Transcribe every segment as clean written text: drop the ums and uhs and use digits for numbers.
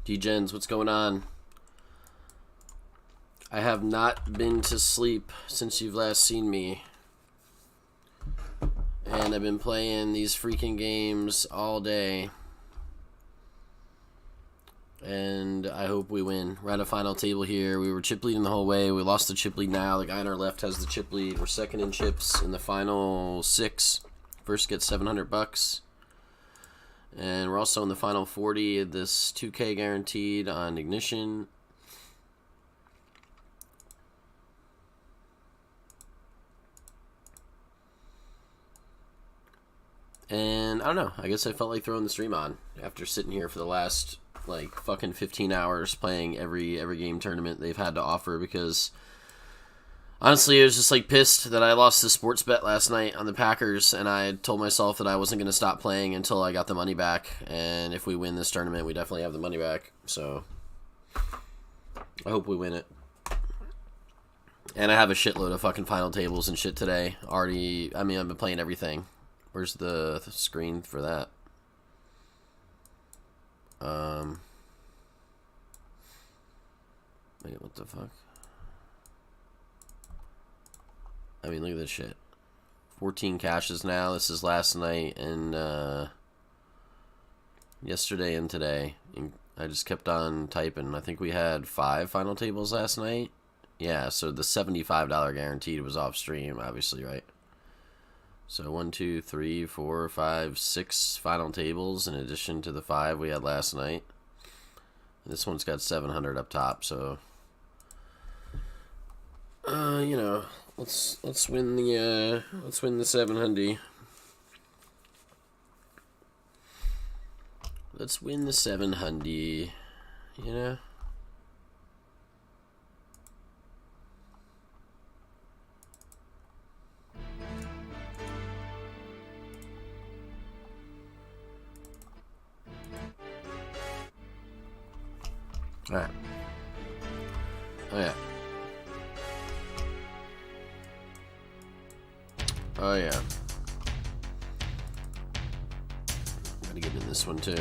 D-Gens, what's going on? I have not been to sleep since you've last seen me. And I've been playing these freaking games all day. And I hope we win. We're at a final table here. We were chip leading the whole way. We lost the chip lead now. The guy on our left has the chip lead. We're second in chips in the final 6. First gets $700. And we're also in the final 40 of this 2K guaranteed on Ignition. And I don't know. I guess I felt like throwing the stream on after sitting here for the last like fucking 15 hours playing every game tournament they've had to offer, because honestly I was just like pissed that I lost the sports bet last night on the Packers, and I told myself that I wasn't going to stop playing until I got the money back, and if we win this tournament we definitely have the money back, so I hope we win it. And I have a shitload of fucking final tables and shit today already. I mean, I've been playing everything. Where's the screen for that? Wait, what the fuck? I mean, look at this shit. 14 caches now. This is last night and yesterday and today. And I just kept on typing. I think we had 5 final tables last night. Yeah, so the $75 guaranteed was off stream, obviously, right? So 1, 2, 3, 4, 5, 6 final tables in addition to the 5 we had last night. This one's got 700 up top, so you know, let's win the 700. Let's win the 700, you know. Alright. Oh yeah. Oh yeah. Gotta get in this one too.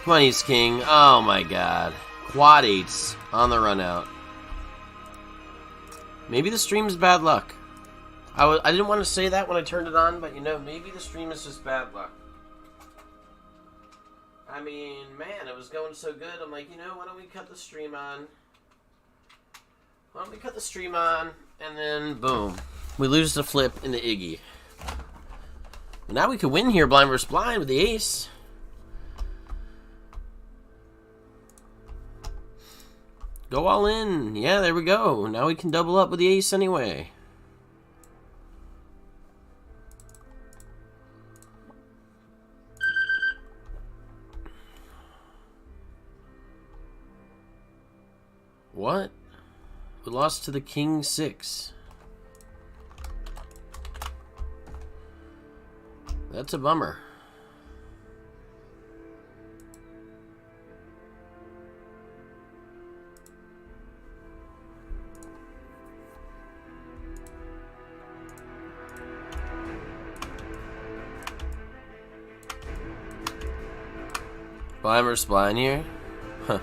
Come on, Ace King. Oh my god. Quad 8s on the run out. Maybe the stream's bad luck. I didn't want to say that when I turned it on, but you know, maybe the stream is just bad luck. I mean, man, it was going so good. I'm like, you know, why don't we cut the stream on? Why don't we cut the stream on, and then, boom. We lose the flip in the Iggy. Now we could win here, blind versus blind, with the ace. Go all in. Yeah, there we go. Now we can double up with the ace anyway. What? We lost to the King 6. That's a bummer. Blind versus blind here? Huh.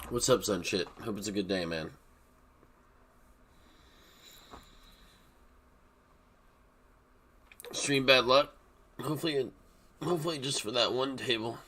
What's up, son shit? Hope it's a good day, man. Stream bad luck. Hopefully just for that one table.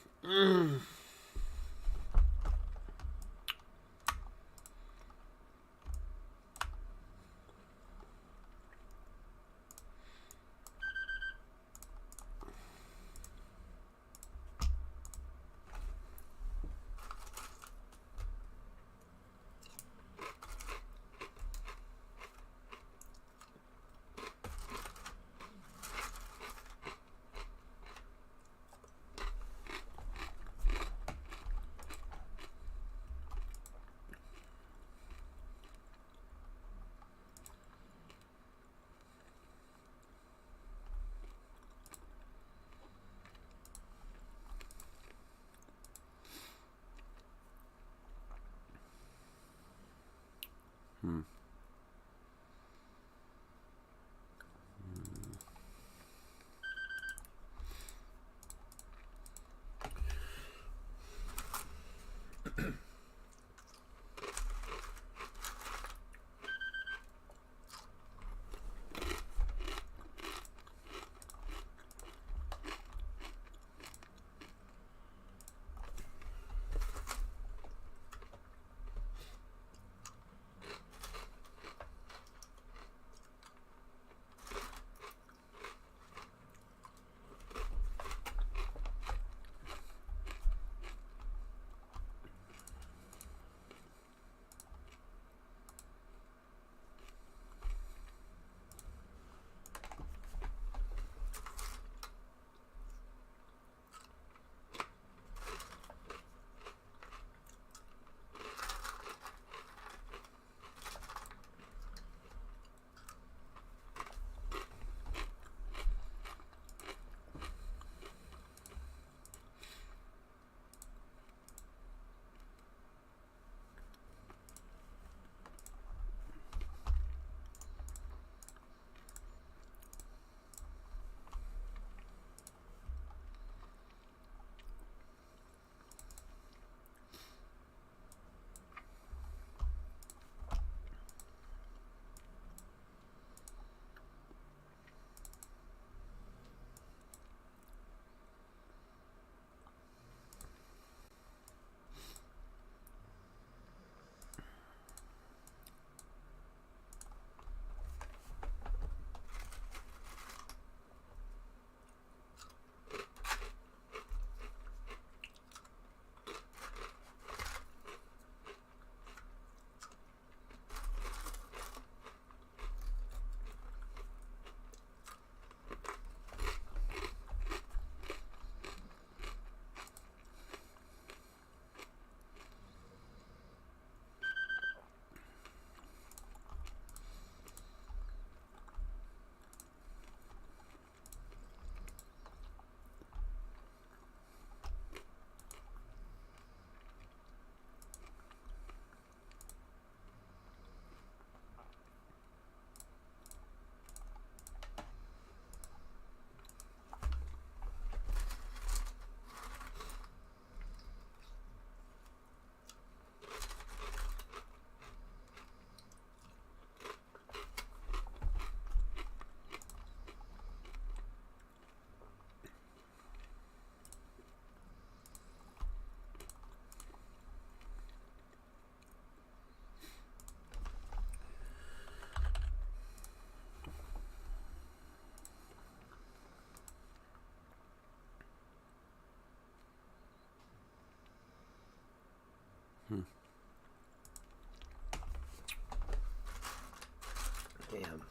Damn.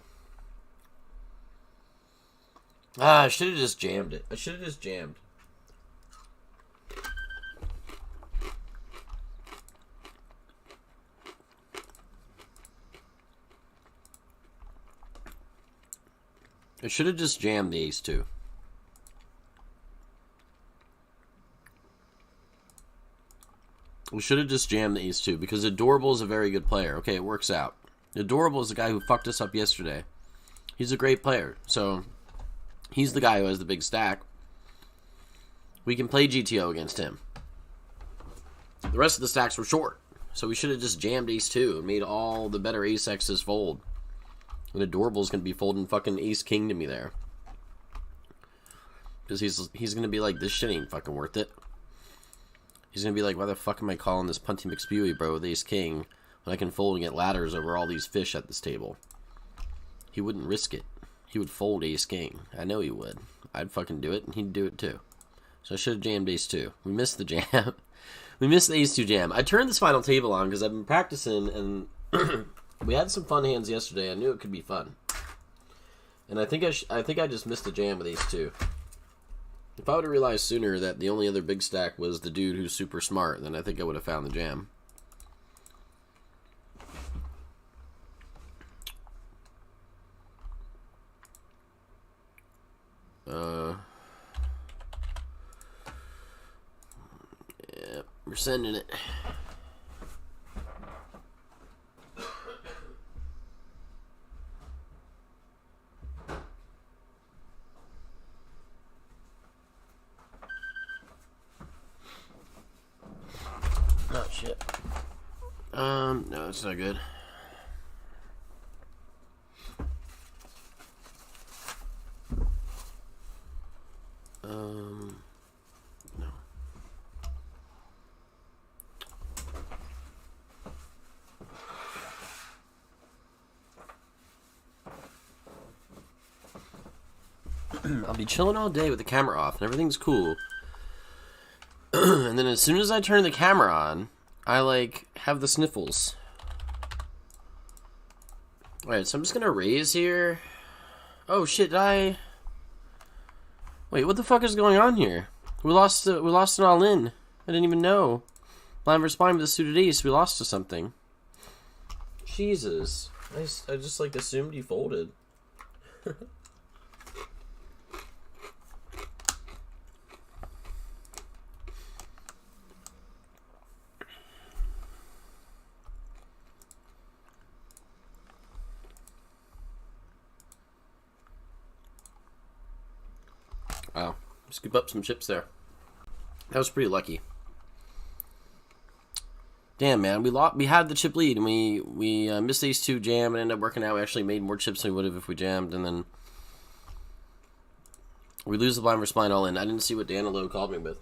I should have just jammed it. I should have just jammed. I should have just jammed the ace two. We should have just jammed the ace-2, because Adorable is a very good player. Okay, it works out. Adorable is the guy who fucked us up yesterday. He's a great player, so he's the guy who has the big stack. We can play GTO against him. The rest of the stacks were short, so we should have just jammed ace-2 and made all the better ace-X's fold. And Adorable's going to be folding fucking ace-king to me there. Because he's going to be like, this shit ain't fucking worth it. He's going to be like, why the fuck am I calling this punty McSpewy, bro, with ace-king, when I can fold and get ladders over all these fish at this table? He wouldn't risk it. He would fold ace-king. I know he would. I'd fucking do it, and he'd do it too. So I should have jammed ace-2. We missed the jam. We missed the ace-2 jam. I turned this final table on because I've been practicing, and we had some fun hands yesterday. I knew it could be fun. And I think I just missed the jam with ace-2. If I would have realized sooner that the only other big stack was the dude who's super smart, then I think I would have found the jam. Yeah, we're sending it. Oh, shit. No, it's not good. No. I'll be chilling all day with the camera off and everything's cool. And then as soon as I turn the camera on, I, like, have the sniffles. Alright, so I'm just gonna raise here. Oh, shit, Wait, what the fuck is going on here? We lost an all-in. I didn't even know. Blind versus blind with a suited ace. We lost to something. Jesus. I just, like, assumed he folded. Wow. Scoop up some chips there. That was pretty lucky. Damn, man. We had the chip lead, and we missed ace-2 jam and ended up working out. We actually made more chips than we would have if we jammed, and then we lose the blind versus blind all in. I didn't see what Danilo called me with.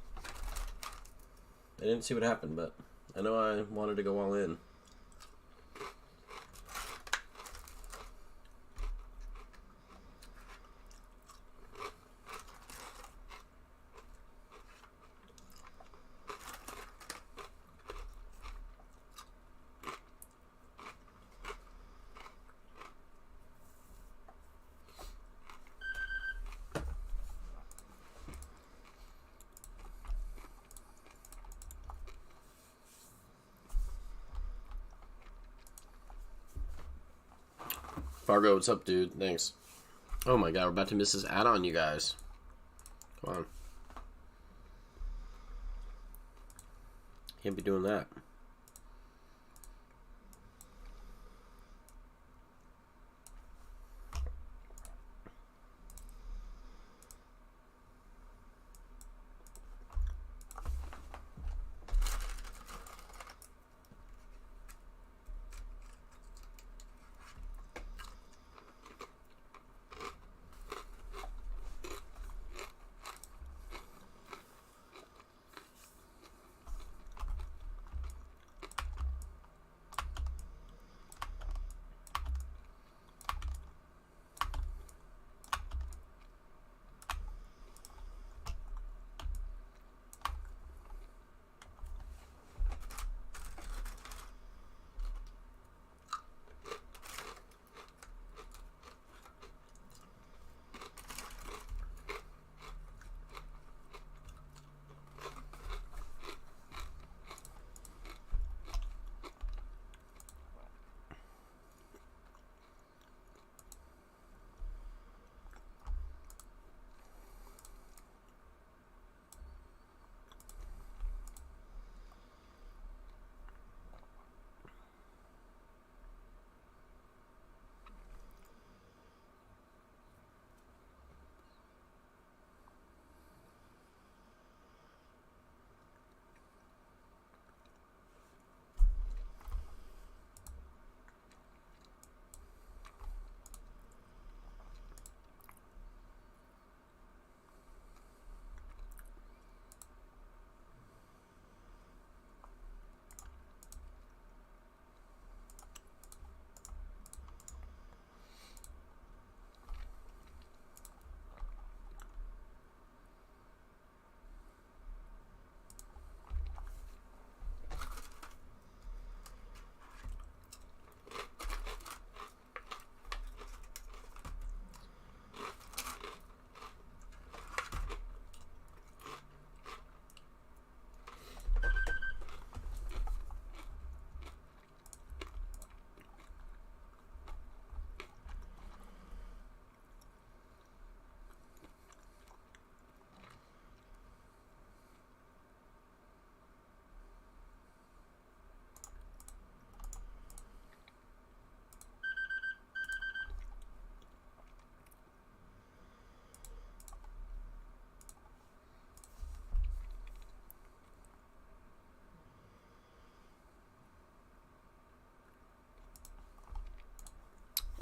I didn't see what happened, but I know I wanted to go all in. Fargo, what's up, dude? Thanks. Oh my god, we're about to miss this add-on, you guys. Come on. Can't be doing that.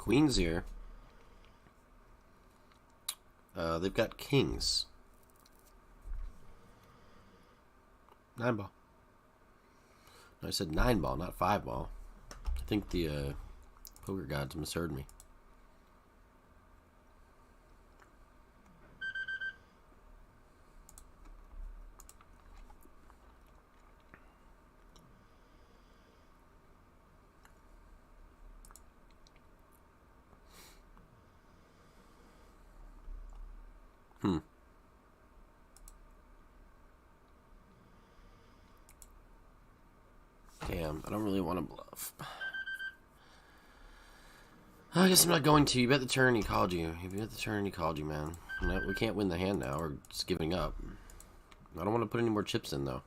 Queen's here. They've got kings. 9 ball. No, I said 9 ball, not 5 ball. I think the poker gods misheard me. Damn, I don't really want to bluff. I guess I'm not going to. You bet the turn he called you. You bet the turn he called you, man. No, we can't win the hand now. We're just giving up. I don't want to put any more chips in, though.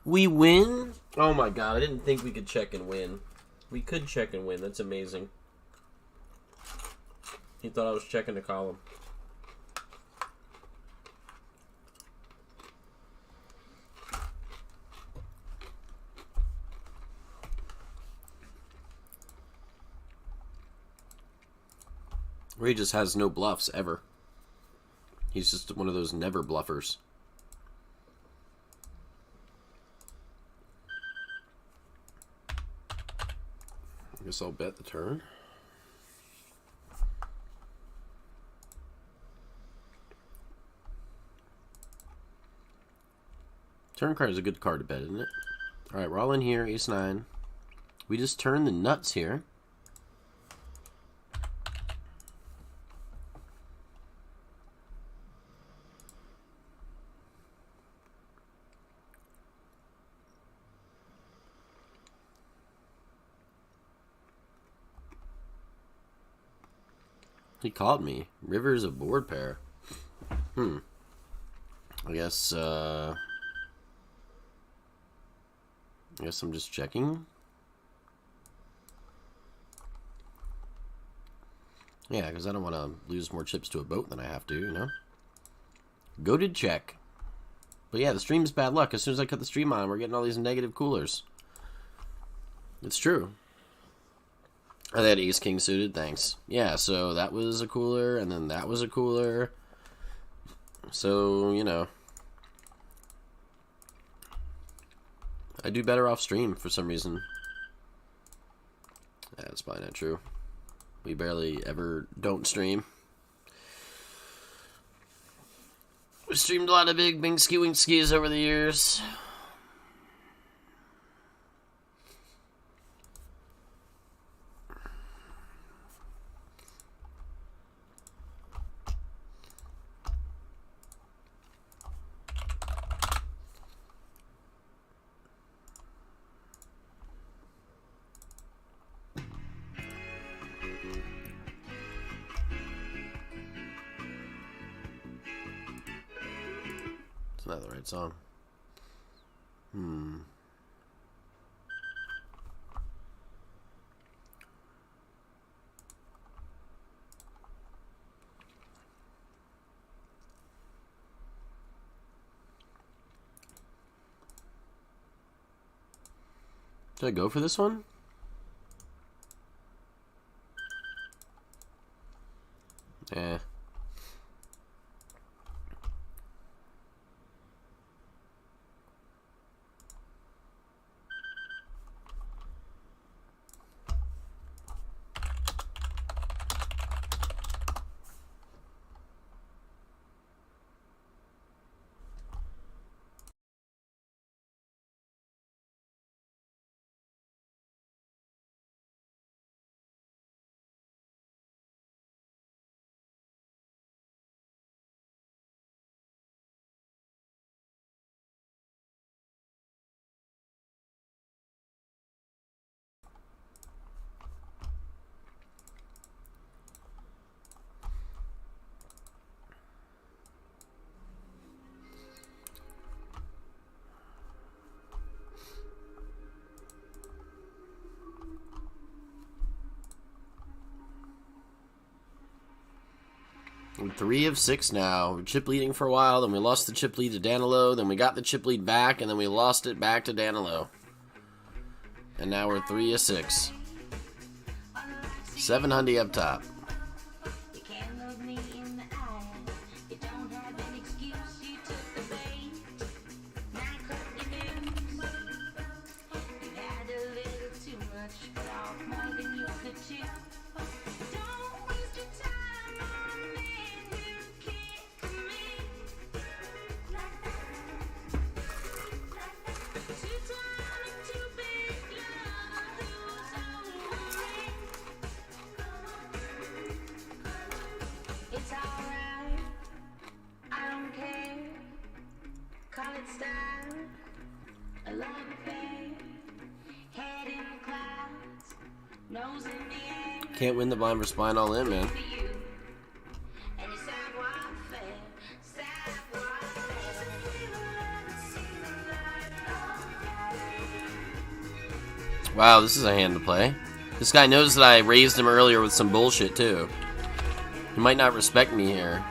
We win? Oh my god, I didn't think we could check and win. We could check and win. That's amazing. He thought I was checking to call him. Or he just has no bluffs, ever. He's just one of those never bluffers. I guess I'll bet the turn. Turn card is a good card to bet, isn't it? Alright, we're all in here, ace-9. We just turn the nuts here. He called me. River's a board pair. I guess I'm just checking. Yeah, because I don't want to lose more chips to a boat than I have to, you know? Goated check. But yeah, the stream's bad luck. As soon as I cut the stream on, we're getting all these negative coolers. It's true. Oh, they had ace king suited, thanks. Yeah, so that was a cooler, and then that was a cooler. So, you know. I do better off stream for some reason. That's probably not true. We barely ever don't stream. We streamed a lot of big Bingsky skis over the years. Not the right song. Did I go for this one? Eh. We're 3 of 6 now. We're chip leading for a while, then we lost the chip lead to Danilo, then we got the chip lead back, and then we lost it back to Danilo. And now we're 3 of 6. 700 up top. Can't win the blind versus blind all in, man. Wow, this is a hand to play. This guy knows that I raised him earlier with some bullshit, too. He might not respect me here.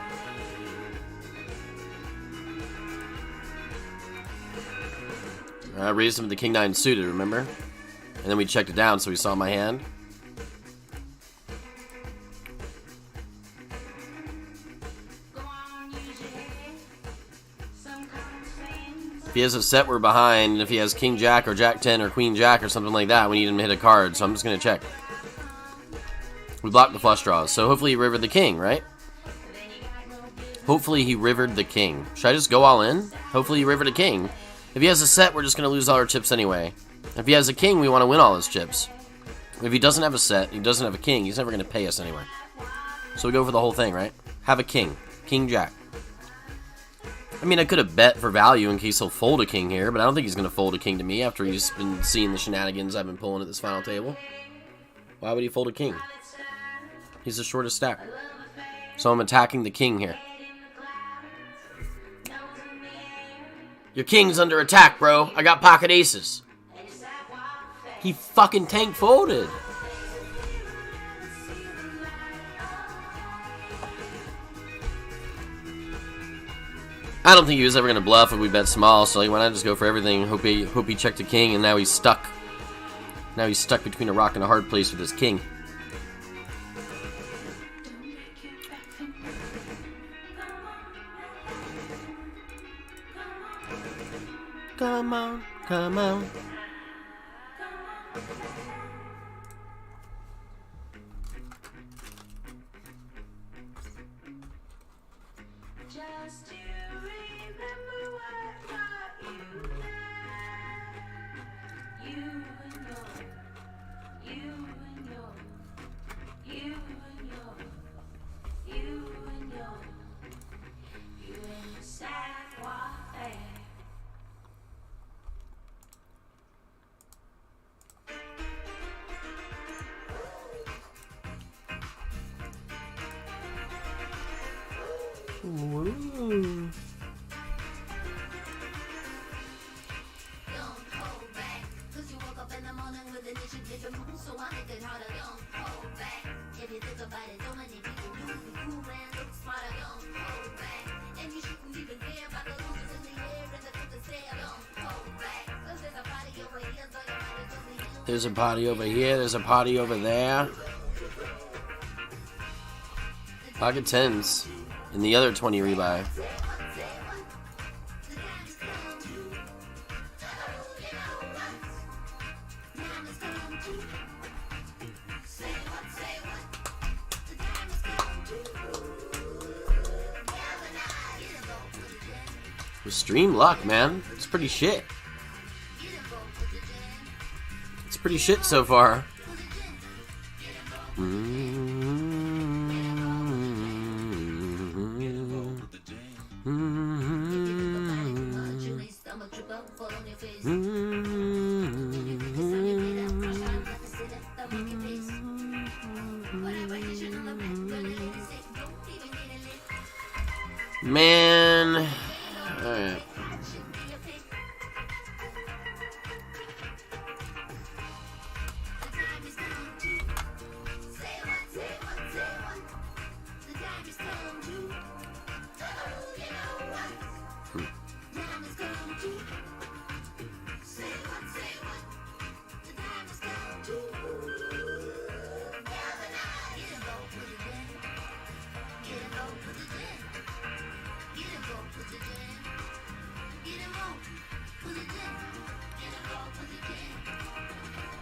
I raised him with the King 9 suited, remember? And then we checked it down so he saw my hand. If he has a set, we're behind. And if he has King Jack or Jack 10 or Queen Jack or something like that, we need him to hit a card. So I'm just going to check. We blocked the flush draws. So hopefully he rivered the king, right? Hopefully he rivered the king. Should I just go all in? Hopefully he rivered a king. If he has a set, we're just going to lose all our chips anyway. If he has a king, we want to win all his chips. If he doesn't have a set, he doesn't have a king, he's never going to pay us anyway. So we go for the whole thing, right? Have a king. King Jack. I mean, I could have bet for value in case he'll fold a king here, but I don't think he's going to fold a king to me after he's been seeing the shenanigans I've been pulling at this final table. Why would he fold a king? He's the shortest stack. So I'm attacking the king here. Your king's under attack, bro. I got pocket aces. He fucking tank folded. I don't think he was ever gonna bluff if we bet small, so like, why not just go for everything? Hope he checked a king, and now he's stuck. Now he's stuck between a rock and a hard place with his king. Come on, come on. Just to remember what got you there. You and your, you and your, you and your, you and your, you and your savoir-faire. Woo. Don't hold back, 'cause you woke up in the morning with initiative to move, so I make it harder. Don't hold back. If you think about it, don't many people do. The cool man looks smarter. Don't hold back. And you shouldn't even care about the losers in the air and the truth is there. Don't hold back, 'cause there's a party over here, so you might as well be in. There's a party over here, there's a party over there. Pocket tens. And the other 20 rebuy. With stream luck, man. It's pretty shit. It's pretty shit so far. Man, alright.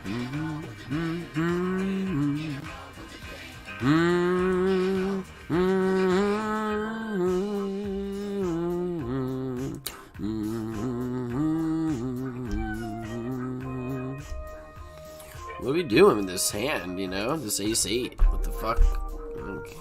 What are we doing with this hand, you know? This ace-8. What the fuck? Okay.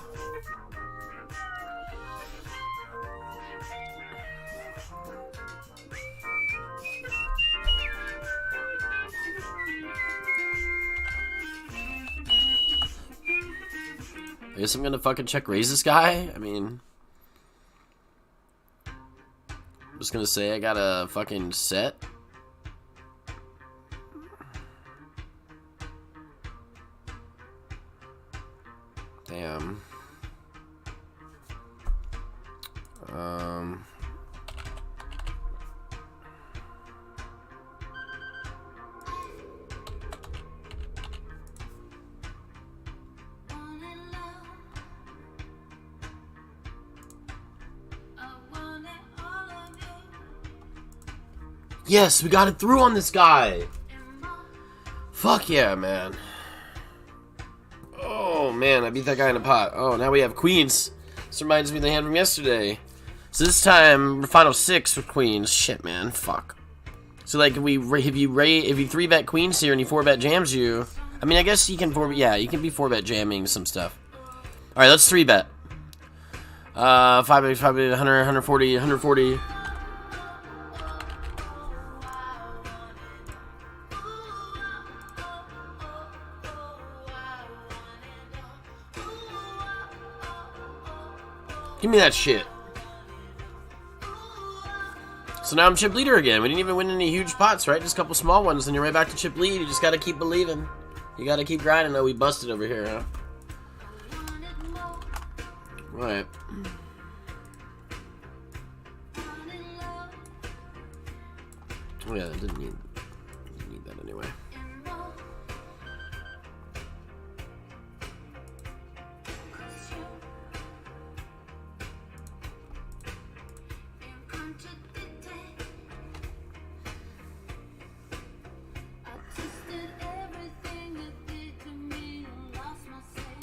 I guess I'm gonna fucking check raise this guy? I mean... I'm just gonna say I got a fucking set. Damn. Yes, we got it through on this guy. Fuck yeah, man. Oh man, I beat that guy in a pot. Oh, now we have queens. This reminds me of the hand from yesterday. So this time, final 6 with queens. Shit, man, fuck. So like, if you 3-bet queens here and you 4-bet jams you, I mean, I guess you can you can be 4-bet jamming some stuff. All right, let's 3-bet. 5-bet, 100, 140, 140. Give me that shit. So now I'm chip leader again. We didn't even win any huge pots, right? Just a couple small ones, and you're right back to chip lead. You just gotta keep believing. You gotta keep grinding. Oh, we busted over here, huh? Right. Oh yeah, I didn't need that anyway.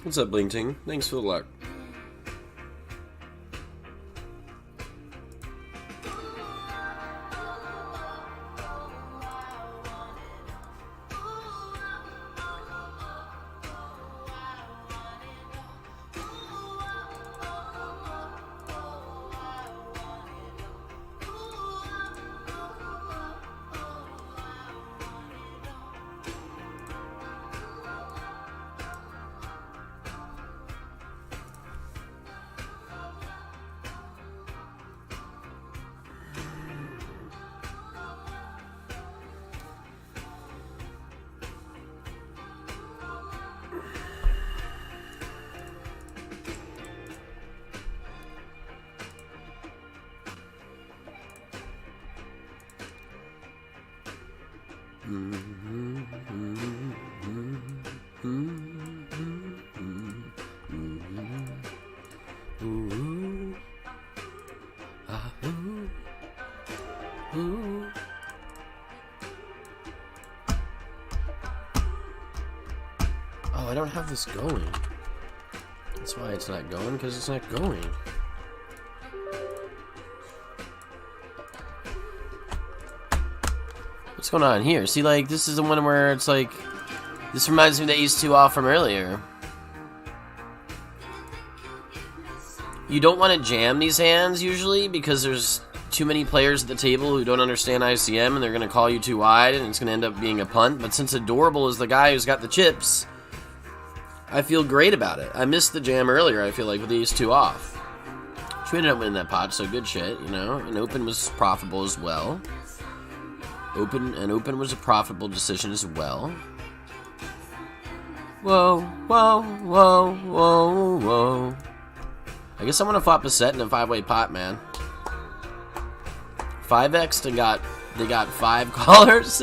What's up, Bling Ting? Thanks for the luck. Oh, I don't have this going. That's why it's not going, because it's not going. What's going on here? See, like, this is the one where it's like... This reminds me of the ace-2 off from earlier. You don't want to jam these hands, usually, because there's too many players at the table who don't understand ICM, and they're going to call you too wide, and it's going to end up being a punt. But since Adorable is the guy who's got the chips, I feel great about it. I missed the jam earlier, I feel like, with the ace-2 off. Which we ended up winning that pot, so good shit, you know? And open was profitable as well. Open was a profitable decision as well. Whoa, whoa, whoa, whoa, whoa. I guess I'm gonna flop a set in a 5-way pot, man. 5x they got 5 callers.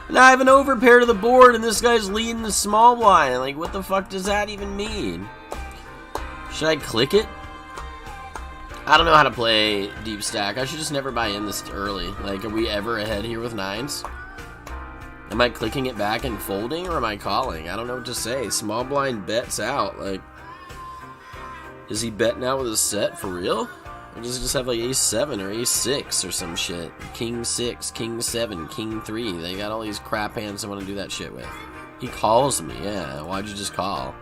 Now I have an overpair to the board and this guy's leading the small blind. Like, what the fuck does that even mean? Should I click it? I don't know how to play deep stack. I should just never buy in this early. Like, are we ever ahead here with 9s? Am I clicking it back and folding, or am I calling? I don't know what to say. Small blind bets out. Like, is he betting out with a set for real? Or does he just have like ace 7 or ace 6 or some shit? King 6, king 7, king 3. They got all these crap hands I want to do that shit with. He calls me, yeah. Why'd you just call?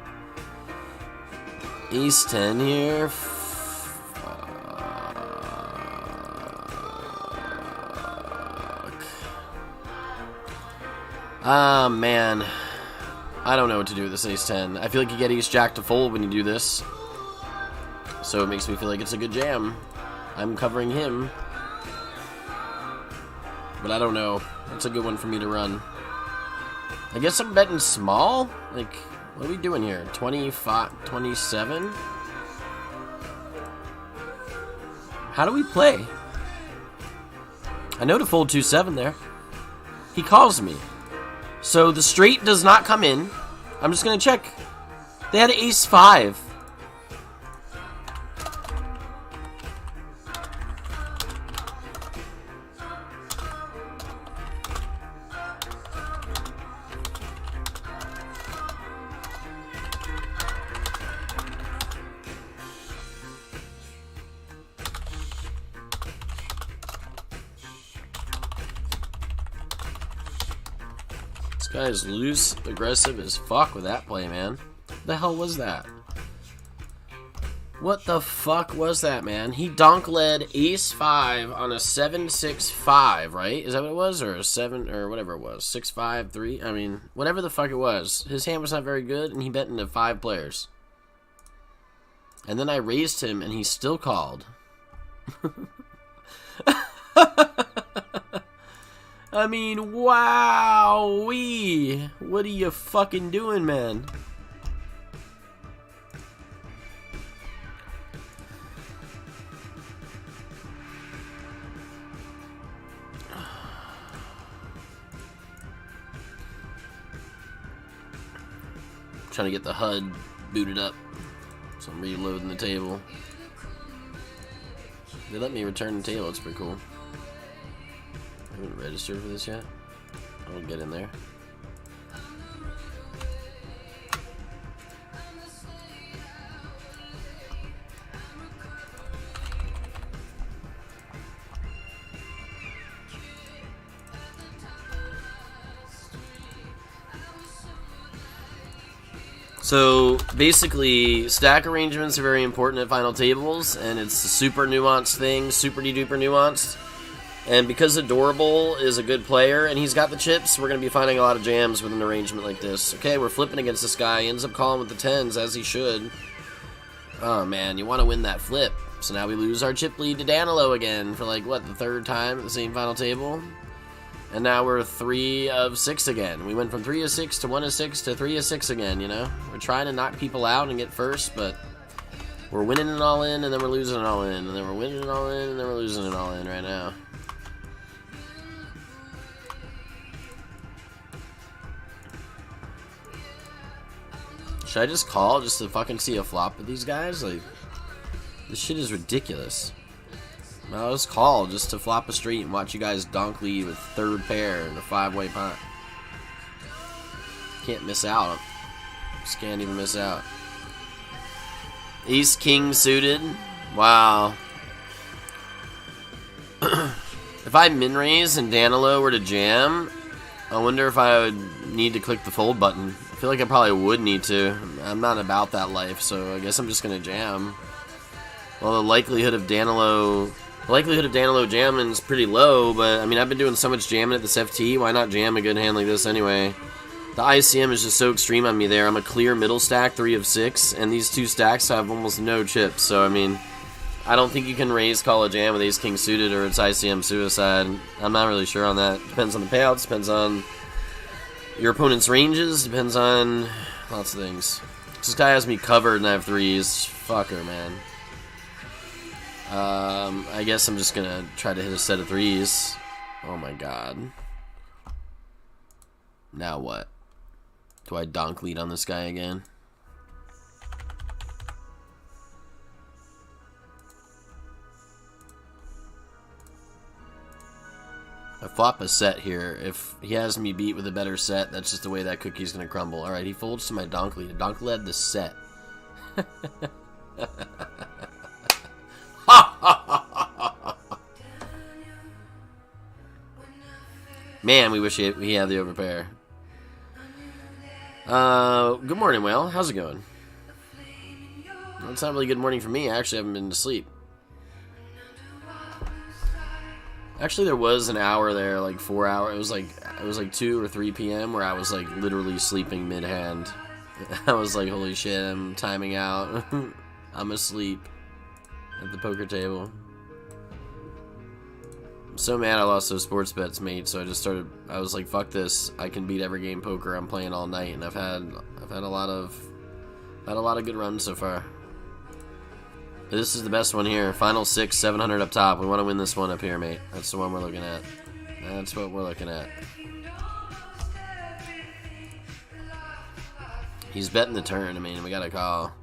Ace 10 here. Ah, man. I don't know what to do with this ace 10. I feel like you get ace jack to fold when you do this. So it makes me feel like it's a good jam. I'm covering him. But I don't know. That's a good one for me to run. I guess I'm betting small? Like, what are we doing here? 25, 27? How do we play? I know to fold 2-7 there. He calls me. So the straight does not come in. I'm just going to check. They had ace 5. This guy is loose, aggressive as fuck with that play, man. What the hell was that? What the fuck was that, man? He donk led ace 5 on a 7-6-5, right? Is that what it was? Or a 7, or whatever it was. 6-5-3? I mean, whatever the fuck it was. His hand was not very good, and he bet into 5 players. And then I raised him, and he still called. I mean, wowee. What are you fucking doing, man? Trying to get the HUD booted up. So I'm reloading the table. They let me return the table, it's pretty cool. I haven't registered for this yet. I'll get in there. So basically, stack arrangements are very important at final tables, and it's a super nuanced thing, super duper nuanced. And because Adorable is a good player and he's got the chips, we're going to be finding a lot of jams with an arrangement like this. Okay, we're flipping against this guy. He ends up calling with the 10s, as he should. Oh, man, you want to win that flip. So now we lose our chip lead to Danilo again for, like, what, the 3rd time at the same final table? And now we're 3 of 6 again. We went from 3 of 6 to 1 of 6 to 3 of 6 again, you know? We're trying to knock people out and get first, but we're winning it all in, and then we're losing it all in, and then we're winning it all in, and then we're losing it all in right now. Should I just call just to fucking see a flop with these guys? Like, this shit is ridiculous. I'll just call just to flop a street and watch you guys donk lead with 3rd pair and a 5-way pot. Can't miss out. Just can't even miss out. Ace King suited. Wow. If I min raise and Danilo were to jam, I wonder if I would need to click the fold button. I feel like I probably would need to. I'm not about that life, so I guess I'm just gonna jam. Well, the likelihood of Danilo jamming is pretty low, but I mean, I've been doing so much jamming at this FT. Why not jam a good hand like this anyway? The ICM is just so extreme on me there. I'm a clear middle stack, 3 of 6, and these 2 stacks have almost no chips. So I mean, I don't think you can raise call a jam with Ace King suited or it's ICM suicide. I'm not really sure on that. Depends on the payouts. Depends on your opponent's ranges. Depends on lots of things. This guy has me covered and I have 3s. Fucker, man. I guess I'm just gonna try to hit a set of 3s. Oh my god. Now what? Do I donk lead on this guy again? A flop a set here. If he has me beat with a better set, that's just the way that cookie's going to crumble. Alright, he folds to my Donkley. Donkley had the set. Man, we wish he had the overpair. Good morning, Whale. How's it going? Well, it's not really good morning for me. I actually haven't been to sleep. Actually, there was an hour there, like 4 hours. It was like 2 or 3 p.m. where I was like literally sleeping mid-hand. I was like, holy shit, I'm timing out. I'm asleep at the poker table. I'm so mad I lost those sports bets, mate. So I was like, fuck this. I can beat every game poker I'm playing all night, and I've had a lot of good runs so far. But this is the best one here. Final 6, 700 up top. We want to win this one up here, mate. That's the one we're looking at. That's what we're looking at. He's betting the turn. I mean, we got to call.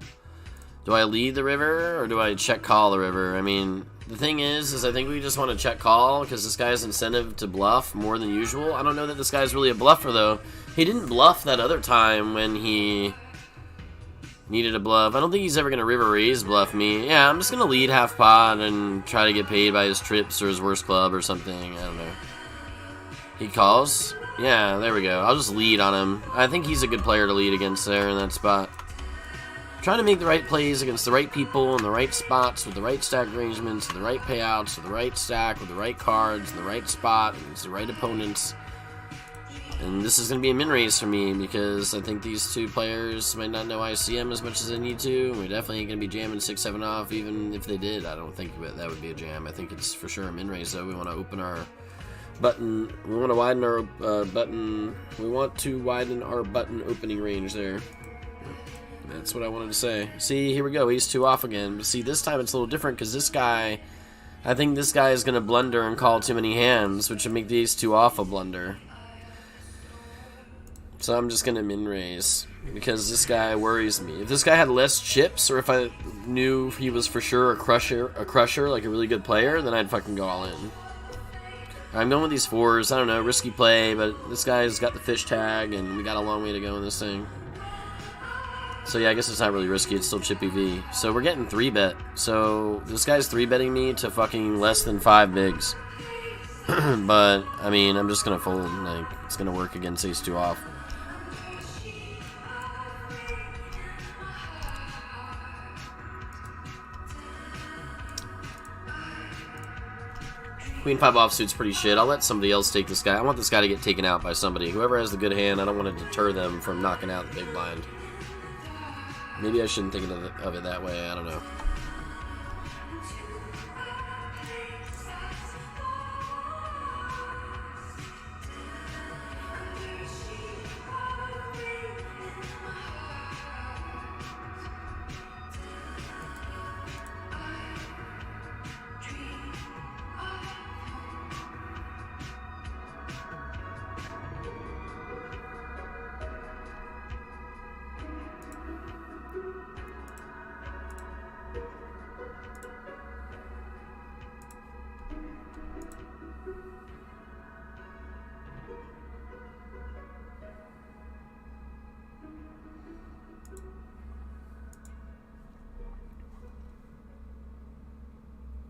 Do I lead the river or do I check call the river? I mean, the thing is I think we just want to check call because this guy has incentive to bluff more than usual. I don't know that this guy's really a bluffer, though. He didn't bluff that other time when he needed a bluff. I don't think he's ever going to river raise bluff me. Yeah, I'm just going to lead half pot and try to get paid by his trips or his worst club or something. I don't know. He calls? Yeah, there we go. I'll just lead on him. I think he's a good player to lead against there in that spot. Trying to make the right plays against the right people in the right spots with the right stack arrangements, with the right payouts, with the right stack, with the right cards, in the right spot, against the right opponents. And this is going to be a min raise for me because I think these two players might not know ICM as much as they need to. We're definitely going to be jamming 6-7 off, even if they did. I don't think that would be a jam. I think it's for sure a min raise, though. We want to open our button. We want to widen our button. We want to widen our button opening range there. That's what I wanted to say. See, here we go. He's 2 off again. But see, this time it's a little different because this guy, I think this guy is going to blunder and call too many hands, which would make these 2 off a blunder. So I'm just going to min raise because this guy worries me. If this guy had less chips, or if I knew he was for sure a crusher, like a really good player, then I'd fucking go all in. I'm going with these 4s. I don't know, risky play, but this guy's got the fish tag, and we got a long way to go in this thing. So yeah, I guess it's not really risky. It's still chippy V. So we're getting 3-bet. So this guy's 3-betting me to fucking less than 5 bigs. But, I mean, I'm just going to fold. Like, it's going to work against ace-2 off. Queen 5 offsuit's pretty shit. I'll let somebody else take this guy. I want this guy to get taken out by somebody. Whoever has the good hand, I don't want to deter them from knocking out the big blind. Maybe I shouldn't think of it that way. I don't know.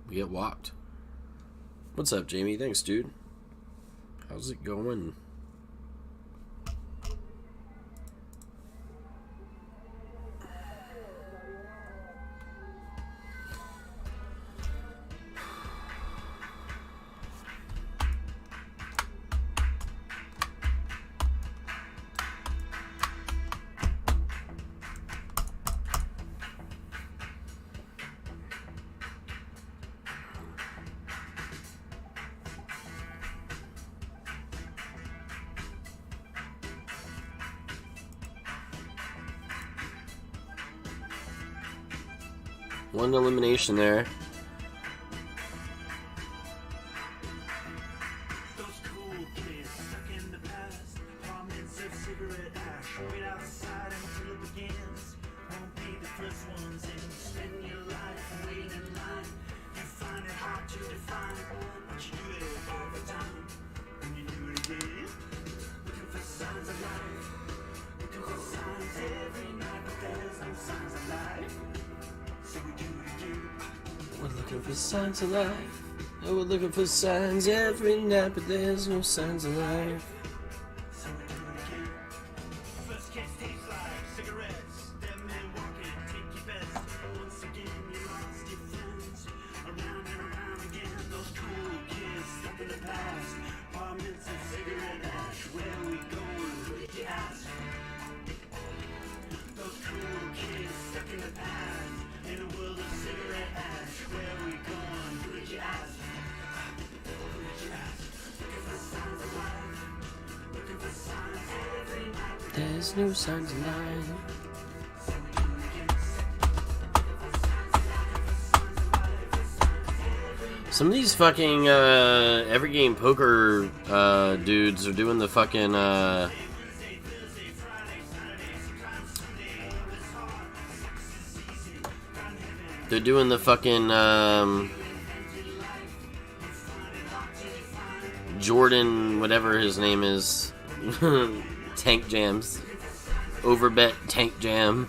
We get whopped. What's up, Jamie? Thanks, dude. How's it going? One elimination there. Those cool kids stuck in the past, prominence of cigarette ash. Wait outside until it begins. Won't be the first ones in. Spend your life waiting in line. You find it hard to define, but you do it every time. We're looking for signs of life. Oh, we're looking for signs every night, but there's no signs of life. So we do it again. First kiss tastes like cigarettes. Dead men walking, take your best. Once again, you lost your friends. Around and around again, those cool kids stuck in the past. Apartments and cigarette ash. Where are we going? Who did you ask? Those cool kids stuck in the past. In a world of cigarette ash. Where are we going? Who did you ask? Who did you ask? Looking for signs of life. Looking for signs every night. There's no signs of life. Some of these fucking every game poker dudes are doing the fucking they're doing the fucking Jordan, whatever his name is, Tank Jams, Overbet Tank Jam.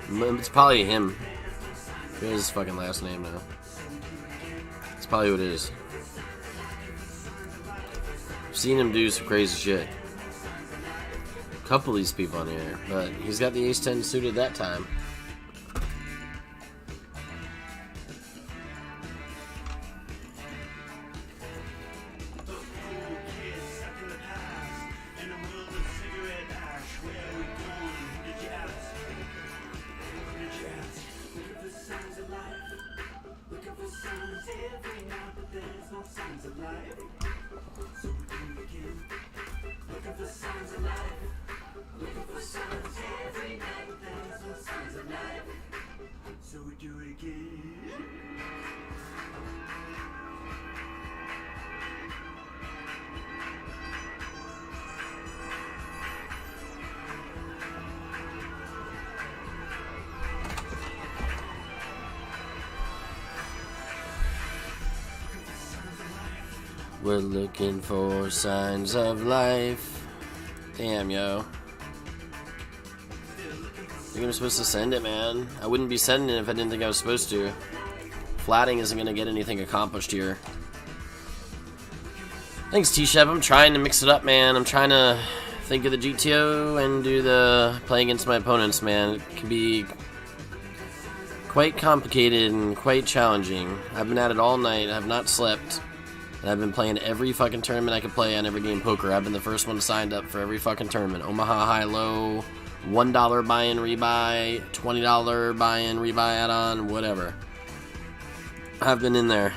It's probably him. What is his fucking last name now? That's probably what it is. I've seen him do some crazy shit. A couple of these people on here, but he's got the ace-10 suited that time. So we do it again. We're looking for signs of life. Damn, yo. I think I'm supposed to send it, man. I wouldn't be sending it if I didn't think I was supposed to. Flatting isn't going to get anything accomplished here. Thanks, T-Shep. I'm trying to mix it up, man. I'm trying to think of the GTO and do the play against my opponents, man. It can be quite complicated and quite challenging. I've been at it all night. I've not slept. And I've been playing every fucking tournament I could play on every game poker. I've been the first one signed up for every fucking tournament. Omaha high-low, $1 buy-in, rebuy, $20 buy-in, rebuy add-on, whatever. I've been in there.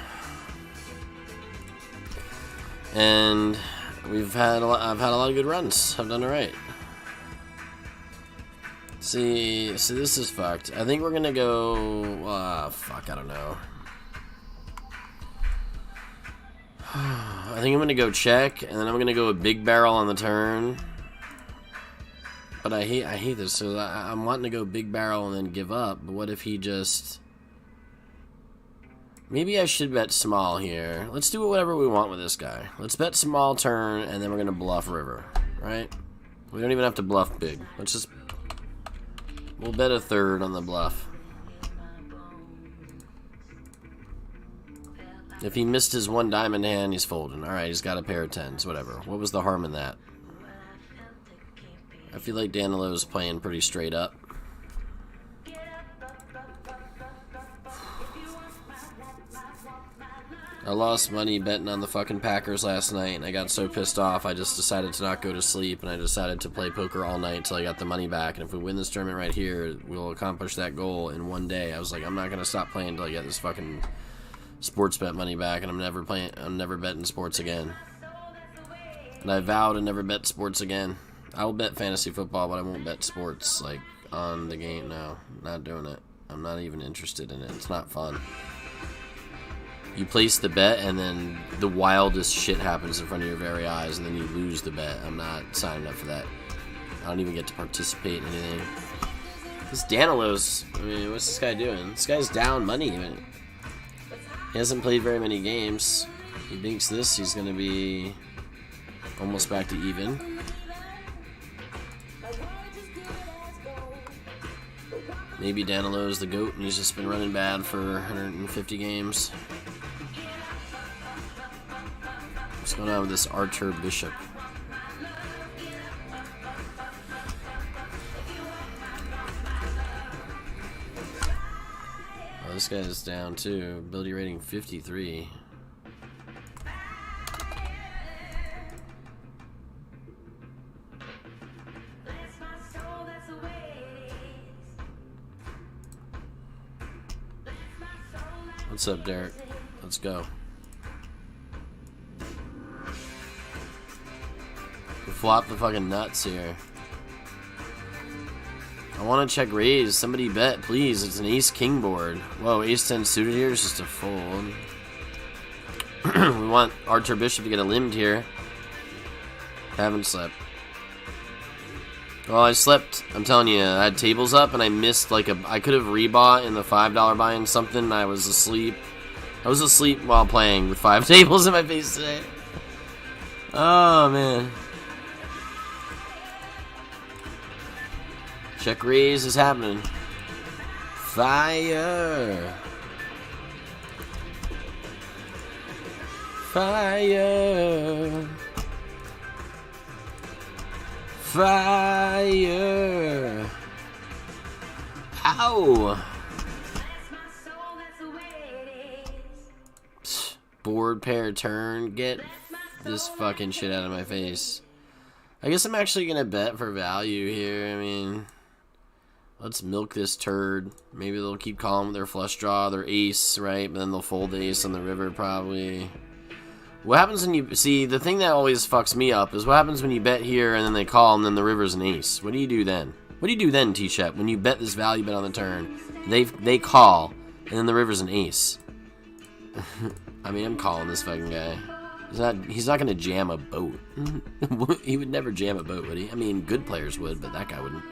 And I've had a lot of good runs. I've done alright. See, this is fucked. I think we're gonna go, fuck, I don't know. I think I'm gonna go check, and then I'm gonna go a big barrel on the turn. But I hate this. So I'm wanting to go big barrel and then give up. But what if he just? Maybe I should bet small here. Let's do whatever we want with this guy. Let's bet small turn, and then we're gonna bluff river, right? We don't even have to bluff big. We'll bet a third on the bluff. If he missed his one diamond hand, he's folding. Alright, he's got a pair of tens, whatever. What was the harm in that? I feel like Danilo's playing pretty straight up. I lost money betting on the fucking Packers last night, and I got so pissed off I just decided to not go to sleep, and I decided to play poker all night until I got the money back. And if we win this tournament right here, we'll accomplish that goal in one day. I was like, I'm not going to stop playing until I get this fucking sports bet money back, and I'm never betting sports again. And I vow to never bet sports again. I will bet fantasy football, but I won't bet sports, like, on the game. No, not doing it. I'm not even interested in it. It's not fun. You place the bet, and then the wildest shit happens in front of your very eyes, and then you lose the bet. I'm not signing up for that. I don't even get to participate in anything. This Danilo's, I mean, what's this guy doing? This guy's down money. I mean, he hasn't played very many games. He thinks he's going to be almost back to even. Maybe Danilo's the GOAT and he's just been running bad for 150 games. What's going on with this Archer Bishop? Oh, this guy's down too. Ability rating 53. What's up, Derek? Let's go. We flop the fucking nuts here. I want to check raise. Somebody bet, please. It's an ace-king board. Whoa, ace-10 suited here is just a fold. We want Archer Bishop to get a limbed here. Haven't slept. Well, I slept. I'm telling you, I had tables up and I missed like I could have rebought in the $5 buy-in something. I was asleep. I was asleep while playing with 5 tables in my face today. Oh, man. Check raise is happening. Fire. Fire. Fire. Ow. Psst. Board pair turn. Get this fucking shit out of my face. I guess I'm actually gonna bet for value here. I mean, let's milk this turd. Maybe they'll keep calling with their flush draw, their ace, right? But then they'll fold the ace on the river probably. What happens when you see the thing that always fucks me up is what happens when you bet here and then they call and then the river's an ace. What do you do then? What do you do then, T-Shep, when you bet this value bet on the turn? They call and then the river's an ace. I mean, I'm calling this fucking guy. He's not gonna jam a boat. He would never jam a boat, would he? I mean, good players would, but that guy wouldn't.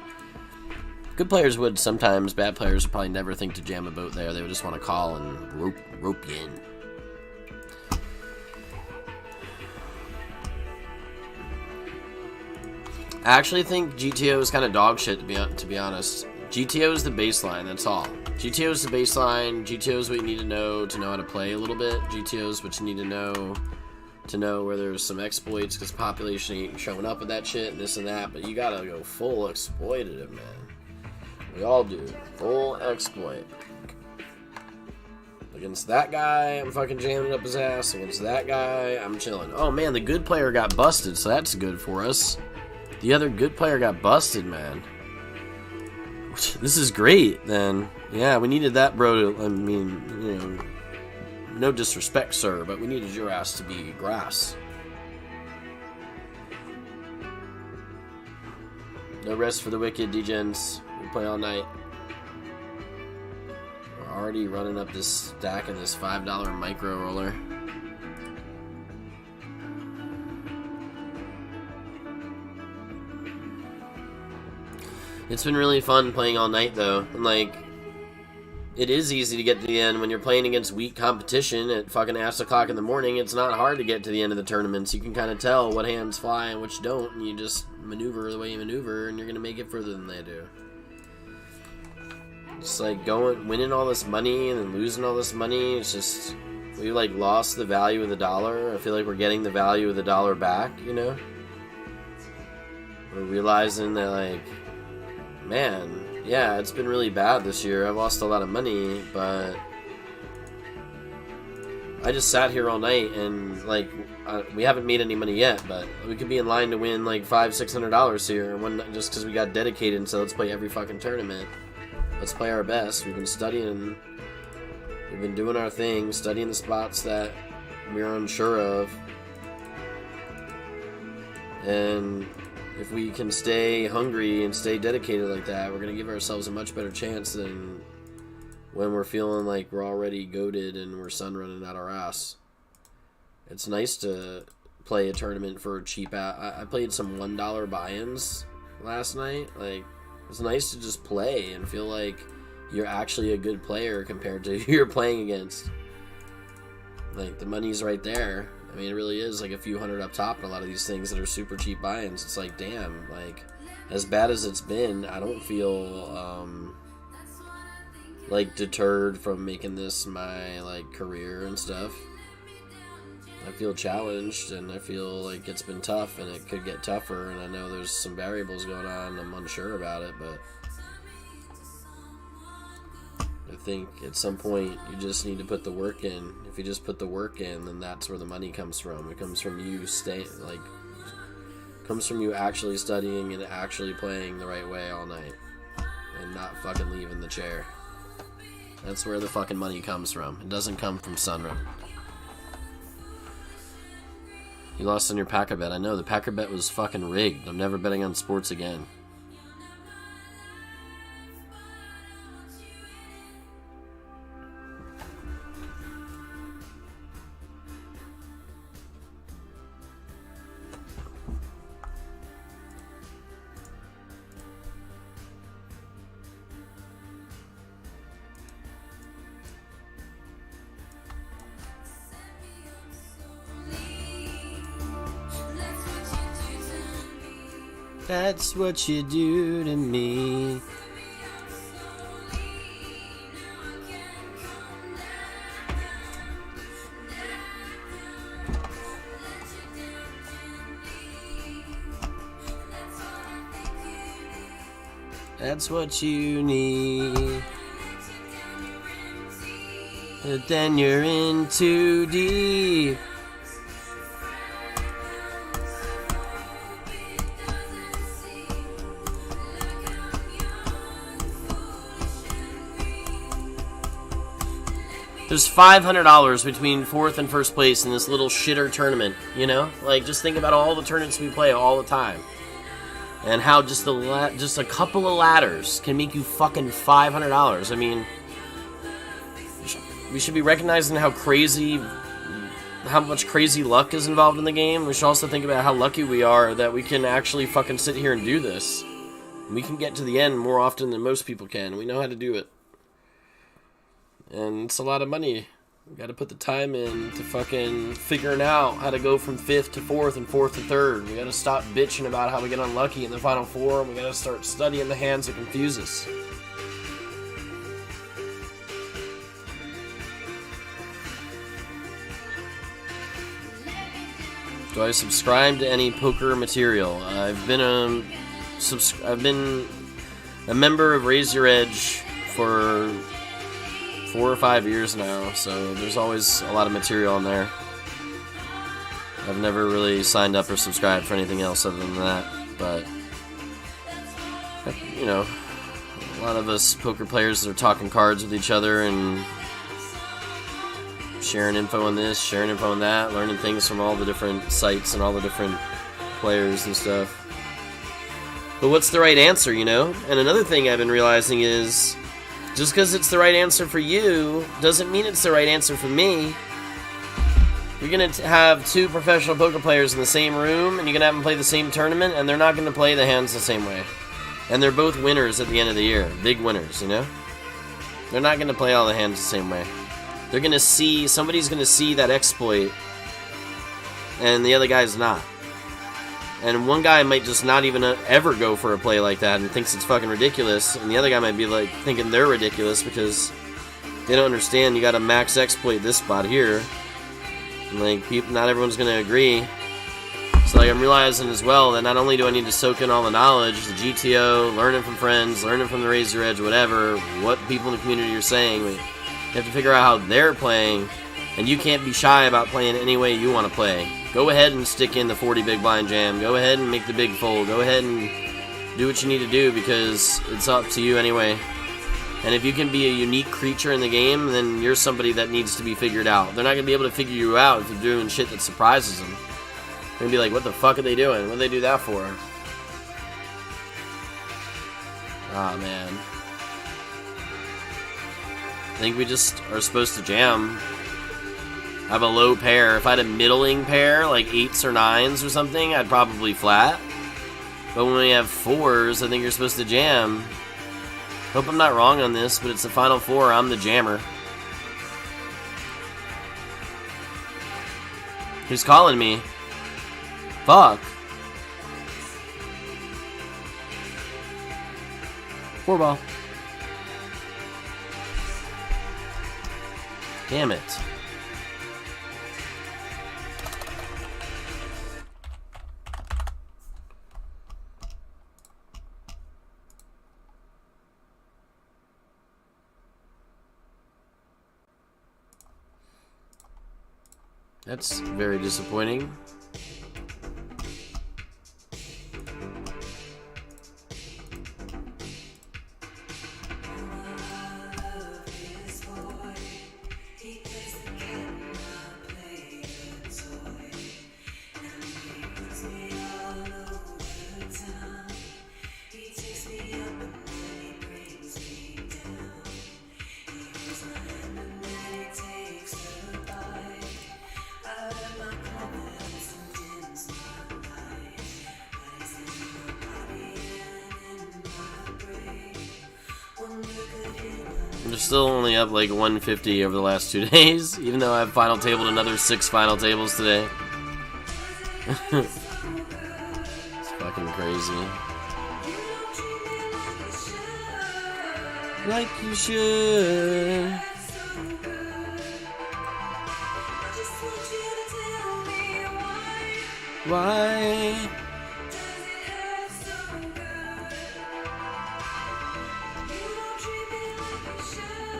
Good players would sometimes. Bad players would probably never think to jam a boat there. They would just want to call and rope you in. I actually think GTO is kind of dog shit, to be honest. GTO is the baseline, that's all. GTO is the baseline. GTO is what you need to know how to play a little bit. GTO is what you need to know where there's some exploits, because population ain't showing up with that shit and this and that, but you gotta go full exploitative, man. We all do. Full exploit. Against that guy, I'm fucking jamming up his ass. Against that guy, I'm chilling. Oh man, the good player got busted, so that's good for us. The other good player got busted, man. This is great, then. Yeah, we needed that, bro. I mean, you know, no disrespect, sir, but we needed your ass to be grass. No rest for the wicked, degens. We play all night. We're already running up this stack of this $5 micro roller. It's been really fun playing all night, though. And, like, it is easy to get to the end when you're playing against weak competition at fucking ass o'clock in the morning. It's not hard to get to the end of the tournaments. You can kind of tell what hands fly and which don't, and you just maneuver the way you maneuver, and you're going to make it further than they do. It's like winning all this money and then losing all this money. It's just, we, like, lost the value of the dollar. I feel like we're getting the value of the dollar back, you know? We're realizing that, like, man, yeah, it's been really bad this year. I've lost a lot of money, but I just sat here all night and, like, we haven't made any money yet, but we could be in line to win, like, $500-600 here just because we got dedicated and said, let's play every fucking tournament. Let's play our best. We've been studying. We've been doing our thing, studying the spots that we're unsure of. And if we can stay hungry and stay dedicated like that, we're going to give ourselves a much better chance than when we're feeling like we're already goated and we're sun running out our ass. It's nice to play a tournament for a cheap I played some $1 buy-ins last night. Like, it's nice to just play and feel like you're actually a good player compared to who you're playing against. Like, the money's right there. I mean, it really is like a few hundred up top in a lot of these things that are super cheap buy-ins. It's like, damn, like, as bad as it's been, I don't feel like deterred from making this my like career and stuff. I feel challenged, and I feel like it's been tough, and it could get tougher, and I know there's some variables going on. I'm unsure about it, but I think at some point you just need to put the work in. If you just put the work in, then that's where the money comes from. It comes from you comes from you actually studying and actually playing the right way all night, and not fucking leaving the chair. That's where the fucking money comes from. It doesn't come from Sunrun. You lost on your Packer bet. I know, the Packer bet was fucking rigged. I'm never betting on sports again. That's what you do to me. That's what you need. But then you're in too deep. There's $500 between 4th and 1st place in this little shitter tournament, you know? Like, just think about all the tournaments we play all the time. And how just a couple of ladders can make you fucking $500. I mean, we should be recognizing how much crazy luck is involved in the game. We should also think about how lucky we are that we can actually fucking sit here and do this. We can get to the end more often than most people can. We know how to do it. And it's a lot of money. We gotta put the time in to fucking figuring out how to go from 5th to 4th and 4th to 3rd. We gotta stop bitching about how we get unlucky in the Final Four, and we gotta start studying the hands that confuse us. Do I subscribe to any poker material? I've been a member of Raise Your Edge for 4 or 5 years now, so there's always a lot of material on there. I've never really signed up or subscribed for anything else other than that, but you know, a lot of us poker players are talking cards with each other and sharing info on this, sharing info on that, learning things from all the different sites and all the different players and stuff. But what's the right answer, you know? And another thing I've been realizing is, just because it's the right answer for you doesn't mean it's the right answer for me. You're going to have 2 professional poker players in the same room, and you're going to have them play the same tournament, and they're not going to play the hands the same way. And they're both winners at the end of the year. Big winners, you know? They're not going to play all the hands the same way. They're going to see, somebody's going to see that exploit, and the other guy's not. And one guy might just not even ever go for a play like that and thinks it's fucking ridiculous. And the other guy might be like thinking they're ridiculous because they don't understand you got to max exploit this spot here. And like, not everyone's going to agree. So like, I'm realizing as well that not only do I need to soak in all the knowledge, the GTO, learning from friends, learning from the Raise Your Edge, whatever, what people in the community are saying, you have to figure out how they're playing. And you can't be shy about playing any way you want to play. Go ahead and stick in the 40 big blind jam. Go ahead and make the big fold. Go ahead and do what you need to do because it's up to you anyway. And if you can be a unique creature in the game, then you're somebody that needs to be figured out. They're not going to be able to figure you out if you're doing shit that surprises them. They're going to be like, what the fuck are they doing? What do they do that for? Ah, man. I think we just are supposed to jam. I have a low pair. If I had a middling pair, like 8s or 9s or something, I'd probably flat. But when we have 4s, I think you're supposed to jam. Hope I'm not wrong on this, but it's the Final Four. I'm the jammer. Who's calling me? Fuck. 4 ball. Damn it. That's very disappointing. We're still only up like 150 over the last 2 days, even though I've final tabled another 6 final tables today. It's fucking crazy. Like you should. Why?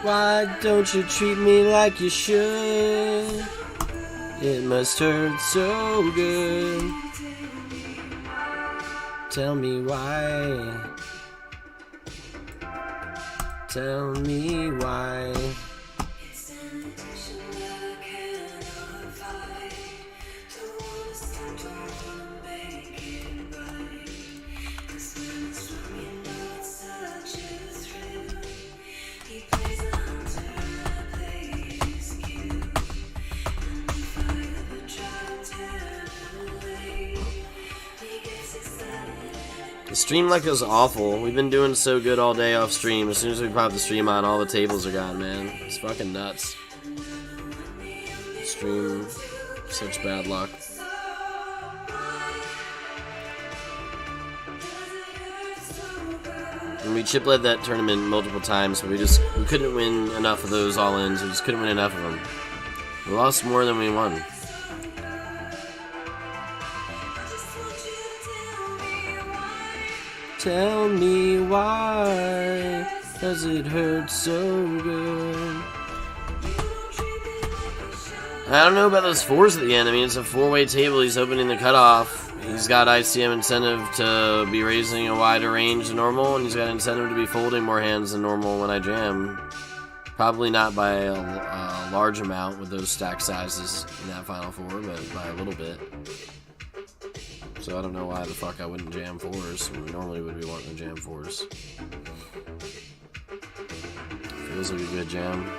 Why don't you treat me like you should? It must hurt so good. Tell me why. Tell me why. The stream like is awful. We've been doing so good all day off stream. As soon as we pop the stream on, all the tables are gone, man. It's fucking nuts. Stream, such bad luck. And we chip led that tournament multiple times, but we couldn't win enough of those all-ins. We just couldn't win enough of them. We lost more than we won. Tell me why does it hurt so good? I don't know about those 4s at the end. I mean, it's a 4-way table. He's opening the cutoff. He's got ICM incentive to be raising a wider range than normal, and he's got incentive to be folding more hands than normal when I jam. Probably not by a large amount with those stack sizes in that final 4, but by a little bit. So I don't know why the fuck I wouldn't jam 4s. We normally would be wanting to jam 4s. Feels like a good jam.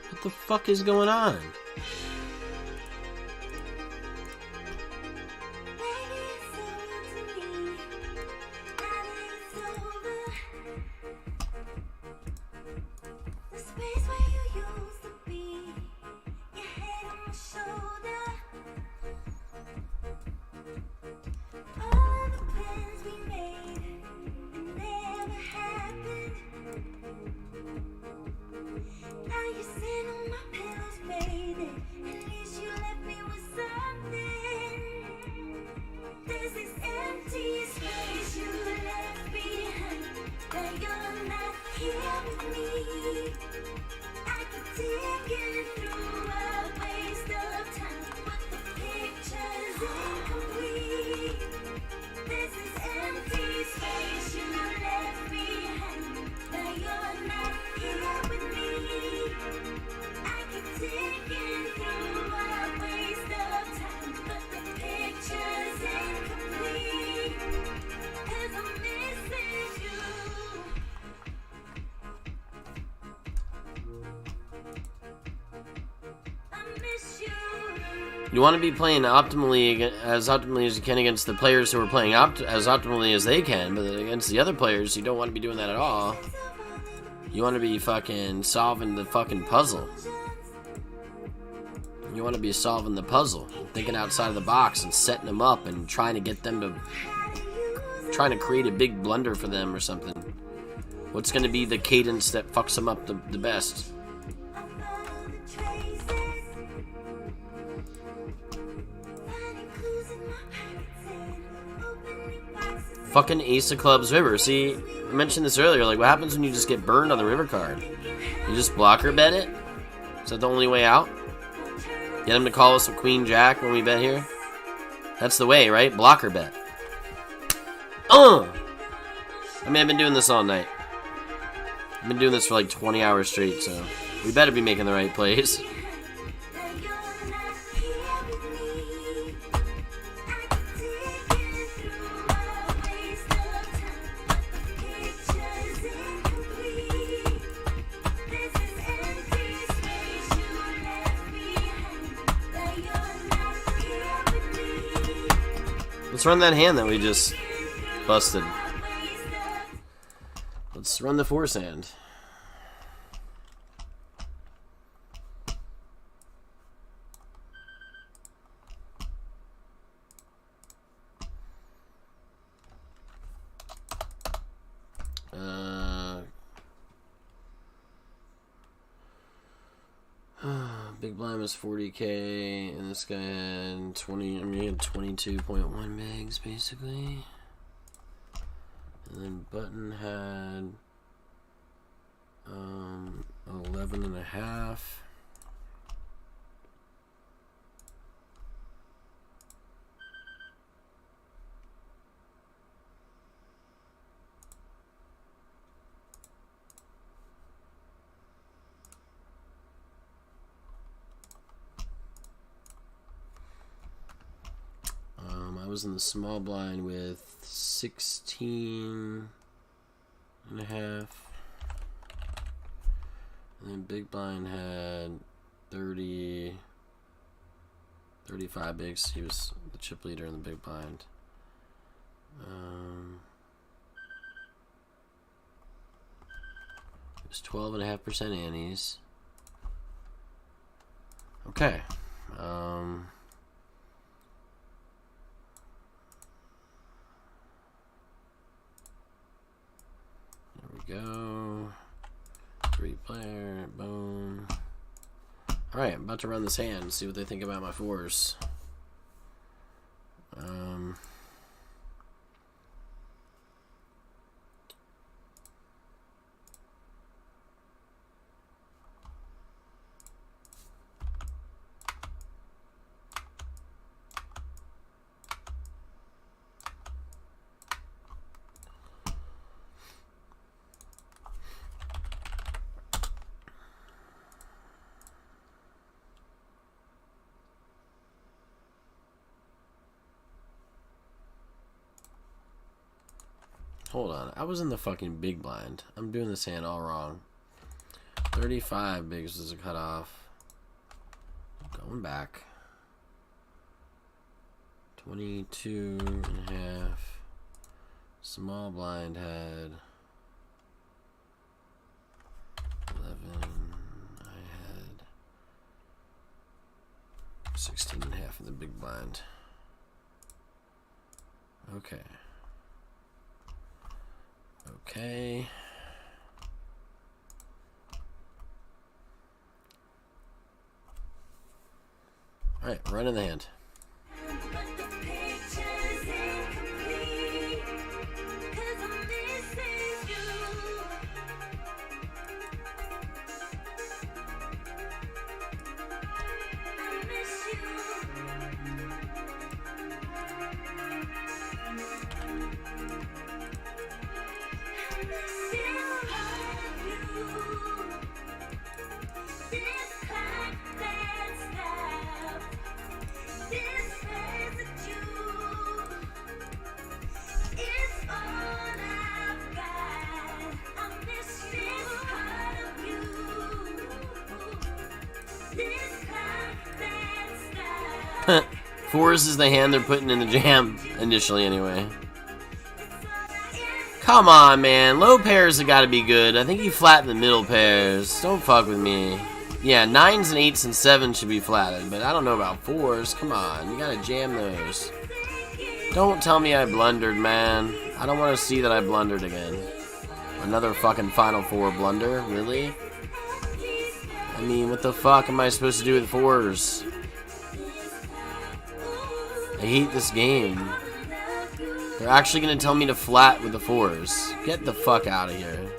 What the fuck is going on? You want to be playing optimally as you can against the players who are playing as optimally as they can, but against the other players, you don't want to be doing that at all. You want to be fucking solving the fucking puzzle. You want to be solving the puzzle, thinking outside of the box and setting them up and trying to get them to, trying to create a big blunder for them or something. What's going to be the cadence that fucks them up the best? Fucking Ace of Clubs River. See, I mentioned this earlier. Like, what happens when you just get burned on the river card? You just blocker bet it? Is that the only way out? Get him to call us a Queen Jack when we bet here? That's the way, right? Blocker bet. I mean, I've been doing this all night. I've been doing this for like 20 hours straight, so we better be making the right plays. Let's run that hand that we just busted. Let's run the force hand. Big blind was 40k, and this guy had 20. I mean, he had 22.1 megs basically, and then button had 11.5. I was in the small blind with 16.5, and then big blind had 30, 35 bigs. He was the chip leader in the big blind. It was 12.5% annies. Okay. Go 3-player, boom. Alright, I'm about to run this hand, see what they think about my fours. Hold on, I was in the fucking big blind. I'm doing this hand all wrong. 35 bigs was a cutoff. Going back. 22.5. Small blind had 11. I had 16.5 in the big blind. Okay. Okay. Alright, running the hand. This Fours is the hand they're putting in the jam, initially anyway. Come on, man. Low pairs have got to be good. I think you flatten the middle pairs. Don't fuck with me. Yeah, 9s and 8s and 7s should be flattened, but I don't know about 4s. Come on, you gotta jam those. Don't tell me I blundered, man. I don't want to see that I blundered again. Another fucking Final Four blunder? Really? I mean, what the fuck am I supposed to do with 4s? I hate this game. They're actually gonna tell me to flat with the 4s. Get the fuck out of here.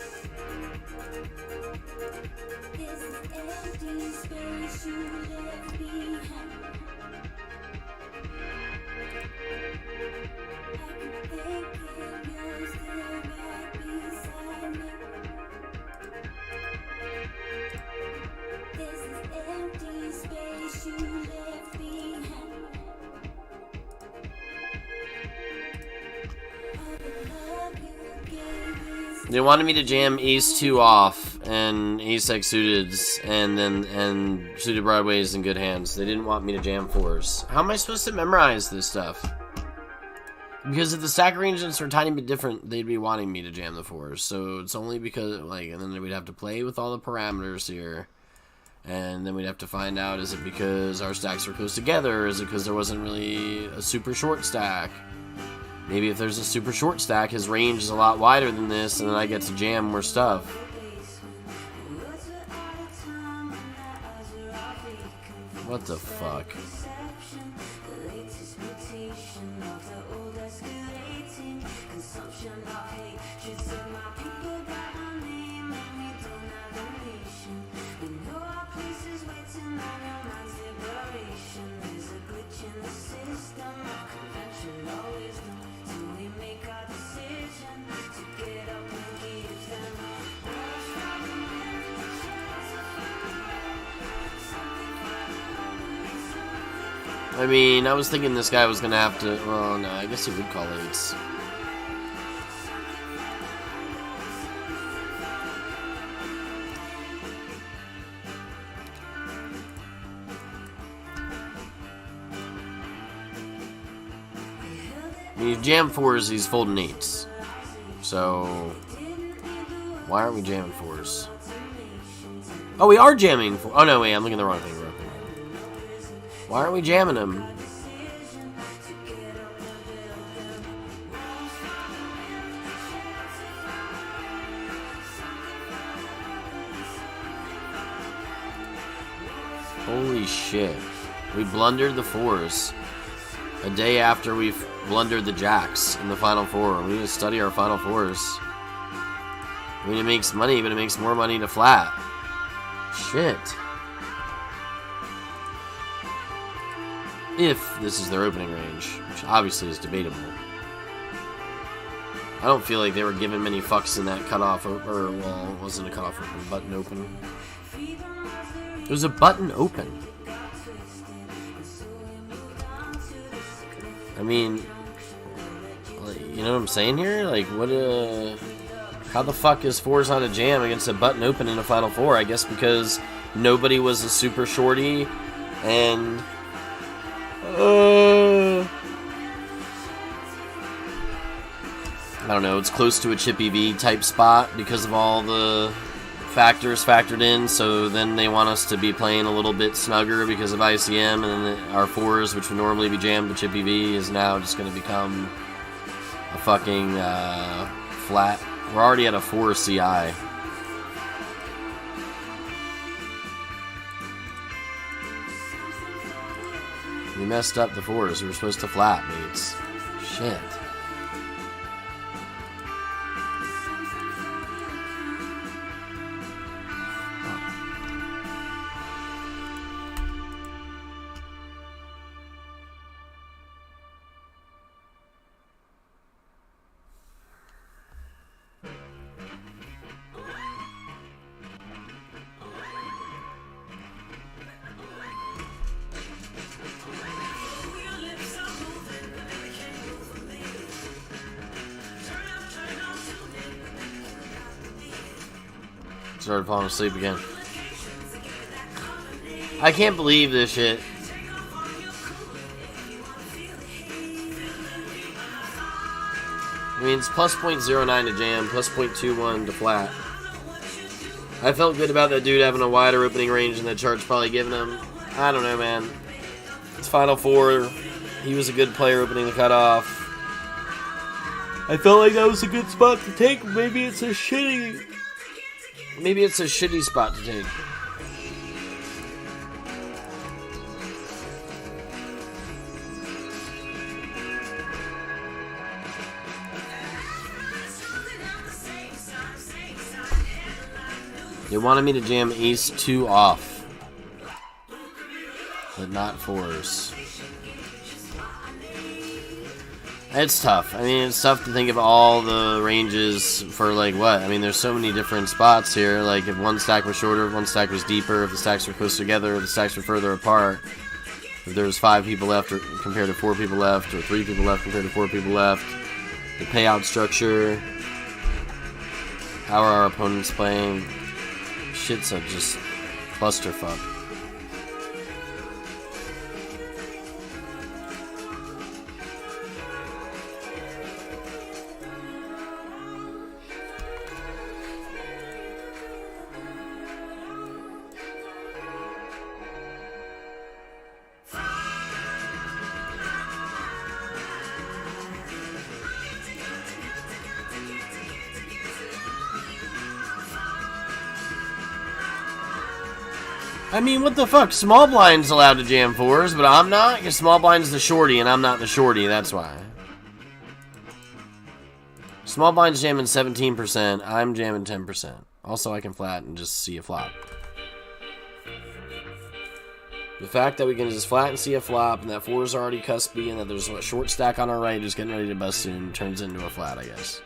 They wanted me to jam Ace 2 off and Ace X suiteds and suited broadways in good hands. They didn't want me to jam 4s. How am I supposed to memorize this stuff? Because if the stack arrangements were a tiny bit different, they'd be wanting me to jam the 4s. So it's only because, like, and then we'd have to play with all the parameters here. And then we'd have to find out, is it because our stacks were close together? Or is it because there wasn't really a super short stack? Maybe if there's a super short stack, his range is a lot wider than this, and then I get to jam more stuff. What the fuck? I mean, I was thinking this guy was gonna have to. Well, no, I guess he would call 8s. When you jam 4s, he's folding 8s. So, why aren't we jamming 4s? Oh, we are jamming 4s. Oh, no, wait, I'm looking at the wrong thing. Why aren't we jamming him? Holy shit. We blundered the 4s. A day after we've blundered the jacks in the Final Four. We need to study our Final Fours. I mean, it makes money, but it makes more money to flat. Shit. If this is their opening range, which obviously is debatable. I don't feel like they were giving many fucks in that cutoff, or, well, it wasn't a cutoff open, button open. It was a button open. I mean, you know what I'm saying here? Like, what how the fuck is 4s on a jam against a button open in a Final Four? I guess because nobody was a super shorty, and I don't know, it's close to a Chippy V type spot because of all the factors factored in, so then they want us to be playing a little bit snugger because of ICM, and then our 4s, which would normally be jammed to Chippy V, is now just going to become a fucking flat. We're already at a 4 CI. We messed up the 4s. We were supposed to flat, mates. Shit. Started falling asleep again. I can't believe this shit. I mean, it's plus 0.09 to jam, plus 0.21 to flat. I felt good about that dude having a wider opening range than the chart's probably giving him. I don't know, man. It's Final Four. He was a good player opening the cutoff. I felt like that was a good spot to take. Maybe it's a shitty spot to take. They wanted me to jam ace 2 off, but not 4s. It's tough. I mean, it's tough to think of all the ranges for, like, what? I mean, there's so many different spots here. Like, if one stack was shorter, if one stack was deeper, if the stacks were close together, if the stacks were further apart. If there was 5 people left compared to 4 people left, or 3 people left compared to 4 people left. The payout structure. How are our opponents playing? Shit's a just clusterfuck. I mean, what the fuck? Small blind's allowed to jam 4s, but I'm not? Because small blind's the shorty, and I'm not the shorty, that's why. Small blind's jamming 17%, I'm jamming 10%. Also, I can flat and just see a flop. The fact that we can just flat and see a flop, and that 4 is already cuspy, and that there's a short stack on our right who's getting ready to bust soon, turns into a flat, I guess.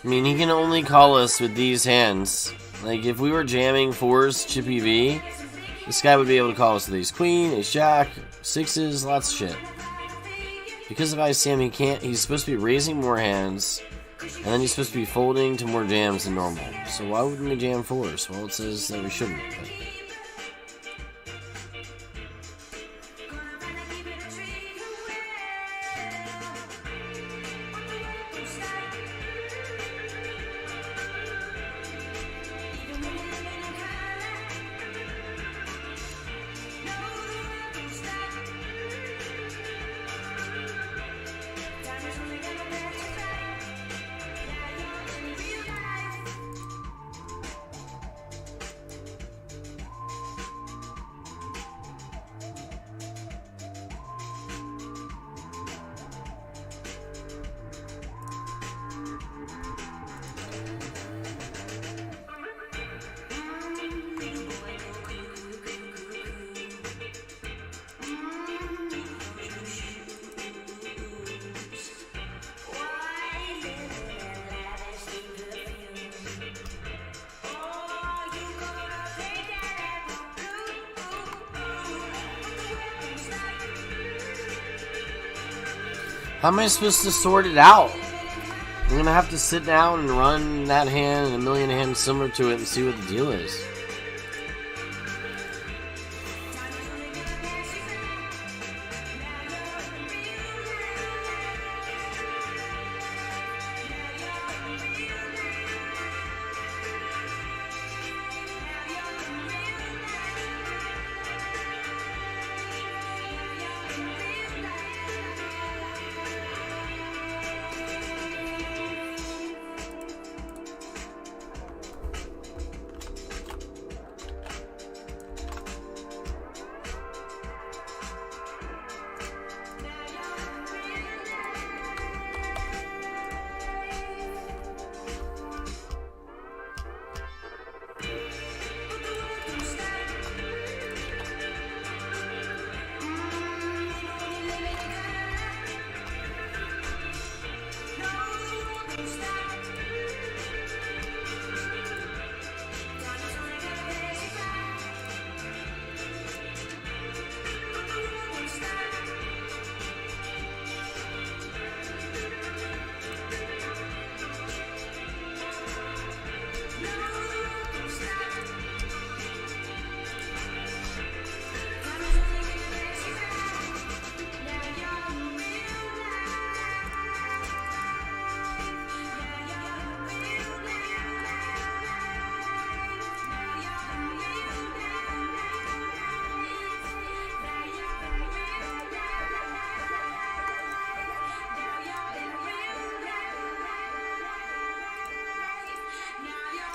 I mean, he can only call us with these hands. Like, if we were jamming 4s, chippy V, this guy would be able to call us with ace queen, ace jack, 6s, lots of shit. Because of ICM, he can't. He's supposed to be raising more hands, and then he's supposed to be folding to more jams than normal. So why wouldn't we jam 4s? Well, it says that we shouldn't. But. How am I supposed to sort it out? I'm gonna have to sit down and run that hand and a million hands similar to it and see what the deal is.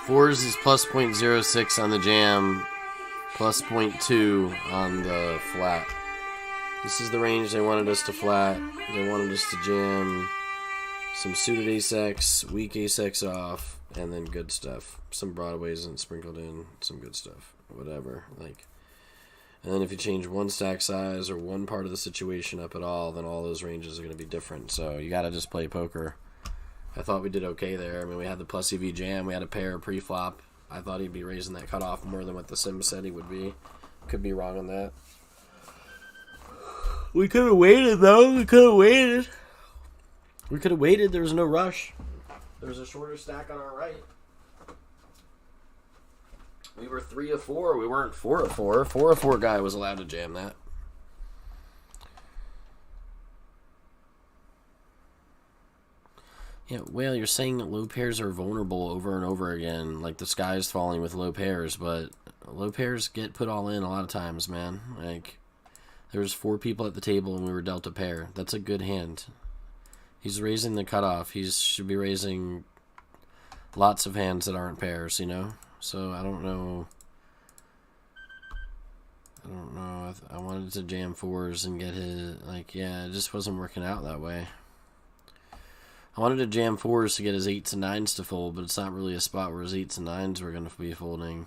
Fours is plus .06 on the jam, plus .2 on the flat. This is the range they wanted us to flat. They wanted us to jam some suited ace-X, weak ace-X off, and then good stuff. Some broadways and sprinkled in some good stuff. Whatever. Like, and then if you change one stack size or one part of the situation up at all, then all those ranges are going to be different. So you got to just play poker. I thought we did okay there. I mean, we had the plus EV jam. We had a pair pre-flop. I thought he'd be raising that cutoff more than what the sim said he would be. Could be wrong on that. We could have waited, though. We could have waited. There was no rush. There was a shorter stack on our right. We were 3 of 4. We weren't 4 of 4. 4 of 4 guy was allowed to jam that. Yeah, well, you're saying that low pairs are vulnerable over and over again, like the sky's falling with low pairs, but low pairs get put all in a lot of times, man. Like, there was 4 people at the table and we were dealt a pair. That's a good hand. He's raising the cutoff. He should be raising lots of hands that aren't pairs, you know? So, I don't know. I wanted to jam 4s and get his, like, yeah, it just wasn't working out that way. I wanted to jam 4s to get his 8s and 9s to fold, but it's not really a spot where his 8s and 9s were going to be folding.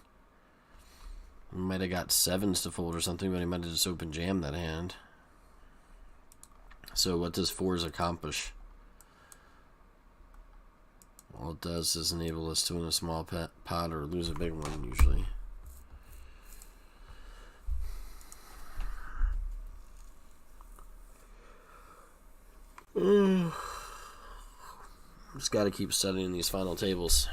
He might have got 7s to fold or something, but he might have just open jammed that hand. So what does 4s accomplish? All it does is enable us to win a small pot or lose a big one, usually. Just got to keep studying these final tables.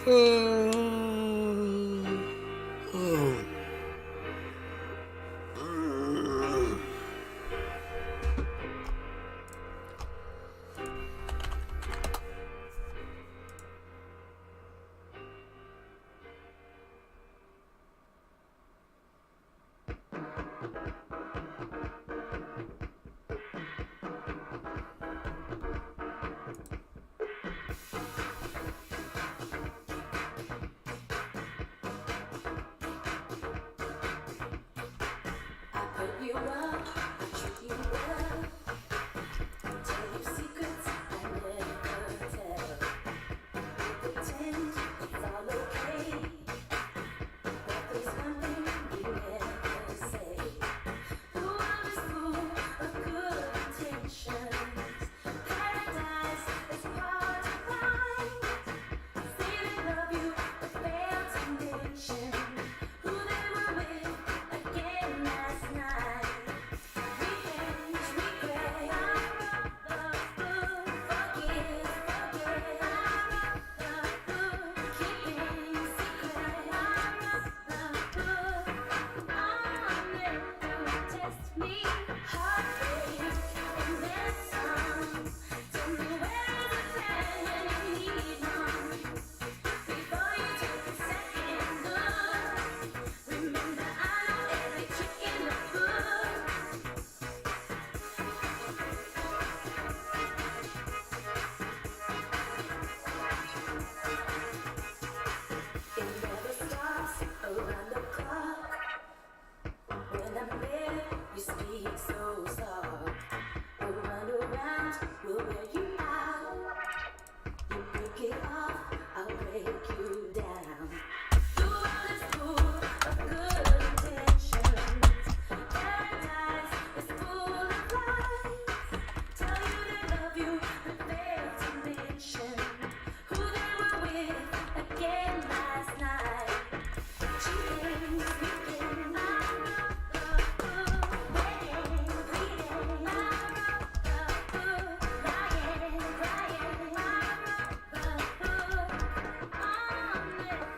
Put you up, I treat you well. Tell you secrets I never tell. Pretend it's all okay, but there's one thing you never say. The world is full of good intentions. Paradise is hard to find. Say they love you, but fail to mention who they were with again last night. Revenge, regret, forgive, keeping secret, don't test me, heartbreak, and then some. Tell me where is the plan when you need one? Before you take a second look, remember I know every trick in the book. It never stops around the clock. When I'm there, you speak so soft. We'll run around, we'll wear you out. You break it off, I'll break you down. The world is full of good intentions. Paradise is full of lies. Tell you they love you, but fail to mention who they were with again last night. Cheating, speaking, waiting, pleading, lying,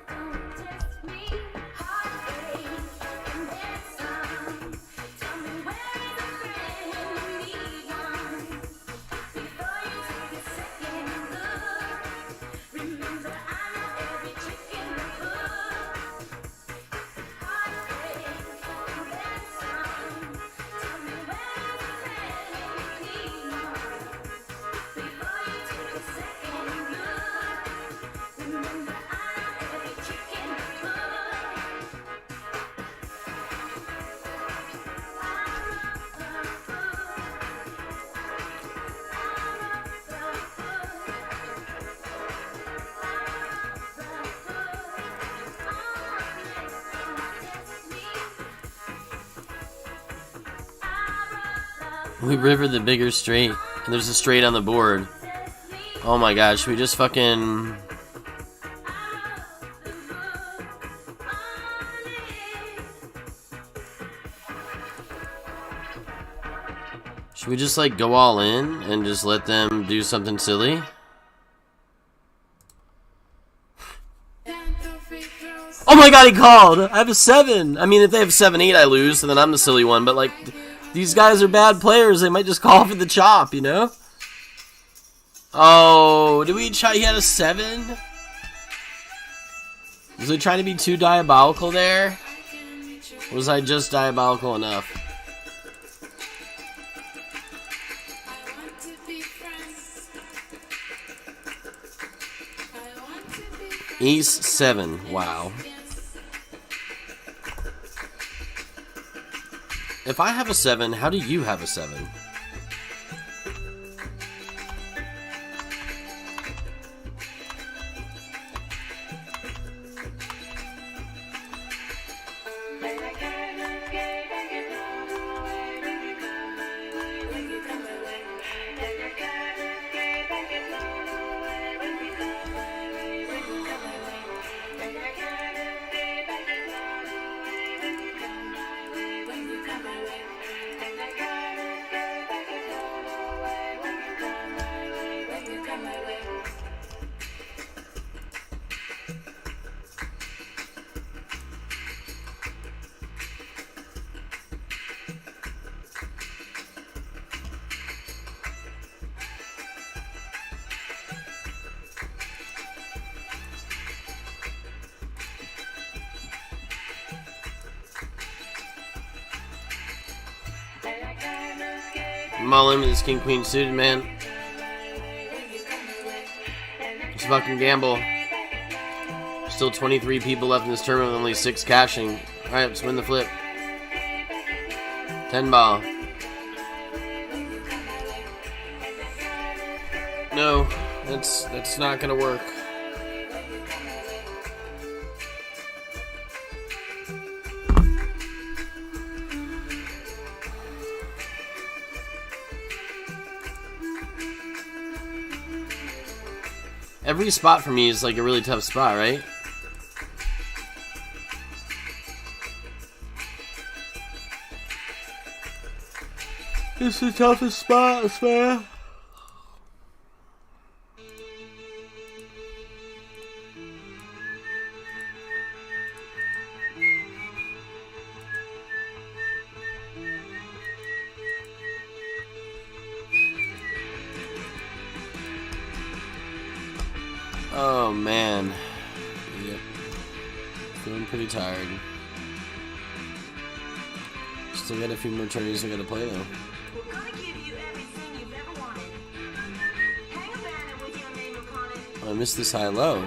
don't test me, heartbreak, and then some. Tell me where is a friend when you need one? Before you take a second look, remember I know every trick in the book. Heartbreak, and then some. Tell me where is a friend when you need one? Before you take a second look, remember I know every trick in the book. We river the bigger straight, and there's a straight on the board. Oh my gosh, we just fucking... Should we just like go all in and just let them do something silly? Oh my god, he called! I have a 7! I mean, if they have 7-8, I lose, and then I'm the silly one, but like, these guys are bad players, they might just call for the chop, you know? Oh, did we try? He had a 7? Was he trying to be too diabolical there? Or was I just diabolical enough? Ace 7, wow. If I have a 7, how do you have a 7? I'm all in with this king queen suited, man. Just fucking gamble. Still 23 people left in this tournament with only 6 cashing. Alright, let's win the flip. 10 ball. No, that's not gonna work. Every spot for me is like a really tough spot, right? It's the toughest spot, man. Oh man. Yep. Feeling pretty tired. Still got a few more tourneys I gotta play though. We're gonna give you everything you've ever wanted. Hang a banner with your name upon it. Oh, I missed this high-low.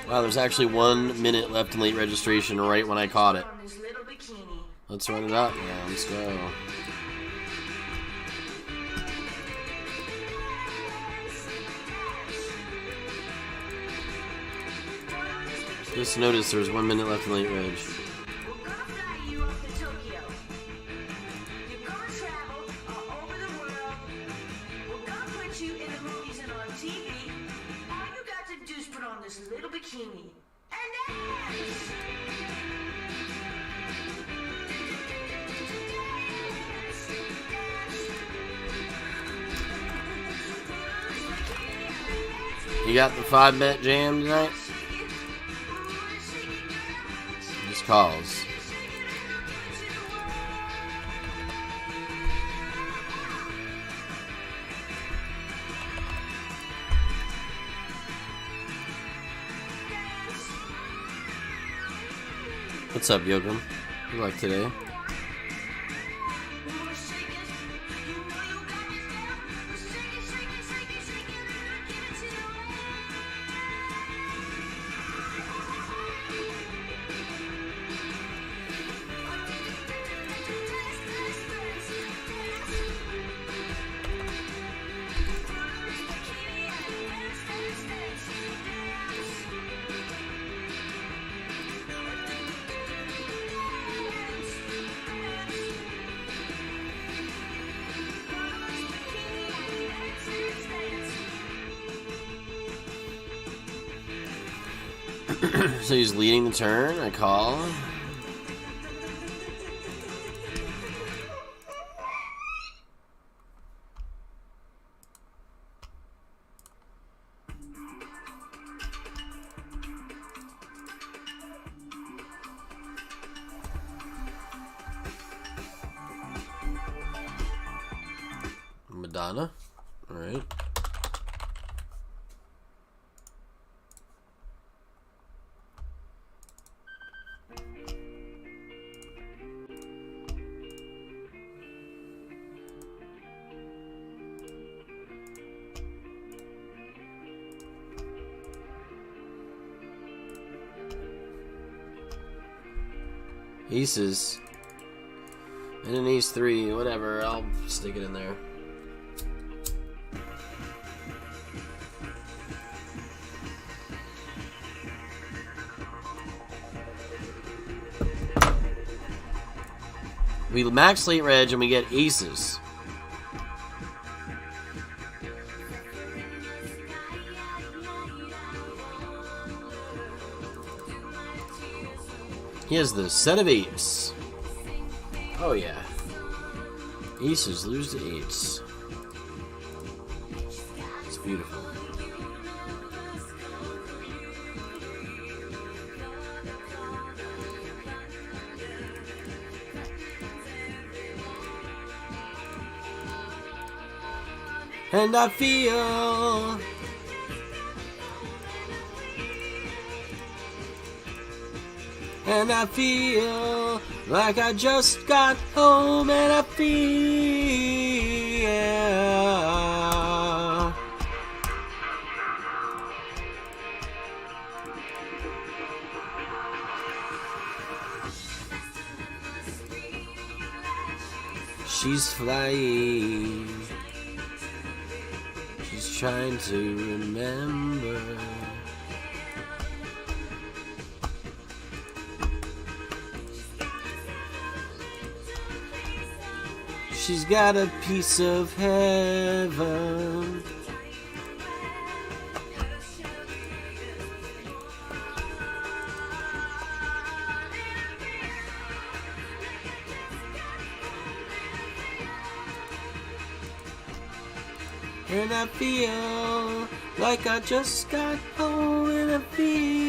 Wow, there's actually 1 minute left in late registration right when I caught it. On this little bikini. Let's run it up. Yeah, let's go. Just noticed there's 1 minute left in late reg. We're gonna fly you up to Tokyo. You're gonna travel all over the world. We're gonna put you in the movies and on TV. All you got to do is put on this little bikini and dance. You got the 5-bet jam tonight? Just calls. What's up, Yokum? Good luck today. So he's leading the turn. I call. Madonna. All right. Aces. And an ace 3, whatever, I'll stick it in there. We max late reg and we get aces. He has the set of 8s. Oh yeah. Aces lose to 8s. It's beautiful. And I feel like I just got home, and I feel yeah. She's flying. She's trying to remember. She's got a piece of heaven. And I feel like I just got home, and I feel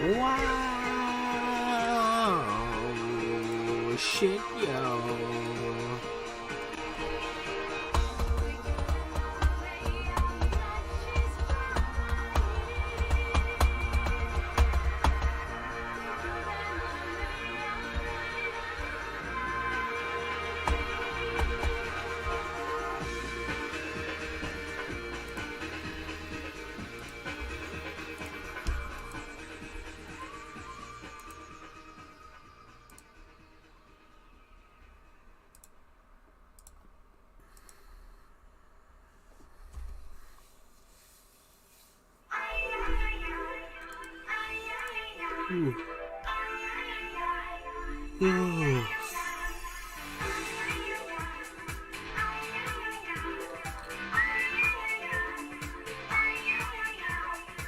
wow, shit, yo.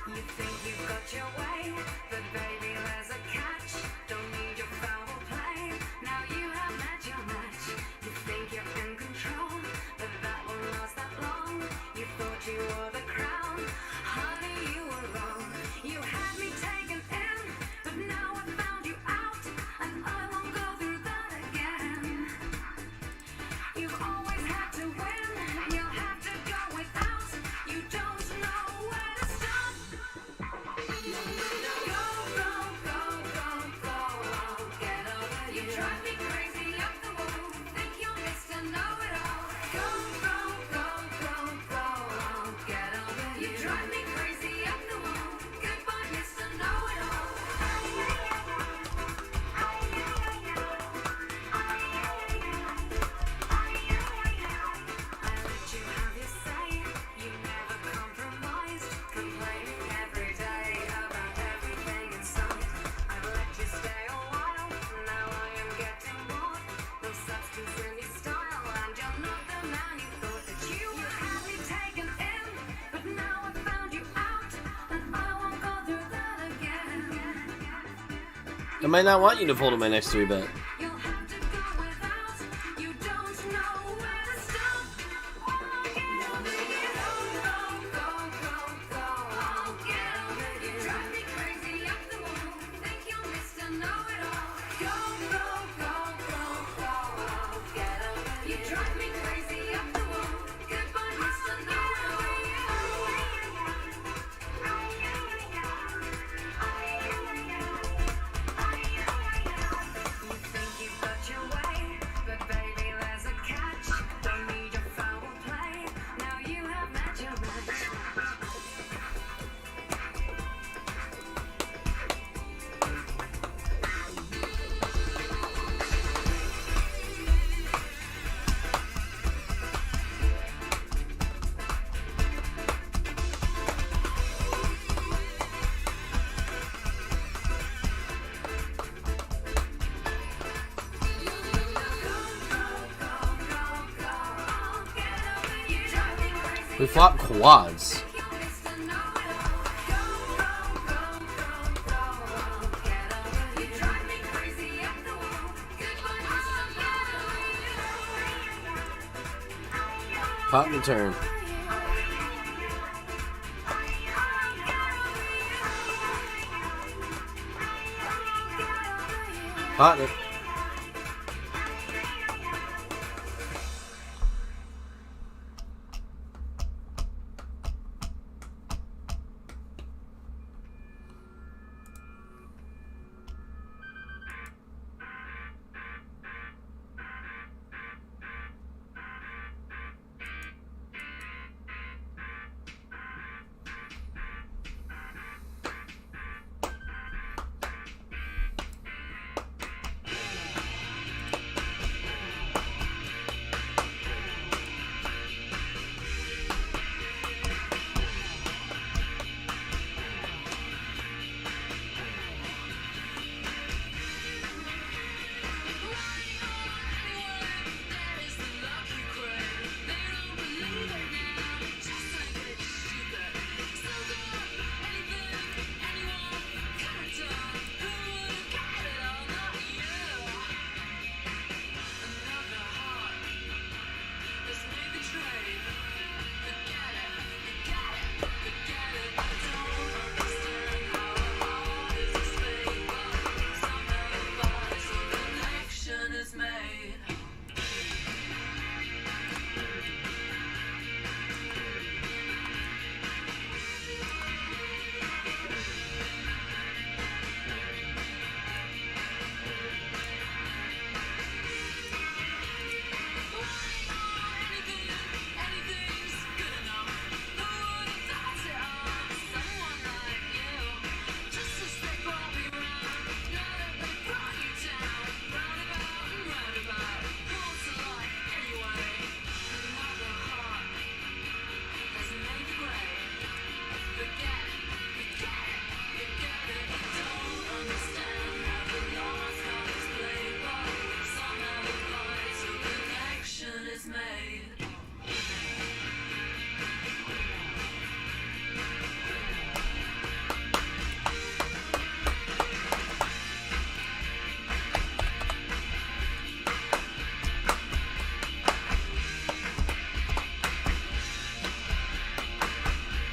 You think you've got your way, but baby, there's a catch. Don't need your foul play. Now you have met your match. You think you're in control, but that won't last that long. You thought you were the crown, honey, you were wrong. You had me taken in, but now I found you out, and I won't go through that I might not want you to fold in my next 3-bet. You'll have to go without. You don't know where to stop. Get over here. Go, go, go. Get over here. Drive me crazy up the wall. Think you're Mr. Know-it-all. Go, go, go, go, go. Get over here. You drive me crazy up the wall. Goodbye, Mr. Know-it-all. You think you've got your way, but baby, there's a catch. Don't need your foul play. Now you have met your match. We flop quads. Pot and turn. Pot it.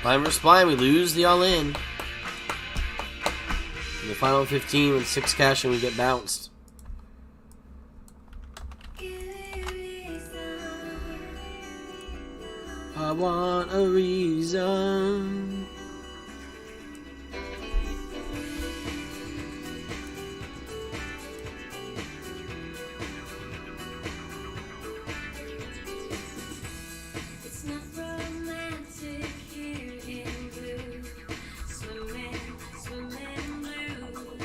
Blind versus blind, we lose the all-in. In the final 15 with 6 cash and we get bounced. I want a reason. It's not romantic here in blue. Swimming, swimming blue.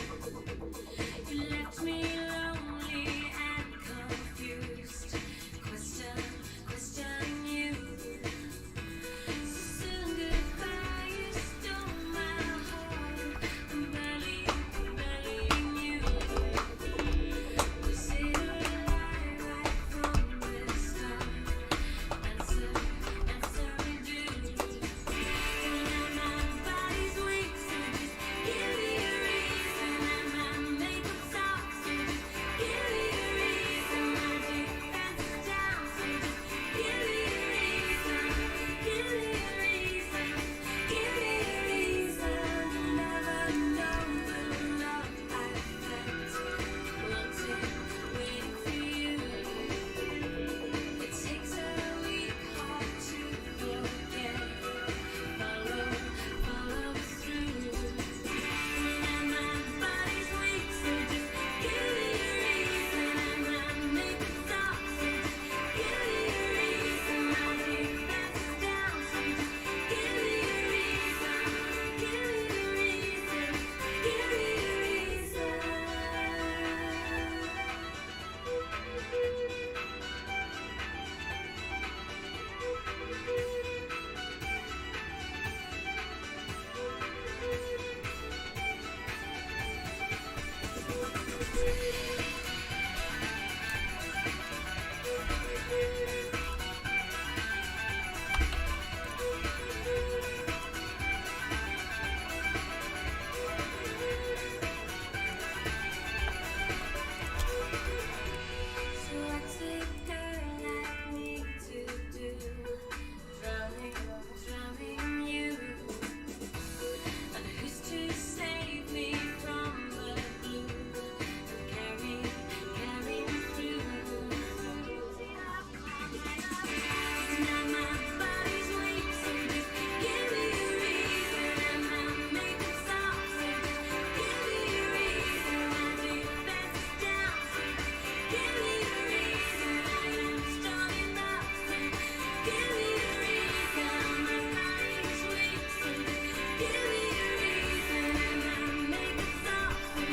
You left me lonely and confused. Question you. Soon goodbye.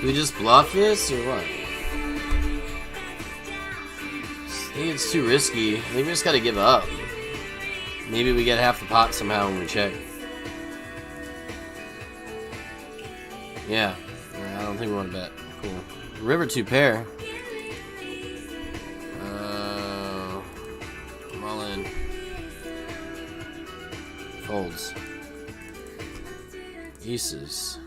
Do we just bluff this or what? I think it's too risky. I think we just gotta give up. Maybe we get half the pot somehow when we check. Yeah. I don't think we want to bet. Cool. River 2 pair. I'm all in. Folds. Aces.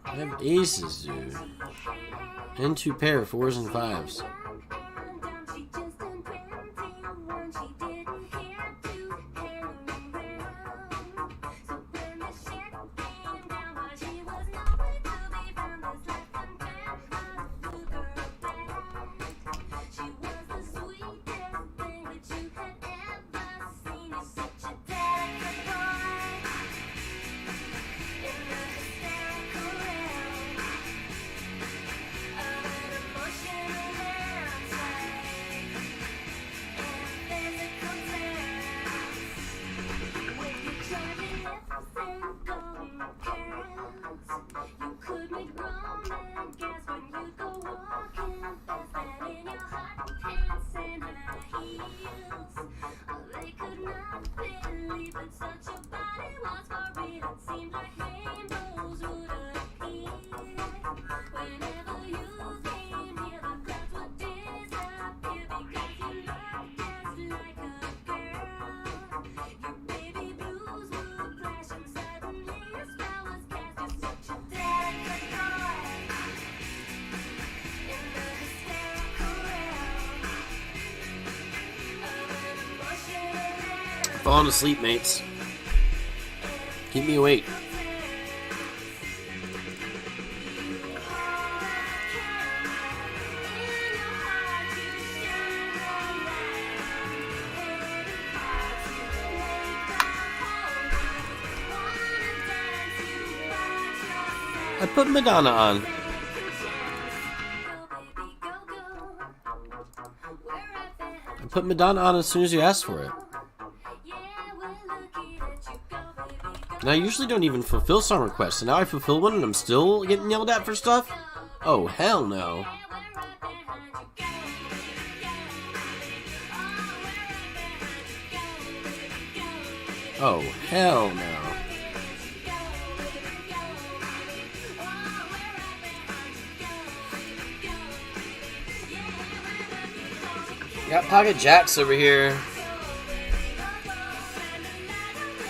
I have aces, dude. And 2 pair, 4s and 5s. Falling asleep, mates. Keep me awake. I put Madonna on. I put Madonna on as soon as you asked for it. And I usually don't even fulfill song requests, and now I fulfill one and I'm still getting yelled at for stuff? Oh, hell no. Oh, hell no. Got pocket jacks over here.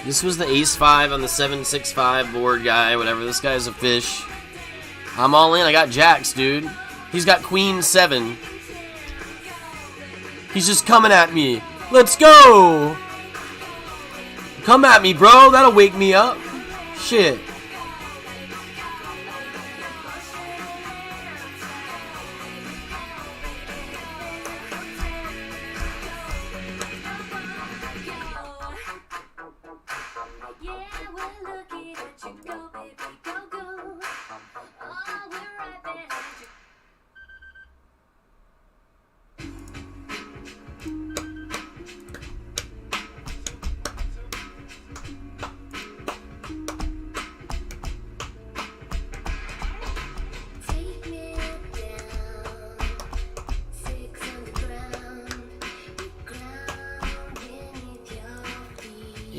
This was the ace-5 on the 7-6-5 board guy, whatever. This guy's a fish. I'm all in. I got jacks, dude. He's got queen-7. He's just coming at me. Let's go! Come at me, bro. That'll wake me up. Shit.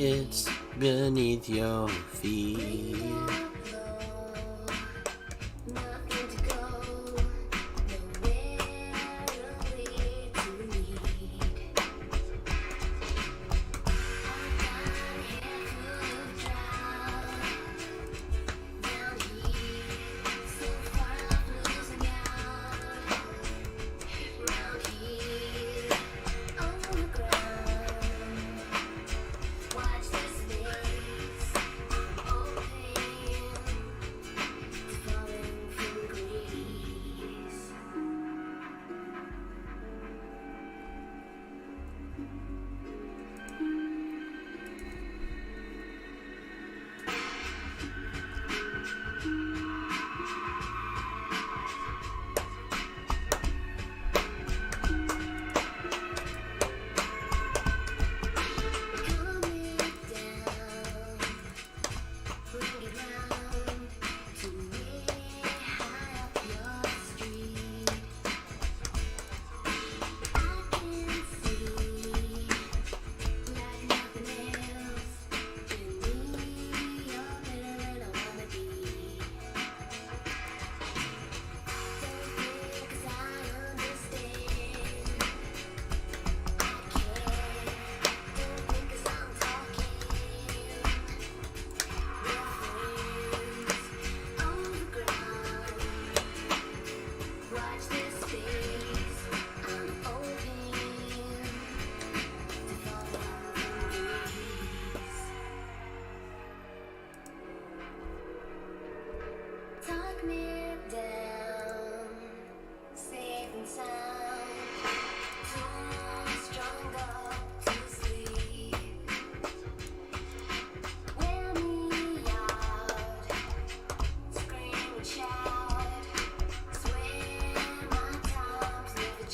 It's beneath your feet.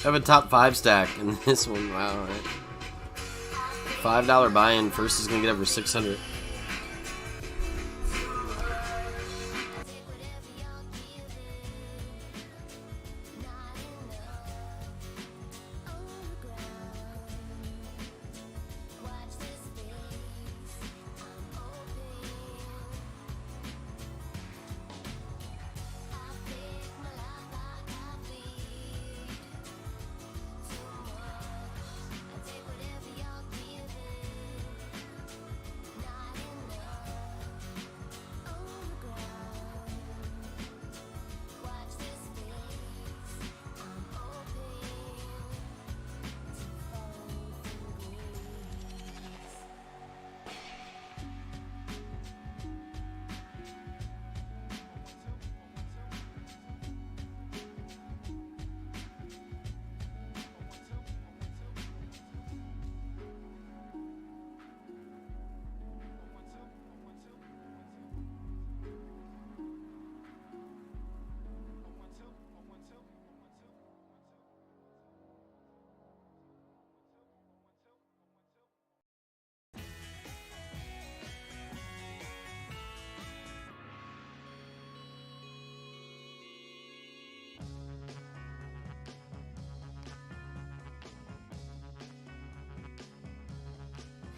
I have a top 5 stack in this one. Wow, all right. $5 buy-in. First is gonna get over 600.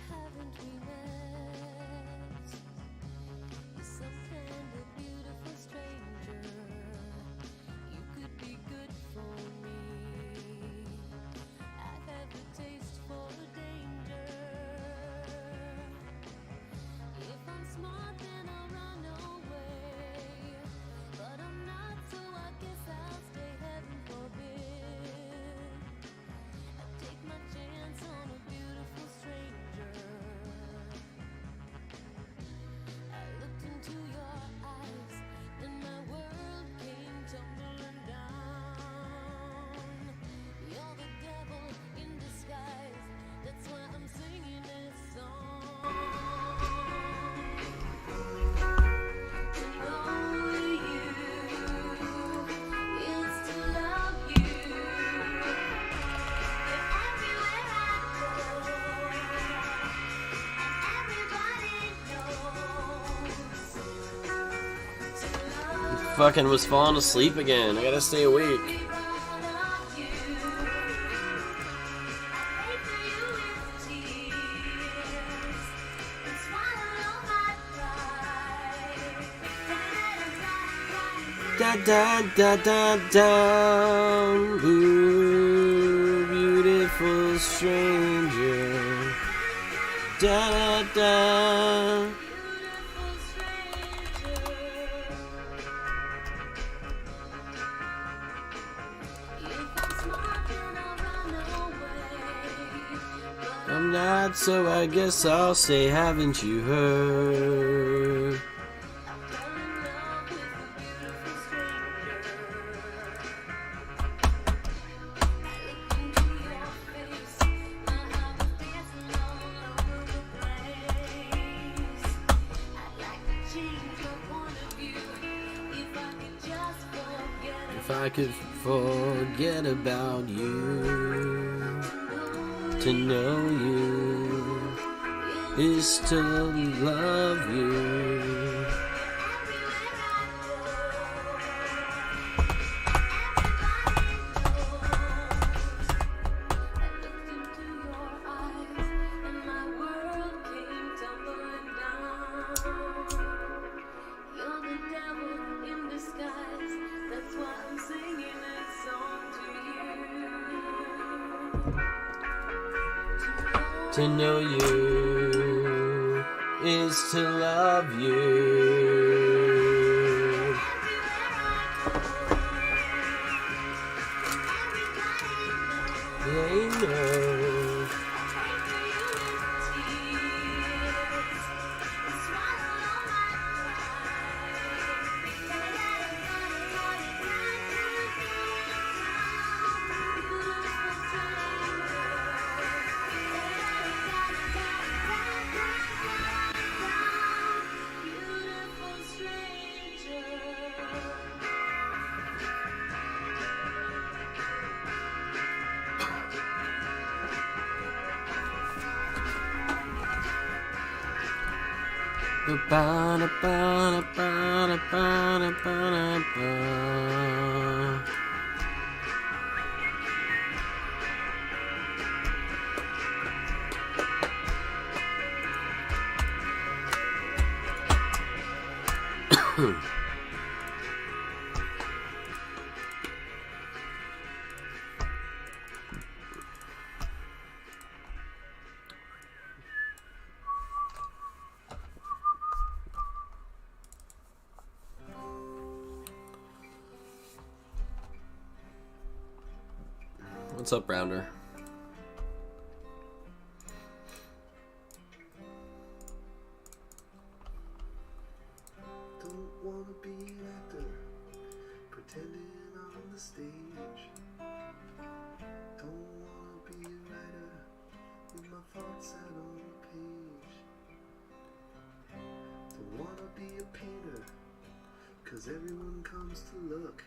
Haven't we met? You're some kind of beautiful stranger. You could be good for me. I have a taste for danger. If I'm smart, then I'll run away. But I'm not, so I guess I'll stay. Heaven forbid. I take my chance on a beautiful stranger. I looked into your eyes, and my world came tumbling down. You're the devil in disguise. That's why I'm singing this song. To know you is to love you. Everywhere I go, everybody knows. To love Fucking was falling asleep again. I gotta stay awake. every part of you. I pray for you with tears and swallow all my pride. Da da da da da. Ooh, beautiful stranger. Da da da. I'm not, so I guess I'll say, haven't you heard? If I could forget about you, to know you is to love you. You're the devil in disguise. That's why I'm singing this song to you. To know you is to love you. They know. What's up, Rounder? Don't wanna be an actor, pretending on the stage. Don't wanna be a writer, with my thoughts out on the page. Don't wanna be a painter, 'cause everyone comes to look.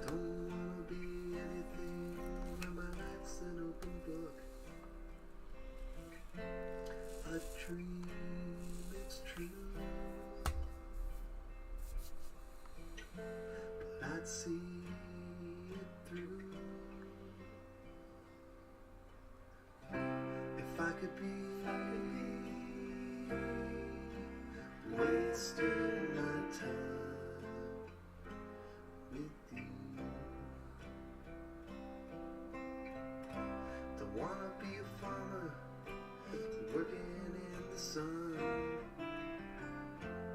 Don't wanna be anything when my life's an open book. A dream, it's true, but I'd see it through if I could be wasting my time with you. Don't wanna be a farmer working in the sun.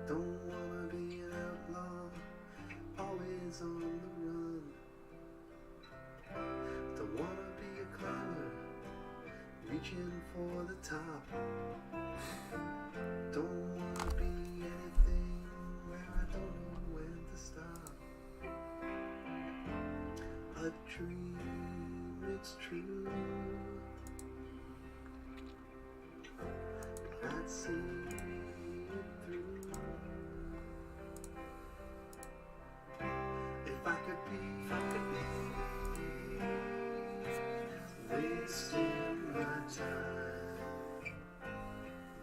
Don't wanna be an outlaw, always on the run. Don't wanna be a climber, reaching for the top. Don't wanna be anything where I don't know when to stop. A dream, it's true, but I'd see it through if I could be wasting my time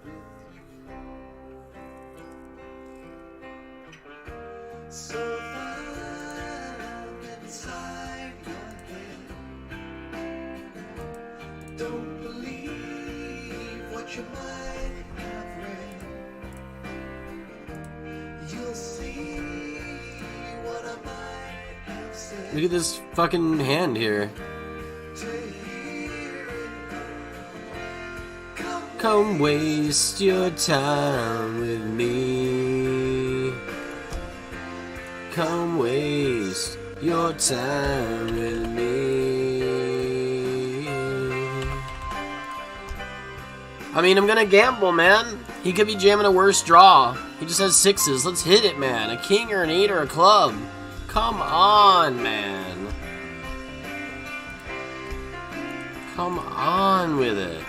with you. So I'm inside your head. Don't believe what you might have read. You'll see what I might have said. Look at this fucking hand here. To hear it, Come waste your time with me. Come waste your time with me. I mean, I'm gonna gamble, man. He could be jamming a worse draw. He just has sixes. Let's hit it, man. A king or an eight or a club. Come on, man. Come on with it.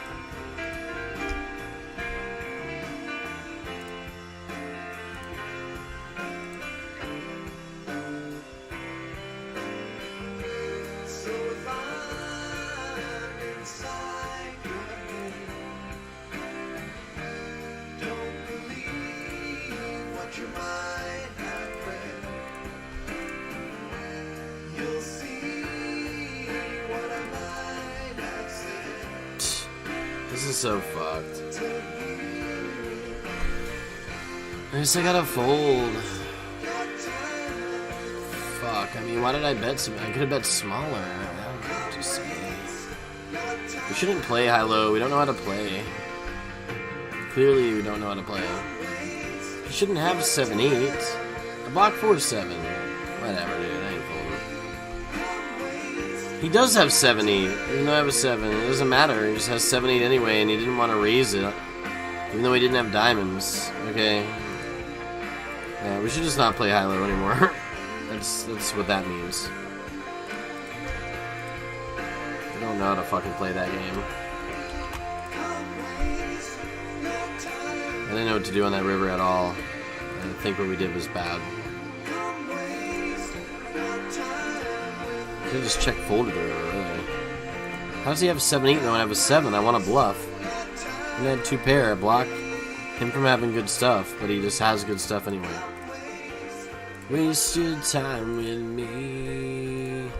so if I'm inside your head, don't believe what you might have read. You'll see what I might have said. This is so fucked. To hear I guess I gotta fold. your time, Fuck. I mean, why did I bet some? I could have bet smaller. I don't know what to say. We shouldn't play high-low. We don't know how to play. Clearly, we don't know how to play. He shouldn't have 7-8. I blocked 4-7. Whatever, dude. I ain't folding. He does have 7-8. Even though I have a 7. It doesn't matter. He just has 7-8 anyway, and he didn't want to raise it. Even though he didn't have diamonds. Okay. Yeah, we should just not play high-low anymore. That's what that means. I don't know how to fucking play that game. I didn't know what to do on that river at all. I think what we did was bad. I could just check folded the river, really. How does he have 7-8 and I have a 7? I want to bluff. And I had 2 pair, block. him from having good stuff, but he just has good stuff anyway. Waste your time with me.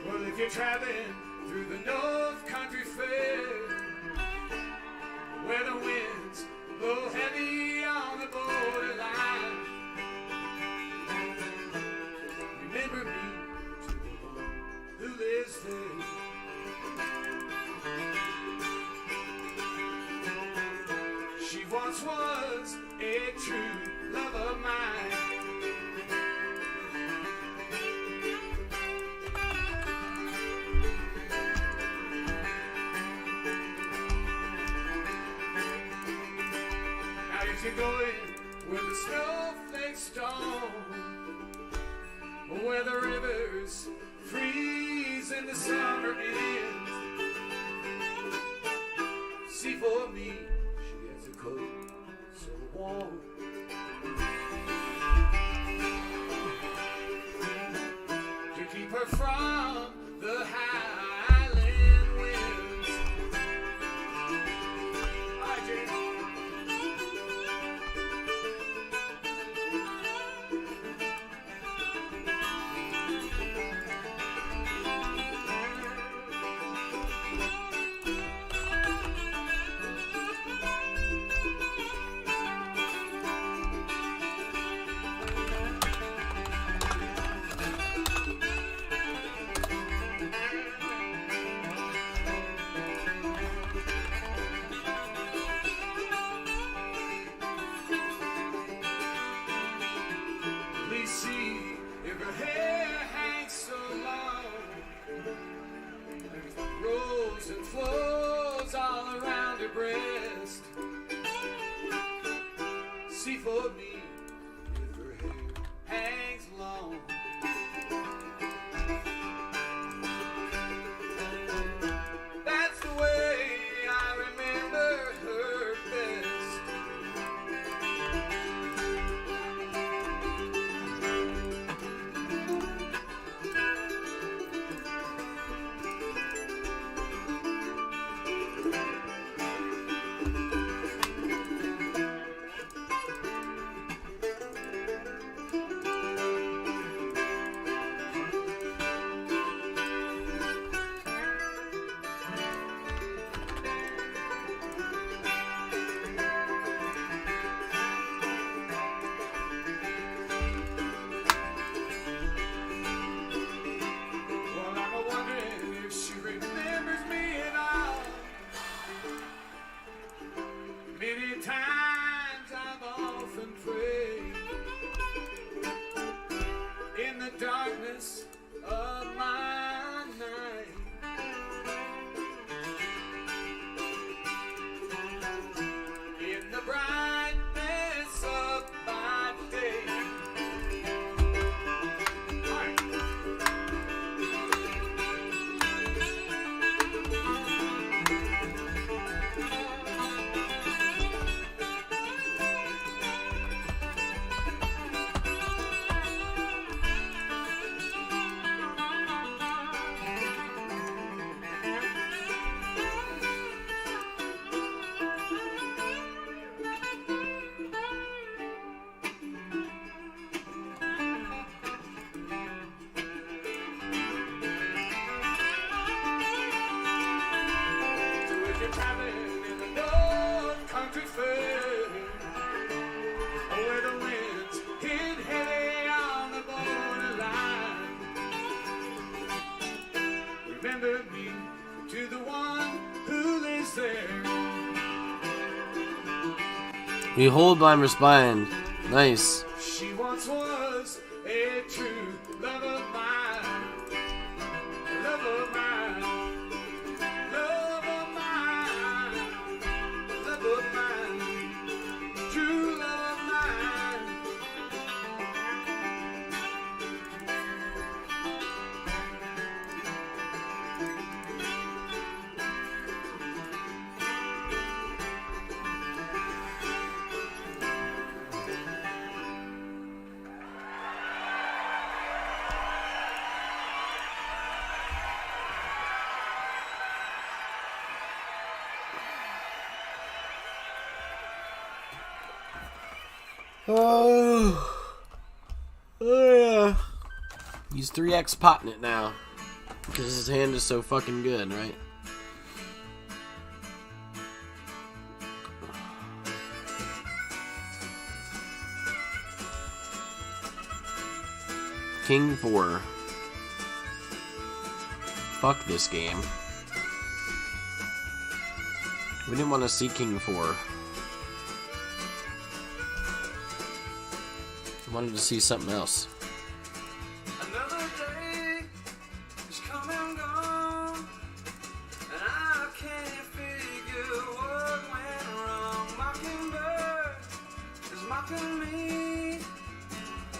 Well, if you're traveling through the North Country Fair, where the winds blow heavy on the borderline, remember me to the one who lives there. She once was a true love of mine. Now if you're going where the snowflakes stone, where the rivers freeze and the summer ends, see for me, she has a coat so warm. To keep her from the highland winds. All right, James. Please see if her hair hangs so long, rolls and flows all around her breast. See for me if her hair hangs long. That's the way I remember her best. Well, I'm wondering if she remembers me at all. Many times I've often prayed in the darkness of my night. In the brightness of my day. All right. So if you're traveling in the North Country Fair, where the winds hit heavy on the borderline, remember me to the one who lives there. We hold Blimer's spine. Nice. She once was a true love of mine, love of mine. Oh, yeah. He's 3x potting it now. Because his hand is so fucking good, right? King 4. Fuck this game. We didn't want to see King 4. We wanted to see something else. Another day is come and gone, and I can't figure what went wrong. Mockingbird is mocking me.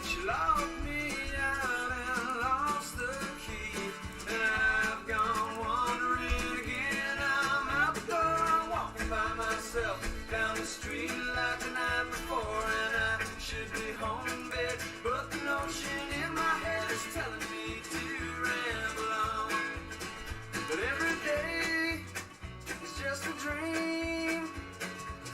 She locked me out and lost the key, and I've gone wandering again. I'm out the door, walking by myself down the street like the night before, and I should be home in bed, but the notion in my head is telling me to ramble on. But every day is just a dream,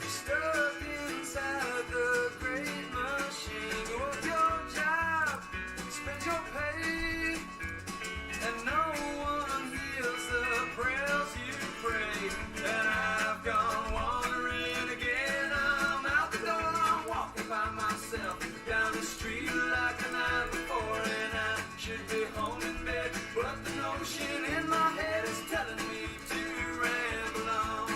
stuck inside the great machine. Go work your job, spend your pay, and no one hears the prayers you pray. And I've gone wandering again. I'm out the door, I'm walking by myself down the street like the night before, and I should be home in bed, but the notion in my head is telling me to ramble on.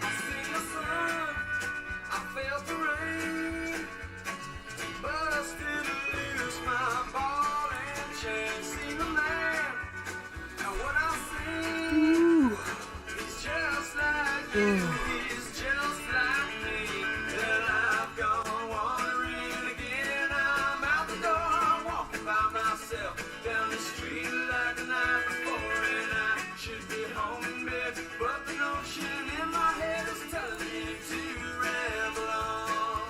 I seen the sun, I felt the rain, but I still lose my ball and chain. Seen the land, and what I seen, he's just like you, he's just like me. And I've gone wandering again. I'm out the door, I'm walking by myself down the street like the night before, and I should be home in bed, but the notion in my head is telling me to ramble on.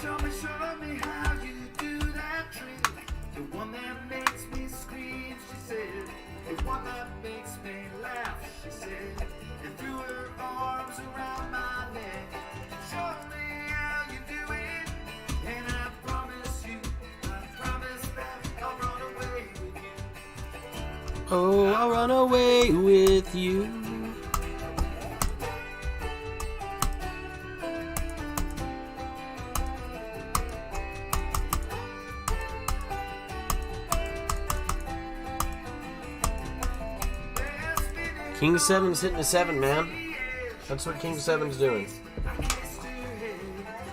Show me how you do that trick. The one that makes me scream, she said. The one that makes me laugh, she said. And threw her arms around my neck. Show me how you do it. And I promise that I'll run away with you. Oh, I'll run away with you. King 7's hitting a 7, man. That's what King 7's doing. I kissed her head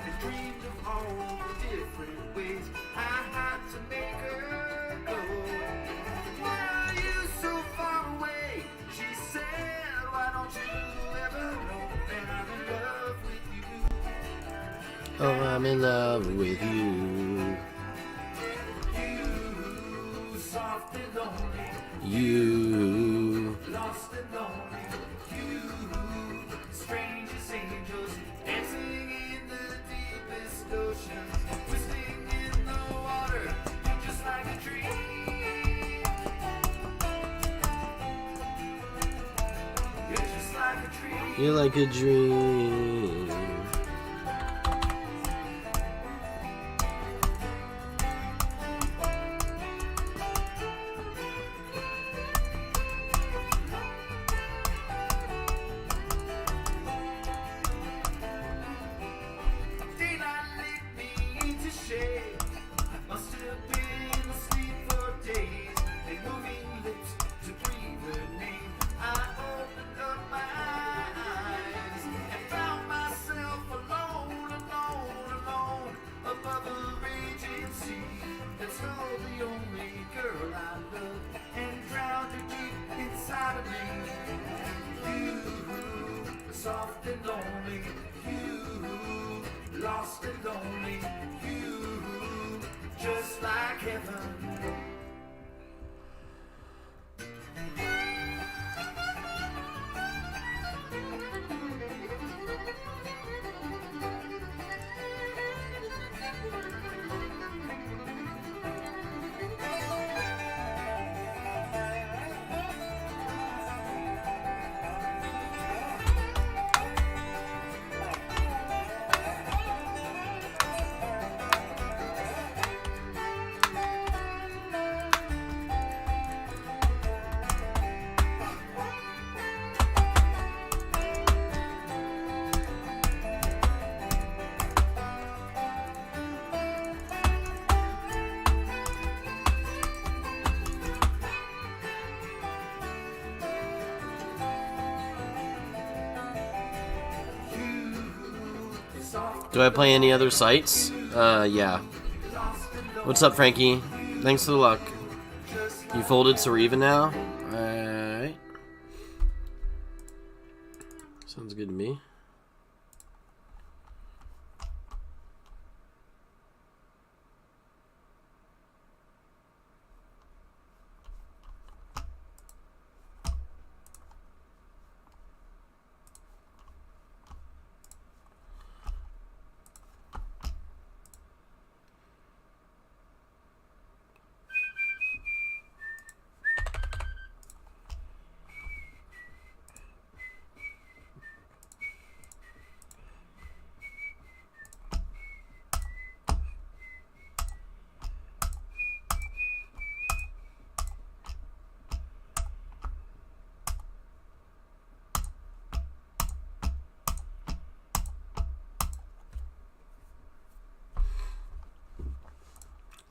and dreamed of all the different ways I had to make her go. Why are you so far away? She said, why don't you ever know that I'm in love with you? Oh, I'm in love with you. You, soft and lonely, You. lost and lonely. You, strangest angels, dancing in the deepest oceans, twisting in the water, just like a dream. You're like a dream. Daylight lit me to shade. I must have been asleep for days. They moving lips to breathe her name. I opened up my eyes and found myself alone, alone, alone above a raging sea. That's all the only girl I love and drowned her deep inside of me. You, soft and lonely. You, lost and lonely. You, just like heaven. Do I play any other sites? Yeah. What's up, Frankie? Thanks for the luck. You folded, so we're even now? Alright. Sounds good to me.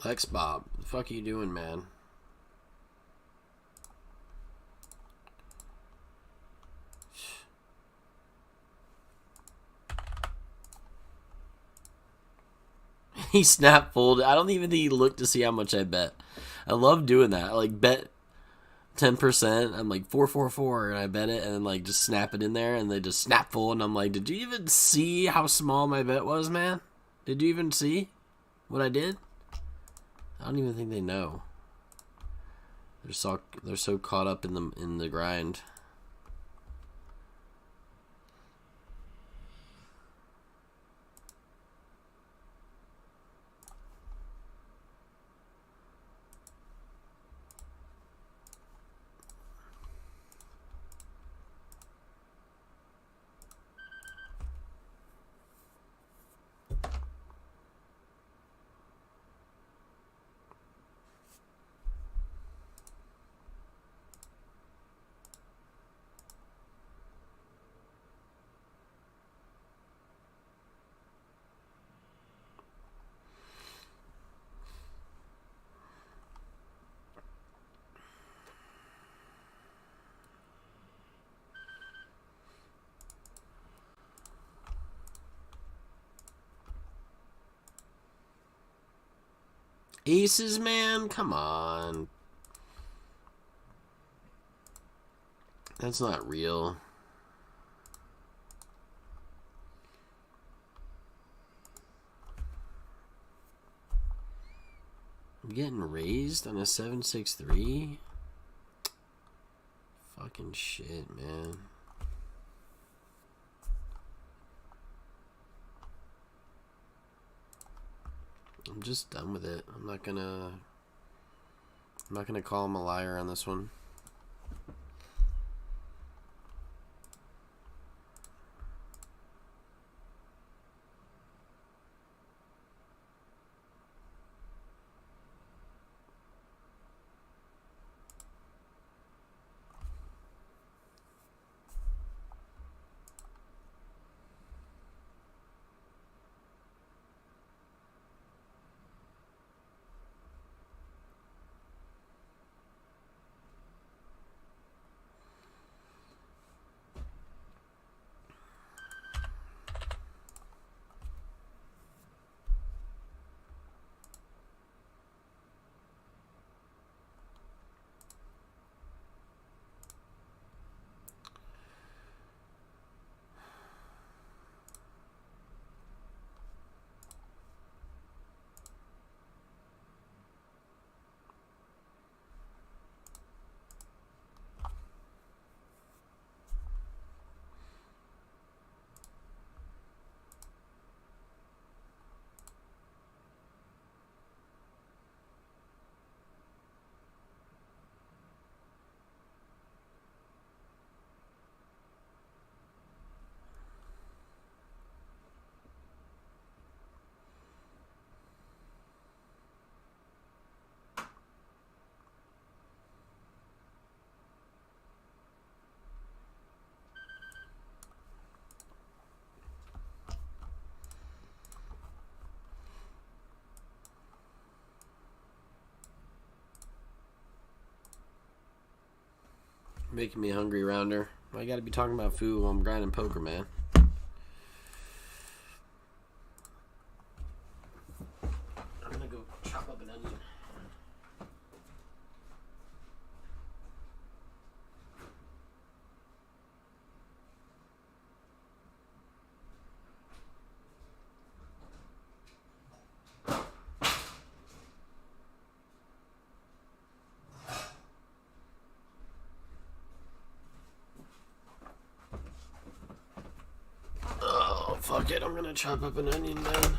Lex Bob, the fuck are you doing, man? He snap folded. I don't even think he looked to see how much I bet. I love doing that. I like bet 10%. I'm like 444 and I bet it and then like just snap it in there and they just snap fold and I'm like, did you even see how small my bet was, man? Did you even see what I did? I don't even think they know. They're so caught up in the grind. Aces, man? Come on. That's not real. I'm getting raised on a 763? Fucking shit, man. I'm just done with it. I'm not gonna call him a liar on this one. Making me hungry, Rounder. I gotta be talking about food while I'm grinding poker, man. I'm gonna go chop up an onion. Fuck it, I'm gonna chop up an onion, man.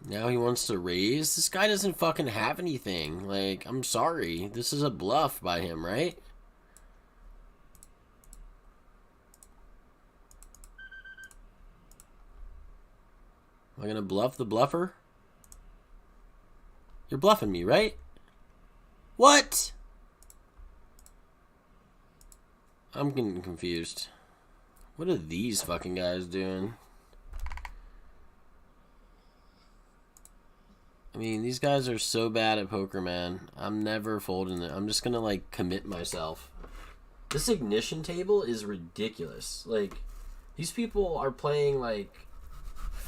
Now he wants to raise? This guy doesn't fucking have anything. Like, I'm sorry. This is a bluff by him, right? Am I gonna bluff the bluffer? You're bluffing me, right? What? I'm getting confused. What are these fucking guys doing? I mean, these guys are so bad at poker, man. I'm never folding it. I'm just gonna, like, commit myself. This ignition table is ridiculous. Like, these people are playing, like,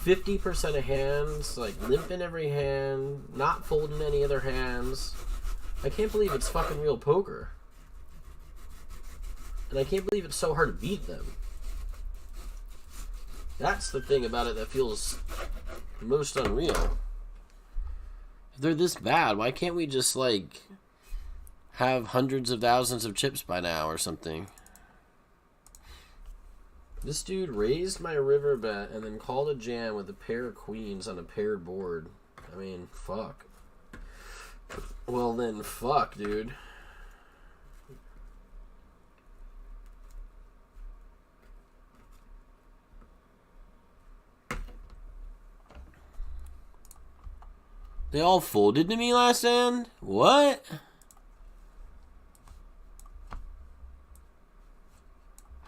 50% of hands, like, limping every hand, not folding any other hands. I can't believe it's fucking real poker. And I can't believe it's so hard to beat them. That's the thing about it that feels most unreal. If they're this bad, why can't we just, like, have hundreds of thousands of chips by now or something? This dude raised my river bet and then called a jam with a pair of queens on a paired board. I mean, fuck. Well then, fuck, dude. They all folded to me last hand? What?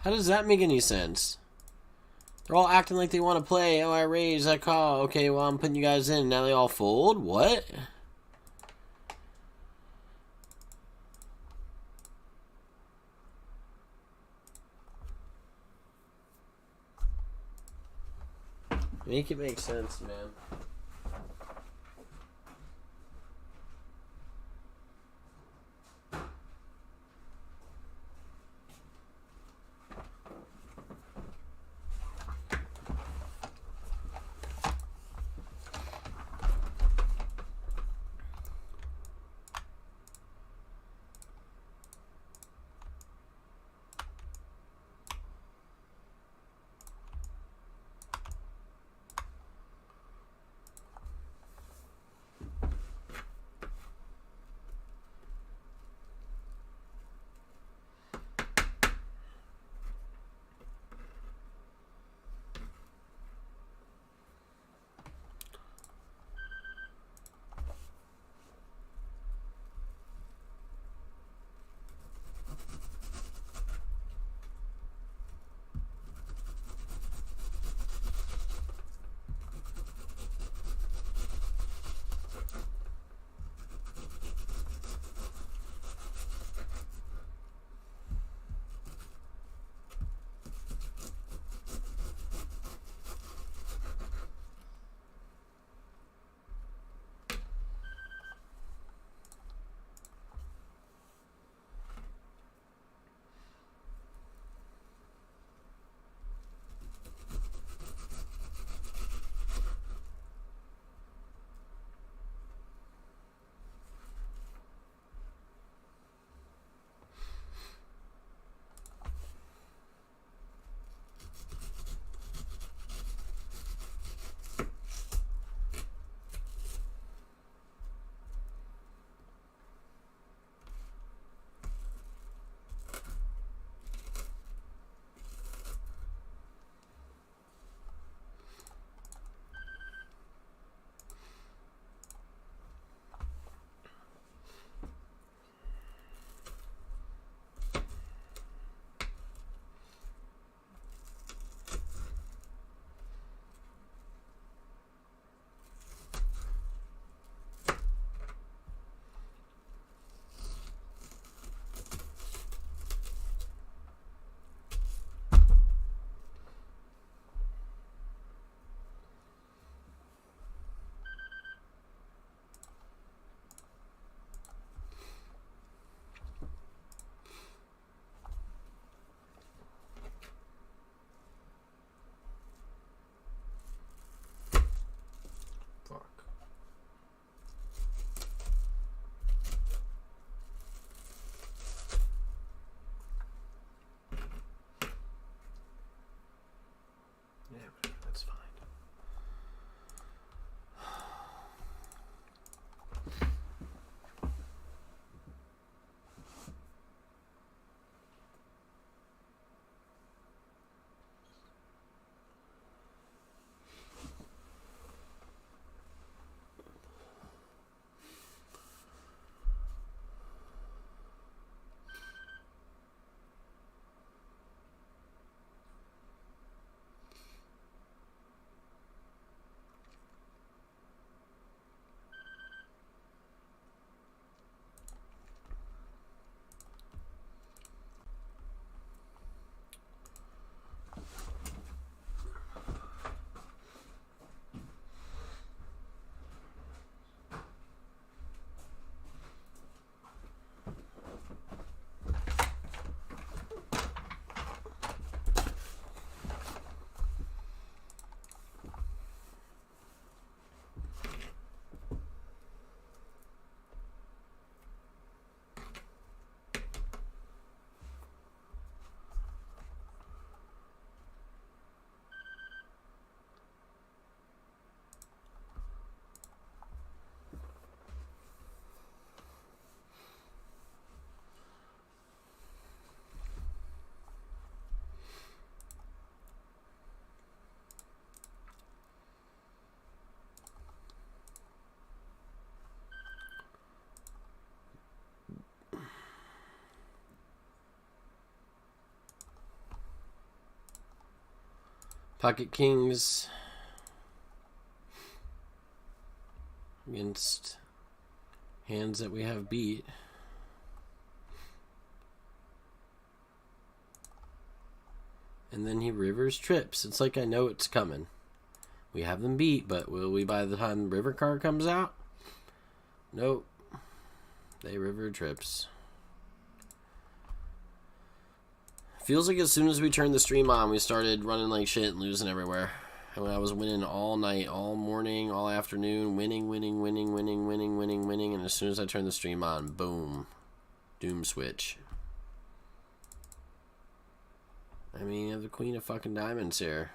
How does that make any sense? They're all acting like they want to play. Oh, I raise, I call. Okay, well, I'm putting you guys in. Now they all fold? What? Make it make sense, man. Pocket Kings against hands that we have beat. And then he rivers trips. It's like I know it's coming. We have them beat, but will we by the time the river card comes out? Nope. They river trips. Feels like as soon as we turned the stream on, we started running like shit and losing everywhere. And when I was winning all night, all morning, all afternoon, winning. And as soon as I turned the stream on, boom. Doom switch. I mean, you have the Queen of fucking Diamonds here.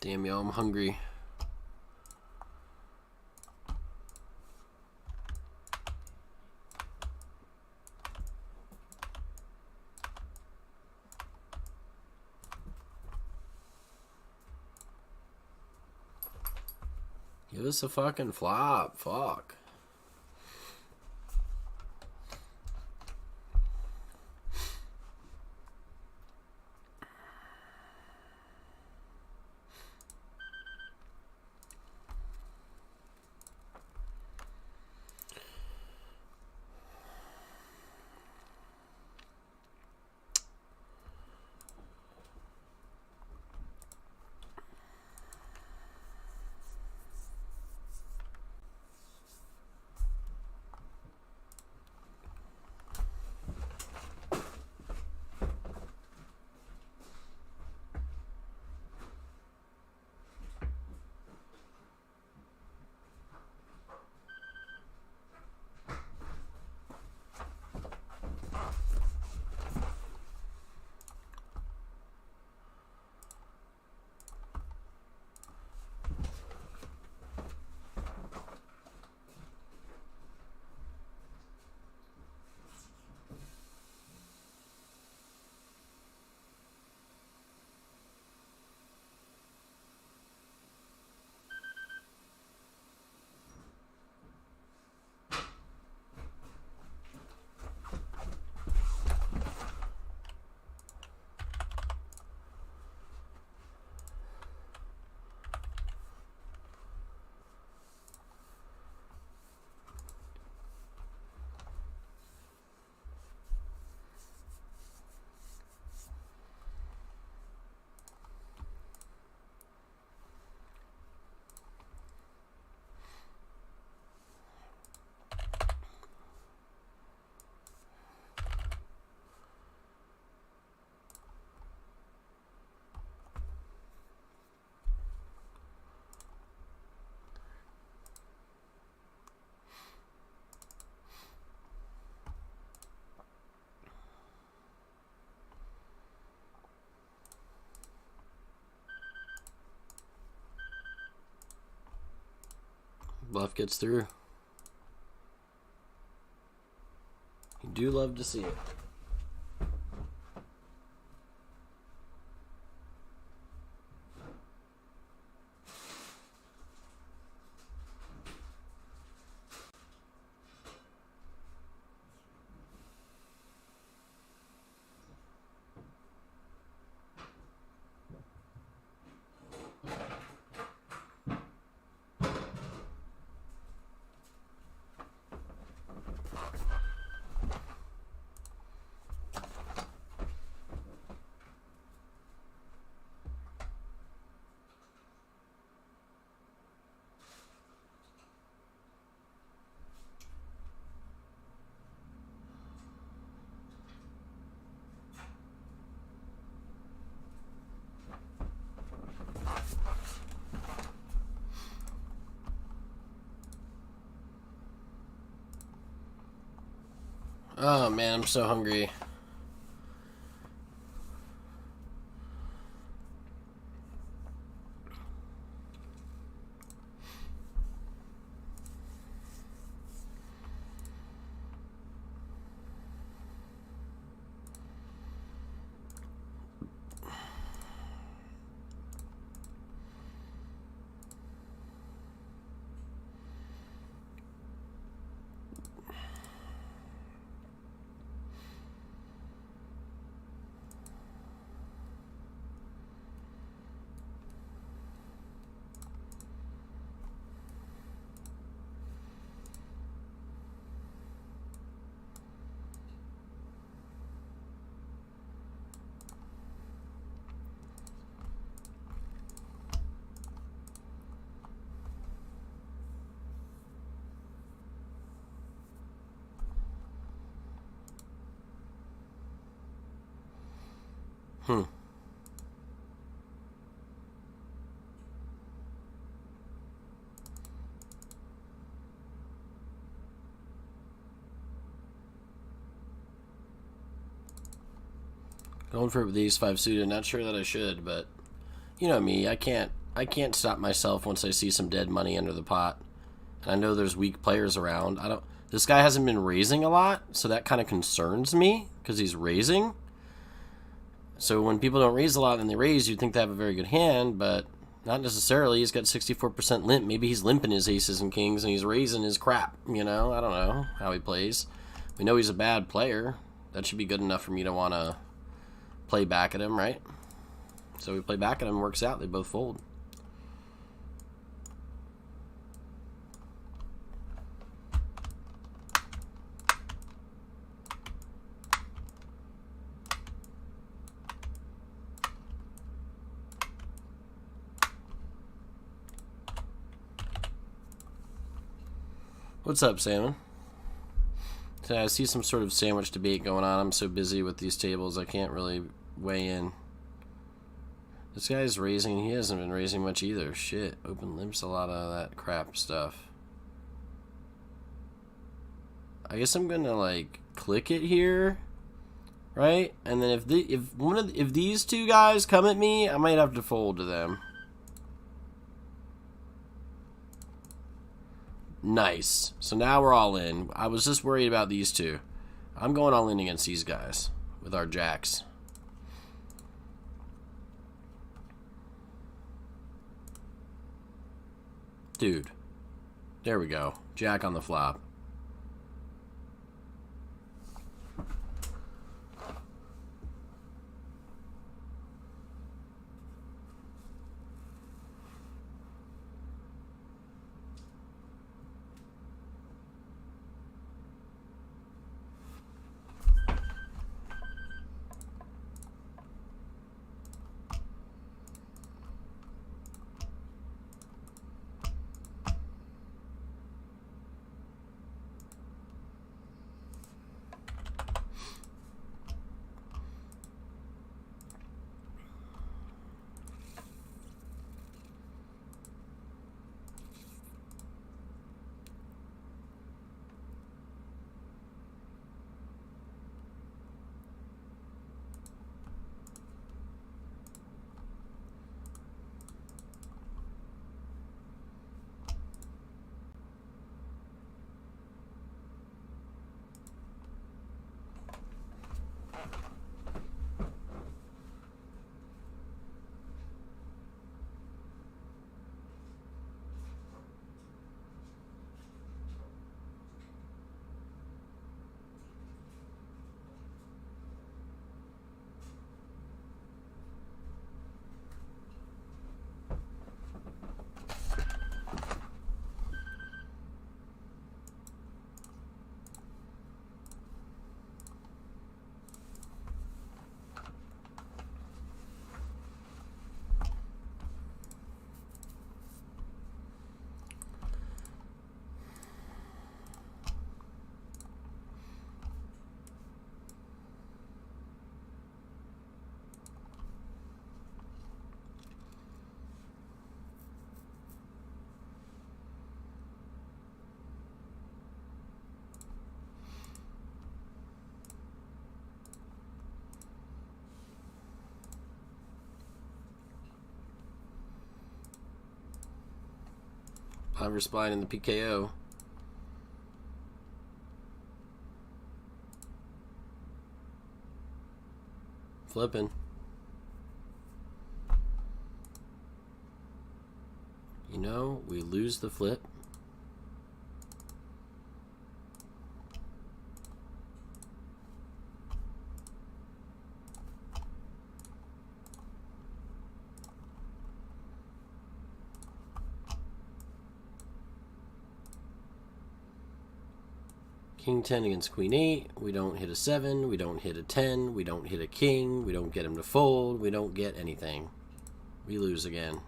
Damn, yo, I'm hungry. Give us a fucking flop. Fuck. Bluff gets through. You do love to see it. Oh man, I'm so hungry. Hmm. Going for it with the ace-5 suited. Not sure that I should, but you know me. I can't stop myself once I see some dead money under the pot. And I know there's weak players around. This guy hasn't been raising a lot, so that kind of concerns me because he's raising. So when people don't raise a lot and they raise, you'd think they have a very good hand, but not necessarily. He's got 64% limp. Maybe he's limping his aces and kings and he's raising his crap. You know, I don't know how he plays. We know he's a bad player. That should be good enough for me to want to play back at him, right? So we play back at him, works out. They both fold. What's up, Salmon? So I see some sort of sandwich debate going on. I'm so busy with these tables, I can't really weigh in. This guy's raising. He hasn't been raising much either. Shit. Open limps, a lot of that crap stuff. I guess I'm gonna like click it here, right? And then if these two guys come at me, I might have to fold to them. Nice. So now we're all in. I was just worried about these two. I'm going all in against these guys with our jacks. Dude. There we go. Jack on the flop. Oliver Spine in the PKO. Flipping. You know, we lose the flip. King 10 against Queen 8. We don't hit a 7. We don't hit a 10. We don't hit a king. We don't get him to fold. We don't get anything. We lose again.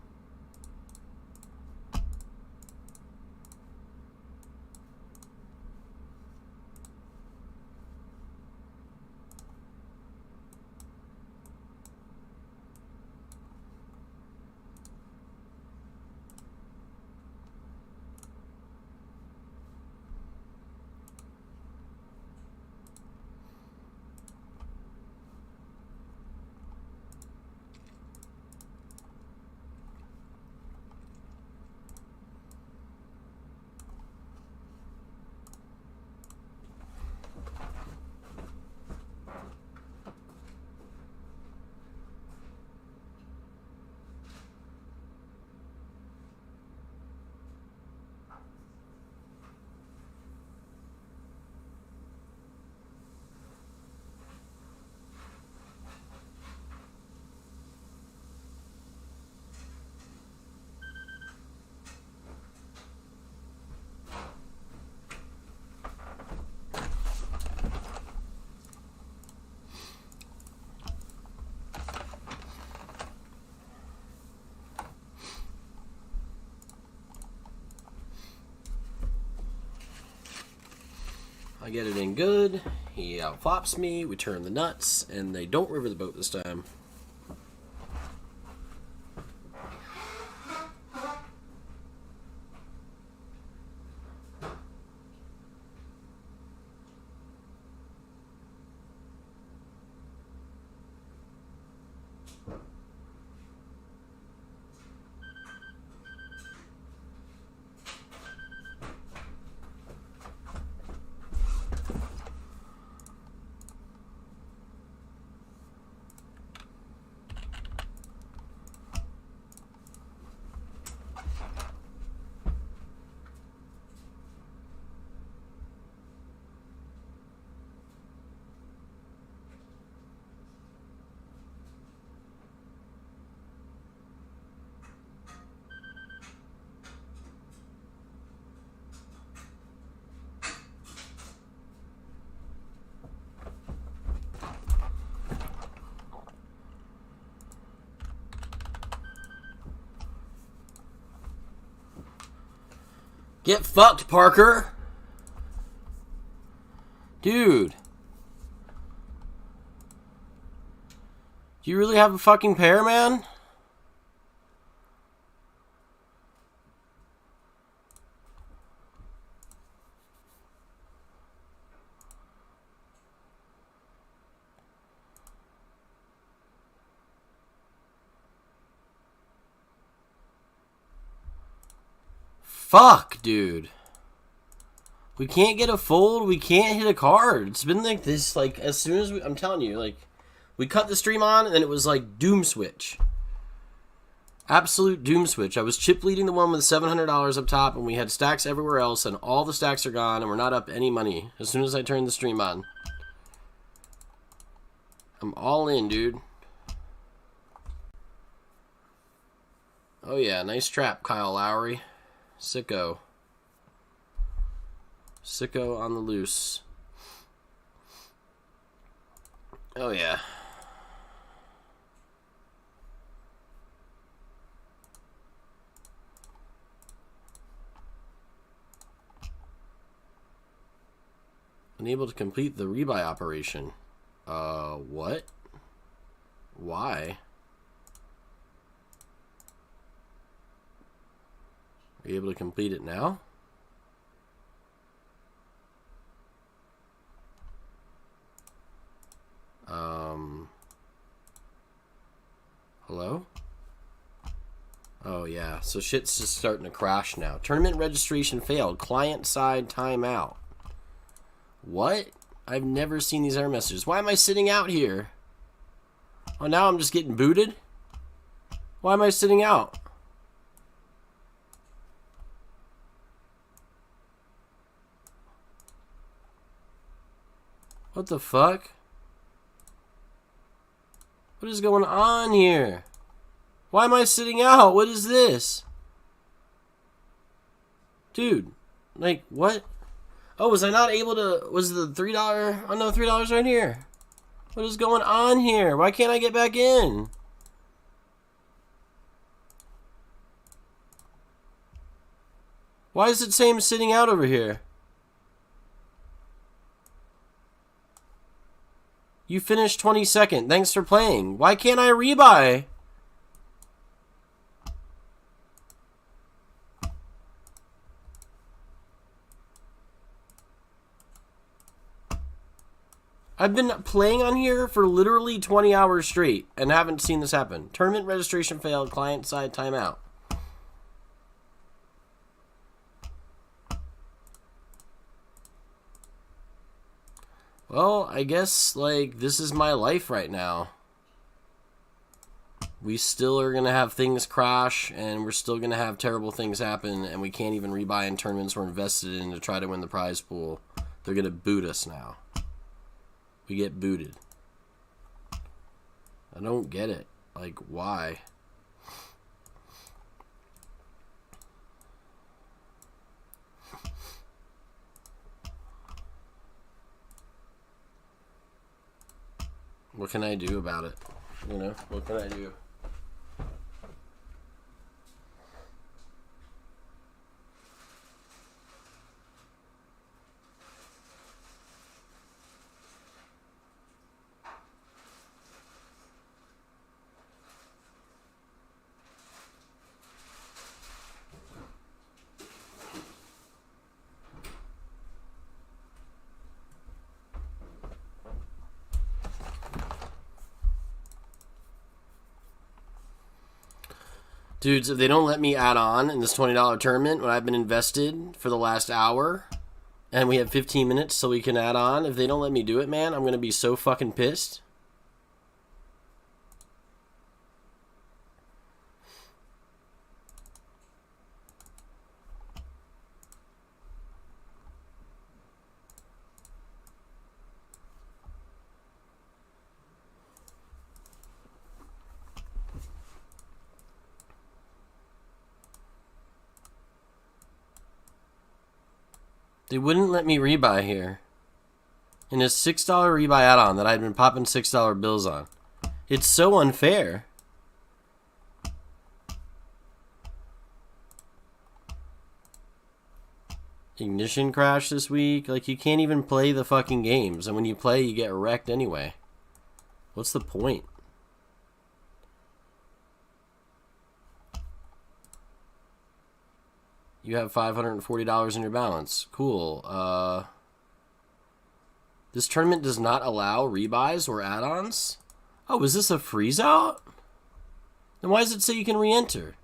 I get it in good. He outflops me. We turn the nuts, and they don't river the boat this time. Get fucked, Parker! Dude. Do you really have a fucking pair, man? Fuck, dude. We can't get a fold. We can't hit a card. It's been like this, like, as soon as I'm telling you, like, we cut the stream on, and then it was like doom switch. Absolute doom switch. I was chip leading the one with $700 up top, and we had stacks everywhere else, and all the stacks are gone, and we're not up any money as soon as I turned the stream on. I'm all in, dude. Oh, yeah. Nice trap, Kyle Lowry. Sicko. Sicko on the loose. Oh, yeah. Unable to complete the rebuy operation. What? Why? Are you able to complete it now? Hello? Oh, Oh, yeah. So shit's just starting to crash now. Tournament registration failed. Client-side timeout. What? I've never seen these error messages. Why am I sitting out here? Oh, now I'm just getting booted? Why am I sitting out? What the fuck? What is going on here? Why am I sitting out? What is this? Dude, like, what? Oh, was I not able to... Was the $3... Oh, no, $3 right here. What is going on here? Why can't I get back in? Why is it saying sitting out over here? You finished 22nd. Thanks for playing. Why can't I rebuy? I've been playing on here for literally 20 hours straight and haven't seen this happen. Tournament registration failed. Client side timeout. Well, I guess, like, this is my life right now. We still are going to have things crash, and we're still going to have terrible things happen, and we can't even rebuy in tournaments we're invested in to try to win the prize pool. They're going to boot us now. We get booted. I don't get it. Like, why? What can I do about it? You know, what can I do? Dudes, if they don't let me add on in this $20 tournament when I've been invested for the last hour, and we have 15 minutes so we can add on, if they don't let me do it, man, I'm going to be so fucking pissed. They wouldn't let me rebuy here. In a $6 rebuy add-on that I'd been popping $6 bills on. It's so unfair. Ignition crash this week. Like, you can't even play the fucking games. And when you play, you get wrecked anyway. What's the point? You have $540 in your balance. Cool. This tournament does not allow rebuys or add-ons? Oh, is this a freeze out? Then why does it say you can re-enter?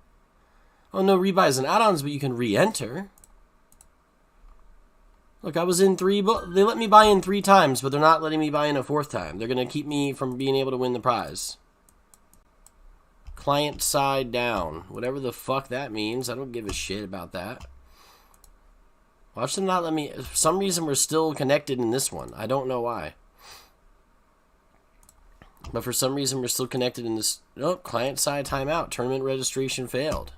Oh, no rebuys and add-ons, but you can re-enter. Look, I was in they let me buy in 3 times, but they're not letting me buy in a 4th time. They're going to keep me from being able to win the prize. Client side down. Whatever the fuck that means. I don't give a shit about that. Watch them not let me... For some reason, we're still connected in this one. I don't know why. But for some reason, we're still connected in this... Oh, client side timeout. Tournament registration failed.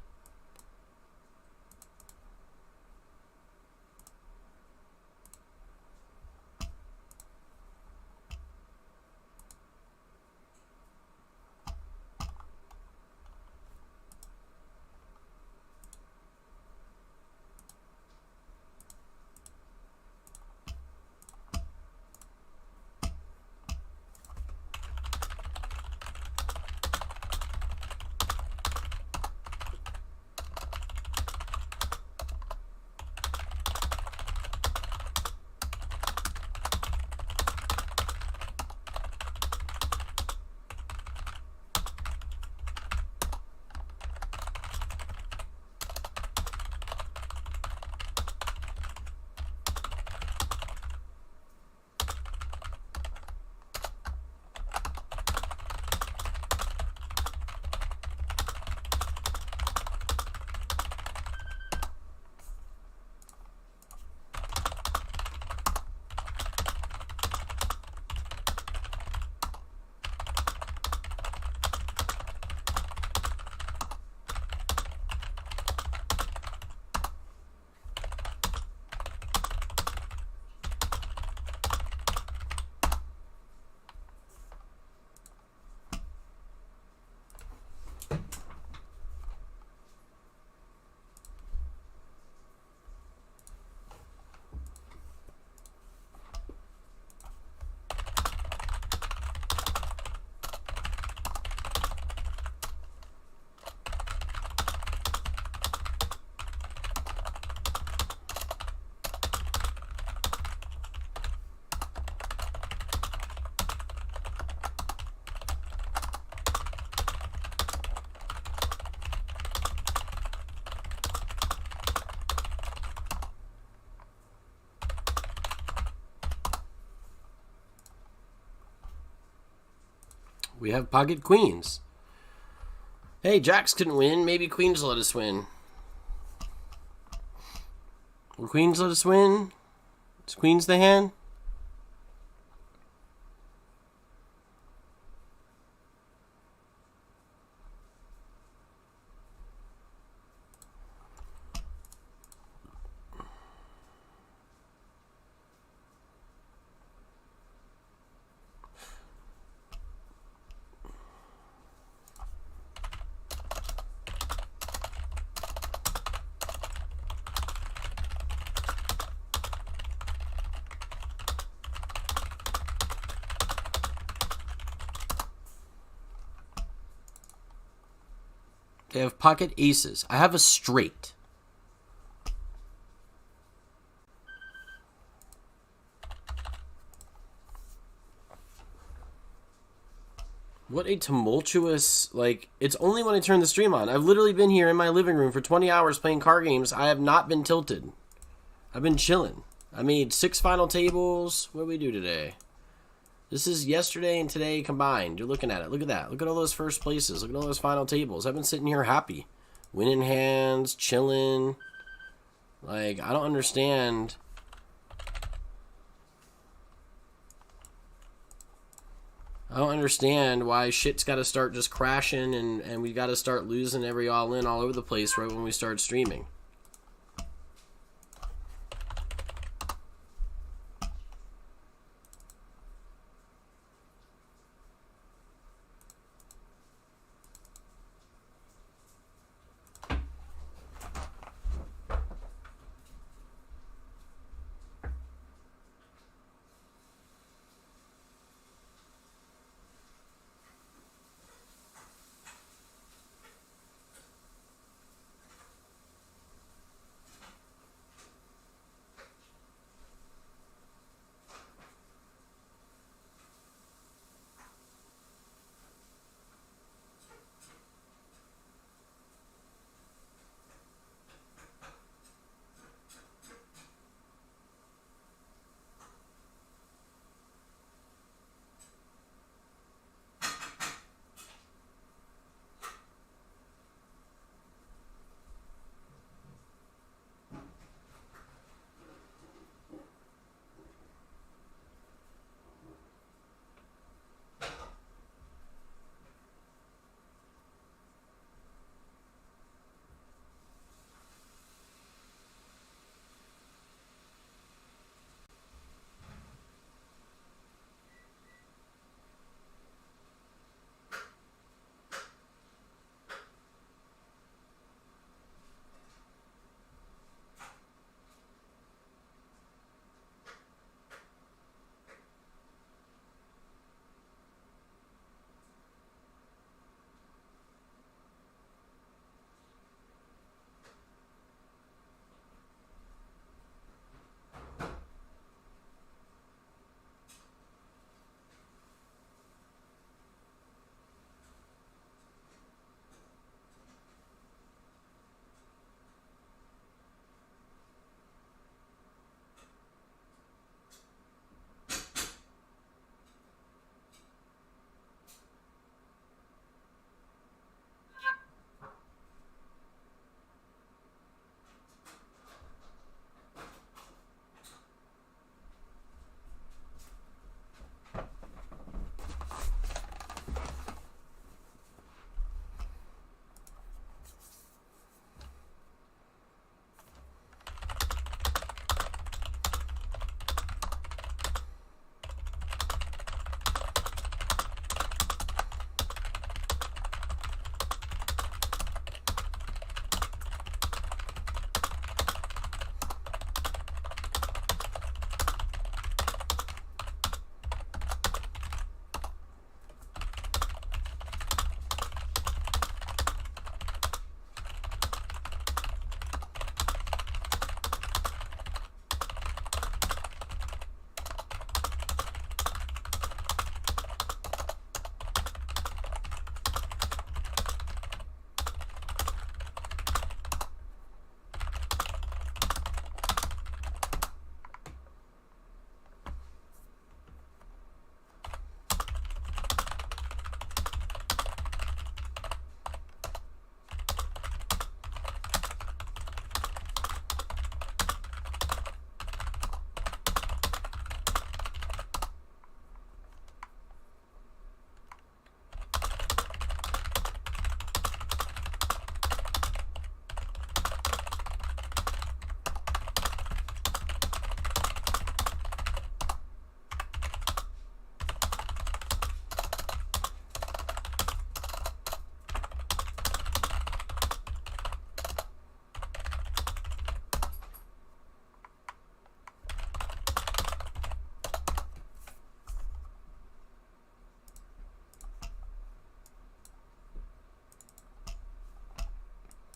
We have pocket queens. Hey, jacks couldn't win. Maybe queens let us win. Will queens let us win? Is queens the hand? They have pocket aces. I have a straight. What a tumultuous, like, it's only when I turn the stream on. I've literally been here in my living room for 20 hours playing card games. I have not been tilted. I've been chilling. I made 6 final tables. What did we do today? This is yesterday and today combined. You're looking at it. Look at that. Look at all those first places. Look at all those final tables. I've been sitting here happy. Winning hands, chilling. Like, I don't understand. I don't understand why shit's got to start just crashing and we got to start losing every all-in all over the place right when we start streaming.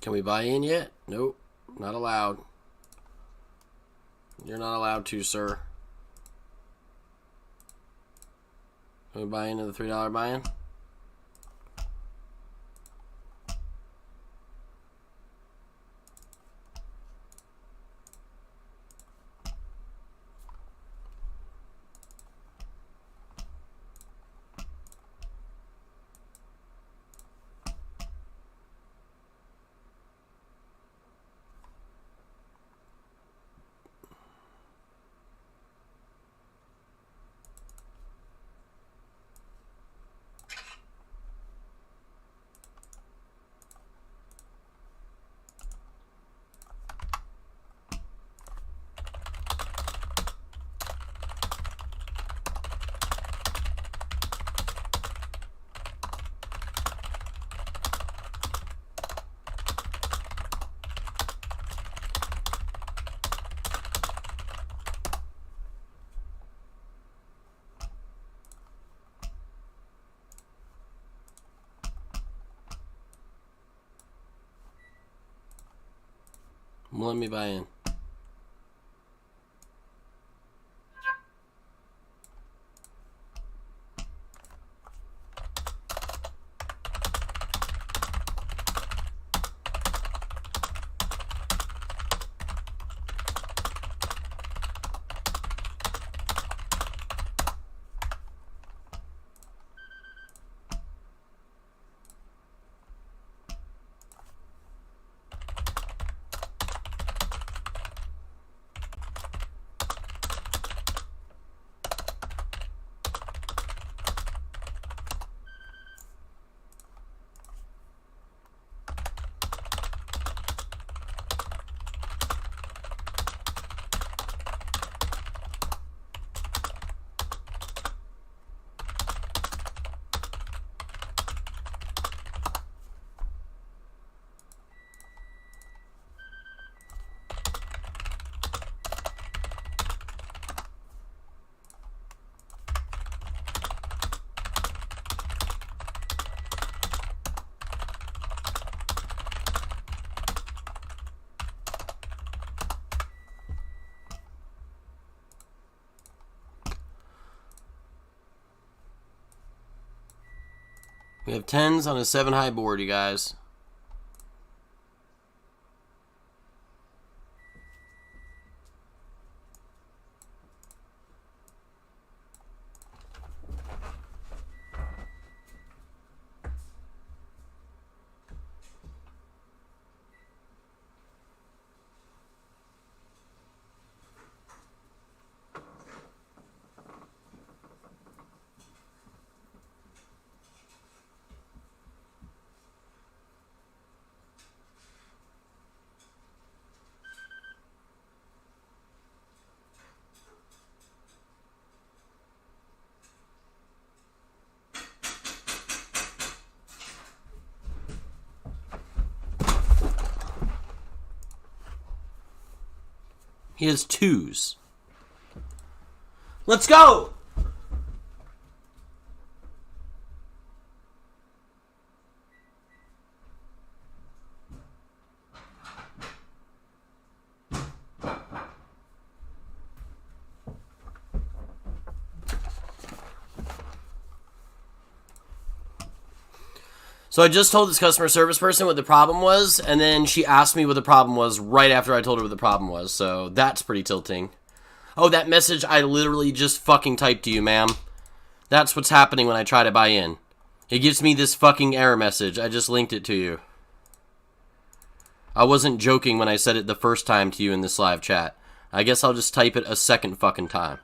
Can we buy in yet? Nope. Not allowed. You're not allowed to, sir. Can we buy into the $3 buy-in? Let me buy in. We have 10s on a 7 high board, you guys. He has 2s. Let's go! So I just told this customer service person what the problem was, and then she asked me what the problem was right after I told her what the problem was, so that's pretty tilting. Oh, that message I literally just fucking typed to you, ma'am. That's what's happening when I try to buy in. It gives me this fucking error message. I just linked it to you. I wasn't joking when I said it the first time to you in this live chat. I guess I'll just type it a second fucking time.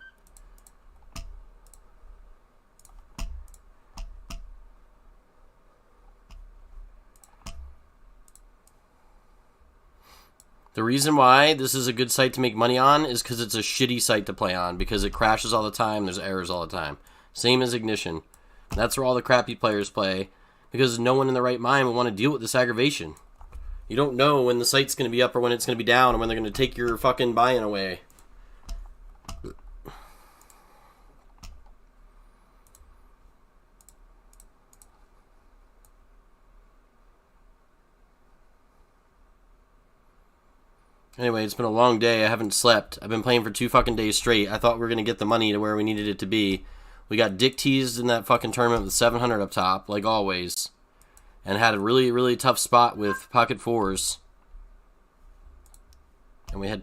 The reason why this is a good site to make money on is because it's a shitty site to play on, because it crashes all the time, there's errors all the time. Same as Ignition. That's where all the crappy players play, because no one in their right mind would want to deal with this aggravation. You don't know when the site's going to be up or when it's going to be down or when they're going to take your fucking buy-in away. Anyway, it's been a long day. I haven't slept. I've been playing for 2 fucking days straight. I thought we were going to get the money to where we needed it to be. We got dick teased in that fucking tournament with 700 up top, like always. And had a really, really tough spot with pocket 4s. And we had...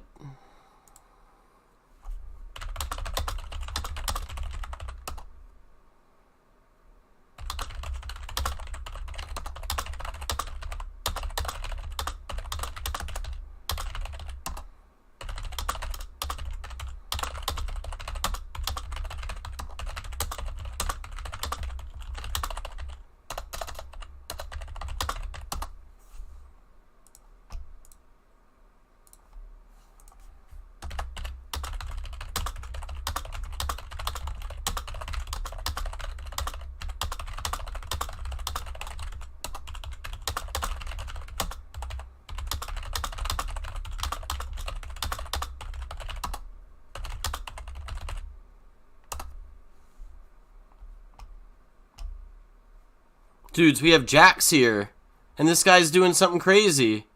Dudes, we have jacks here. And this guy's doing something crazy.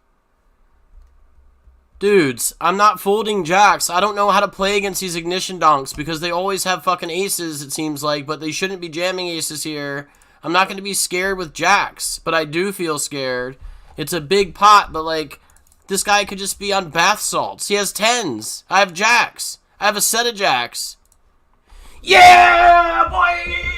Dudes, I'm not folding jacks. I don't know how to play against these ignition donks because they always have fucking aces, it seems like, but they shouldn't be jamming aces here. I'm not going to be scared with jacks, but I do feel scared. It's a big pot, but like, this guy could just be on bath salts. He has 10s. I have jacks. I have a set of jacks. Yeah, boy!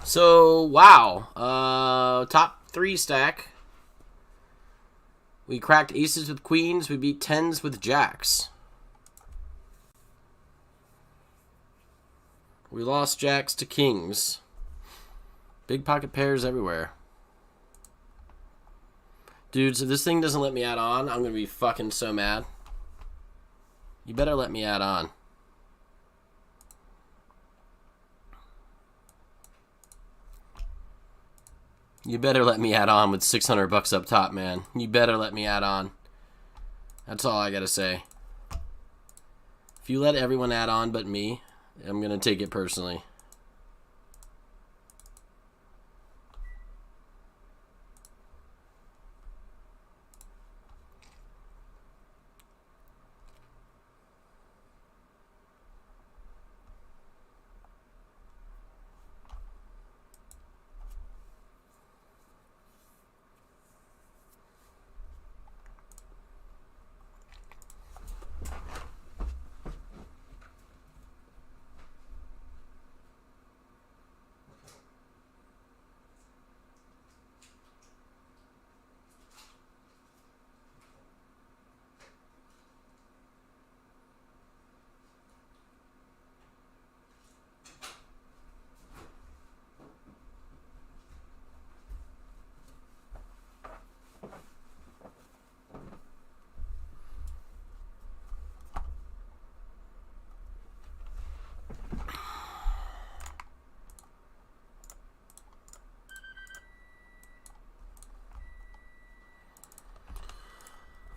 So, wow. Top 3 stack. We cracked aces with queens. We beat 10s with jacks. We lost jacks to kings. Big pocket pairs everywhere. Dudes, if this thing doesn't let me add on, I'm going to be fucking so mad. You better let me add on. You better let me add on with 600 bucks up top, man. You better let me add on. That's all I gotta say. If you let everyone add on but me, I'm gonna take it personally.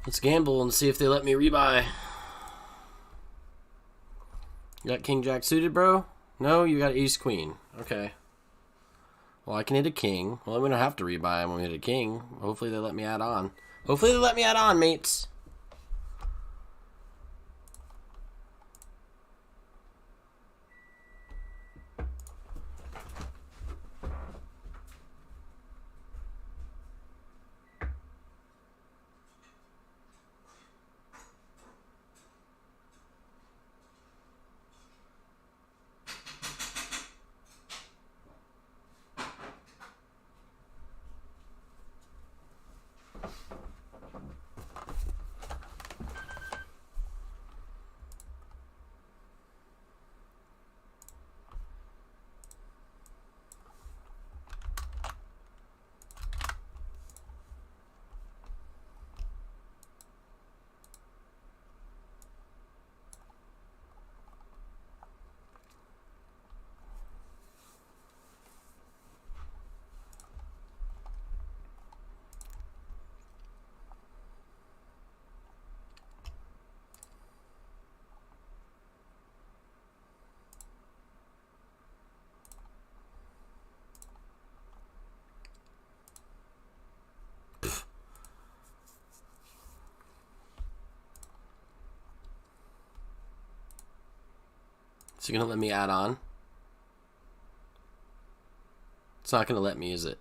Let's gamble and see if they let me rebuy. You got king jack suited, bro? No, you got ace queen. Okay. Well, I can hit a king. Well, I'm going to have to rebuy when we hit a king. Hopefully they let me add on. Hopefully they let me add on, mates. Is it gonna let me add on? It's not gonna let me, is it?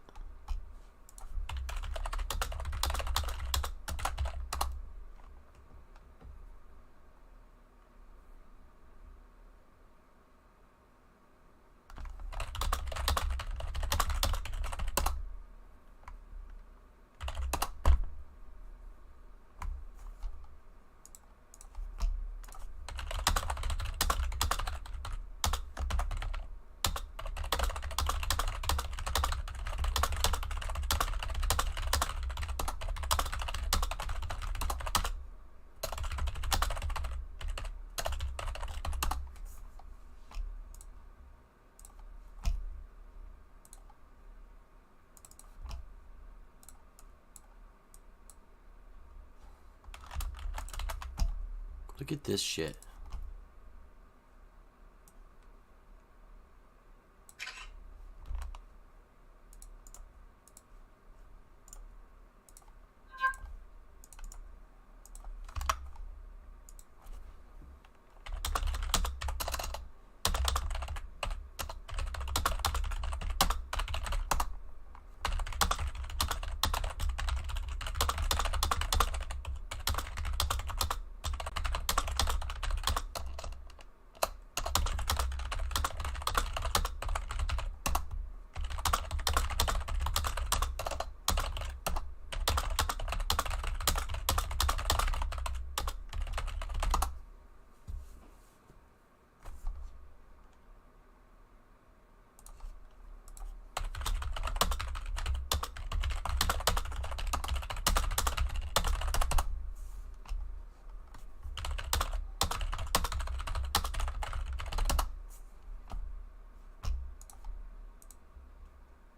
Look at this shit.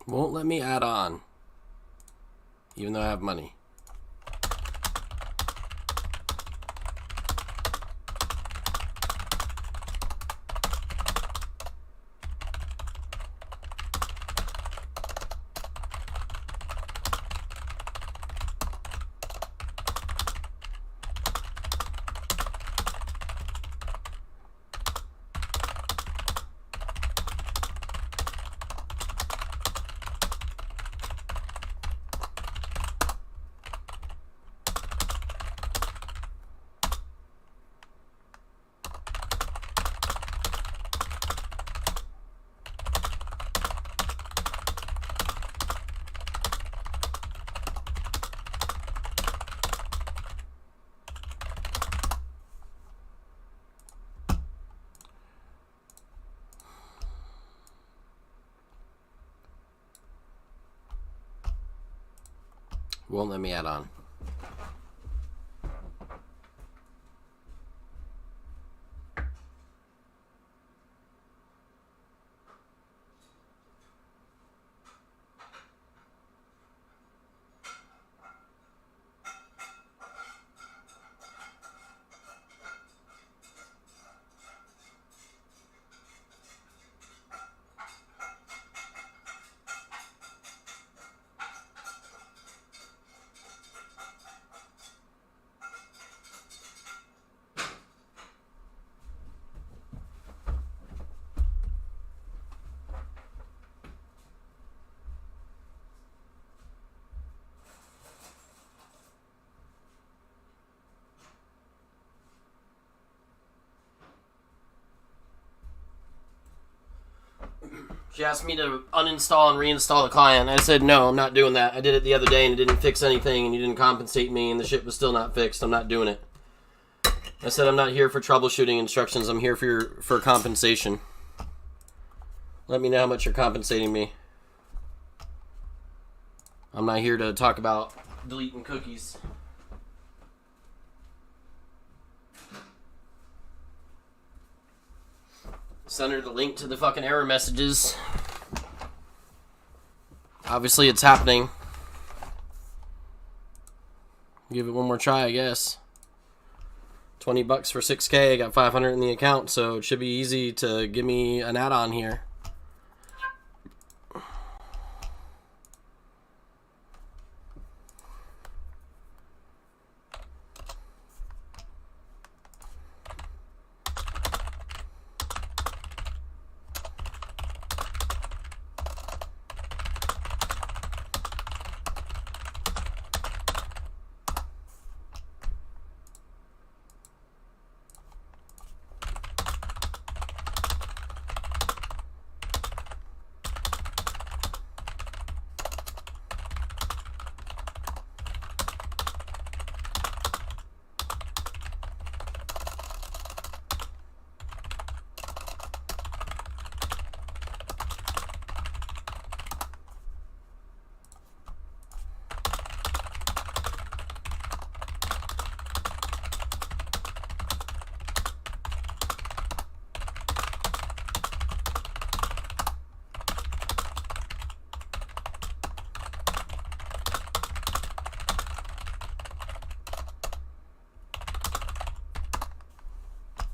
Won't let me add on, even though I have money. Won't let me add on. She asked me to uninstall and reinstall the client. I said, no, I'm not doing that. I did it the other day and it didn't fix anything and you didn't compensate me and the shit was still not fixed. I'm not doing it. I said, I'm not here for troubleshooting instructions. I'm here for compensation. Let me know how much you're compensating me. I'm not here to talk about deleting cookies. Send her the link to the fucking error messages. Obviously, it's happening. Give it one more try, I guess. $20 for 6K. I got 500 in the account, so it should be easy to give me an add-on here.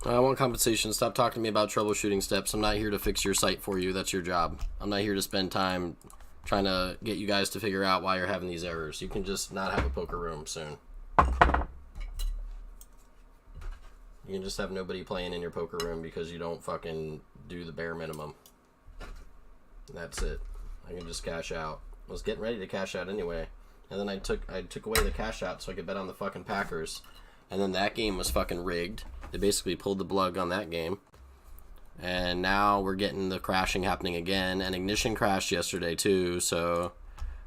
I want compensation. Stop talking to me about troubleshooting steps. I'm not here to fix your site for you. That's your job. I'm not here to spend time trying to get you guys to figure out why you're having these errors. You can just not have a poker room soon. You can just have nobody playing in your poker room because you don't fucking do the bare minimum. That's it. I can just cash out. I was getting ready to cash out anyway. And then I took away the cash out so I could bet on the fucking Packers. And then that game was fucking rigged. They basically pulled the plug on that game. And now we're getting the crashing happening again. And Ignition crashed yesterday too. So,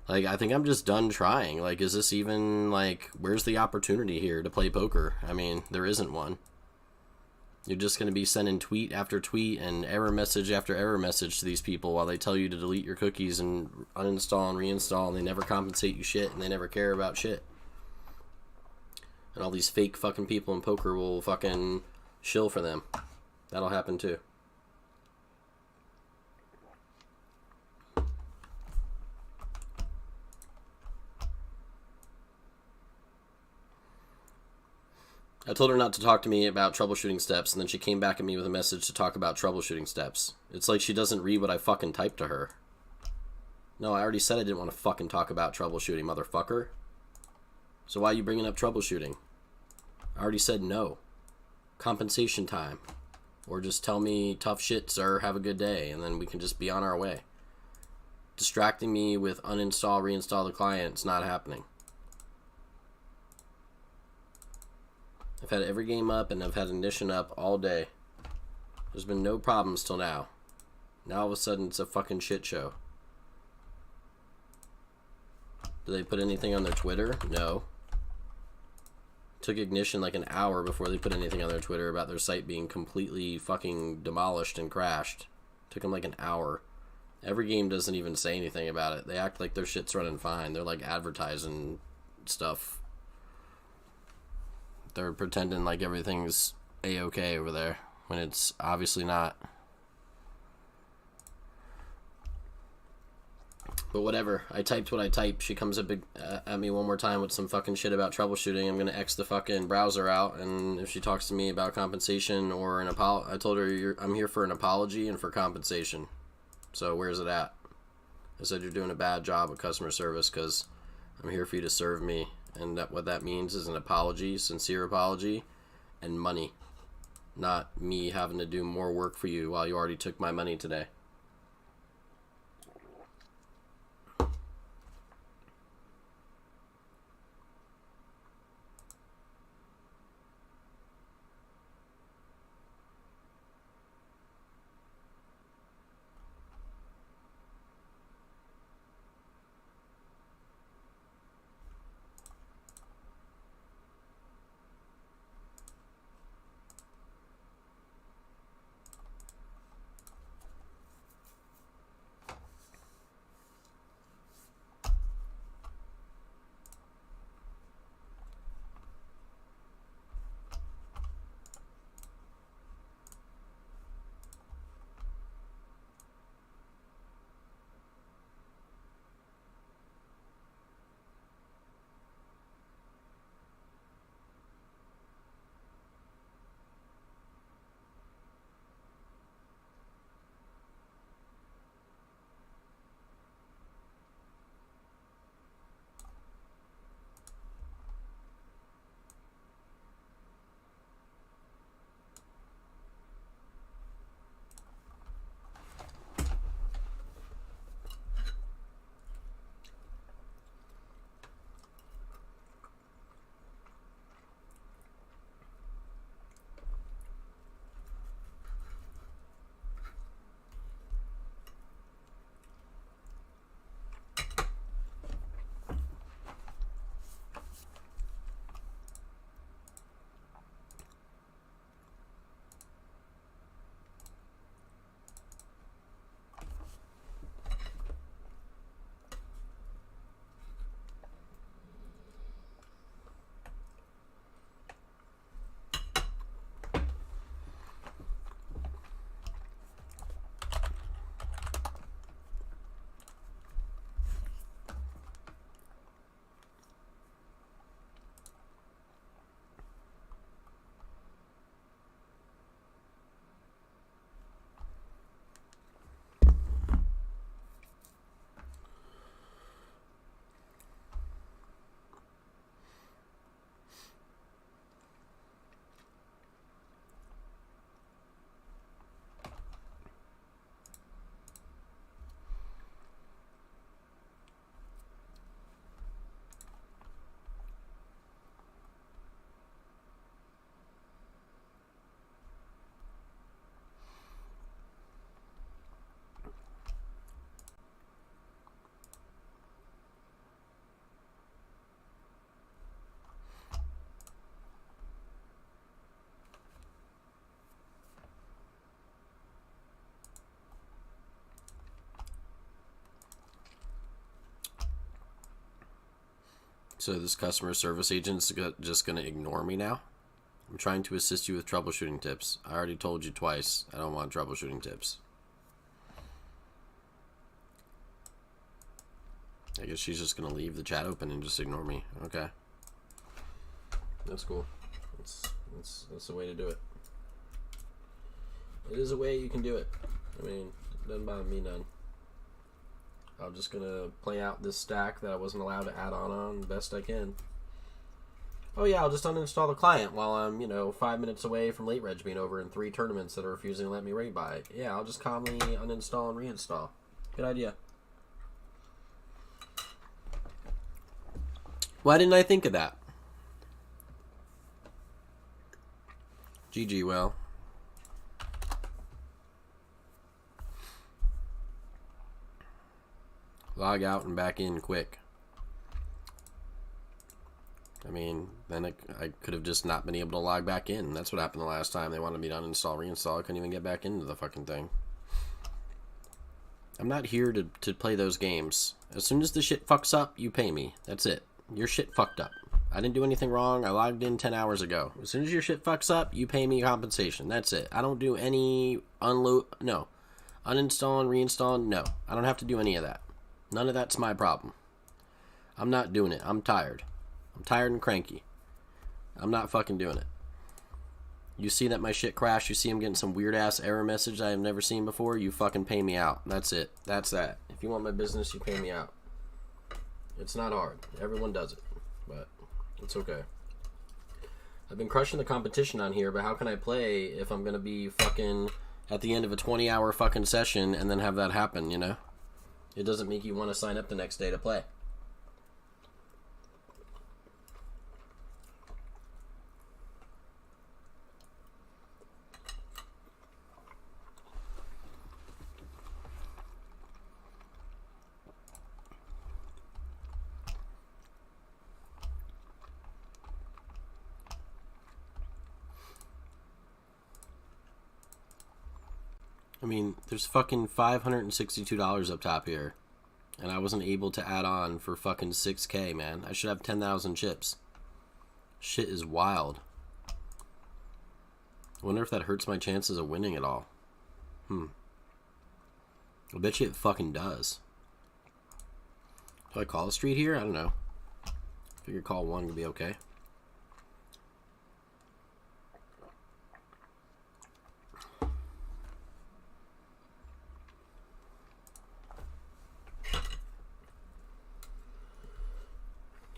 like, I think I'm just done trying. Like, is this even, like, where's the opportunity here to play poker? I mean, there isn't one. You're just going to be sending tweet after tweet and error message after error message to these people while they tell you to delete your cookies and uninstall and reinstall, and they never compensate you shit, and they never care about shit. And all these fake fucking people in poker will fucking shill for them. That'll happen too. I told her not to talk to me about troubleshooting steps, and then she came back at me with a message to talk about troubleshooting steps. It's like she doesn't read what I fucking typed to her. No, I already said I didn't want to fucking talk about troubleshooting, motherfucker. So why are you bringing up troubleshooting? I already said no. Compensation time. Or just tell me, tough shit, sir, have a good day, and then we can just be on our way. Distracting me with uninstall, reinstall the client, it's not happening. I've had every game up and I've had Ignition up all day. There's been no problems till now. Now all of a sudden it's a fucking shit show. Do they put anything on their Twitter? No. Took Ignition like an hour before they put anything on their Twitter about their site being completely fucking demolished and crashed. Took them like an hour. Every game doesn't even say anything about it. They act like their shit's running fine. They're like advertising stuff. They're pretending like everything's A-okay over there when it's obviously not. But whatever. I typed what I typed. She comes up at me one more time with some fucking shit about troubleshooting. I'm gonna X the fucking browser out, and if she talks to me about compensation or an I told her I'm here for an apology and for compensation. So where's it at? I said you're doing a bad job of customer service because I'm here for you to serve me. And what that means is an apology, sincere apology, and money. Not me having to do more work for you while you already took my money today. So this customer service agent's just going to ignore me now? I'm trying to assist you with troubleshooting tips. I already told you twice I don't want troubleshooting tips. I guess she's just going to leave the chat open and just ignore me. Okay. That's cool. That's the way to do it. It is a way you can do it. I mean, it doesn't bother me none. I'm just going to play out this stack that I wasn't allowed to add on the best I can. Oh yeah, I'll just uninstall the client while I'm, 5 minutes away from late reg being over in 3 tournaments that are refusing to let me raid buy. Yeah, I'll just calmly uninstall and reinstall. Good idea. Why didn't I think of that? GG, well. Log out and back in quick. I mean, then I could have just not been able to log back in. That's what happened the last time. They wanted me to uninstall, reinstall. I couldn't even get back into the fucking thing. I'm not here to play those games. As soon as the shit fucks up, you pay me. That's it. Your shit fucked up. I didn't do anything wrong. I logged in 10 hours ago. As soon as your shit fucks up, you pay me compensation. That's it. I don't do any unload. No. Uninstalling, reinstalling. No. I don't have to do any of that. None of that's my problem. I'm not doing it. I'm tired. I'm tired and cranky. I'm not fucking doing it. You see that my shit crashed, you see I'm getting some weird ass error message I have never seen before, you fucking pay me out. That's it. That's that. If you want my business, you pay me out. It's not hard. Everyone does it. But it's okay. I've been crushing the competition on here, but how can I play if I'm gonna be fucking at the end of a 20-hour fucking session and then have that happen, you know? It doesn't make you want to sign up the next day to play. I mean, there's fucking $562 up top here. And I wasn't able to add on for fucking 6K, man. I should have 10,000 chips. Shit is wild. I wonder if that hurts my chances of winning at all. I bet you it fucking does. Do I call a street here? I don't know. Figure call one would be okay.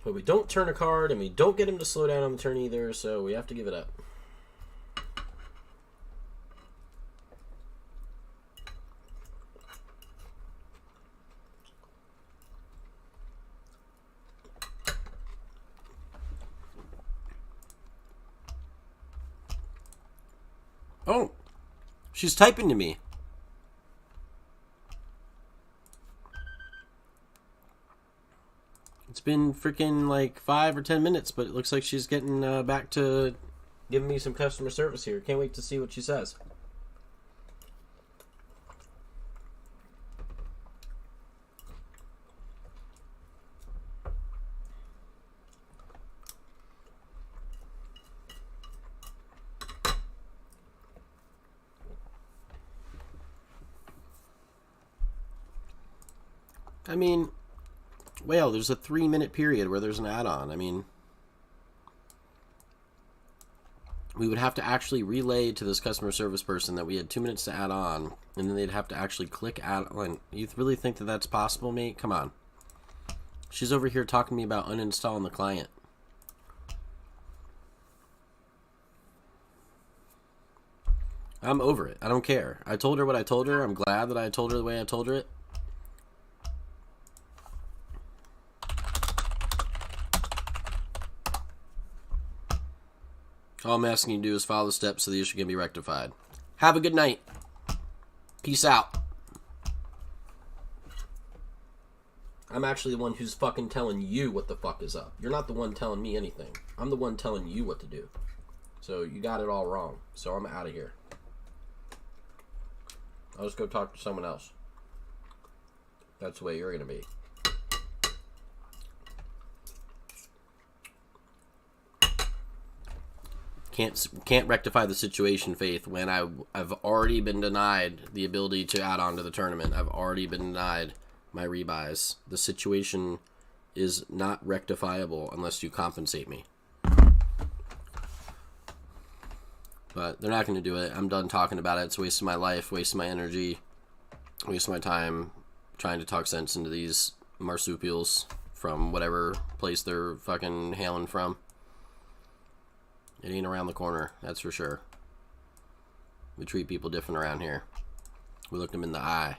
But we don't turn a card, and we don't get him to slow down on the turn either, so we have to give it up. Oh! She's typing to me. It's been freaking like 5 or 10 minutes, but it looks like she's getting back to giving me some customer service here. Can't wait to see what she says. I mean, well, there's a 3-minute period where there's an add-on. I mean, we would have to actually relay to this customer service person that we had 2 minutes to add on, and then they'd have to actually click add on. You really think that that's possible, mate? Come on. She's over here talking to me about uninstalling the client. I'm over it. I don't care. I told her what I told her. I'm glad that I told her the way I told her it. All I'm asking you to do is follow the steps so the issue can be rectified. Have a good night. Peace out. I'm actually the one who's fucking telling you what the fuck is up. You're not the one telling me anything. I'm the one telling you what to do. So you got it all wrong. So I'm out of here. I'll just go talk to someone else. That's the way you're going to be. Can't rectify the situation, Faith, when I've already been denied the ability to add on to the tournament. I've already been denied my rebuys. The situation is not rectifiable unless you compensate me. But they're not going to do it. I'm done talking about it. It's wasting my life, wasting my energy, wasting my time trying to talk sense into these marsupials from whatever place they're fucking hailing from. It ain't around the corner, that's for sure. We treat people different around here. We look them in the eye.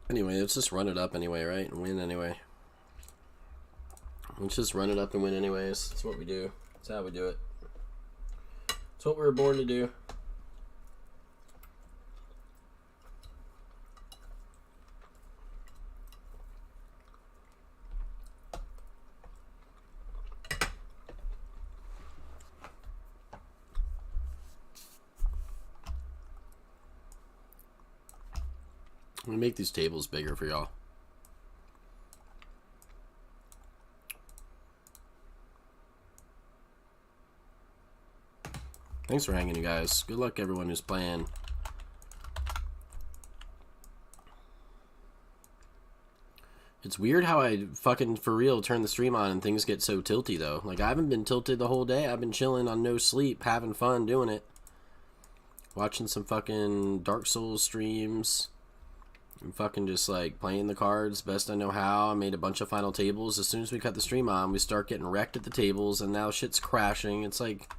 Anyway, let's just run it up anyway, right? And win anyway. Let's just run it up and win anyways. That's what we do. That's how we do it. It's what we were born to do. I'm gonna make these tables bigger for y'all. Thanks for hanging, you guys. Good luck, everyone who's playing. It's weird how I fucking, for real, turn the stream on and things get so tilty, though. Like, I haven't been tilted the whole day. I've been chilling on no sleep, having fun doing it. Watching some fucking Dark Souls streams. I'm fucking just, like, playing the cards best I know how. I made a bunch of final tables. As soon as we cut the stream on, we start getting wrecked at the tables, and now shit's crashing. It's like,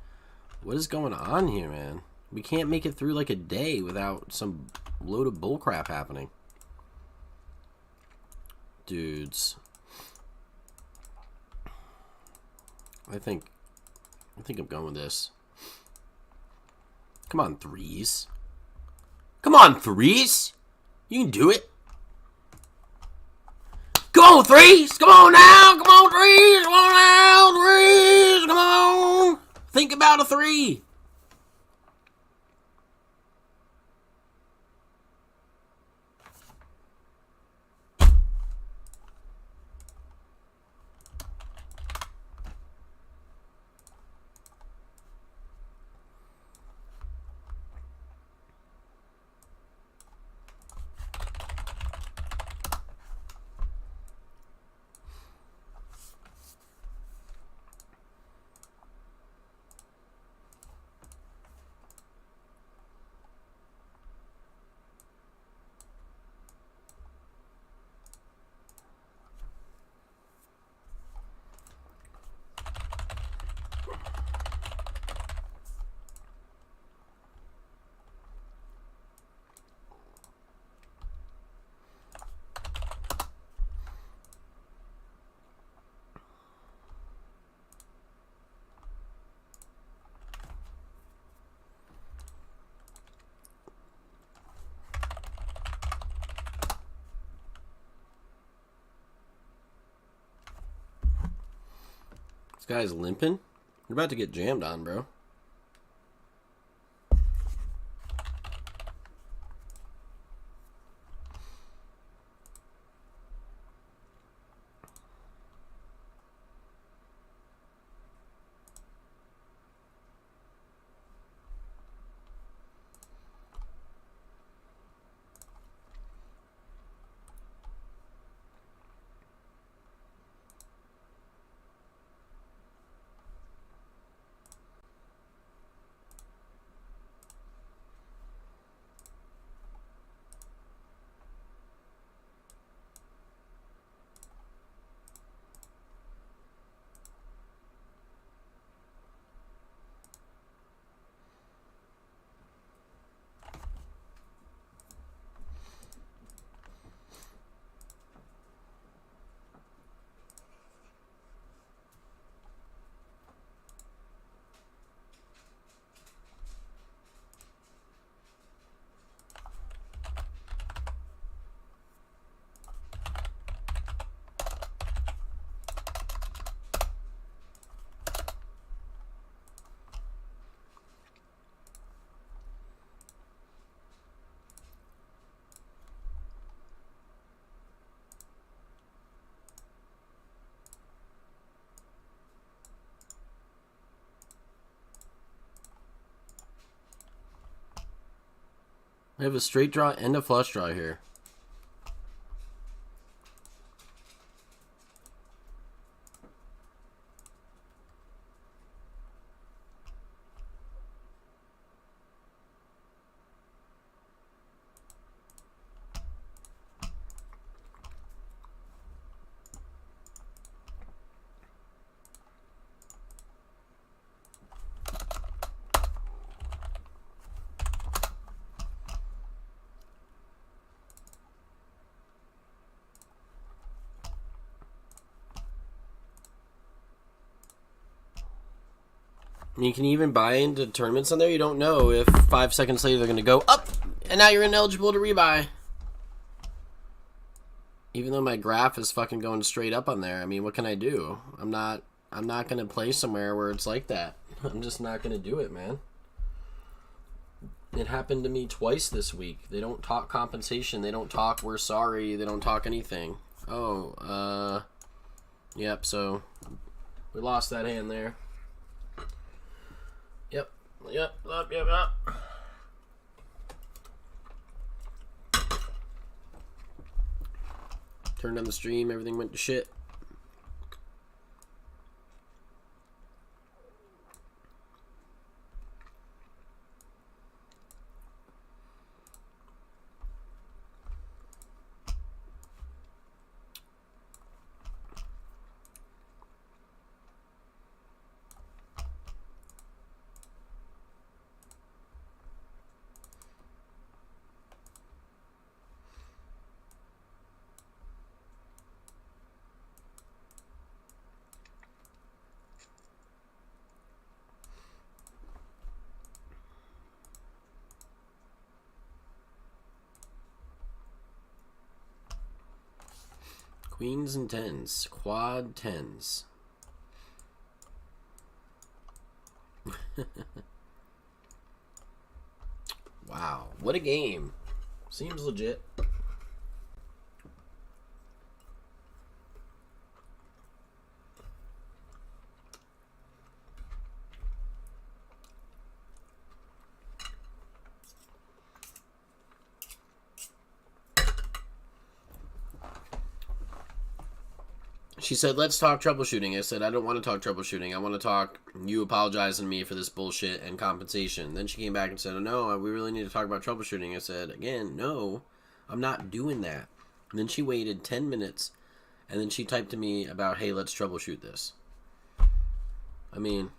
what is going on here, man? We can't make it through, like, a day without some load of bullcrap happening. Dudes. I think I'm going with this. Come on, threes. Come on, threes! You can do it. Come on, threes! Come on now! Come on, threes! Come on now, threes! Come on! Think about a three. This guy's limping. You're about to get jammed on, bro. We have a straight draw and a flush draw here. You can even buy into tournaments on there. You don't know if 5 seconds later they're going to go up, and now you're ineligible to rebuy. Even though my graph is fucking going straight up on there, I mean, what can I do? I'm not going to play somewhere where it's like that. I'm just not going to do it, man. It happened to me twice this week. They don't talk compensation. They don't talk we're sorry. They don't talk anything. Oh, yep, so we lost that hand there. Yep. Turned on the stream, everything went to shit. Queens and tens. Quad tens. Wow. What a game. Seems legit. She said, let's talk troubleshooting. I said, I don't want to talk troubleshooting. I want to talk you apologizing to me for this bullshit and compensation. Then she came back and said, oh, no, we really need to talk about troubleshooting. I said, again, no, I'm not doing that. And then she waited 10 minutes, and then she typed to me about, hey, let's troubleshoot this. I mean,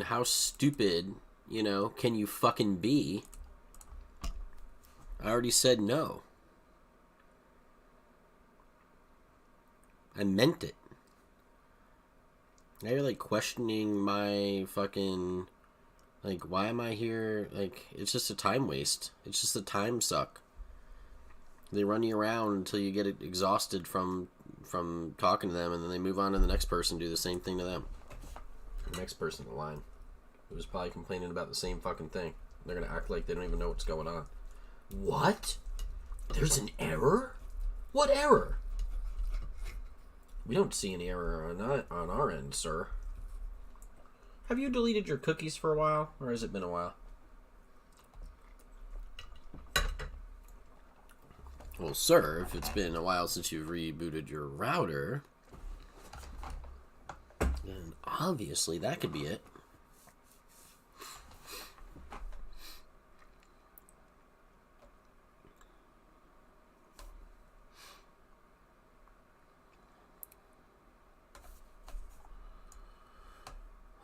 how stupid, can you fucking be? I already said no. I meant it. Now you're questioning my fucking, why am I here? It's just a time waste. It's just a time suck. They run you around until you get exhausted from talking to them, and then they move on to the next person, do the same thing to them. The next person in the line, who's probably complaining about the same fucking thing. They're gonna act like they don't even know what's going on. What? There's an error? What error? We don't see any error on our end, sir. Have you deleted your cookies for a while, or has it been a while? Well, sir, if it's been a while since you've rebooted your router, then obviously that could be it.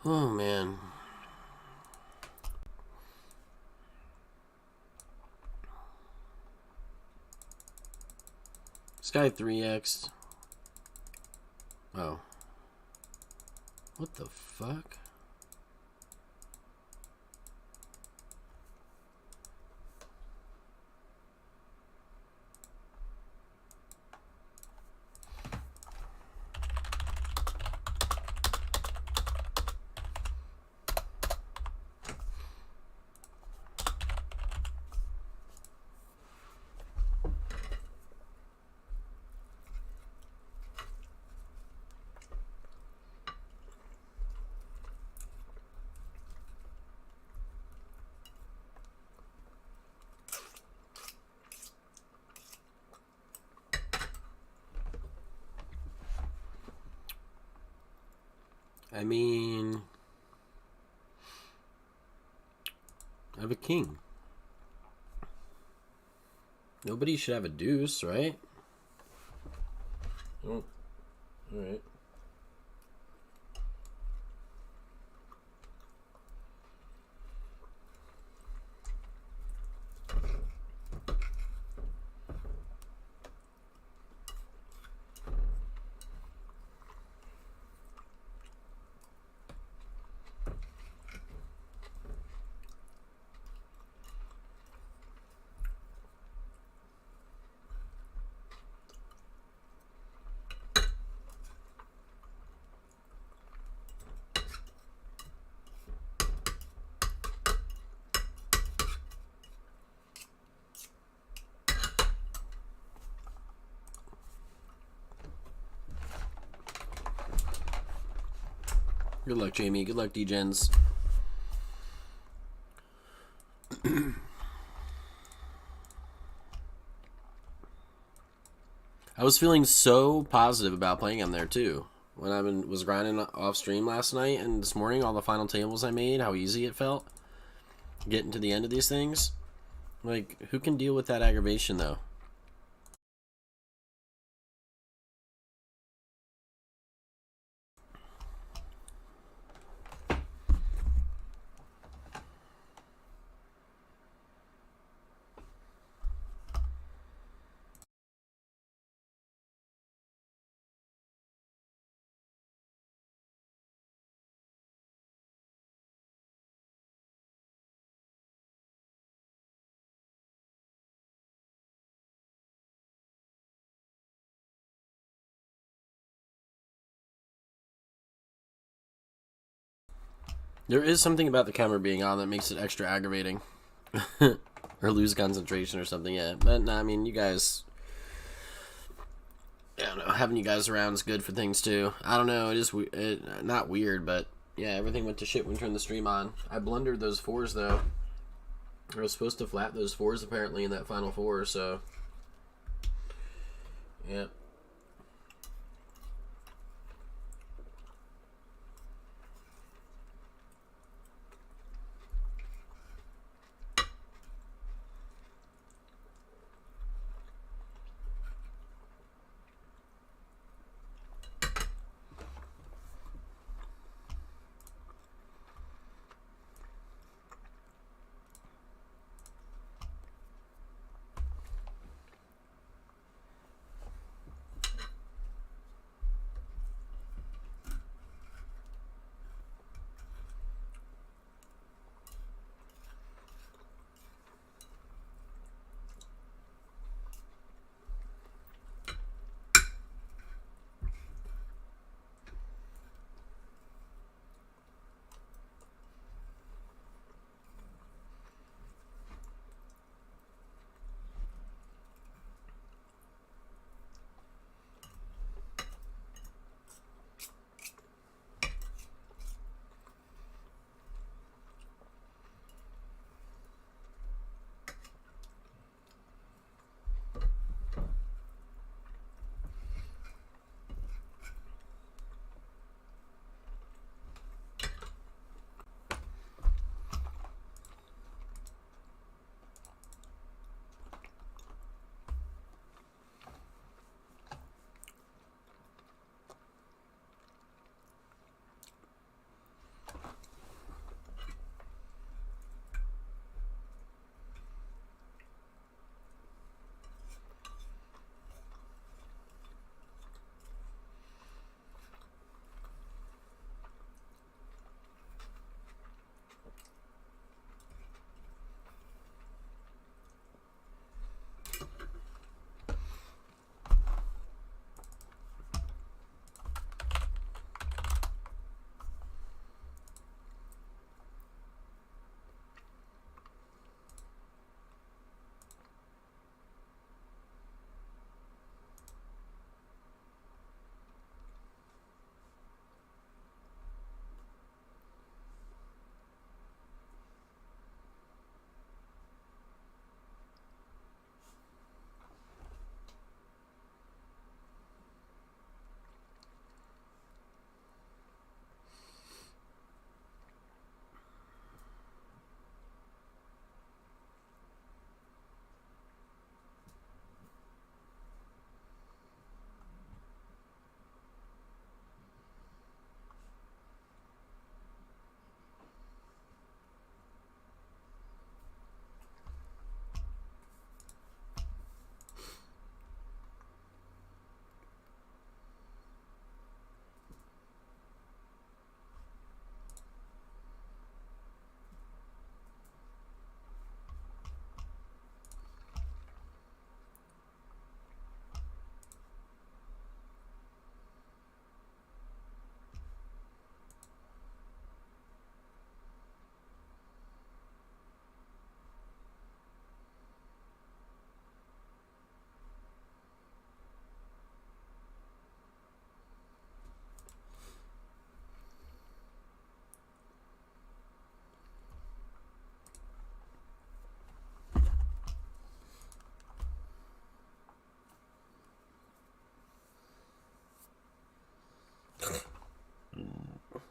Oh, man. Sky 3X. Oh. What the fuck? I mean, I have a king. Nobody should have a deuce, right? Oh, all right. Good luck, Jamie. Good luck, D-Gens. I was feeling so positive about playing him there, too. When I was grinding off stream last night and this morning, all the final tables I made, how easy it felt. Getting to the end of these things. Like, who can deal with that aggravation, though? There is something about the camera being on that makes it extra aggravating. Or lose concentration or something, yeah. But, nah, I mean, you guys... I don't know, having you guys around is good for things, too. I don't know, it is not weird, but... Yeah, everything went to shit when we turned the stream on. I blundered those fours, though. I was supposed to flat those fours, apparently, in that final four, so... Yeah.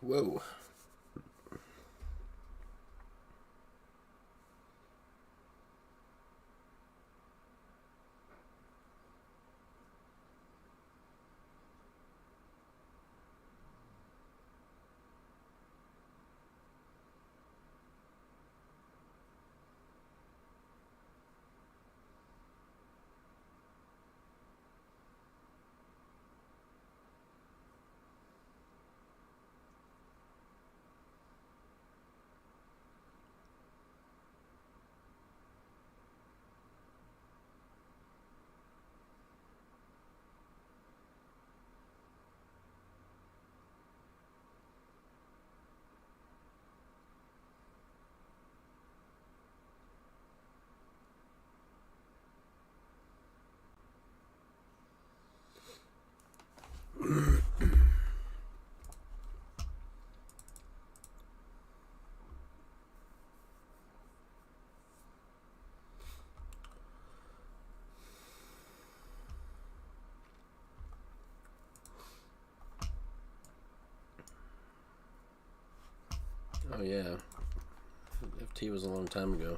Whoa. Oh yeah, FT was a long time ago.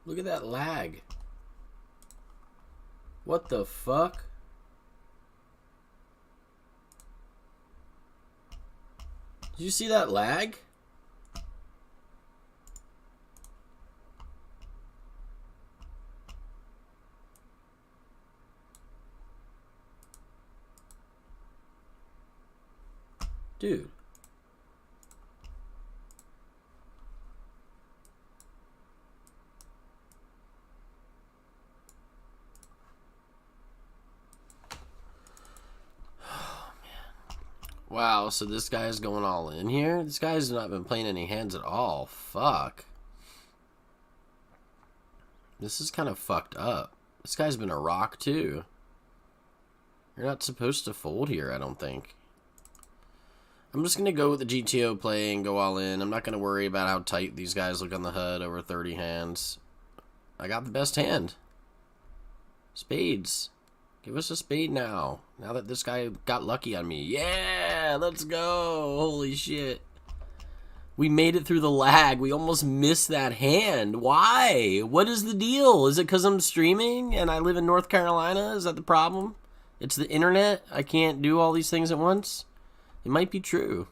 Look at that lag. What the fuck? Did you see that lag? Dude. Wow, so this guy's going all in here? This guy's not been playing any hands at all. Fuck. This is kind of fucked up. This guy's been a rock, too. You're not supposed to fold here, I don't think. I'm just going to go with the GTO play and go all in. I'm not going to worry about how tight these guys look on the HUD over 30 hands. I got the best hand. Spades. Give us a spade now. Now that this guy got lucky on me. Yeah, let's go. Holy shit. We made it through the lag. We almost missed that hand. Why? What is the deal? Is it because I'm streaming and I live in North Carolina? Is that the problem? It's the internet? I can't do all these things at once? It might be true.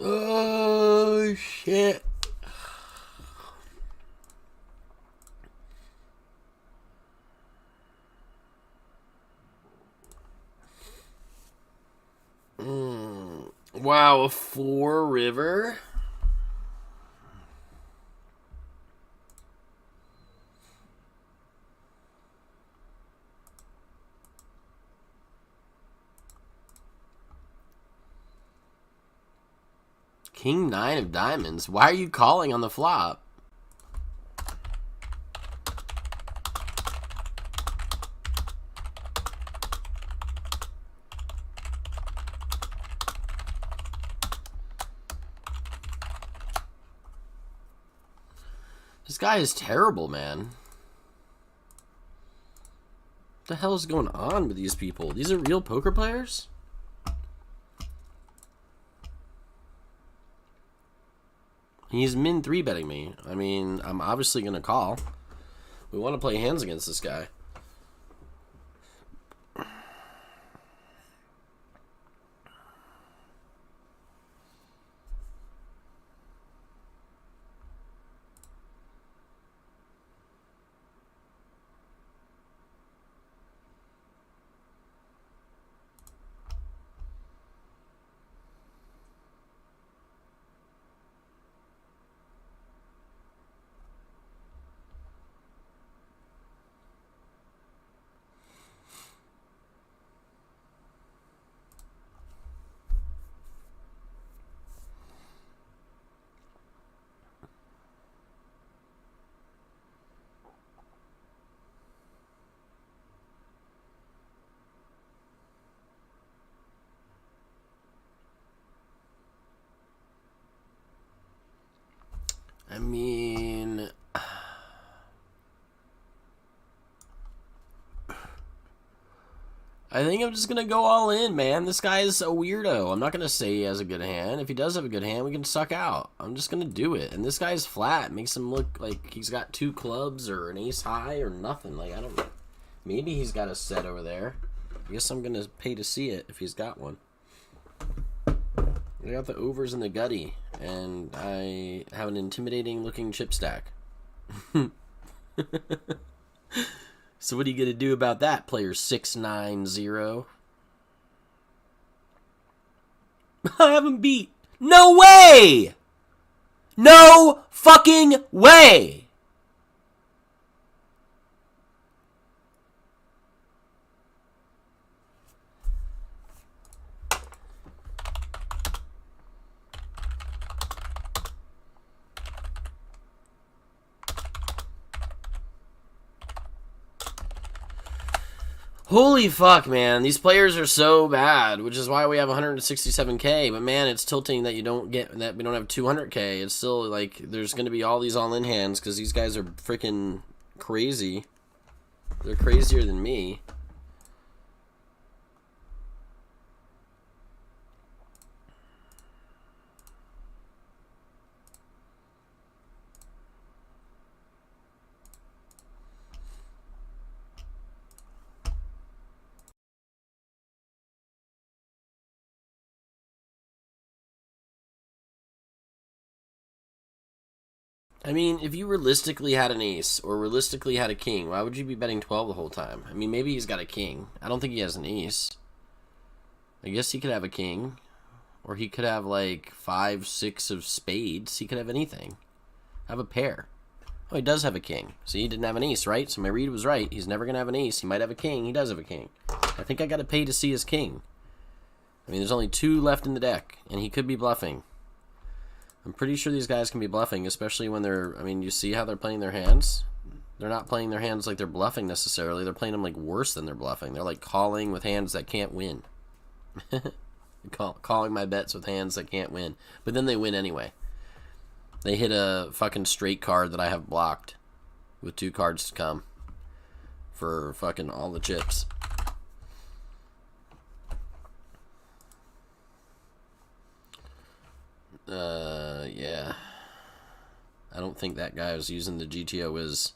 Oh, shit. Wow, a 4 river? King 9 of diamonds. Why are you calling on the flop? This guy is terrible, man. What the hell is going on with these people? These are real poker players? He's min 3 betting me. I mean, I'm obviously going to call. We want to play hands against this guy. I mean, I think I'm just going to go all in, man. This guy is a weirdo. I'm not going to say he has a good hand. If he does have a good hand, we can suck out. I'm just going to do it. And this guy's flat. Makes him look like he's got 2 clubs or an ace high or nothing. Like, I don't know. Maybe he's got a set over there. I guess I'm going to pay to see it if he's got one. I got the overs in the gutty, and I have an intimidating looking chip stack. So what are you going to do about that, player 690? I have him beat. No way! No fucking way! Holy fuck, man. These players are so bad, which is why we have 167k. But man, it's tilting that you don't get that we don't have 200k. It's still like there's going to be all these all-in hands because these guys are freaking crazy. They're crazier than me. I mean, if you realistically had an ace or realistically had a king, why would you be betting 12 the whole time? I mean, maybe he's got a king. I don't think he has an ace. I guess he could have a king. Or he could have like 5, 6 of spades. He could have anything. Have a pair. Oh, he does have a king. See, he didn't have an ace, right? So my read was right. He's never going to have an ace. He might have a king. He does have a king. I think I got to pay to see his king. I mean, there's only 2 left in the deck. And he could be bluffing. I'm pretty sure these guys can be bluffing, especially when they're... I mean, you see how they're playing their hands? They're not playing their hands like they're bluffing necessarily. They're playing them like worse than they're bluffing. They're like calling with hands that can't win. Calling my bets with hands that can't win. But then they win anyway. They hit a fucking straight card that I have blocked with 2 cards to come for fucking all the chips. Yeah. I don't think that guy was using the GTO Wiz.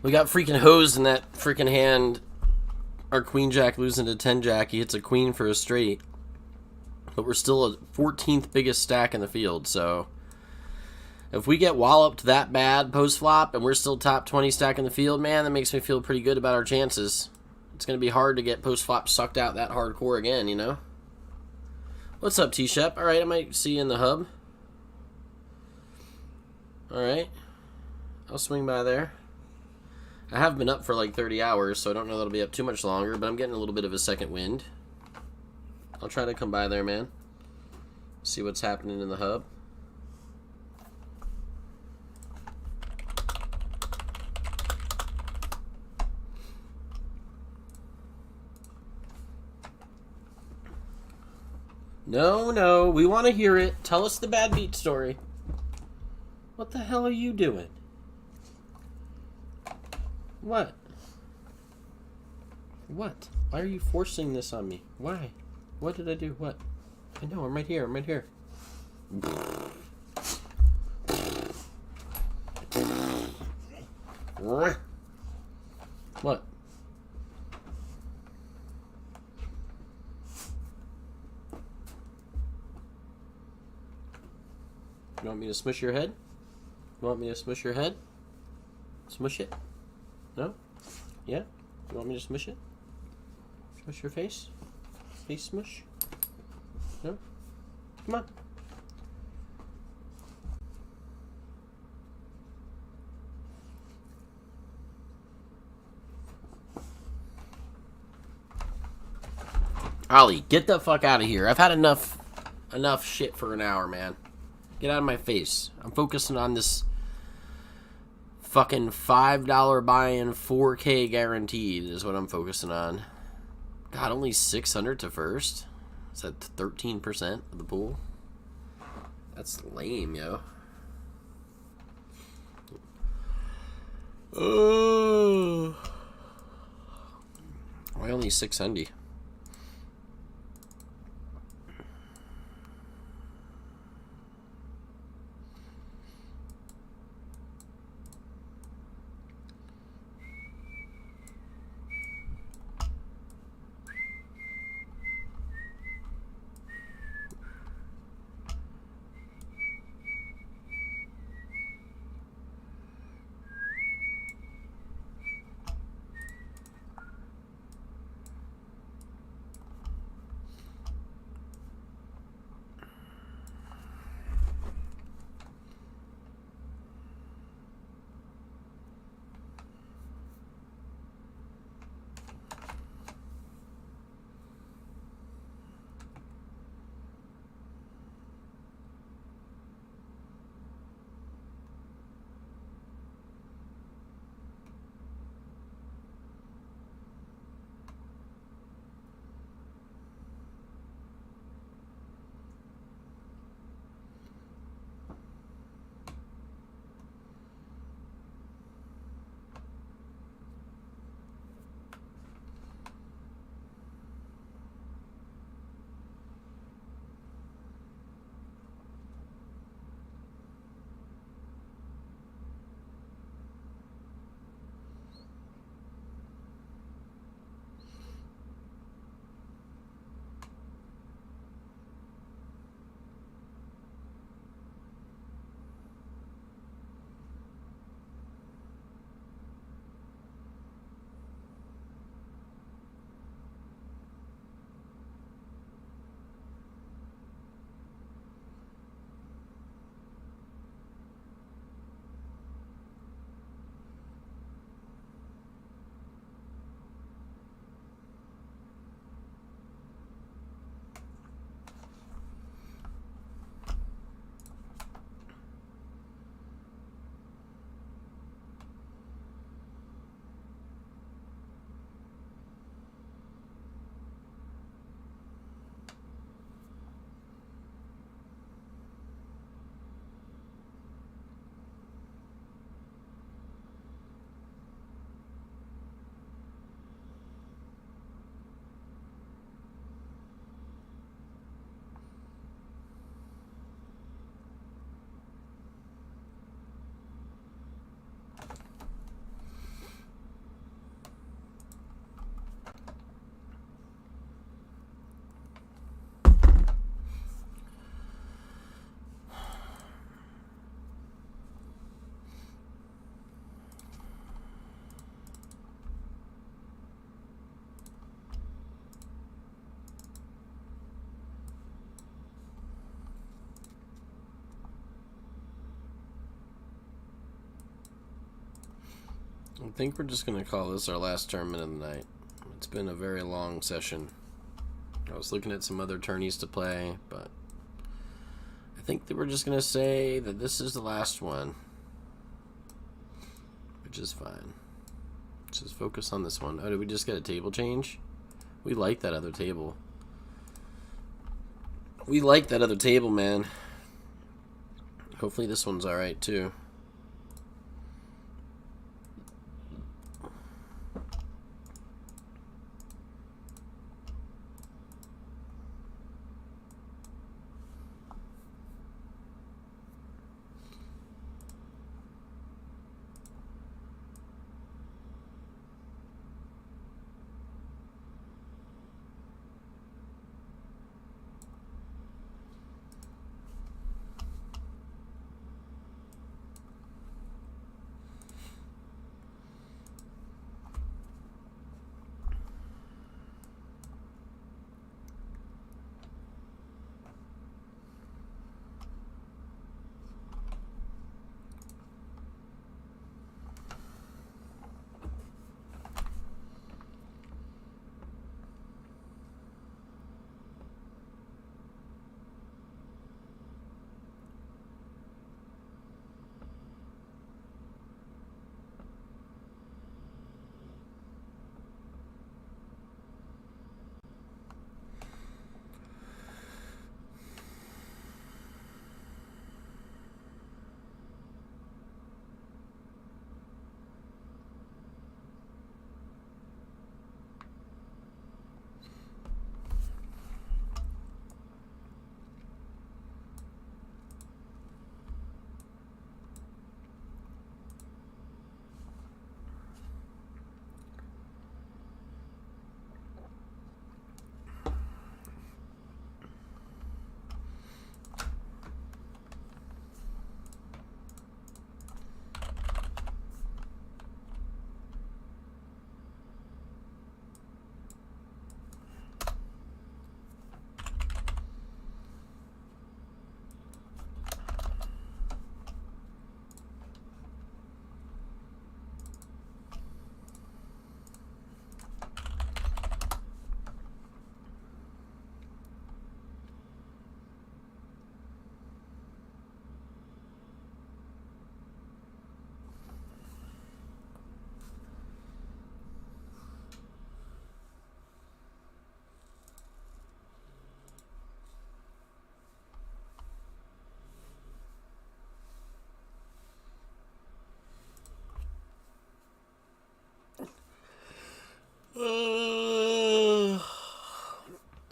We got freaking hosed in that freaking hand. Our queen jack losing to 10 jack. He hits a queen for a straight. But we're still a 14th biggest stack in the field, so if we get walloped that bad post flop and we're still top 20 stack in the field, man, that makes me feel pretty good about our chances. It's going to be hard to get post flop sucked out that hardcore again, you know? What's up, T-Shep? Alright, I might see you in the hub. Alright. I'll swing by there. I have been up for like 30 hours, so I don't know that'll be up too much longer, but I'm getting a little bit of a second wind. I'll try to come by there, man. See what's happening in the hub. No, we want to hear it. Tell us the bad beat story. What the hell are you doing? What? What? Why are you forcing this on me? Why? What did I do? What? I know, I'm right here. I'm right here. What? You want me to smush your head? You want me to smush your head? Smush it? No? Yeah? You want me to smush it? Smush your face? Face smush? No? Come on. Ollie, get the fuck out of here. I've had enough shit for an hour, man. Get out of my face. I'm focusing on this fucking $5 buy-in 4K guaranteed is what I'm focusing on. God, only 600 to first? Is that 13% of the pool? That's lame, yo. Oh. Why only 600? I think we're just going to call this our last tournament of the night. It's been a very long session. I was looking at some other tourneys to play, but I think that we're just going to say that this is the last one, which is fine. Let's just focus on this one. Oh, did we just get a table change? We like that other table. We like that other table, man. Hopefully this one's alright, too.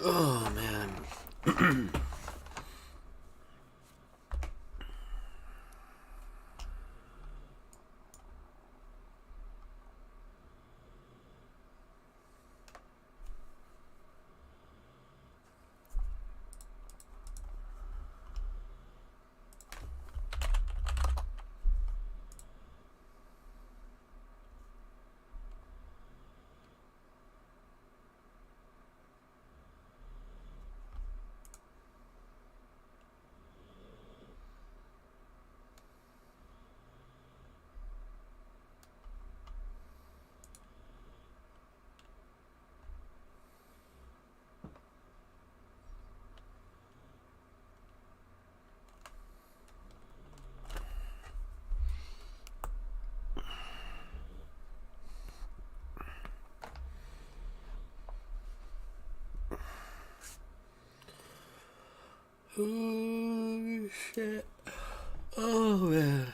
Oh, man. Oh, shit. Oh, man.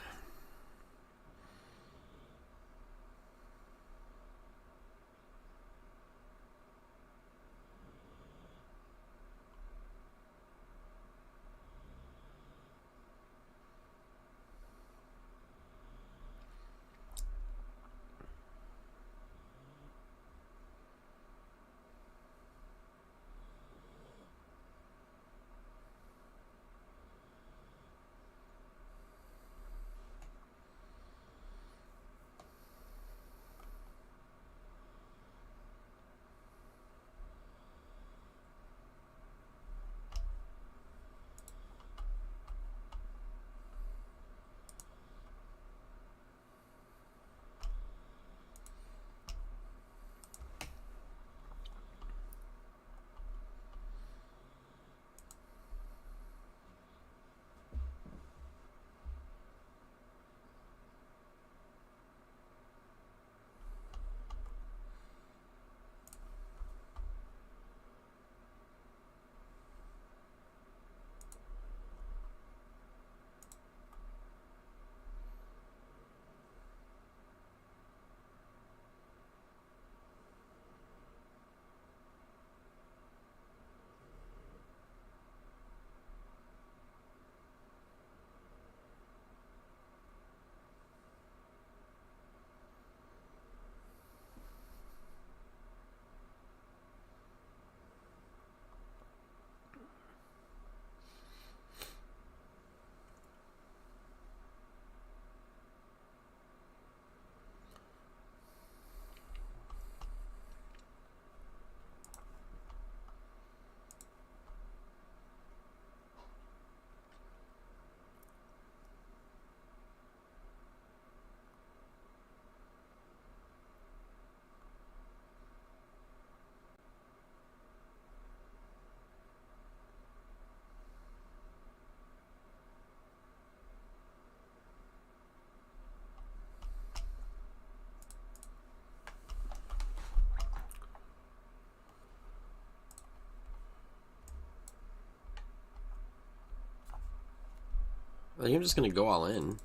I think I'm just gonna go all in.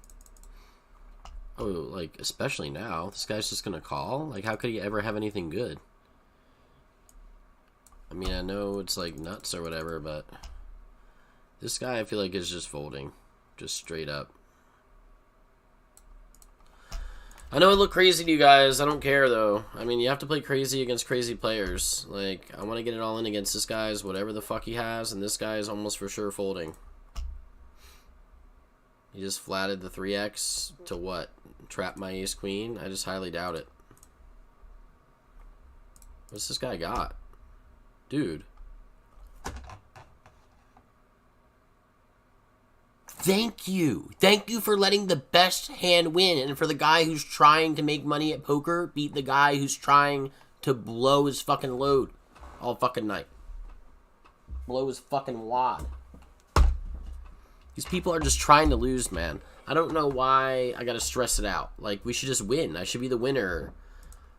Oh, like, especially now. This guy's just gonna call? Like, how could he ever have anything good? I mean, I know it's, like, nuts or whatever, but... This guy, I feel like, is just folding. Just straight up. I know it looked crazy to you guys. I don't care, though. I mean, you have to play crazy against crazy players. Like, I want to get it all in against this guy's whatever the fuck he has, and this guy is almost for sure folding. He just flatted the 3x to what? Trap my ace-queen? I just highly doubt it. What's this guy got? Dude. Thank you. Thank you for letting the best hand win, and for the guy who's trying to make money at poker beat the guy who's trying to blow his fucking load all fucking night. Blow his fucking wad. These people are just trying to lose, man. I don't know why I gotta stress it out. Like, we should just win. I should be the winner.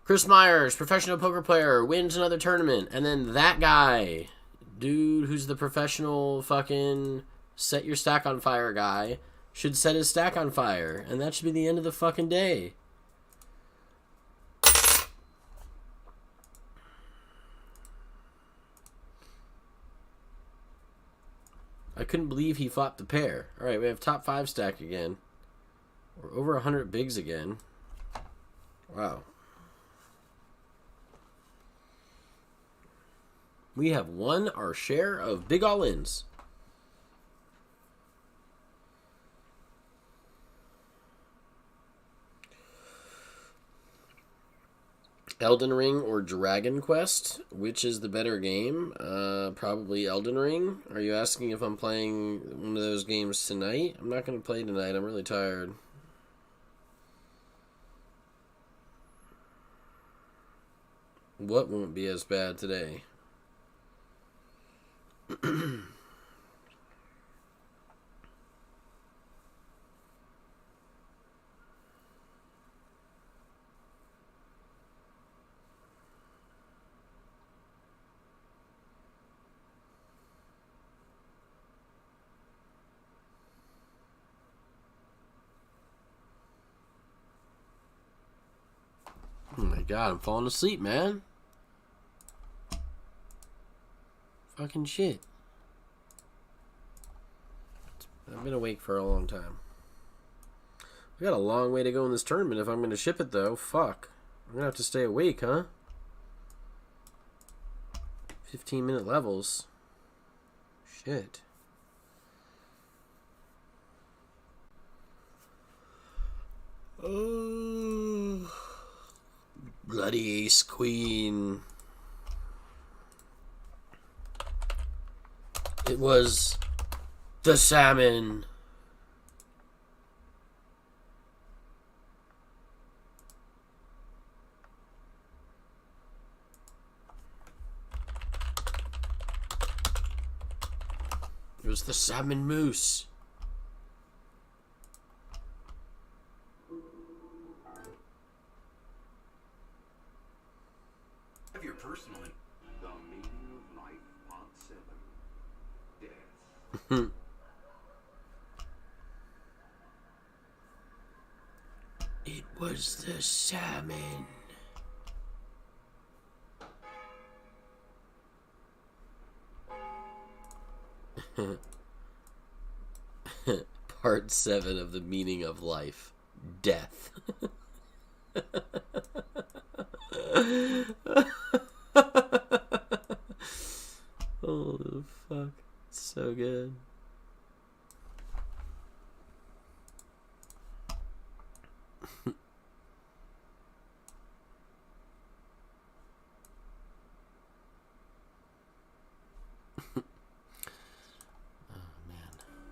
Chris Myers, professional poker player, wins another tournament. And then that guy, dude who's the professional fucking set your stack on fire guy, should set his stack on fire. And that should be the end of the fucking day. I couldn't believe he flopped the pair. Alright, we have top 5 stack again. We're over 100 bigs again. Wow. We have won our share of big all-ins. Elden Ring or Dragon Quest? Which is the better game? Probably Elden Ring. Are you asking if I'm playing one of those games tonight? I'm not going to play tonight. I'm really tired. What won't be as bad today? Oh my god, I'm falling asleep, man. Fucking shit. I've been awake for a long time. We got a long way to go in this tournament if I'm going to ship it, though. Fuck. I'm going to have to stay awake, huh? 15-minute levels. Shit. Oh. Bloody ace queen. It was the salmon. It was the salmon moose. Have your personally. The meaning of life, part 7. Death. It was the salmon. Part 7 of the meaning of life. Death. Oh, the fuck. So good.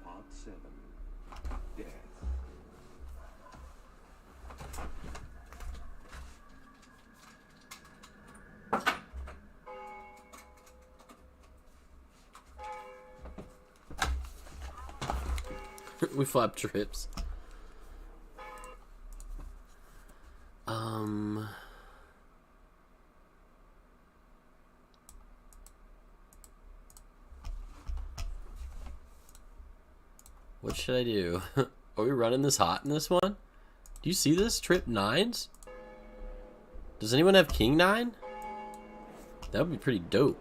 Part 7. Death. We flop trips. What should I do? Are we running this hot in this one? Do you see this? Trip 9s? Does anyone have King 9? That would be pretty dope.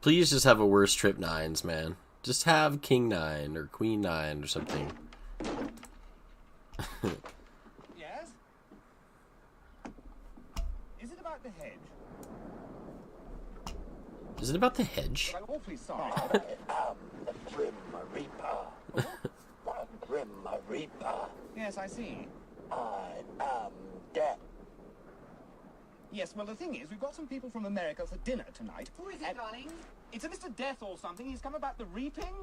Please just have a worse Trip 9s, man. Just have King 9 or Queen 9 or something. Yes? Is it about the hedge? Is it about the hedge? I'm awfully sorry. The Grim Reaper. The Grim Reaper. Yes, I see. I am death. Yes, well, the thing is, we've got some people from America for dinner tonight. Who is it, darling? It's a Mr. Death or something. He's come about the reaping.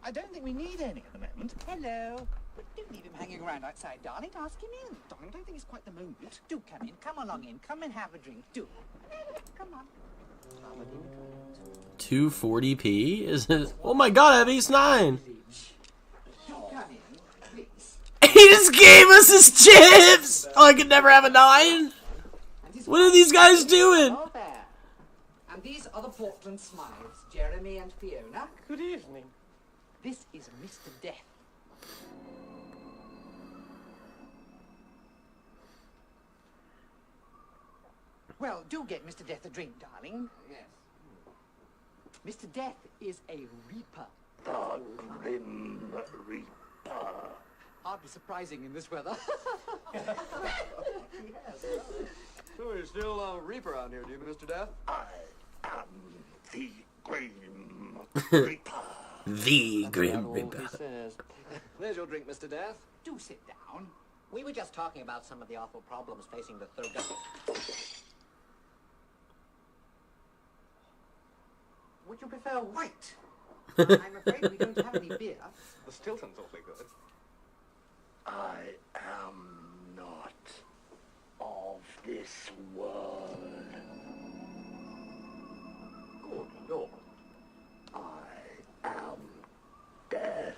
I don't think we need any at the moment. Hello. But don't leave him hanging around outside, darling. Ask him in. Darling, I don't think it's quite the moment. Do come in. Come along in. Come and have a drink. Do. Come on. 240p? Is it? Oh my god, I have ace 9! Do come in, please. He just gave us his chips! Oh, I could never have a 9? What are these guys doing? Oh, there. And these are the Portland Smiles, Jeremy and Fiona. Good evening. This is Mr. Death. Well, do get Mr. Death a drink, darling. Yes. Mr. Death is a reaper. The Grim Reaper. Hardly surprising in this weather. So you're still a reaper out here, do you, Mr. Death? I am the Grim Reaper. The Grim All Reaper. he says. There's your drink, Mr. Death. Do sit down. We were just talking about some of the awful problems facing the third. Would you prefer white? I'm afraid we don't have any beer. The Stilton's awfully good. I am not of this world. Good Lord. I am death.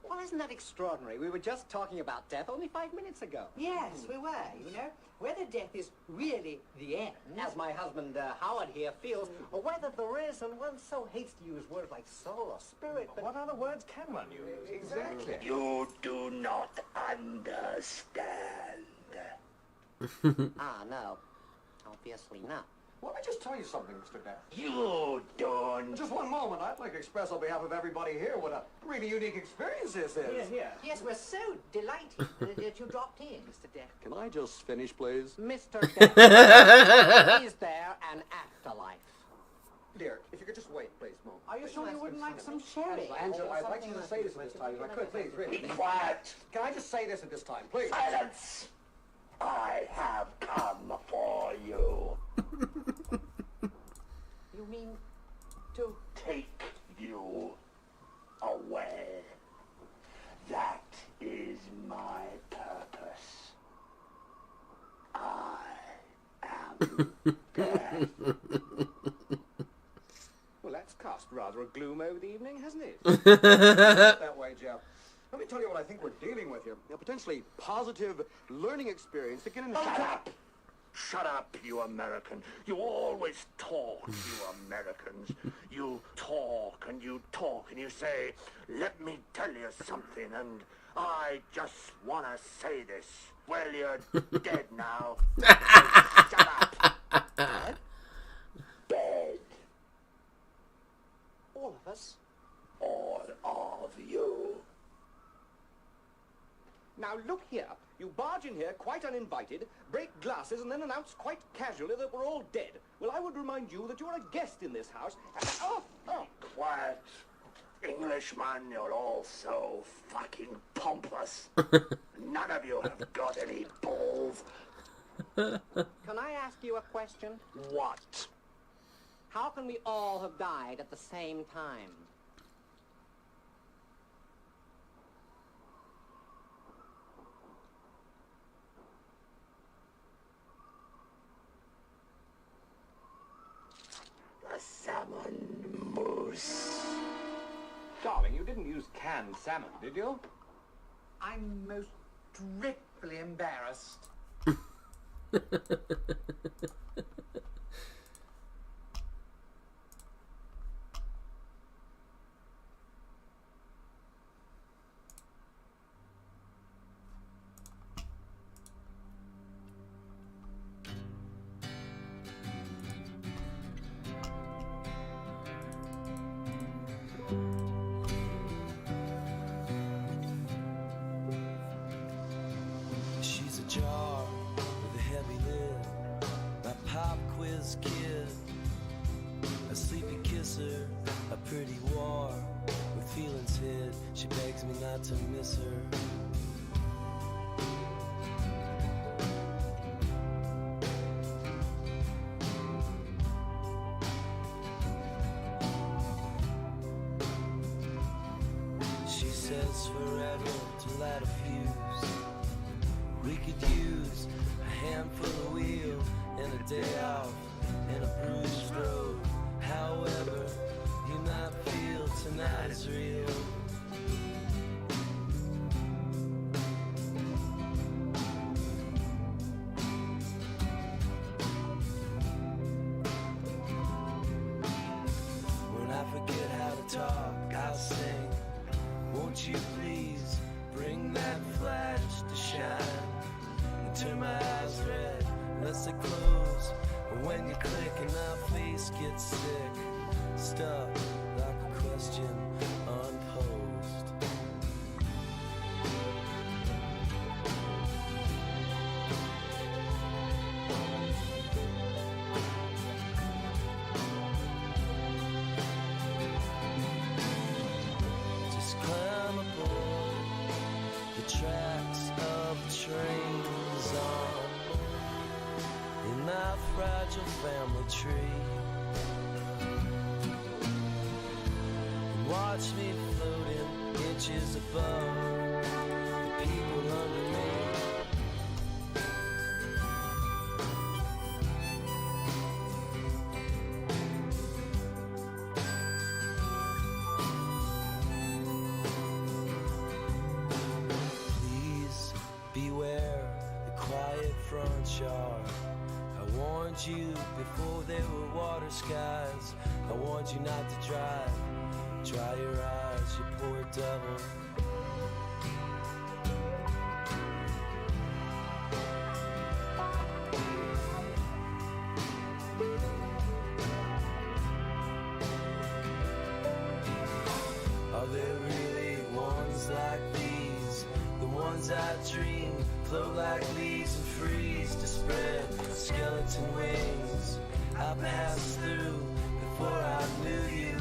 Well, isn't that extraordinary? We were just talking about death only 5 minutes ago. Yes, we were, you know. Whether death is really the end. As my husband Howard here feels, or whether there is, and one so hates to use words like soul or spirit, but What other words can one use? Exactly. You do not understand. no, obviously not. Well, let me just tell you something, Mr. Death. You don't. Just one moment. I'd like to express on behalf of everybody here what a really unique experience this is. Yes, we're so delighted that you dropped in, Mr. Death. Can I just finish, please? Mr. Death, is there an afterlife? Dear, if you could just wait, please, Mom. Are you sure you wouldn't like some sherry? Angela, I'd like you to say this at this time, if I could, please, really. Be quiet. Can I just say this at this time, please? Silence. I have come for you. You mean to... Take you away. That is my purpose. I am death. Well, that's cast rather a gloom over the evening, hasn't it? That way, Jeff. Let me tell you what I think we're dealing with here. A potentially positive learning experience that can Shut enhance... up! Shut up, you American. You always talk, you Americans. You talk and you talk and you say, let me tell you something, and I just want to say this. Well, you're dead now. So shut up. Dead? Dead. All of us? All of you. Now, look here. You barge in here quite uninvited, break glasses, and then announce quite casually that we're all dead. Well, I would remind you that you're a guest in this house. Oh! Quiet. Englishman, you're all so fucking pompous. None of you have got any balls. Can I ask you a question? What? How can we all have died at the same time? juice. Darling, you didn't use canned salmon, did you? I'm most dreadfully embarrassed. She's a jar with a heavy lid, my pop quiz kid, a sleepy kisser, a pretty war with feelings hid. She begs me not to miss her. She says forever to light a fuse. We could use a handful of wheel and a day off and a bruised road. However, you might feel tonight is real. When I forget how to talk, I'll sing. Won't you please bring that flash to shine and turn my eyes red unless they close. And when you click and my face gets sick, stuck like a question unposed. Just climb aboard the tracks of the trains on in my fragile family tree, and watch me floating inches above the people under me. Please beware the quiet front yard. I warned you before there were water skies. I warned you not to drive. Dry your eyes, you poor devil. Are there really ones like these? The ones I dream float like leaves and freeze to spread skeleton wings. I passed through before I knew you.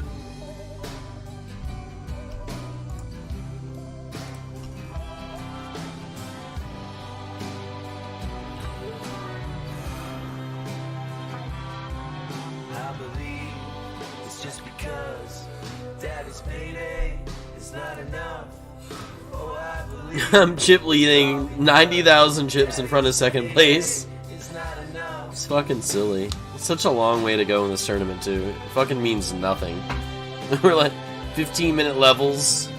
I believe it's just because daddy's payday is not enough. Oh, I believe I'm chip leading 90,000 chips in front of second place. it's not enough. It's fucking silly. It's such a long way to go in this tournament, too. It fucking means nothing. We're like 15-minute levels.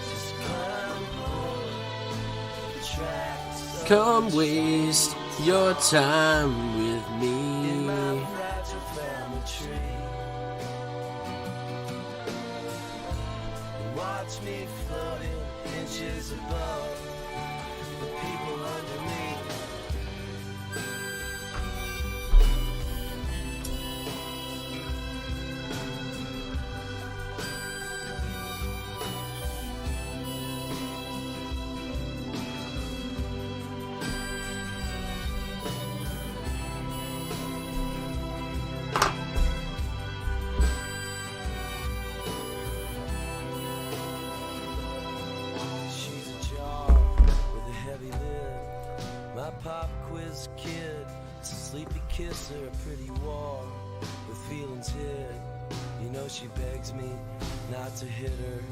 Just climb aboard the tracks of Come the waste trains your time with in my me. fragile family tree, and watch me floating inches above the people under me. She's a jar with a heavy lid. My pop quiz kid. It's a sleepy kisser, a pretty war with feelings hid. You know she begs me not to hit her.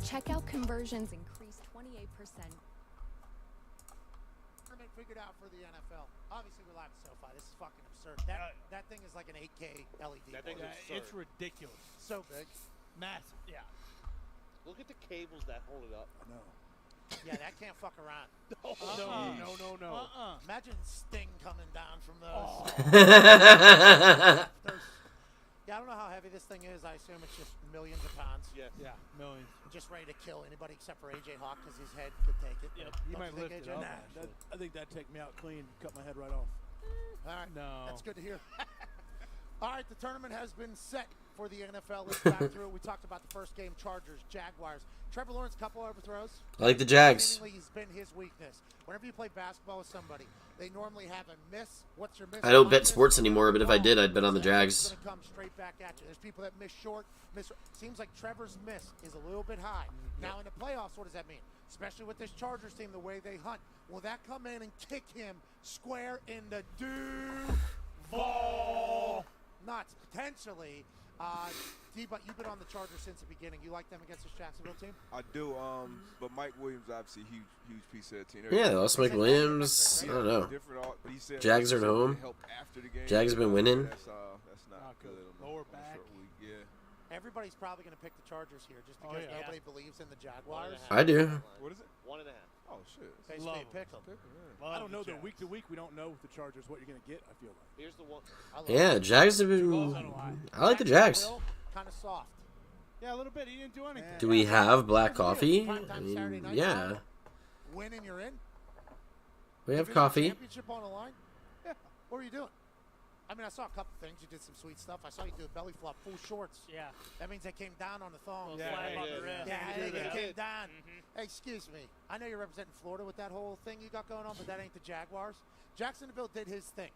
Checkout conversions increased 28%. Tournament figured out for the NFL. Obviously, we're live at SoFi. This is fucking absurd. That thing is like an 8K LED. That thing's absurd. It's ridiculous. So big. Massive. Yeah. Look at the cables that hold it up. No. Yeah, that can't fuck around. No. Imagine Sting coming down from those. Oh. Yeah, I don't know how heavy this thing is. I assume it's just millions of pounds. Yes. Yeah, millions. Just ready to kill anybody except for AJ Hawk because his head could take it. Yep. Don't You might think lift it AJ? up. Nah. I think that'd take me out clean, cut my head right off. All right. No. That's good to hear. All right, the tournament has been set for the NFL. Let's back through it. We talked about the first game, Chargers, Jaguars. Trevor Lawrence, couple overthrows. I like the Jags. Seemingly, he's been his weakness. Whenever you play basketball with somebody, they normally have a miss. What's your miss? I don't bet sports anymore, but if I did, I'd bet on the Jags. It's going to come straight back at you. There's people that miss short. Seems like Trevor's miss is a little bit high. Now in the playoffs, what does that mean? Especially with this Chargers team, the way they hunt. Will that come in and kick him square in the Duval nuts? Potentially. D-But, you've been on the Chargers since the beginning. You like them against this Jacksonville team? I do, but Mike Williams obviously huge piece of that team. Yeah, they lost Mike Williams. I don't know. But he said Jags are at home. After the game. Jags have been winning. That's not good. Lower back. Yeah. Everybody's probably going to pick the Chargers here just because nobody believes in the Jaguars. I do. What is it? 1.5. Oh, shit. Basically, pick them. Well, I don't know. Though week to week, we don't know with the Chargers what you're going to get. I feel like. Here's the one. Yeah, Jags have been. I like the Jags. Kind of soft. Yeah, a little bit. He didn't do anything. Do we have black coffee? I mean, yeah. Win and you're in. We have coffee. Championship on the line. Yeah. What are you doing? I mean, I saw a couple things. You did some sweet stuff. I saw you do a belly flop, full shorts. Yeah. That means they came down on the thong. Yeah, they came down. Hey, excuse me. I know you're representing Florida with that whole thing you got going on, but that ain't the Jaguars. Jacksonville did his thing.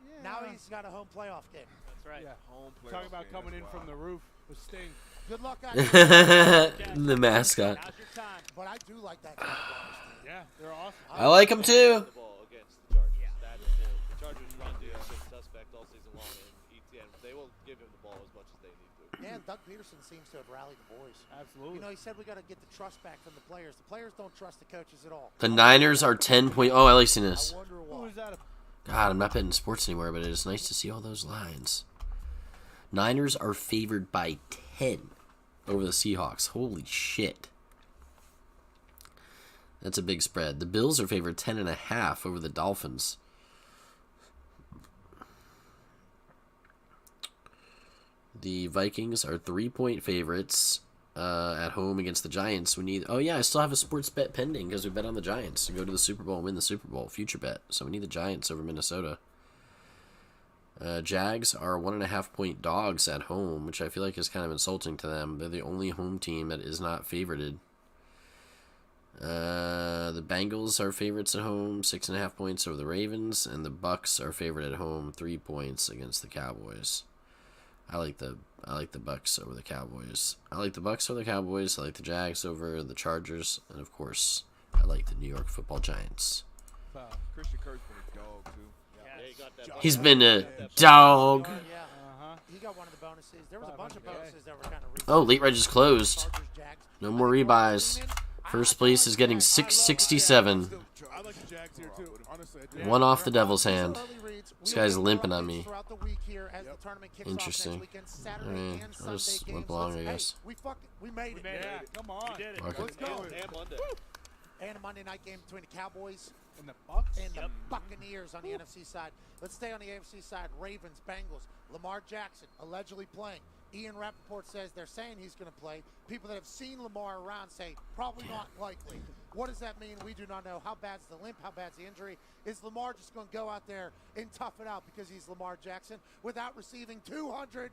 Yeah. Now he's got a home playoff game. That's right. Yeah. Home playoff Talking about game, coming in that's from the roof with Sting. Good luck out The mascot. Now's your time. But I do like that Jaguars team. Yeah, they're awesome. I like them too. The ball against the Chargers. That's the Chargers run defense been suspect all season long, and ETN they will give him the ball as much as they need to. Yeah, Doug Peterson seems to have rallied the boys. Absolutely. You know, he said we got to get the trust back from the players. The players don't trust the coaches at all. The Niners are 10-point. Oh, I like seeing this. I wonder why. Who is that? God, I'm not betting sports anymore, but it is nice to see all those lines. Niners are favored by 10 over the Seahawks. Holy shit. That's a big spread. The Bills are favored 10.5 over the Dolphins. The Vikings are 3-point favorites at home against the Giants. We need. Oh yeah, I still have a sports bet pending because we bet on the Giants to go to the Super Bowl and win the Super Bowl. Future bet. So we need the Giants over Minnesota. Jags are 1.5-point dogs at home, which I feel like is kind of insulting to them. They're the only home team that is not favorited. The Bengals are favorites at home, 6.5 points over the Ravens, and the Bucks are favored at home, 3 points against the Cowboys. I like the Bucks over the Cowboys. I like the Bucks over the Cowboys. I like the Jags over the Chargers, and of course, I like the New York Football Giants. Christian Kirk's been a dog too. Yeah, he got that. He's been a dog. Yeah. He got one of the bonuses. There was a bunch of bonuses that were kind of. Oh, late reg is closed. Chargers, Jags. No more rebuys. First place is getting 667. I like the Jags here too. Honestly, I do. One off the devil's hand. This guy's limping on me. Throughout the week here as the tournament kicks off Interesting. next weekend, Saturday Alright, and I'll just Sunday limp games. along, I Let's- guess. hey, we made it. Yeah, come on. We did it. Okay. Let's go. And Monday. And a Monday night game between the Cowboys And the Bucks. and the Buccaneers on the NFC side. Let's stay on the AFC side. Ravens, Bengals, Lamar Jackson allegedly playing. Ian Rappaport says they're saying he's going to play. People that have seen Lamar around say probably not likely. What does that mean? We do not know. How bad's the limp? How bad's the injury? Is Lamar just going to go out there and tough it out because he's Lamar Jackson without receiving $230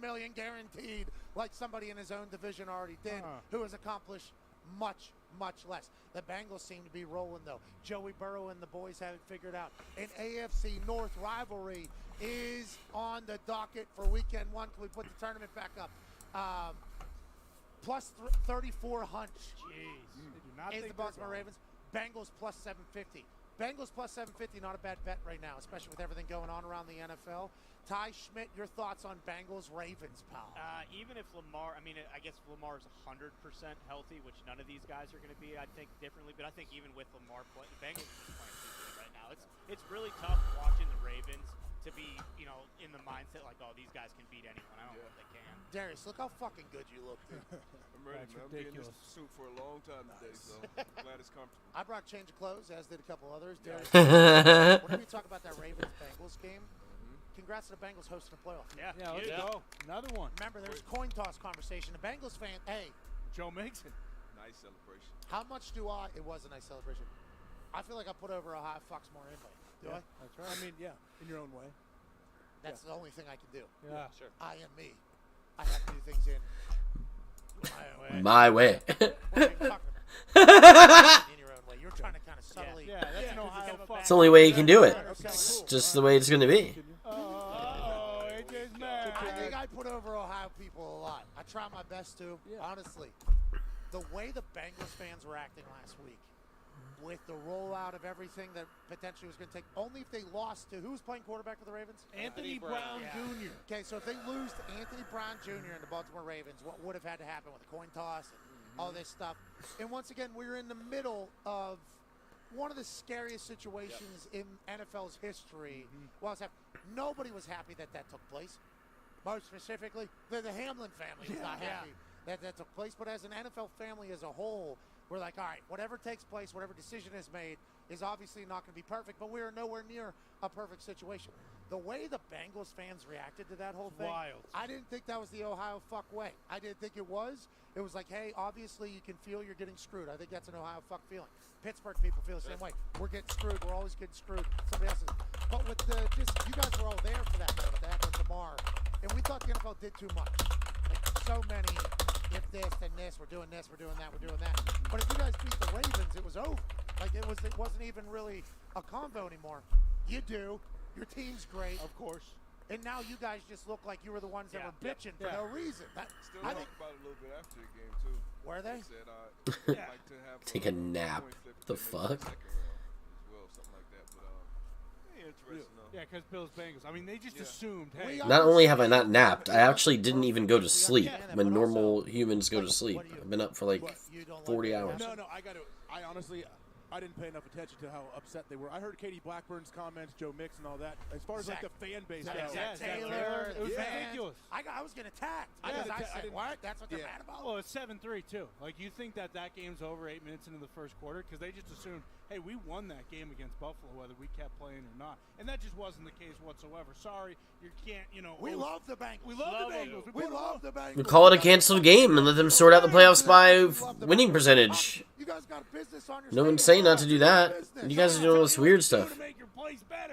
million guaranteed like somebody in his own division already did, who has accomplished much, much less. The Bengals seem to be rolling, though. Joey Burrow and the boys have it figured out. An AFC North rivalry is on the docket for weekend one. Can we put the tournament back up? Plus 34 hunch Jeez. They do not is think the Baltimore they're Ravens. Bengals plus 750. Bengals plus 750, not a bad bet right now, especially with everything going on around the NFL. Ty Schmidt, your thoughts on Bengals-Ravens, pal? Even if Lamar, I mean, I guess Lamar's 100% healthy, which none of these guys are going to be, I think, differently. But I think even with Lamar playing, the Bengals are just playing too good right now. It's really tough watching the Ravens to be, you know, in the mindset like, oh, these guys can beat anyone. I don't know if they can. Darius, look how fucking good you look, dude. I'm ready, man. I've been in this suit for a long time today, so I'm glad it's comfortable. I brought change of clothes, as did a couple others. Darius, whenever you talk about that Ravens-Bengals game, congrats to the Bengals hosting a playoff. Yeah, let's go. Another one. Remember, there was coin toss conversation. The Bengals fan, hey. Joe Mixon. Nice celebration. How much do I, it was a nice celebration. I feel like I put over Ohio Fox more anyway. Do I? That's right. I mean, yeah, in your own way. That's the only thing I can do. Yeah, sure. I am me. I have to do things in my way. What are you talking about? In your own way. You're trying to kind of subtly. Yeah, that's an Ohio Fox. It's the only way you can do it. Okay, It's cool. just the way it's going to be. AJ's mad. I think I put over Ohio people a lot. I try my best to. Honestly, the way the Bengals fans were acting last week, with the rollout of everything that potentially was going to take, only if they lost to, who was playing quarterback for the Ravens? Anthony Brown Jr. Okay, so if they lose to Anthony Brown Jr. and the Baltimore Ravens, what would have had to happen with a coin toss and all this stuff? And once again, we're in the middle of one of the scariest situations in NFL's history. Nobody was happy that took place. Most specifically, the Hamlin family was not happy that took place. But as an NFL family as a whole, we're like, all right, whatever takes place, whatever decision is made is obviously not going to be perfect, but we are nowhere near a perfect situation. The way the Bengals fans reacted to that whole thing, wild. I didn't think that was the Ohio fuck way. I didn't think it was. It was like, hey, obviously you can feel you're getting screwed. I think that's an Ohio fuck feeling. Pittsburgh people feel the same way. We're getting screwed. We're always getting screwed. Somebody else is. But with you guys were all there for that moment, that with Lamar, and we thought the NFL did too much. Like, so many. If this, then this, we're doing this, we're doing that, we're doing that. But if you guys beat the Ravens, it was over. Like it wasn't even really a convo anymore. You do. Your team's great. Of course. And now you guys just look like you were the ones that were bitching for no reason. Still talked about it a little bit after the game, too. Were they? Said, like to have Take a nap. The fuck? Second round as well, something like that. But, interesting, though. Yeah, because Bills Bengals. I mean, they just assumed, hey. Not only have I not napped, I actually didn't even go to sleep when normal humans go to sleep. I've been up for like 40 hours. No, I honestly, I didn't pay enough attention to how upset they were. I heard Katie Blackburn's comments, Joe Mix and all that. As far as like the fan base goes. Zach Taylor. It was ridiculous. I was getting attacked. Because I said, what? That's what they're mad about? Well, it's 7-3, too. Like, you think that game's over 8 minutes into the first quarter? Because they just assumed, hey, we won that game against Buffalo, whether we kept playing or not. And that just wasn't the case whatsoever. Sorry, you can't, We love the Bengals. We love the Bengals. We love the Bengals. We call it a canceled game and let them sort out the playoffs by winning percentage. You guys got business on your No one's saying not to do that. You guys are doing all this weird stuff.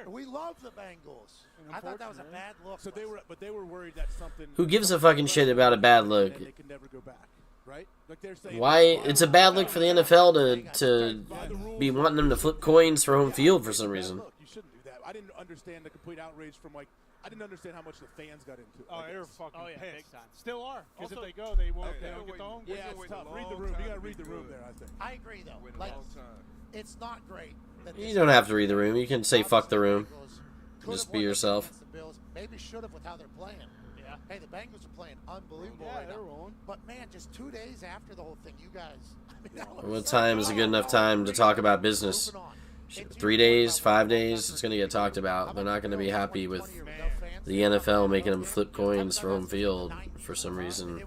We love the Bengals. I thought that was a bad look. So they were worried that something. Who gives a fucking shit about a bad look? They can never go back, right? Like they're saying. Why? It's a bad look for the NFL to be wanting them to flip coins for home field for some reason. Look, you shouldn't do that. I didn't understand the complete outrage from I didn't understand how much the fans got into it. Oh, they were fucking pissed. big time. Still are. Because if Also- they go, they won't. They don't get the home. Yeah, It's tough. Read the room. You got to read the room there, I think. I agree, though. Like, it's not great. You don't have to read the room. You can say fuck the room. Just be yourself. Maybe should have with how they're playing. Yeah. Hey, the Bengals are playing unbelievable right now. rolling. But man, just 2 days after the whole thing, you guys. I mean, What time is a good enough time to talk about business? 3 days, 5 days, it's going to get talked about. They're not going to be happy with the NFL making them flip coins for home field for some reason.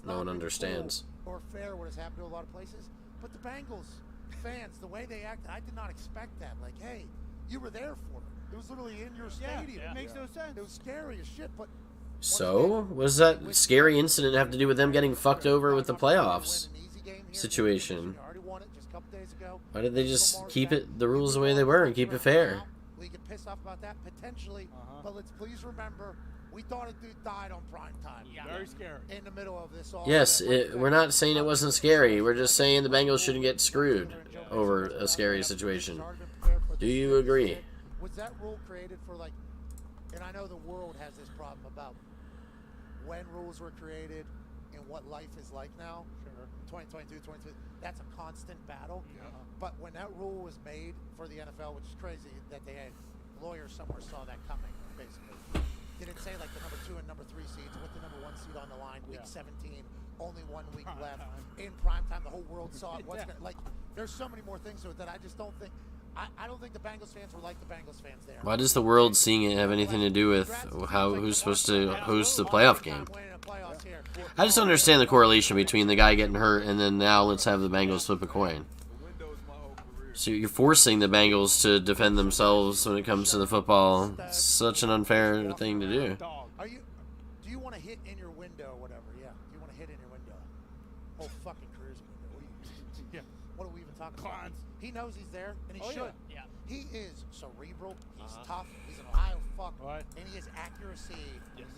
No one understands. Or fair what has happened to a lot of places. But the Bengals fans, the way they act, I did not expect that. Like, hey, you were there for it. It was literally in your stadium. It makes no sense. It was scary as shit, but So, what does that scary incident have to do with them getting fucked over with the playoffs situation? Why did they just keep it the rules the way they were and keep it fair? We get pissed off about that potentially, but let's please remember we thought a dude died on prime time. Very scary. In the middle of this all. Yes, we're not saying it wasn't scary. We're just saying the Bengals shouldn't get screwed over a scary situation. Do you agree? Was that rule created for and I know the world has this problem about when rules were created and what life is like now. Sure. 2022, 2022. That's a constant battle. Yeah. But when that rule was made for the NFL, which is crazy that they had lawyers somewhere saw that coming, basically. Didn't say like the number 2 and number 3 seeds with the number 1 seed on the line, week 17, only 1 week left. In prime time, the whole world saw it. What's gonna, like, there's so many more things to it that I just don't think. I don't think the Bengals fans were like the Bengals fans there. Why does the world seeing it have anything to do with who's supposed to host the playoff game? I just don't understand the correlation between the guy getting hurt and then now let's have the Bengals flip a coin. So you're forcing the Bengals to defend themselves when it comes to the football. It's such an unfair thing to do. Do you want to hit in your window or whatever? Yeah. Do you want to hit in your window? Whole fucking career's window. What are we even talking about? He knows he's there, and he should. Yeah. He is cerebral. He's tough. He's an Ohio fuck. And he has accuracy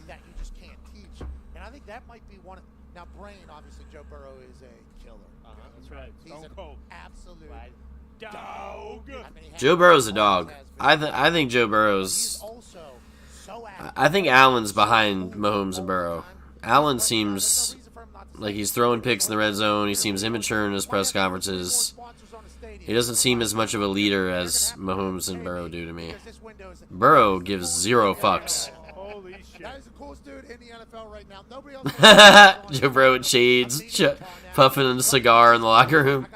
that you just can't teach. And I think that might be one of... Now, brain, obviously, Joe Burrow is a killer. That's right. He's Stone an cold. absolute dog. I mean, Joe Burrow's a dog. I think Joe Burrow's... I think Allen's behind Mahomes and Burrow. Allen seems like he's throwing picks in the red zone. He seems immature in his press conferences. He doesn't seem as much of a leader as Mahomes and Burrow do to me. Burrow gives 0 fucks. Holy shit. That is the coolest dude in the NFL right now. Nobody else Joe Burrow with shades, puffing a cigar in the locker room.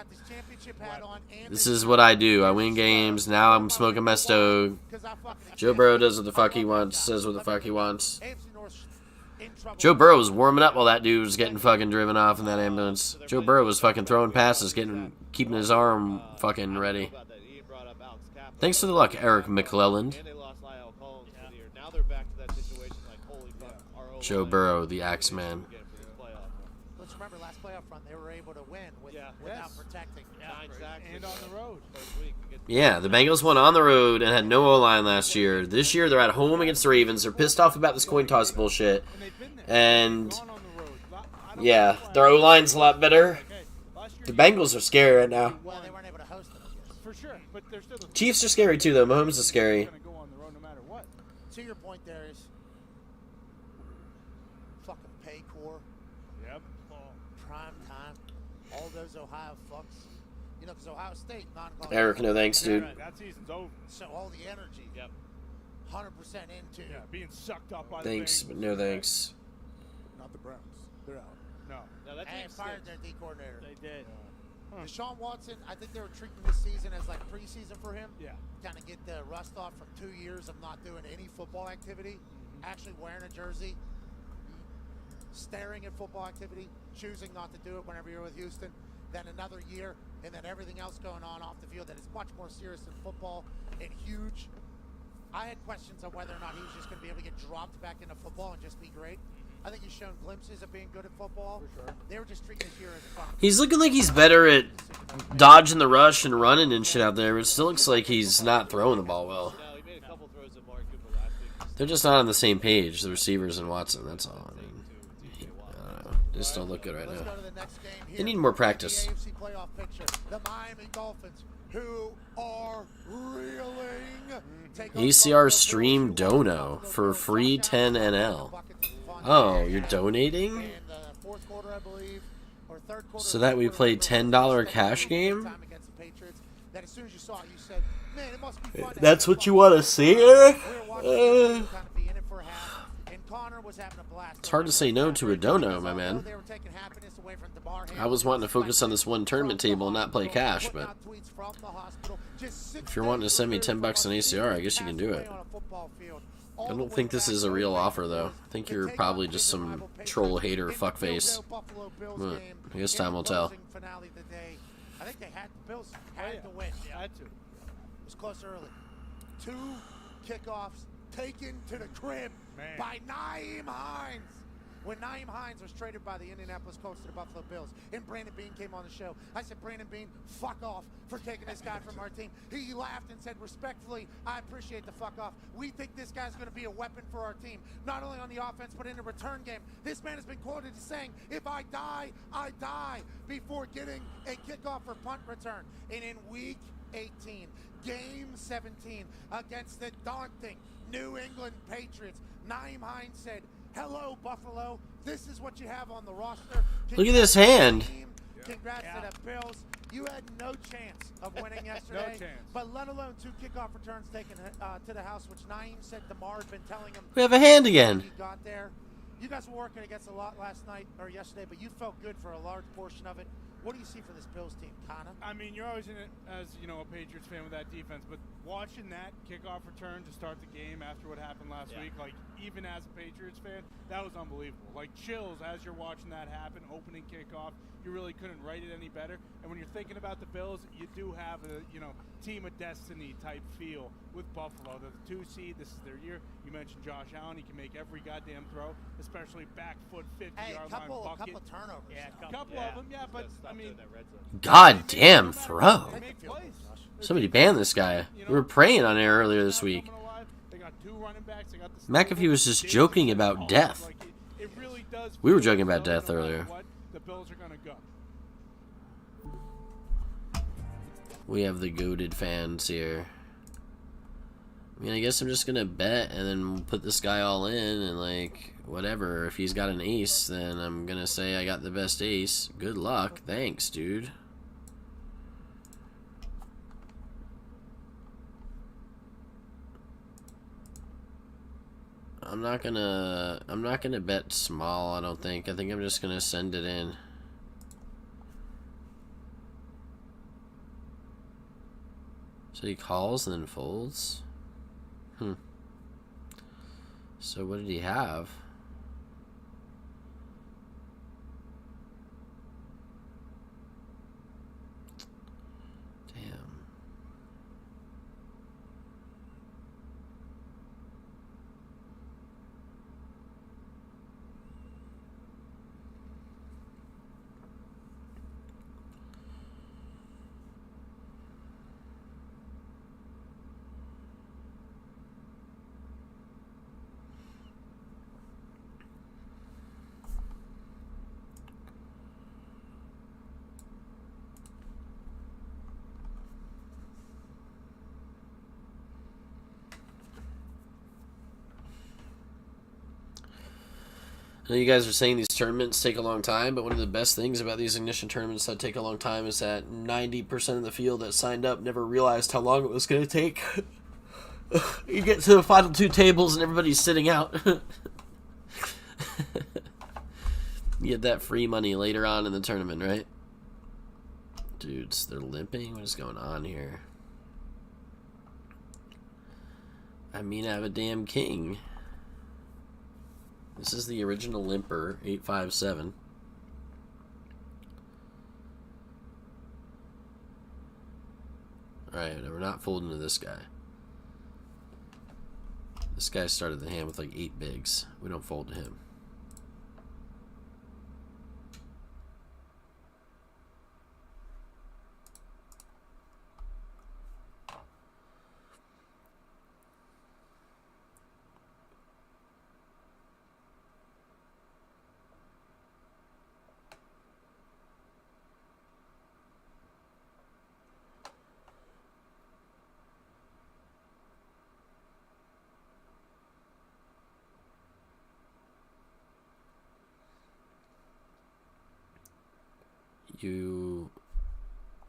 This is what I do. I win games. Now I'm smoking my stove. Joe Burrow does what the fuck he wants, says what the fuck he wants. Joe Burrow was warming up while that dude was getting fucking driven off in that ambulance. Joe Burrow was fucking throwing passes, keeping his arm fucking ready. Thanks for the luck, Eric McClelland. Joe Burrow, the Axeman. Let's remember last playoff run, they were able to win without protecting. And on the road. Yeah, the Bengals won on the road and had no O-line last year. This year, they're at home against the Ravens. They're pissed off about this coin toss bullshit. And, yeah, their O-line's a lot better. The Bengals are scary right now. Well, they weren't able to host them. For sure, but they're still the Chiefs are scary, too, though. Mahomes is scary. going to go on the road no matter what. To your point, there is fucking Paycor. Yep. Prime time. All those Ohio fucks. You know, because Ohio State, Eric, no thanks, dude. That season's over. So all the energy. 100% into. Yeah, being sucked up by Thanks, the but no thanks. Not the Browns. They're out. No. That And fired their D coordinator. They did. Deshaun Watson, I think they were treating this season as like preseason for him. Yeah. Kind of get the rust off from 2 years of not doing any football activity. Actually wearing a jersey, staring at football activity, choosing not to do it whenever you're with Houston. Then another year, and then everything else going on off the field that is much more serious than football and huge. I had questions on whether or not he was just going to be able to get dropped back into football and just be great. I think he's shown glimpses of being good at football. For sure. They were just treating this year as a fun. He's looking like he's better at dodging the rush and running and shit out there, but it still looks like he's not throwing the ball well. No, he made a couple throws at Mark Cooper last week. They're just not on the same page, the receivers and Watson, that's all. I mean, I don't know. They just don't look good right Let's now. go to the next game here. They need more practice. The AFC playoff picture. The Miami Dolphins, who are reeling. ACR stream dono for free 10 NL. Oh, you're donating? So that we play $10 cash game? That's what you want to see, Eric? It's hard to say no to a dono, my man. I was wanting to focus on this one tournament table and not play cash, but if you're wanting to send me $10 on ACR, I guess you can do it. I don't think this is a real offer, though. I think you're probably just some troll hater fuckface. But I guess time will tell. I think they had the Bills had to win. Had to. It was close early. 2 kickoffs taken to the crib by Nyheim Hines. When Nyheim Hines was traded by the Indianapolis Colts to the Buffalo Bills, and Brandon Beane came on the show, I said, Brandon Beane, fuck off for taking this guy from our team. He laughed and said, respectfully, I appreciate the fuck off. We think this guy's going to be a weapon for our team, not only on the offense, but in the return game. This man has been quoted as saying, if I die, I die, before getting a kickoff or punt return. And in week 18, game 17, against the daunting New England Patriots, Nyheim Hines said, hello, Buffalo. This is what you have on the roster. Look at this hand. Congrats to the Bills. You had no chance of winning yesterday. No chance. But let alone 2 kickoff returns taken to the house, which Naeem said DeMar had been telling him. We have a hand again. He got there. You guys were working against a lot last night or yesterday, but you felt good for a large portion of it. What do you see for this Bills team, Connor? I mean, you're always in it as, you know, a Patriots fan with that defense, but watching that kickoff return to start the game after what happened last week, like, even as a Patriots fan, that was unbelievable. Like, chills as you're watching that happen, opening kickoff. You really couldn't write it any better. And when you're thinking about the Bills, you do have a, you know, team of destiny type feel with Buffalo. They're the 2 seed. This is their year. You mentioned Josh Allen. He can make every goddamn throw, especially back foot 50-yard line bucket. Couple of turnovers. Yeah, A couple of them, yeah, but I mean, God damn throw. Somebody ban this guy. We were praying on it earlier this week. they got 2 running backs. They got the McAfee was just joking about death. Like, it really does. We were joking about death earlier. What the Bills are gonna go. We have the goated fans here. I mean, I guess I'm just gonna bet and then put this guy all in and, like, whatever. If he's got an ace, then I'm gonna say I got the best ace. Good luck. Thanks, dude. I'm not gonna bet small, I don't think. I think I'm just gonna send it in. So he calls and then folds? So what did he have? Damn. I know you guys are saying these tournaments take a long time, but one of the best things about these Ignition tournaments that take a long time is that 90% of the field that signed up never realized how long it was going to take. You get to the final 2 tables and everybody's sitting out. You get that free money later on in the tournament, right? Dudes, they're limping? What is going on here? I mean, I have a damn king. This is the original limper, 857. Alright, we're not folding to this guy. This guy started the hand with like 8 bigs. We don't fold to him.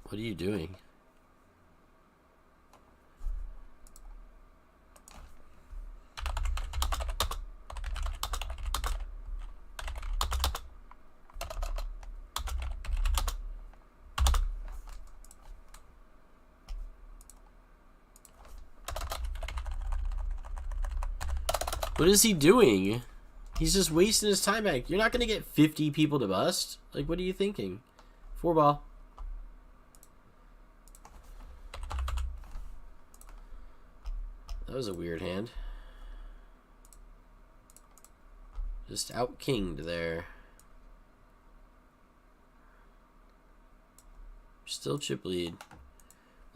What are you doing? What is he doing? He's just wasting his time back. You're not going to get 50 people to bust. Like, what are you thinking? 4 ball. That was a weird hand. Just out-kinged there. Still chip lead.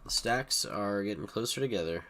The stacks are getting closer together.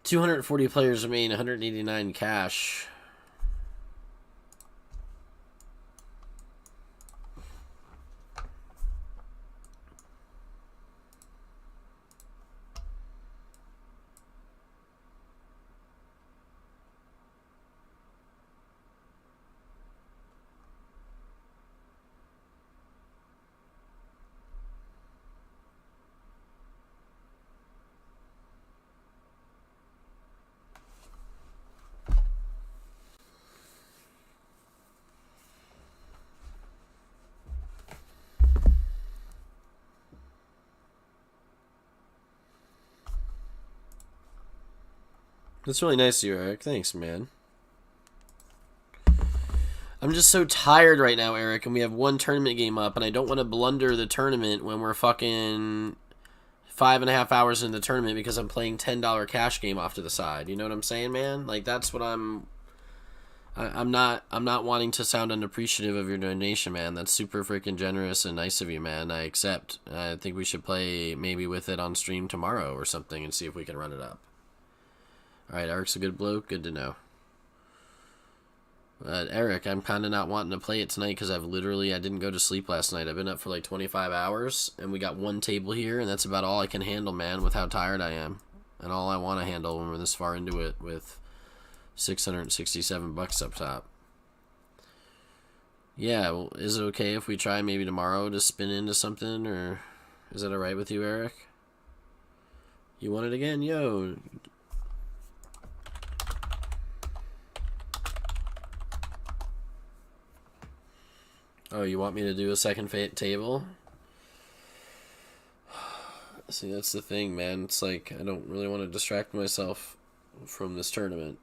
240 players remain, 189 cash. That's really nice of you, Eric. Thanks, man. I'm just so tired right now, Eric, and we have one tournament game up, and I don't want to blunder the tournament when we're fucking 5.5 hours in the tournament because I'm playing $10 cash game off to the side. You know what I'm saying, man? Like, that's what I'm not wanting to sound unappreciative of your donation, man. That's super freaking generous and nice of you, man. I accept. I think we should play maybe with it on stream tomorrow or something and see if we can run it up. Alright, Eric's a good bloke. Good to know. But Eric, I'm kind of not wanting to play it tonight because I didn't go to sleep last night. I've been up for like 25 hours, and we got one table here, and that's about all I can handle, man, with how tired I am. And all I want to handle when we're this far into it with $667 up top. Yeah, well, is it okay if we try maybe tomorrow to spin into something, or is that alright with you, Eric? You want it again? Yo. Oh, you want me to do a second table? See, that's the thing, man. It's like, I don't really want to distract myself from this tournament.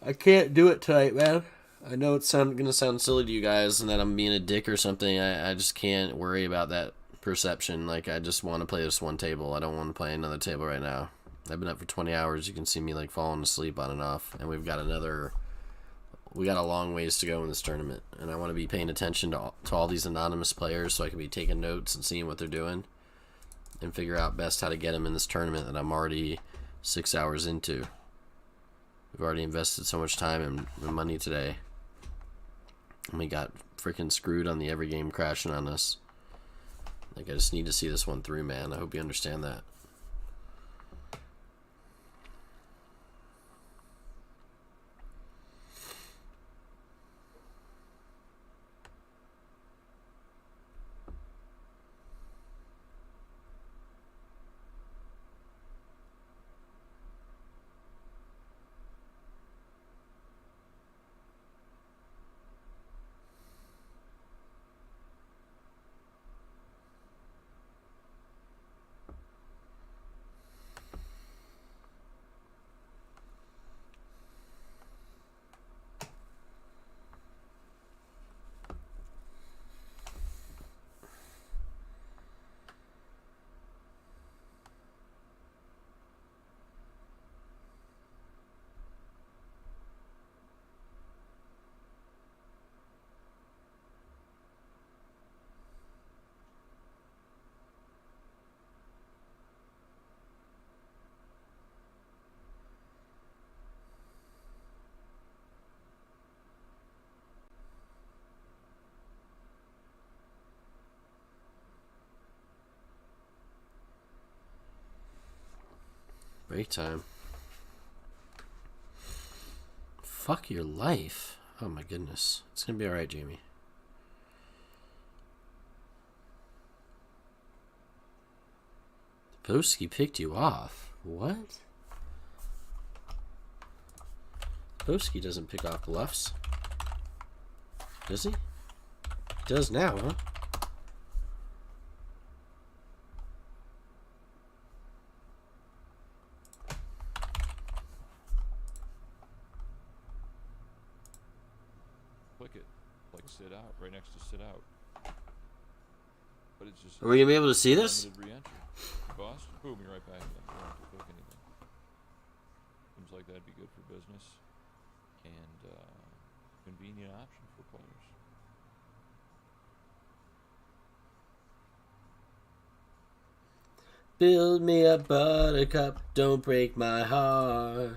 I can't do it tonight, man. I know it's gonna sound silly to you guys and that I'm being a dick or something. I just can't worry about that perception. Like, I just want to play this one table. I don't want to play another table right now. I've been up for 20 hours. You can see me like falling asleep on and off. And we got a long ways to go in this tournament. And I want to be paying attention to all these anonymous players so I can be taking notes and seeing what they're doing. And figure out best how to get them in this tournament that I'm already 6 hours into. We've already invested so much time and money today. And we got freaking screwed on the every game crashing on us. Like, I just need to see this one through, man. I hope you understand that. Break time. Fuck your life. Oh my goodness. It's gonna be alright, Jamie. Boski picked you off. What? Boski doesn't pick off bluffs. Does he? He does now, huh? Click it. Like sit out, right next to sit out. But it's just... Are we going to be able to see this? Re-entry. Boss, boom, you're right back in. You don't have to click anything. Seems like that'd be good for business. And convenient option for players. Build me a buttercup, don't break my heart.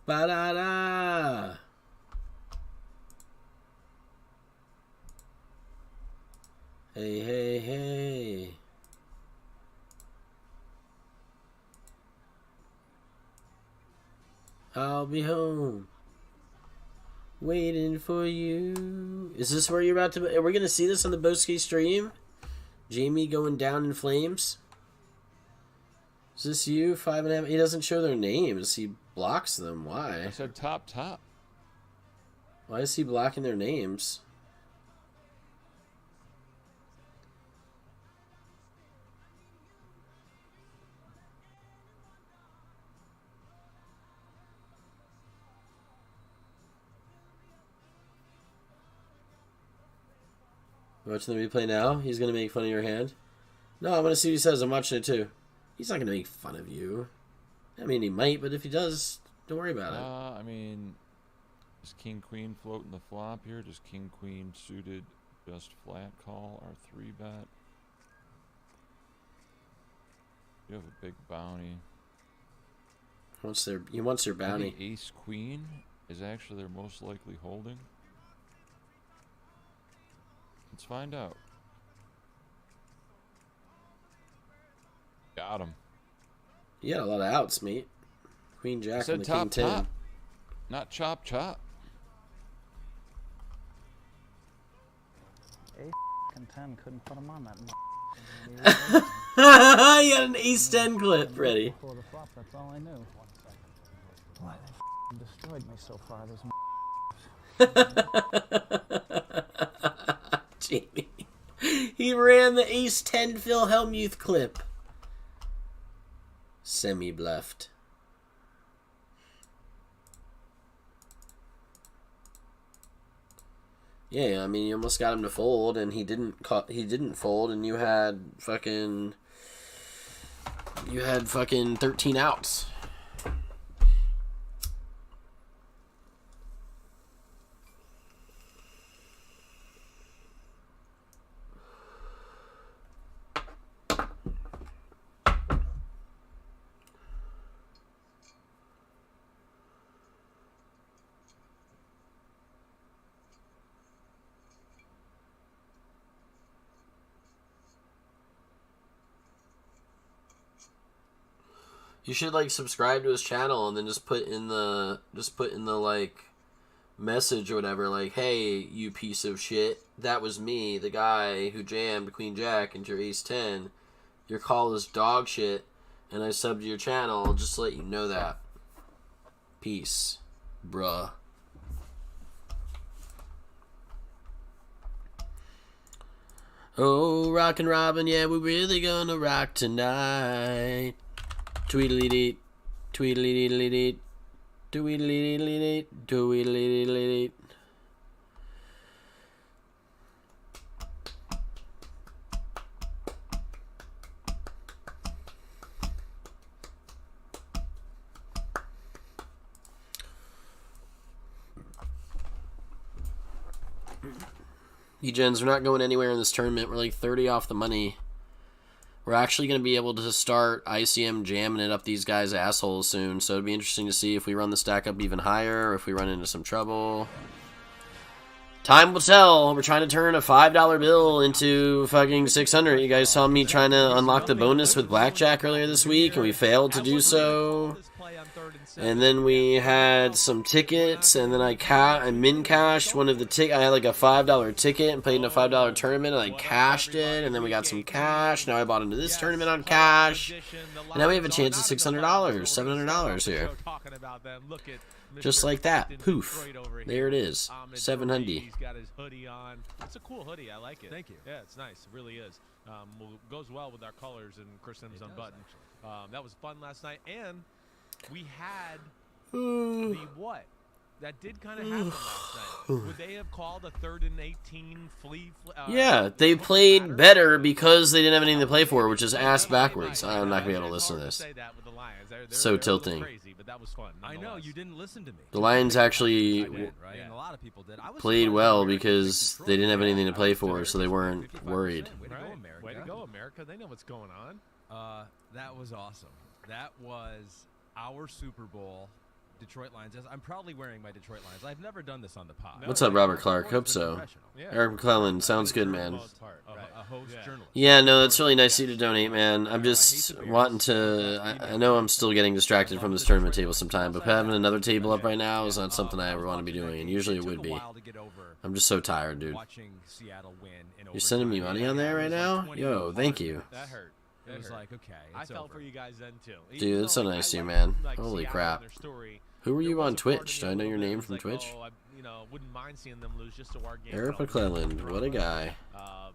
Ba-da-da. Hey, hey, hey. I'll be home. Waiting for you. Is this where you're about to... Are we going to see this on the Boski stream? Jamie going down in flames? Is this you? 5.5... He doesn't show their names. He blocks them. Why? I said top. Why is he blocking their names? Watching the replay now? He's going to make fun of your hand? No, I'm going to see what he says. I'm watching it too. He's not going to make fun of you. I mean, he might, but if he does, don't worry about it. I mean, is King Queen floating the flop here? Does King Queen suited just flat call our 3-bet? You have a big bounty. He wants their bounty. Ace Queen is actually their most likely holding. Let's find out. Got him. You had a lot of outs, mate. Queen Jack said and the top, King 10. top. Not chop. Ace and 10 couldn't put him on that. You had an Ace 10 clip ready. Before the flop, that's all I knew. Why they destroyed me so far, Jamie. He ran the Ace 10 Phil Hellmuth clip. Semi-bluffed. Yeah, I mean, you almost got him to fold, and he didn't fold, and you had fucking 13 outs. You should like subscribe to his channel and then just put in the like message or whatever, like, hey, you piece of shit, that was me, the guy who jammed Queen Jack into your Ace 10. Your call is dog shit, and I subbed to your channel just to let you know that. Peace, bruh. Oh, Rockin' Robin, yeah, we're really gonna rock tonight. Tweedly-deet, tweedly-deedly-deet, tweedly-deedly-deet, tweedly-deedly-deet. E-Gens, we're not going anywhere in this tournament. We're like 30 off the money. We're actually going to be able to start ICM jamming it up these guys' assholes soon, so it'd be interesting to see if we run the stack up even higher or if we run into some trouble. Time will tell. We're trying to turn a $5 bill into fucking 600. You guys saw me trying to unlock the bonus with blackjack earlier this week, and we failed to do so. And then we had some tickets, and then I min-cashed one of the tickets. I had like a $5 ticket and played in a $5 tournament, and I cashed it, and then we got some cash. Now I bought into this tournament on cash. And now we have a chance at $600, $700 here. Just like that. Poof. There it is. 700. He's got his hoodie on. It's a cool hoodie. I like it. Thank you. Yeah, it's nice. It really is. Goes well with our colors and Chris Sims unbuttoned. That was fun last night. And we had the what? That did kind of happen last night. Would they have called a 3rd and 18 flea? Yeah, they played better because they didn't have anything to play for, which is ass backwards. I'm not going to be able to listen to this. So tilting. that was fun. I know you didn't listen to me. The Lions actually Right? And a lot of people did. I was played surprised well America because took they didn't have control. anything to play for, so they weren't 55%. worried. Way to go, America. Way to go, America. They know what's going on. That was awesome. That was our Super Bowl. Detroit Lions. I'm proudly wearing my Detroit Lions. I've never done this on the pod. What's up, Robert Clark? Hope so. Eric McClellan, sounds good, man. A host journalist. Yeah, no, that's really nice of you to donate, man. I'm just wanting to. I know I'm still getting distracted from this tournament table sometime, but having another table up right now is not something I ever want to be doing, and usually it would be. I'm just so tired, dude. You're sending me money on there right now? Yo, thank you. That hurt. It was like, okay, I it's felt over. for you guys then too. Dude, that's so nice of you, man. Holy crap. Who were you on Twitch? Do I know your name from Twitch? Oh, I, wouldn't mind seeing them lose just so our game. Eric McClellan, what a guy.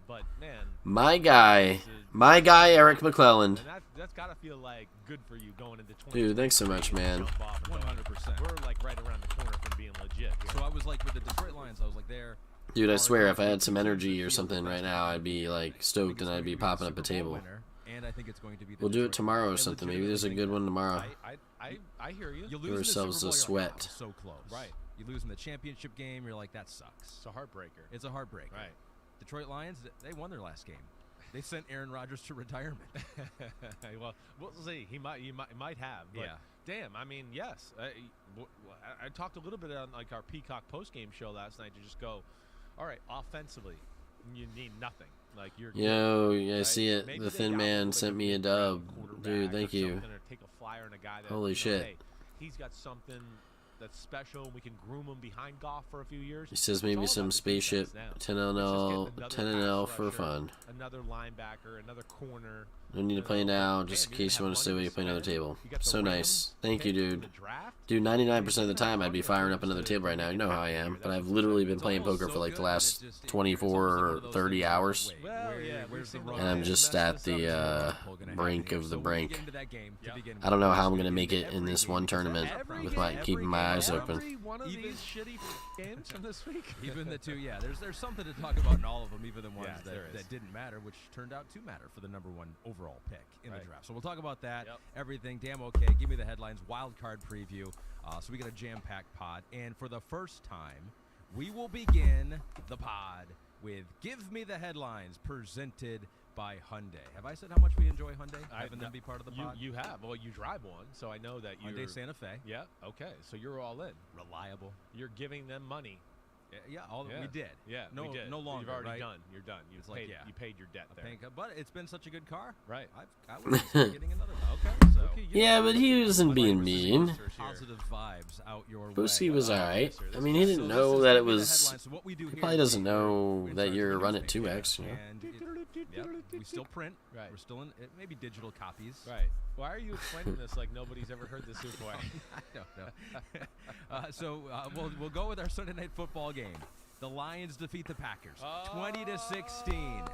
But man, my guy, Eric McClellan. That's gotta feel like good for you going into 20. Dude, thanks so much, man. 100%. We're like right around the corner from being legit. So I was like with the Detroit Lions. I was like there. Dude, I swear, if I had some energy or something right now, I'd be like stoked and I'd be popping up a table. And I think it's going to be. We'll do it tomorrow or something. Maybe there's a good one tomorrow. I hear you. Give ourselves a sweat. So close. Right. You lose in the championship game, you're like, that sucks. It's a heartbreaker. It's a heartbreaker. Right. Detroit Lions, they won their last game. They sent Aaron Rodgers to retirement. Well, we'll see. He might have. But Yeah. Damn. I mean, yes. I talked a little bit on like our Peacock post-game show last night to just go, all right, offensively, you need nothing. Like you're. Yo, good, I right? see it. Maybe The they Thin got Man like sent a me a big dub. quarterback Dude, or thank you. something, or take a flyer on a guy that, Holy shit. Hey, he's got something that's special, and we can groom him behind golf for a few years. He says It's maybe all some about the spaceship defense now. 10 Let's just NL, get another 10 pass NL for rusher, fun. Another linebacker, another corner. No need to play now, just in case you want to stay away, play another table. So nice. Thank you, dude. Dude, 99% of the time I'd be firing up another table right now. You know how I am. But I've literally been playing poker for like the last 24 or 30 hours. And I'm just at the brink of the brink. I don't know how I'm going to make it in this one tournament with my keeping my eyes open. One of these shitty games from this week. Even the two, yeah. There's something to talk about in all of them, even the ones that didn't matter, which turned out to matter for the #1 overall pick in the draft. So we'll talk about that, everything. Damn okay. Give me the headlines, wild card preview. So we got a jam-packed pod. And for the first time, we will begin the pod with Give Me the Headlines, presented by Hyundai. Have I said how much we enjoy Hyundai? Having them be part of the pod? You have. Well, you drive one, so I know that you're... Hyundai Santa Fe. Yeah, okay. So you're all in. Reliable. You're giving them money. Yeah, we did. Yeah, no, we did. no longer. You've already right? done. You're done. You paid. You paid your debt there. But it's been such a good car. Right. I was getting another one. Okay. So Yeah, but he wasn't being mean. positive vibes out your way. Boosie was alright. I mean, he didn't know that it was... He probably doesn't know that you're run at 2x, you know? We still print. Right. We're still in maybe digital copies. Right. Why are you explaining this like nobody's ever heard this before? I don't know. So we'll go with our Sunday night football game. The Lions defeat the Packers, 20-16.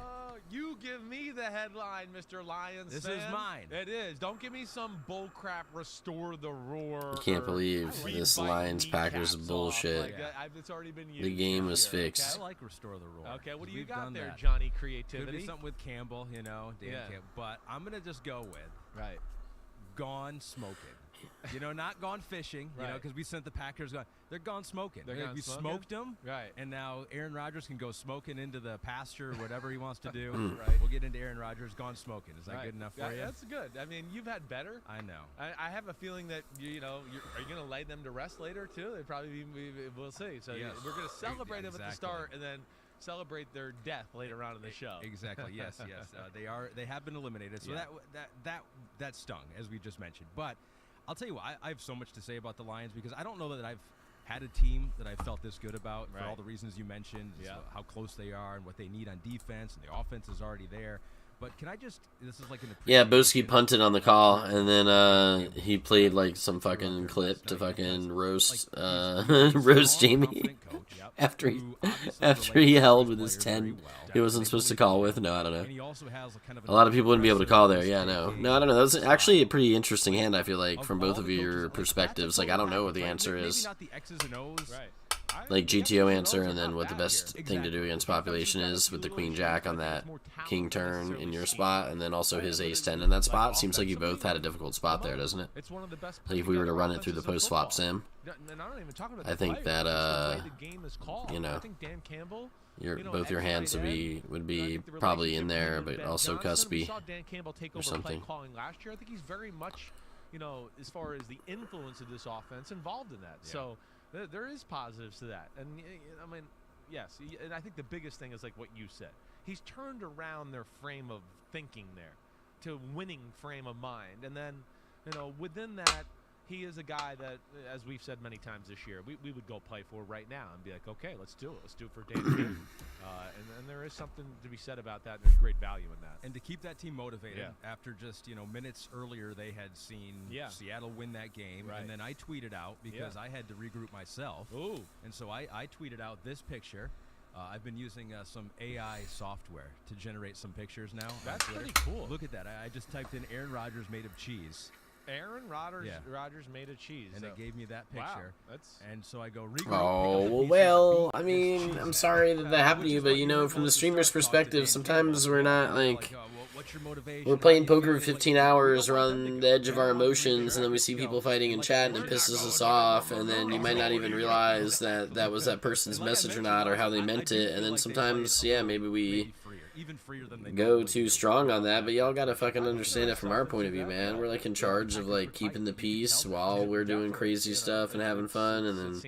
You give me the headline, Mr. Lions This fan. is mine. It is. Don't give me some bullcrap. Restore the roar. I can't believe this Lions Packers bullshit. It's already been used. The game was this year, fixed. I like restore the roar. Okay, what do you We've got done there, that. Johnny Creativity? Could be something with Campbell, Dan Campbell. But I'm gonna just go with gone smoking. Not gone fishing, because we sent the Packers. They're gone smoking. We smoked them, and now Aaron Rodgers can go smoking into the pasture, whatever he wants to do. We'll get into Aaron Rodgers gone smoking. Is that good enough for you? That's good. I mean, you've had better. I know. I have a feeling that are you going to lay them to rest later too? They probably we'll see. So we're going to celebrate them at the start, and then celebrate their death later on in the show. Exactly. Yes. They have been eliminated. So that stung, as we just mentioned. But I'll tell you what, I have so much to say about the Lions because I don't know that I've had a team that I felt this good about for all the reasons you mentioned, how close they are and what they need on defense, and the offense is already there. But can I just, this is like in the Yeah, Boski punted on the call, and then he played like some fucking clip to fucking roast roast Jamie after he held with his 10 he wasn't supposed to call with. No, I don't know. A lot of people wouldn't be able to call there. Yeah, no, I don't know. That's actually a pretty interesting hand. I feel like from both of your perspectives. Like I don't know what the answer is. Maybe not the X's and O's. like GTO answer, and then what the best thing to do against population is with the queen jack on that king turn in your spot, and then also his ace 10 in that spot. Seems like you both had a difficult spot there, doesn't it? Like if we were to run it through the post swap sim, I think that you know, both your hands would be probably in there, but also cuspy or something. Last year, I think he's very much, you know, as far as the influence of this offense, involved in that. So there is positives to that, and I mean, yes, and I think the biggest thing is like what you said. He's turned around their frame of thinking there to winning frame of mind, and then, you know, within that, he is a guy that, as we've said many times this year, we would go play for right now and be like, okay, let's do it. Let's do it for Dan Campbell. And there is something to be said about that, and there's great value in that. And to keep that team motivated, after just, you know, minutes earlier they had seen Seattle win that game, and then I tweeted out, because I had to regroup myself. Ooh. And so I tweeted out this picture. I've been using some AI software to generate some pictures now. That's pretty cool. Look at that. I just typed in Aaron Rodgers made of cheese. Aaron Rodgers made of cheese. And it gave me that picture. Wow, and so I go, regroup. Oh, well, I mean, I'm sorry that happened to you, but, you know, from the streamer's perspective, sometimes we're not, like, we're playing poker for 15 hours, we're on the edge of our emotions, and then we see people fighting in chat, and it pisses us off, and then you might not even realize that that was that person's message or not, or how they meant it, and then sometimes, yeah, maybe we go too strong on that, but y'all gotta fucking understand it from our point of view, man. We're like in charge of like keeping the peace while we're doing crazy stuff and having fun, and then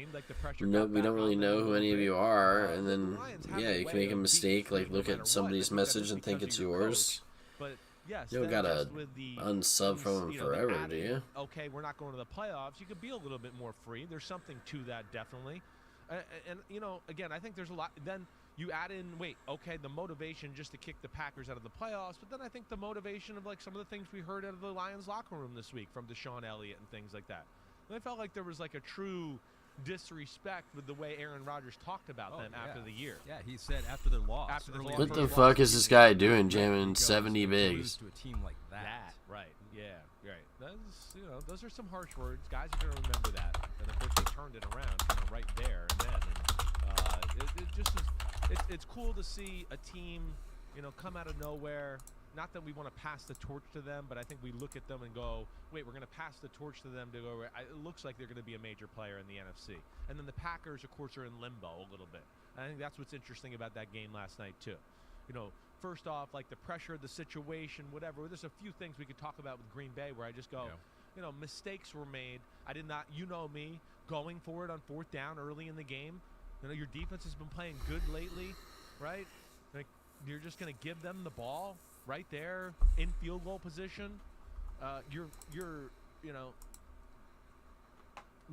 we don't really know who any of you are, and then yeah, you can make a mistake, like look at somebody's message and think it's yours. You don't gotta unsub from them forever, do you? Okay, we're not going to the playoffs. You could be a little bit more free. There's something to that, definitely. And you know, again, I think there's a lot. Then you add in, the motivation just to kick the Packers out of the playoffs, but then I think the motivation of like some of the things we heard out of the Lions locker room this week from Deshaun Elliott and things like that. And I felt like there was like a true disrespect with the way Aaron Rodgers talked about them after the year. Yeah, he said after their loss. What the fuck is this guy doing, jamming 70 bigs? To a team like that. Right. Yeah. Right. That's, you know, those are some harsh words. Guys are gonna remember that. And of course, they turned it around, you know, right there and then. And, it just is. It's cool to see a team, you know, come out of nowhere. Not that we want to pass the torch to them, but I think we look at them and go, wait, we're going to pass the torch to them to go. It looks like they're going to be a major player in the NFC. And then the Packers, of course, are in limbo a little bit. And I think that's what's interesting about that game last night, too. You know, first off, like the pressure of the situation, whatever. There's a few things we could talk about with Green Bay where I just go, you know, mistakes were made. I did not, you know me, going for it on fourth down early in the game. You know, your defense has been playing good lately, right? Like, you're just going to give them the ball right there in field goal position. You're you know,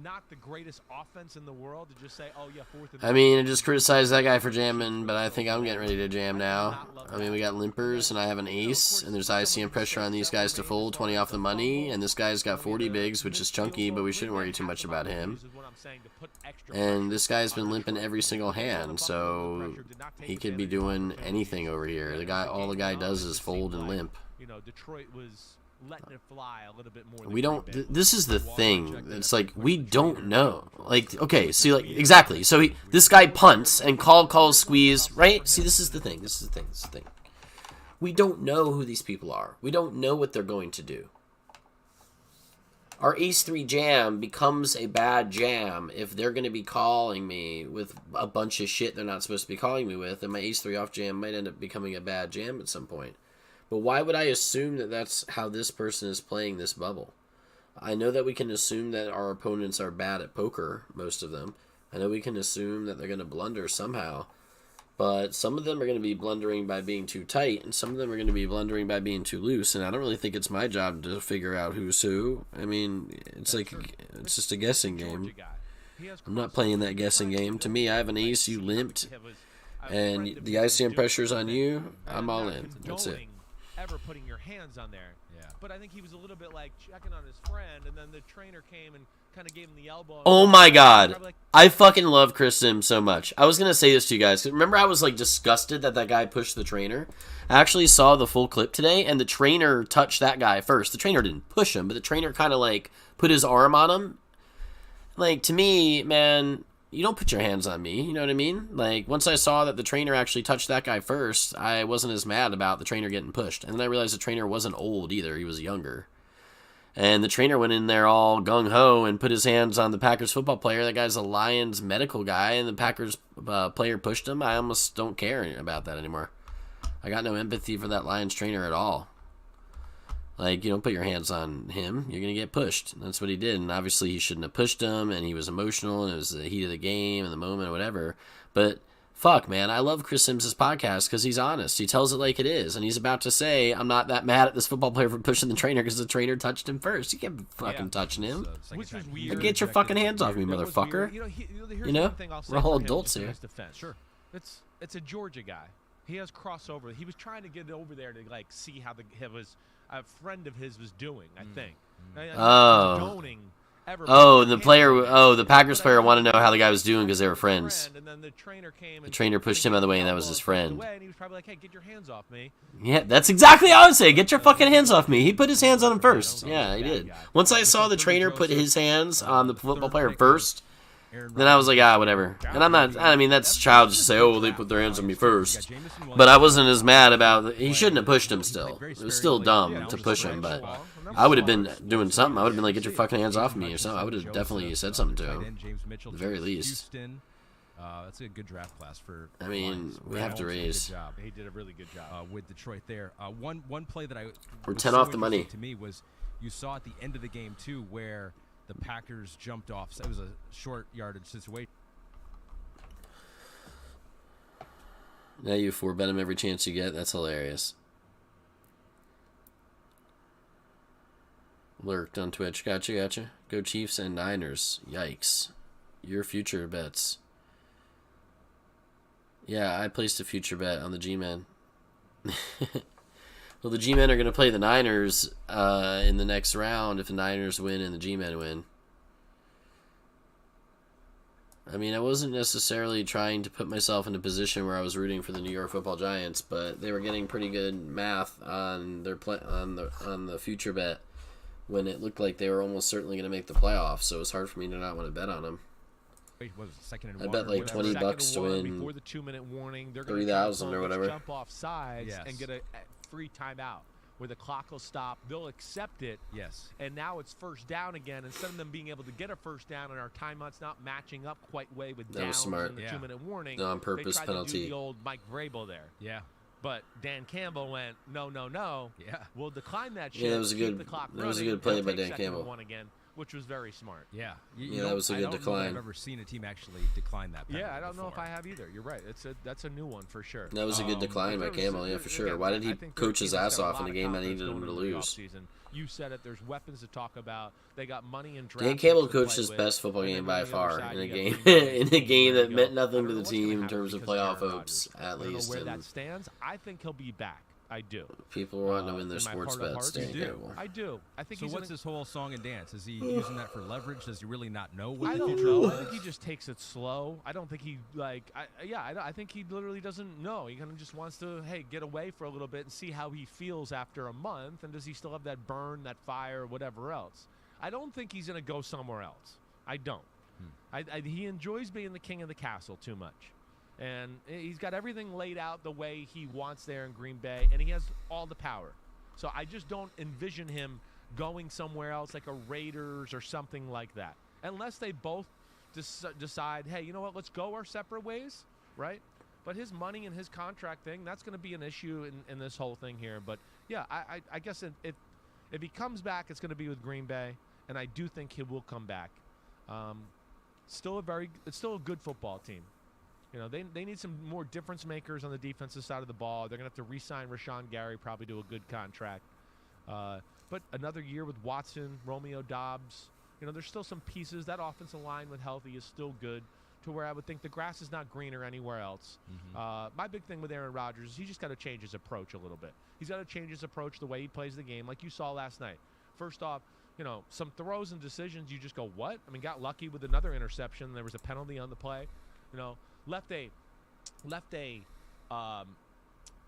not the greatest offense in the world to just say, oh yeah, fourth and I mean, I just criticized that guy for jamming, but I think I'm getting ready to jam now. I mean, we got limpers, and I have an ace, and there's ICM pressure on these guys to fold 20 off the money, and this guy's got 40 bigs, which is chunky, but we shouldn't worry too much about him. And this guy's been limping every single hand, so he could be doing anything over here. All the guy does is fold and limp. You know, Detroit was letting it fly a little bit more. We don't. This is the thing. It's like we don't know. Like, okay, see, like exactly. So this guy punts and calls squeeze, right? See, this is the thing. This is the thing. This is the thing. We don't know who these people are. We don't know what they're going to do. Our ace-3 jam becomes a bad jam if they're going to be calling me with a bunch of shit they're not supposed to be calling me with, and my ace-3 off jam might end up becoming a bad jam at some point. But why would I assume that that's how this person is playing this bubble? I know that we can assume that our opponents are bad at poker, most of them. I know we can assume that they're going to blunder somehow. But some of them are going to be blundering by being too tight, and some of them are going to be blundering by being too loose. And I don't really think it's my job to figure out who's who. I mean, it's like, it's just a guessing game. I'm not playing that guessing game. To me, I have an ace, you limped, and the ICM pressure's on you, I'm all in. That's it. Ever putting your hands on there. Yeah. But I think he was a little bit like checking on his friend, and then the trainer came and kind of gave him the elbow. Oh my god. I fucking love Chris Sims so much. I was going to say this to you guys. Remember I was like disgusted that guy pushed the trainer? I actually saw the full clip today, and the trainer touched that guy first. The trainer didn't push him, but the trainer kind of like put his arm on him. Like, to me, man, you don't put your hands on me. You know what I mean? Like, once I saw that the trainer actually touched that guy first, I wasn't as mad about the trainer getting pushed. And then I realized the trainer wasn't old either. He was younger. And the trainer went in there all gung-ho and put his hands on the Packers football player. That guy's a Lions medical guy, and the Packers player pushed him. I almost don't care about that anymore. I got no empathy for that Lions trainer at all. Like, you don't put your hands on him, you're going to get pushed. And that's what he did. And obviously he shouldn't have pushed him, and he was emotional, and it was the heat of the game and the moment or whatever. But fuck, man, I love Chris Sims' podcast because he's honest. He tells it like it is. And he's about to say, I'm not that mad at this football player for pushing the trainer because the trainer touched him first. You can't be fucking touching him. Which was weird. Get your fucking hands off me, motherfucker. We're all adults here. Sure. It's a Georgia guy. He has crossover. He was trying to get over there to like see how a friend of his was doing, I think. The Packers player wanted to know how the guy was doing because they were friends. And then the trainer came. The trainer pushed him out of the way, and that was his friend. And he was probably like, "Hey, get your hands off me." Yeah, that's exactly how I would say. Get your fucking hands off me. He put his hands on him first. Yeah, he did. Once I saw the trainer put his hands on the football player first, then I was like, whatever. And I'm not, I mean, that's childish to say, oh, well, they put their hands on me first. But I wasn't as mad about, he shouldn't have pushed him still. It was still dumb to push him, but I would have been doing something. I would have been like, get your fucking hands off me or something. I would have definitely said something to him. At the very least. That's a good draft class for. I mean, we have to raise. He did a really good job with Detroit there. One play that we're 10 off the money to me was you saw at the end of the game too where the Packers jumped off. It was a short yardage situation. Now you 4-bet him every chance you get. That's hilarious. Lurked on Twitch. Gotcha. Go Chiefs and Niners. Yikes. Your future bets. Yeah, I placed a future bet on the G-Men. Well, the G-Men are going to play the Niners in the next round if the Niners win and the G-Men win. I mean, I wasn't necessarily trying to put myself in a position where I was rooting for the New York Football Giants, but they were getting pretty good math on their on the future bet when it looked like they were almost certainly going to make the playoffs. So it was hard for me to not want to bet on them. I bet like $20 to win before the 2-minute warning. They're 3,000 or whatever. Jump off sides and get a free timeout where the clock will stop. They'll accept it. Yes. And now it's first down again. Instead of them being able to get a first down and our timeouts not matching up quite way with that was smart. And the 2-minute warning. No, on purpose they tried penalty. To do the old Mike Vrabel there. Yeah. But Dan Campbell went, no. Yeah. We'll decline that shit. Yeah, that was a good play by Dan Campbell. One again, which was very smart. Yeah. That was a good decline. I've never seen a team actually decline that penalty. Yeah, I don't know if before. I have either. You're right. That's a new one for sure. That was a good decline by Campbell, yeah, for sure. Again, Why did he coach his ass off in a game that needed him to lose? You said it. There's weapons to talk about. They got money and draft. Dan Campbell coached his best football game by far in a game in a game that meant nothing to the team in terms of playoff hopes, at least. Where that stands, I think he'll be back. I do. People want to win their sports bets. I do. I think. So what's this whole song and dance? Is he using that for leverage? Does he really not know what I the don't future know. holds? I think he just takes it slow. I don't think he I think he literally doesn't know. He kind of just wants to get away for a little bit and see how he feels after a month, and does he still have that burn, that fire, whatever else. I don't think he's gonna go somewhere else. I don't. He enjoys being the king of the castle too much. And he's got everything laid out the way he wants there in Green Bay, and he has all the power. So I just don't envision him going somewhere else like a Raiders or something like that. Unless they both decide, hey, you know what, let's go our separate ways, right? But his money and his contract thing, that's going to be an issue in this whole thing here. But, yeah, I guess if he comes back, it's going to be with Green Bay, and I do think he will come back. It's still a good football team. You know, they need some more difference makers on the defensive side of the ball. They're going to have to re-sign Rashawn Gary, probably do a good contract. But another year with Watson, Romeo Doubs, you know, there's still some pieces. That offensive line with healthy is still good to where I would think the grass is not greener anywhere else. My big thing with Aaron Rodgers is he just got to change his approach a little bit. He's got to change his approach the way he plays the game, like you saw last night. First off, you know, some throws and decisions, you just go, what? I mean, got lucky with another interception. There was a penalty on the play. You know, left a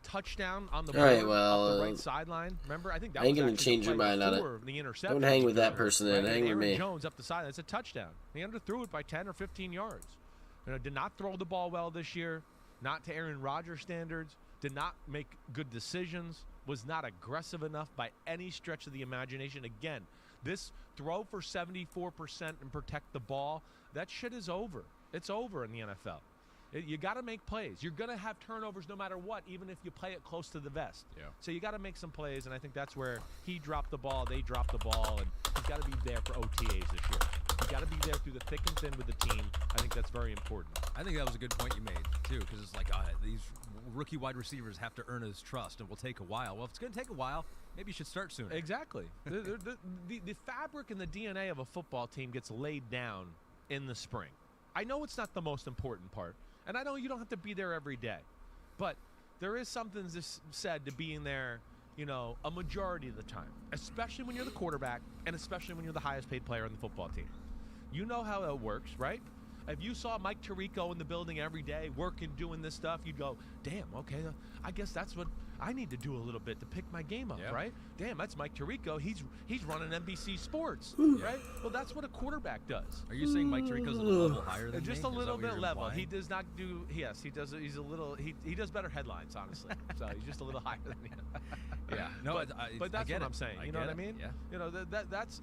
touchdown on the board, off the right sideline. Remember, I think that I ain't was gonna change your mind on it. The don't hang with that person. Then hang with me. Jones up the side. It's a touchdown. He underthrew it by 10 or 15 yards. Did not throw the ball well this year, not to Aaron Rodgers standards, did not make good decisions, was not aggressive enough by any stretch of the imagination. Again, this throw for 74% and protect the ball, that shit is over. It's over in the NFL. You got to make plays. You're going to have turnovers no matter what, even if you play it close to the vest. Yeah. So you got to make some plays, and I think that's where he dropped the ball, they dropped the ball, and he's got to be there for OTAs this year. You got to be there through the thick and thin with the team. I think that's very important. I think that was a good point you made, too, because it's like these rookie wide receivers have to earn his trust and will take a while. Well, if it's going to take a while, maybe you should start sooner. Exactly. The fabric and the DNA of a football team gets laid down in the spring. I know it's not the most important part, and I know you don't have to be there every day, but there is something said to being there, a majority of the time, especially when you're the quarterback and especially when you're the highest paid player on the football team. You know how it works, right? If you saw Mike Tirico in the building every day working, doing this stuff, you'd go, damn, okay, I guess that's what I need to do a little bit to pick my game up, right? Damn, that's Mike Tirico. He's running NBC Sports, right? Well, that's what a quarterback does. Are you saying Mike Tirico's a level higher than Just me? a little bit level. Implying? He does not do. Yes, he does. He's a little. He does better headlines, honestly. So he's just a little higher than me. Yeah, no, but that's what it. I'm saying. You know what I mean? Yeah.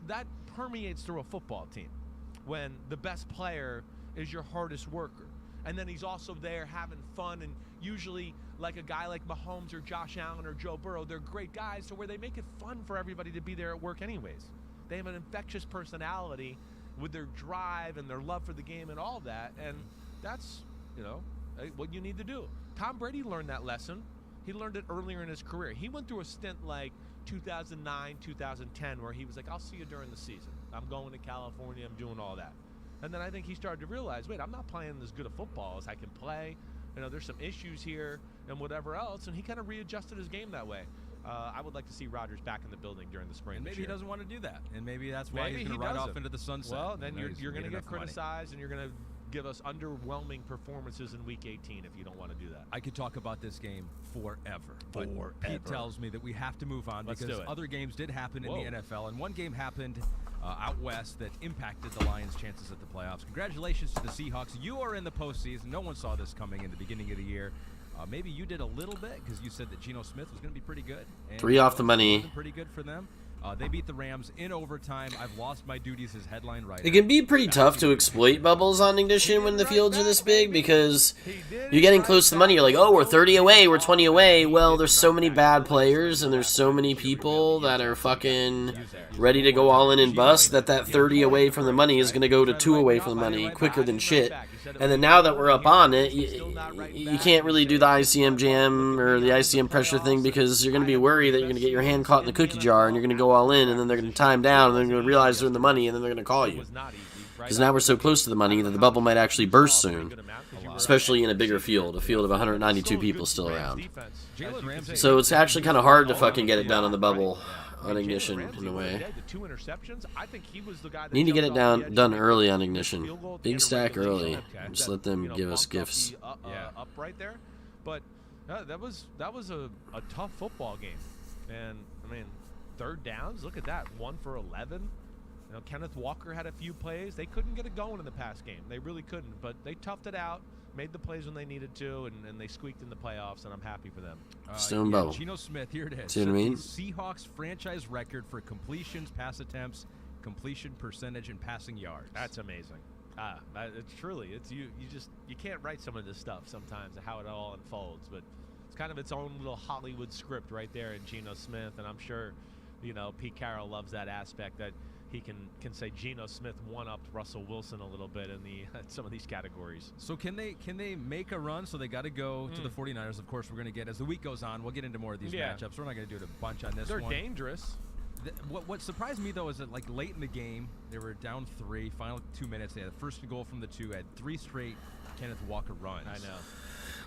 That permeates through a football team when the best player is your hardest worker. And then he's also there having fun, and usually like a guy like Mahomes or Josh Allen or Joe Burrow, they're great guys to where they make it fun for everybody to be there at work anyways. They have an infectious personality with their drive and their love for the game and all that, and that's, what you need to do. Tom Brady learned that lesson. He learned it earlier in his career. He went through a stint like 2009, 2010 where he was like, I'll see you during the season. I'm going to California, I'm doing all that. And then I think he started to realize, wait, I'm not playing as good a football as I can play. There's some issues here and whatever else. And he kind of readjusted his game that way. I would like to see Rodgers back in the building during the spring. And maybe he doesn't want to do that. And maybe that's why maybe he's going to ride off into the sunset. Well, then you're going to get money. criticized, and you're going to give us underwhelming performances in Week 18 if you don't want to do that. I could talk about this game forever. But Pete tells me that we have to move on because other games did happen in the NFL, and one game happened out west that impacted the Lions' chances at the playoffs. Congratulations to the Seahawks. You are in the postseason. No one saw this coming in the beginning of the year. Maybe you did a little bit because you said that Geno Smith was going to be pretty good. And 3 off the money. Pretty good for them. They beat the Rams in overtime. I've lost my duties as headline writer. It can be pretty tough to exploit bubbles on Ignition when the fields are this big because you're getting close to the money. You're like, oh, we're 30 away, we're 20 away. Well, there's so many bad players and there's so many people that are fucking ready to go all in and bust that 30 away from the money is going to go to 2 away from the money quicker than shit. And then now that we're up on it, you can't really do the ICM jam or the ICM pressure thing because you're going to be worried that you're going to get your hand caught in the cookie jar and you're going to go all in, and then they're going to time down, and then they're going to realize they're in the money, and then they're going to call you. Because now we're so close to the money that the bubble might actually burst soon, especially in a bigger field, a field of 192 people still around. So it's actually kind of hard to fucking get it done on the bubble on Ignition in a way. Need to get it done early on Ignition. Big stack early. Just let them give us gifts. Up right there, but that was a tough football game, and I mean. Third downs, look at that, 1 for 11. Kenneth Walker had a few plays. They couldn't get it going in the past game. They really couldn't, but they toughed it out, made the plays when they needed to, and they squeaked in the playoffs, and I'm happy for them. Stone Bubble. Geno Smith, here it is. See what I mean? Seahawks franchise record for completions, pass attempts, completion percentage, and passing yards. That's amazing. It's truly, you can't write some of this stuff sometimes, how it all unfolds, but it's kind of its own little Hollywood script right there in Geno Smith, and I'm sure Pete Carroll loves that aspect that he can say Geno Smith one-upped Russell Wilson a little bit in some of these categories. So can they make a run? So they got to go to the 49ers. Of course, we're going to get, as the week goes on, we'll get into more of these matchups. We're not going to do it a bunch on this one. They're dangerous. What surprised me, though, is that late in the game, they were down 3, final 2 minutes. They had the first goal from the 2, had 3 straight Kenneth Walker runs. I know.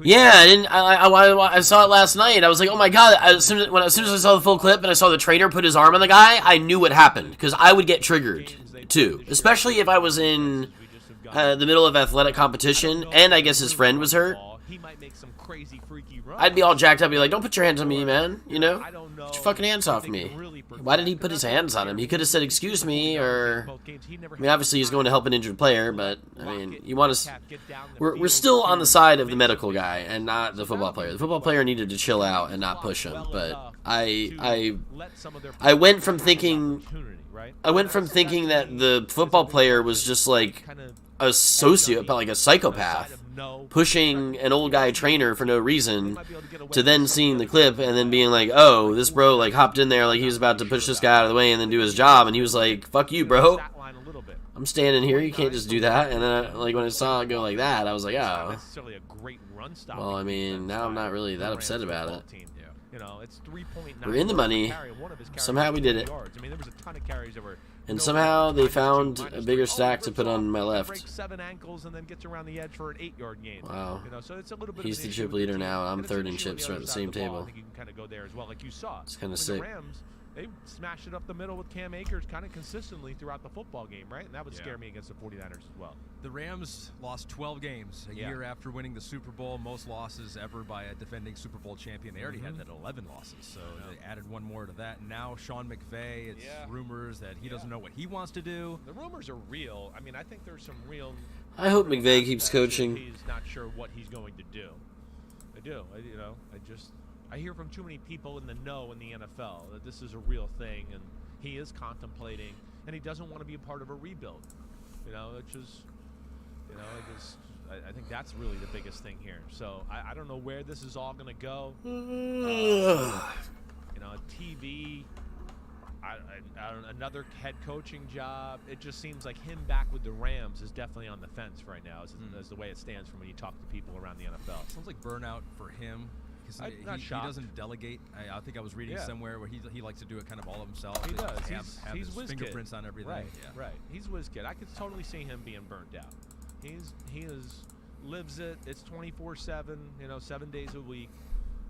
Yeah, I saw it last night. I was like, oh my god! As soon as I saw the full clip and I saw the trainer put his arm on the guy, I knew what happened because I would get triggered too, especially if I was in the middle of athletic competition and I guess his friend was hurt. I'd be all jacked up, and be like, "Don't put your hands on me, man! Get your fucking hands off me!" Why did he put his hands on him? He could have said, "Excuse me," or I mean, obviously he's going to help an injured player, but I mean, you want to. We're still on the side of the medical guy and not the football player. The football player needed to chill out and not push him. But I went from thinking that the football player was just like a sociopath, like a psychopath, pushing an old guy trainer for no reason, to then seeing the clip and then being like, oh, this bro like hopped in there like he was about to push this guy out of the way and then do his job, and he was like, fuck you, bro. I'm standing here, you can't just do that. And then like when I saw it go like that, I was like, oh. Well, I mean, now I'm not really that upset about it. You know, it's 3.9. We're in the money. Somehow we did it. I mean, there was a ton of carries that were. And somehow they found a bigger stack to put on my left. Breaks 7 ankles and then gets around the edge for an 8-yard gain. Wow. You know, so it's a little bit He's of the an chip issue leader with now. I'm and third in it's an issue chips on right at the other side same of ball. table. I think you can kind of go there as well, like you saw. It's kinda With sick. The Rams, they smashed it up the middle with Cam Akers kind of consistently throughout the football game, right? And that would scare me against the 49ers as well. The Rams lost 12 games a year after winning the Super Bowl, most losses ever by a defending Super Bowl champion. They already had that 11 losses, so they added one more to that. And now Sean McVay, it's rumors that he doesn't know what he wants to do. The rumors are real. I mean, I think there's some real. I hope McVay keeps coaching. He's not sure what he's going to do. I do. I hear from too many people in the know in the NFL that this is a real thing, and he is contemplating, and he doesn't want to be a part of a rebuild. You know, which is, you know, I think that's really the biggest thing here. So I don't know where this is all going to go. You know, TV, another head coaching job. It just seems like him back with the Rams is definitely on the fence right now, as the way it stands from when you talk to people around the NFL. Sounds like burnout for him. He doesn't delegate. I think I was reading somewhere where he likes to do it kind of all of himself. He does. Have He's his fingerprints on everything. Right, right. He's whiz kid. I could totally see him being burnt out. He lives it. It's 24/7. You know, 7 days a week.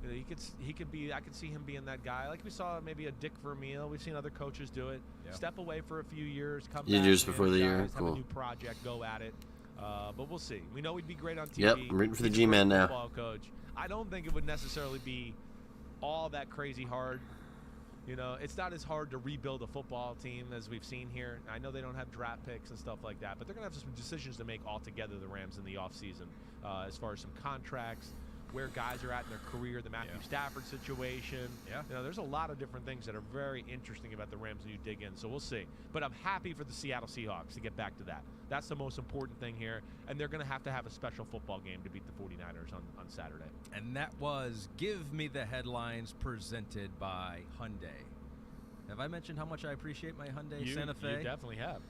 You know, he could be. I could see him being that guy. Like we saw maybe a Dick Vermeil. We've seen other coaches do it. Yeah. Step away for a few years. Come back. Years before the year. Have Cool. a new project. Go at it. But we'll see. We know he'd be great on TV. Yep, I'm rooting for the He's a G-Man great now. football coach. I don't think it would necessarily be all that crazy hard. You know, it's not as hard to rebuild a football team as we've seen here. I know they don't have draft picks and stuff like that, but they're going to have some decisions to make altogether, the Rams, in the offseason, as far as some contracts, where guys are at in their career, the Matthew Stafford situation. You know, there's a lot of different things that are very interesting about the Rams when you dig in, so we'll see. But I'm happy for the Seattle Seahawks to get back to that. That's the most important thing here, and they're going to have a special football game to beat the 49ers on Saturday. And that was Give Me the Headlines, presented by Hyundai. Have I mentioned how much I appreciate my Hyundai Santa Fe? You definitely have.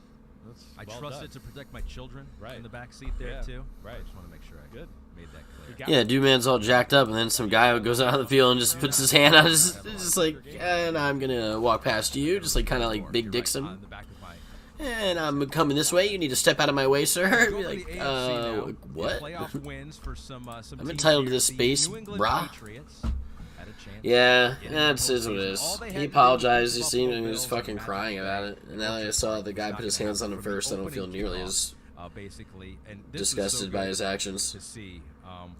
I trust it to protect my children in the back seat there, too. Right. I just want to make sure I made that clear. Yeah, dude, man's all jacked up, and then some guy goes out on the field and just puts his hand out, just like, and I'm gonna walk past you, just like kind of like big dicks him. And I'm coming this way. You need to step out of my way, sir. Be like, what? I'm entitled to this space, brah. Yeah, that's what it is. He apologized. He seemed he was fucking crying about it. And now that I saw the guy put his hands on him first, I don't feel nearly as basically, and disgusted by his actions. To see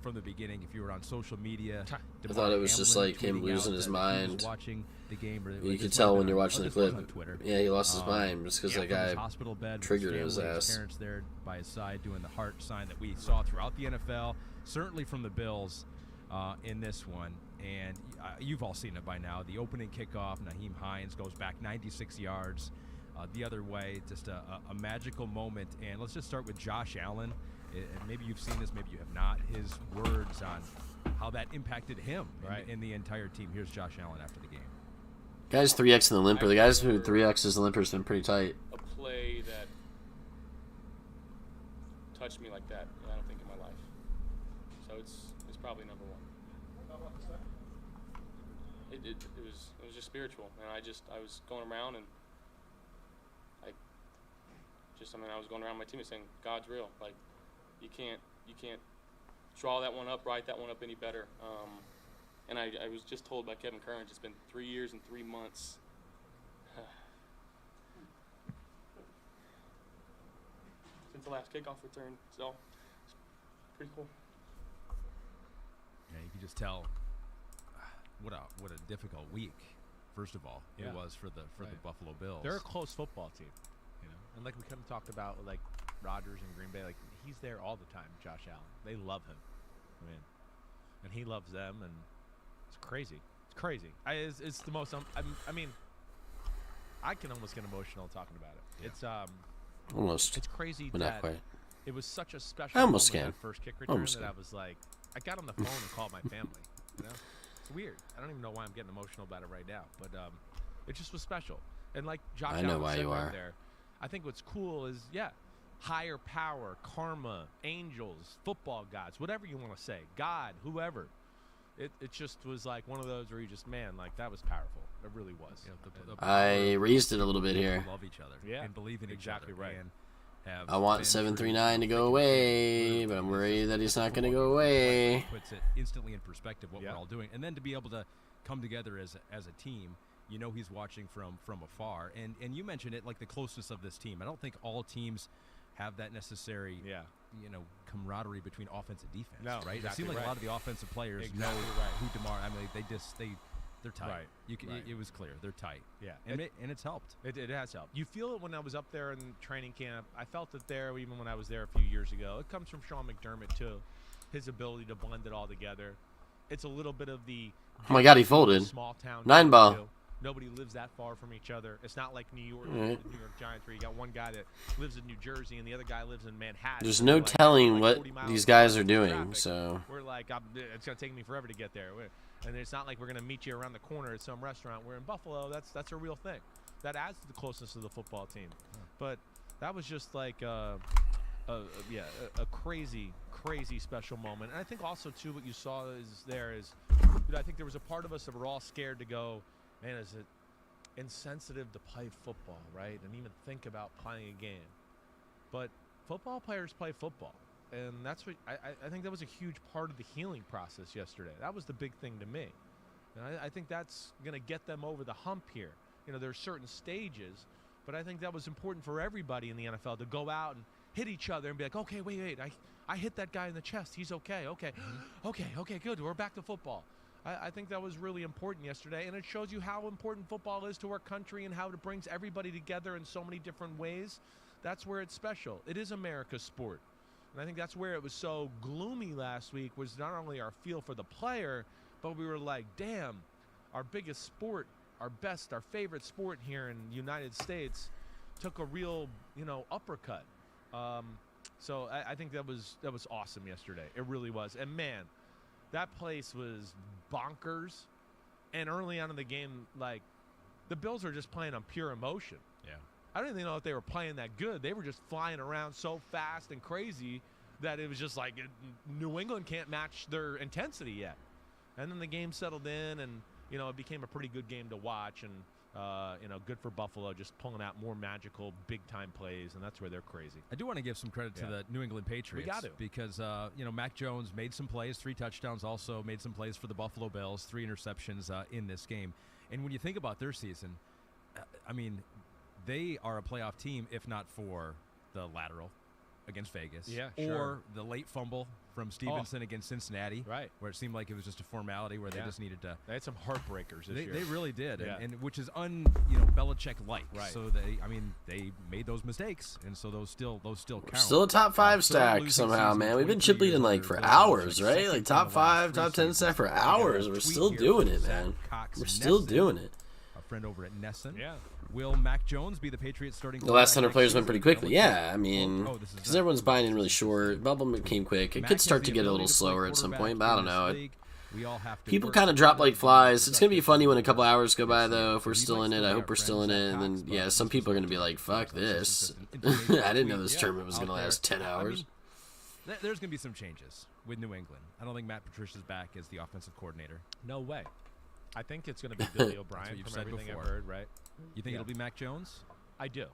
from the beginning, if you were on social media, I thought it was just like him losing his mind. You could tell when you're watching the clip. Yeah, he lost his mind just because that guy triggered his ass. Parents there by his side doing the heart sign that we saw throughout the NFL, certainly from the Bills in this one. And you've all seen it by now. The opening kickoff, Nyheim Hines goes back 96 yards the other way. Just a magical moment. And let's just start with Josh Allen. Maybe you've seen this, maybe you have not. His words on how that impacted him in the entire team. Here's Josh Allen after the game. Guys 3X in the limper. The guys who 3X's the limper's been pretty tight. A play that touched me like that, I don't think, in my life. So it's probably number one. It was just spiritual, and I was going around and I was going around my team and saying, God's real. Like, you can't draw that one up, write that one up any better. And I was just told by Kevin Curran, it's been 3 years and 3 months. Since the last kickoff return, so it's pretty cool. Yeah, you can just tell what a difficult week First of all, it was for the Buffalo Bills. They're a close football team, and like we kind of talked about, like Rodgers and Green Bay, like he's there all the time. Josh Allen, they love him, and he loves them, and it's crazy. It's crazy. It's the most. I mean, I can almost get emotional talking about it. It's Almost. It's crazy but that not quite. it was such a special I almost moment, can. that first kick return, Almost that can. I was like, I got on the phone and called my family. It's weird. I don't even know why I'm getting emotional about it right now, but it just was special. And like Josh I know Allen why said you right are. there, I think what's cool is higher power, karma, angels, football gods, whatever you want to say, God, whoever. It just was like one of those where you just, man, like that was powerful. It really was. I raised it a little bit here. Love each other. Yeah, And believe in exactly each other. right. And have I want been 739 to through go away, but I'm worried that he's not going to go away. Puts it instantly in perspective what we're all doing, and then to be able to come together as a team. You know, he's watching from afar, and you mentioned it, like the closeness of this team. I don't think all teams have that necessary camaraderie between offense and defense. No, right? exactly It seemed like right. a lot of the offensive players Exactly know right. who DeMar. I mean, they're tight. Right. You can, Right. It was clear they're tight. Yeah, and it's helped. It has helped. You feel it when I was up there in training camp. I felt it there even when I was there a few years ago. It comes from Sean McDermott too, his ability to blend it all together. It's a little bit of the Oh my God, he folded. small town 9 ball. too. Nobody lives that far from each other. It's not like New York, All right. the New York Giants, where you got one guy that lives in New Jersey and the other guy lives in Manhattan. There's And no they're like, telling like what 40 miles these apart guys are in doing, traffic. so We're like, it's gonna take me forever to get there. And it's not like we're gonna meet you around the corner at some restaurant. We're in Buffalo. That's a real thing. That adds to the closeness of the football team. But that was just like a crazy special moment. And I think also too what you saw is I think there was a part of us that were all scared to go, man, is it insensitive to play football, right? And even think about playing a game. But football players play football. And that's what I think that was a huge part of the healing process yesterday. That was the big thing to me. And I think that's going to get them over the hump here. There's certain stages, but I think that was important for everybody in the NFL to go out and hit each other and be like, okay, wait, I hit that guy in the chest. He's okay. Okay, okay, good. We're back to football. I think that was really important yesterday, and it shows you how important football is to our country and how it brings everybody together in so many different ways. That's where it's special. It is America's sport. And I think that's where it was so gloomy last week, was not only our feel for the player, but we were like, damn, our biggest sport, our favorite sport here in the United States took a real, uppercut. So I think that was awesome yesterday. It really was. And man, that place was bonkers. And early on in the game, like, the Bills were just playing on pure emotion. Yeah. I don't even know if they were playing that good. They were just flying around so fast and crazy that it was just like New England can't match their intensity yet. And then the game settled in, and it became a pretty good game to watch. And good for Buffalo, just pulling out more magical, big-time plays, and that's where they're crazy. I do want to give some credit to the New England Patriots. We got to. Because, Mac Jones made some plays, 3 touchdowns, also made some plays for the Buffalo Bills, 3 interceptions in this game. And when you think about their season, I mean, they are a playoff team, if not for the lateral against Vegas. Yeah, or sure. the late fumble from Stevenson against Cincinnati. Right. Where it seemed like it was just a formality where they just needed to. They had some heartbreakers this year. They really did. Yeah. And which is Belichick-like. Right. So they made those mistakes, and so those still count. Still a top 5 stack somehow, man. We've been chip leading like for hours, right? Like top 5, top 10 stack for hours. We're still doing it, man. We're still doing it. Our friend over at Nesson. Yeah. Will Mac Jones be the Patriots starting? The last 100 players went pretty quickly. Yeah, I mean, this is because everyone's buying in really short. Bubble came quick. It could start to get a little slower at some point, but I don't know. People kind of drop like flies. It's going to be funny when a couple hours go by, though, if we're still in it. I hope we're still in it. And then, yeah, some people are going to be like, fuck this. I didn't know this tournament was going to last 10 hours. There's going to be some changes with New England. I don't think Matt Patricia's back as the offensive coordinator. No way. I think it's going to be Billy O'Brien you've from said everything before. I've heard, right? You think it'll be Mac Jones? I do.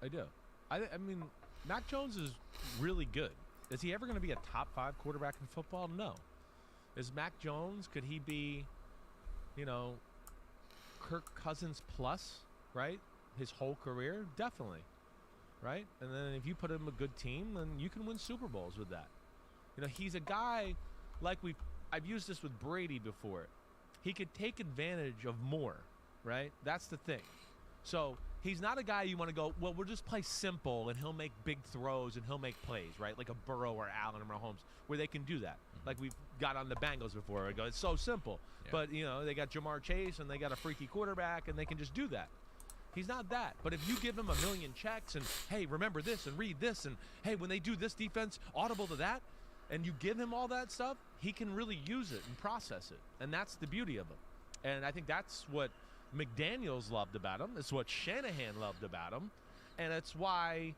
I mean, Mac Jones is really good. Is he ever going to be a top 5 quarterback in football? No. Is Mac Jones, could he be, Kirk Cousins plus, right? His whole career? Definitely. Right? And then if you put him a good team, then you can win Super Bowls with that. He's a guy like I've used this with Brady before. He could take advantage of more. right? That's the thing. So he's not a guy you want to go, well, we'll just play simple, and he'll make big throws, and he'll make plays, right? Like a Burrow or Allen or Mahomes, where they can do that. Like we've got on the Bengals before. We go, it's so simple. Yeah. But, you know, they got Jamar Chase, and they got a freaky quarterback, and they can just do that. He's not that. But if you give him a million checks and, hey, remember this and read this, and, hey, when they do this defense, audible to that, and you give him all that stuff, he can really use it and process it. And that's the beauty of him. And I think that's what McDaniels loved about him. It's what Shanahan loved about him. And it's why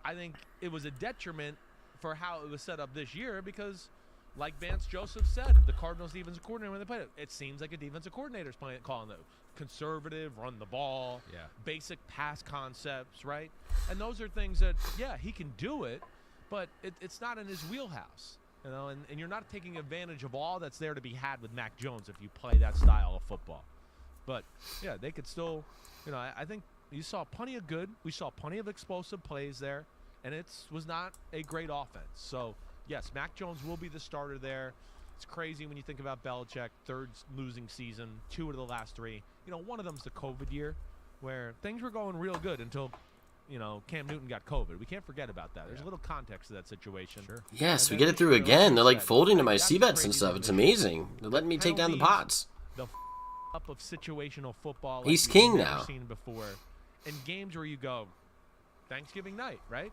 I think it was a detriment for how it was set up this year because, like Vance Joseph said, the Cardinals defensive coordinator when they played it seems like a defensive coordinator's calling it conservative, run the ball, basic pass concepts, right? And those are things that, yeah, he can do it, but it's not in his wheelhouse, you know, and you're not taking advantage of all that's there to be had with Mac Jones if you play that style of football. But, yeah, they could still, you know, I think you saw plenty of good. We saw plenty of explosive plays there, and it was not a great offense. So, yes, Mac Jones will be the starter there. It's crazy when you think about Belichick, third losing season, 2 of the last 3. You know, one of them's the COVID year where things were going real good until, you know, Cam Newton got COVID. We can't forget about that. There's a little context to that situation. Sure. Yes, we get it through again. They're like folding to my C-bets and stuff. It's amazing. They're letting me take down the pots. The up of situational football He's we've king never now. seen before. In games where you go, Thanksgiving night, right?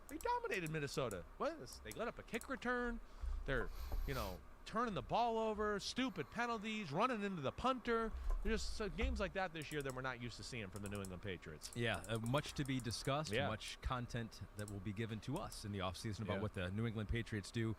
They dominated Minnesota. What is? They let up a kick return. They're, you know, turning the ball over, stupid penalties, running into the punter. There's just games like that this year that we're not used to seeing from the New England Patriots. Yeah, much to be discussed, Yeah. much content that will be given to us in the offseason about Yeah. what the New England Patriots do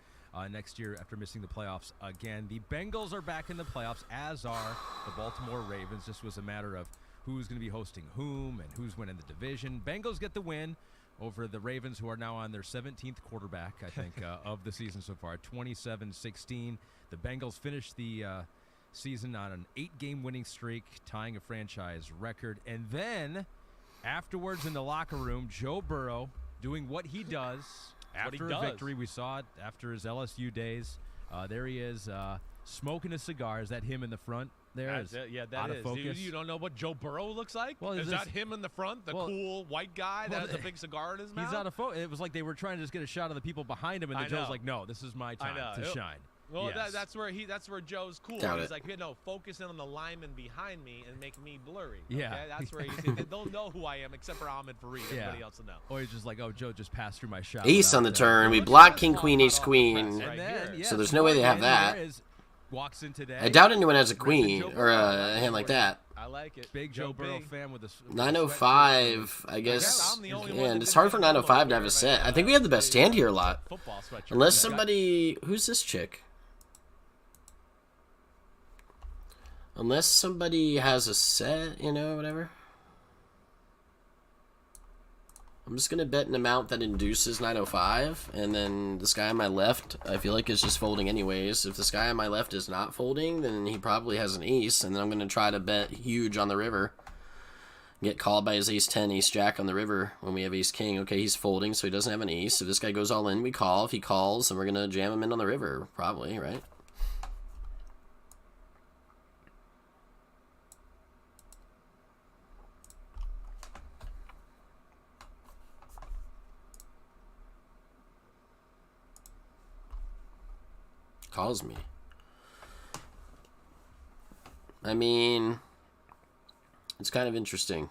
next year after missing the playoffs again. The Bengals are back in the playoffs, as are the Baltimore Ravens. This was a matter of who's going to be hosting whom and who's winning the division. Bengals get the win over the Ravens, who are now on their 17th quarterback, I think, of the season so far, 27-16. The Bengals finished the season on an 8-game winning streak, tying a franchise record. And then, afterwards in the locker room, Joe Burrow doing what he does after a victory. We saw it after his LSU days. There he is, smoking a cigar. Is that him in the front? There That's is. it. Yeah, that out is. of focus. You don't know what Joe Burrow looks like? Well, is is that this- him in the front, the well, cool white guy well, that has a big cigar in his mouth? He's out of focus. It was like they were trying to just get a shot of the people behind him, and I then Joe's know. like, "No, this is my time to shine." Well, Yes. that's where Joe's cool. Doubt He's it. like, no, focus in on the lineman behind me and make me blurry. Yeah. Okay? That's where they don't know who I am except for Ahmed Fareed. Everybody else will know. Or he's just like, "Oh, Joe just passed through my shot." Ace on the without, turn. We block king, queen, ace, queen. And then, So there's no way they have that. Walks in today. I doubt anyone has a queen or a hand like that. I like it. Big Joe Burrow fan with a 905, I guess. And it's hard for 905 to have a set. I think we have the best hand here a lot. Unless somebody... Who's this chick? Unless somebody has a set, you know, whatever. I'm just going to bet an amount that induces 905, and then this guy on my left, I feel like is just folding anyways. If this guy on my left is not folding, then he probably has an ace, and then I'm going to try to bet huge on the river. Get called by his ace-10, ace-jack on the river when we have ace-king. Okay, he's folding, so he doesn't have an ace. If this guy goes all in, we call. If he calls, then we're going to jam him in on the river, probably, right? Calls me. I mean, it's kind of interesting.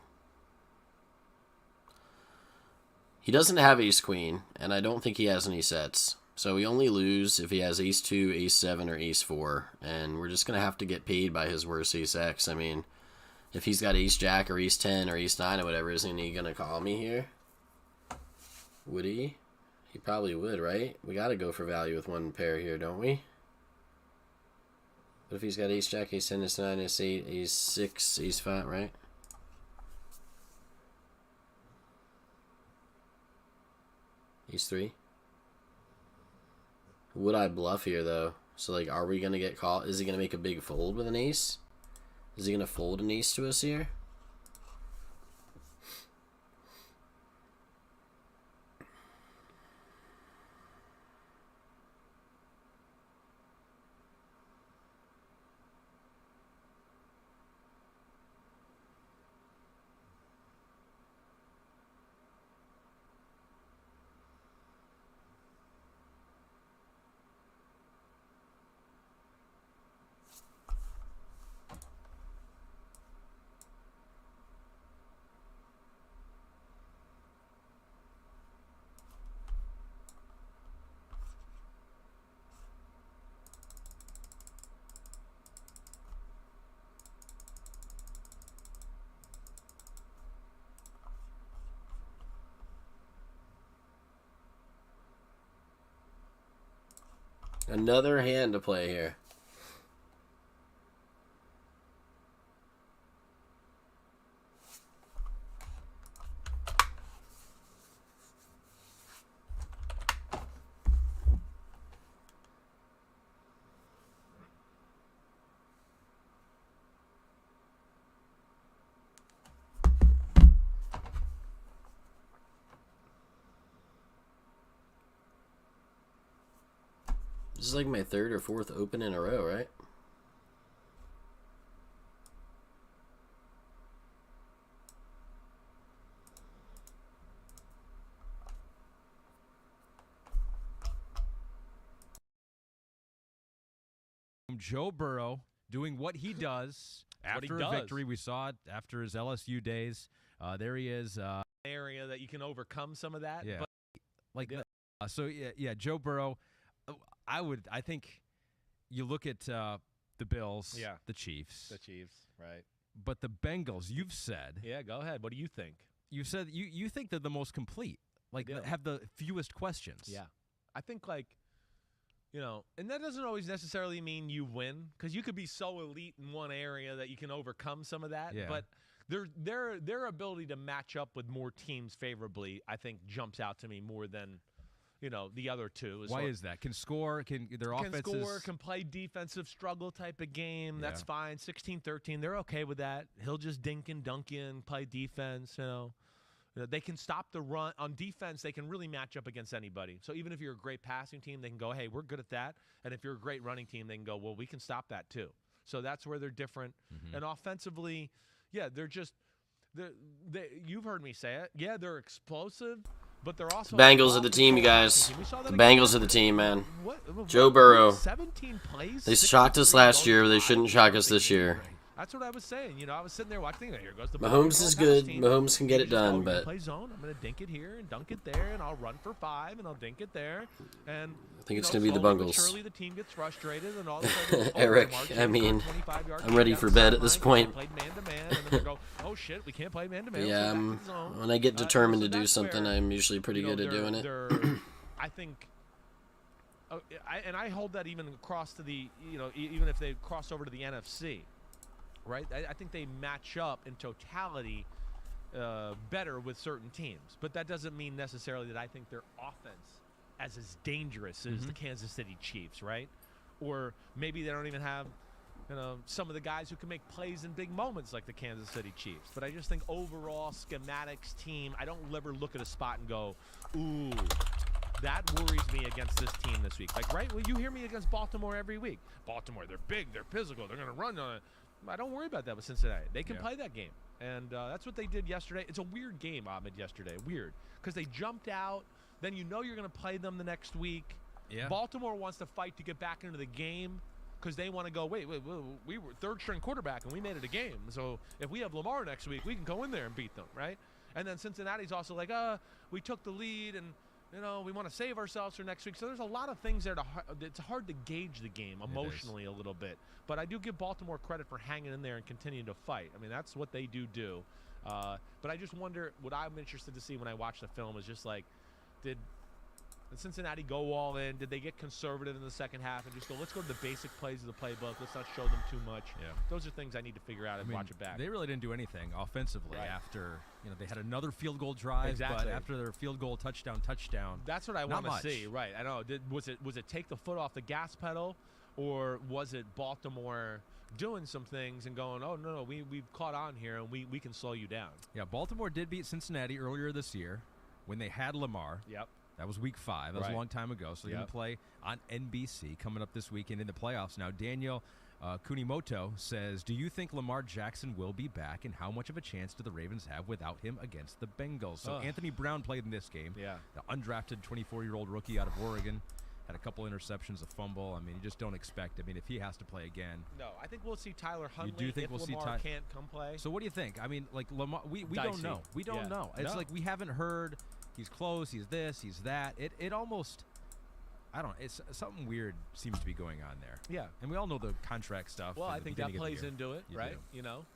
He doesn't have ace-queen, and I don't think he has any sets. So we only lose if he has ace-2, ace-7, or ace-4, and we're just going to have to get paid by his worst ace-x. I mean, if he's got ace-jack or ace-10 or ace-9 or whatever, isn't he going to call me here? Would he? He probably would, right? We got to go for value with one pair here, don't we? What if he's got ace-jack, ace-10, ace-9, ace-8, ace-6, ace-5, right? Ace-3? Would I bluff here, though? So, like, are we going to get called? Is he going to make a big fold with an ace? Is he going to fold an ace to us here? Another hand to play here. This is like my third or fourth open in a row, right? Joe Burrow doing what he does after a victory. We saw it after his LSU days. There he is. Area that you can overcome some of that. Yeah. But Like, so yeah, Joe Burrow. I think you look at the Bills, the Chiefs, right? But the Bengals, you've said, Yeah, go ahead. What do you think? you said you think they're the most complete, like have the fewest questions. Yeah, I think and that doesn't always necessarily mean you win, because you could be so elite in one area that you can overcome some of that. Yeah. But their ability to match up with more teams favorably, I think, jumps out to me more than the other two. Why is that? Can score? Can their offenses score? Can play defensive struggle type of game? That's fine. 16-13, they're okay with that. He'll just dink and dunk in, play defense. They can stop the run. On defense, they can really match up against anybody. So even if you're a great passing team, they can go, hey, we're good at that. And if you're a great running team, they can go, well, we can stop that too. So that's where they're different. And offensively, you've heard me say it. Yeah, they're explosive, but they're also Bengals are the team, you guys. The Bengals are the team, man. Joe Burrow. 17 plays. They shocked us last year, but they shouldn't shock us this year. That's what I was saying. I was sitting there watching. Here goes the Mahomes is good. Mahomes can get it done, but play zone. I'm gonna dink it here and dunk it there, and I'll run for 5 and I'll dink it there. And I think it's gonna be the Bengals. Surely the team gets frustrated, and all of a sudden, Eric, I mean, I'm ready for bed at this point. Played man to man, and then they go, oh shit, we can't play man to man. Yeah, when I get determined to do something, I'm usually pretty good at doing it. I think. And I hold that even across to the, even if they cross over to the NFC. Right, I think they match up in totality better with certain teams, but that doesn't mean necessarily that I think their offense as dangerous as the Kansas City Chiefs, right? Or maybe they don't even have, some of the guys who can make plays in big moments like the Kansas City Chiefs. But I just think overall schematics team, I don't ever look at a spot and go, ooh, that worries me against this team this week. Like, right? Well, you hear me against Baltimore every week. Baltimore, they're big, they're physical, they're going to run on it. I don't worry about that with Cincinnati. They can play that game. And that's what they did yesterday. It's a weird game, Ahmed, yesterday. Weird. Because they jumped out. Then you're going to play them the next week. Yeah. Baltimore wants to fight to get back into the game because they want to go, wait, we were third-string quarterback and we made it a game. So if we have Lamar next week, we can go in there and beat them, right? And then Cincinnati's also like, we took the lead and we want to save ourselves for next week. So there's a lot of things there. It's hard to gauge the game emotionally a little bit. But I do give Baltimore credit for hanging in there and continuing to fight. I mean, that's what they do. But I just wonder, what I'm interested to see when I watch the film is just like, did Cincinnati go all in? Did they get conservative in the second half and just go, let's go to the basic plays of the playbook. Let's not show them too much. Yeah. Those are things I need to figure out and watch it back. They really didn't do anything offensively after, they had another field goal drive, but after their field goal touchdown. That's what I want to see. Right. I know. Was it take the foot off the gas pedal, or was it Baltimore doing some things and going, oh, no, we've caught on here and we can slow you down? Yeah, Baltimore did beat Cincinnati earlier this year when they had Lamar. Yep. That was week 5. That was a long time ago. So they're going to play on NBC coming up this weekend in the playoffs. Now, Daniel Kunimoto says, do you think Lamar Jackson will be back, and how much of a chance do the Ravens have without him against the Bengals? So Anthony Brown played in this game. Yeah. The undrafted 24-year-old rookie out of Oregon. Had a couple interceptions, a fumble. I mean, you just don't expect. I mean, if he has to play again. No, I think we'll see Tyler Huntley. You do think we'll Lamar see Tyler can't come play? So what do you think? I mean, like Lamar, we don't know. We don't know. It's like we haven't heard. He's close. He's this. He's that. It almost. I don't know. It's something weird seems to be going on there. Yeah. And we all know the contract stuff. Well, I think that plays into it, right?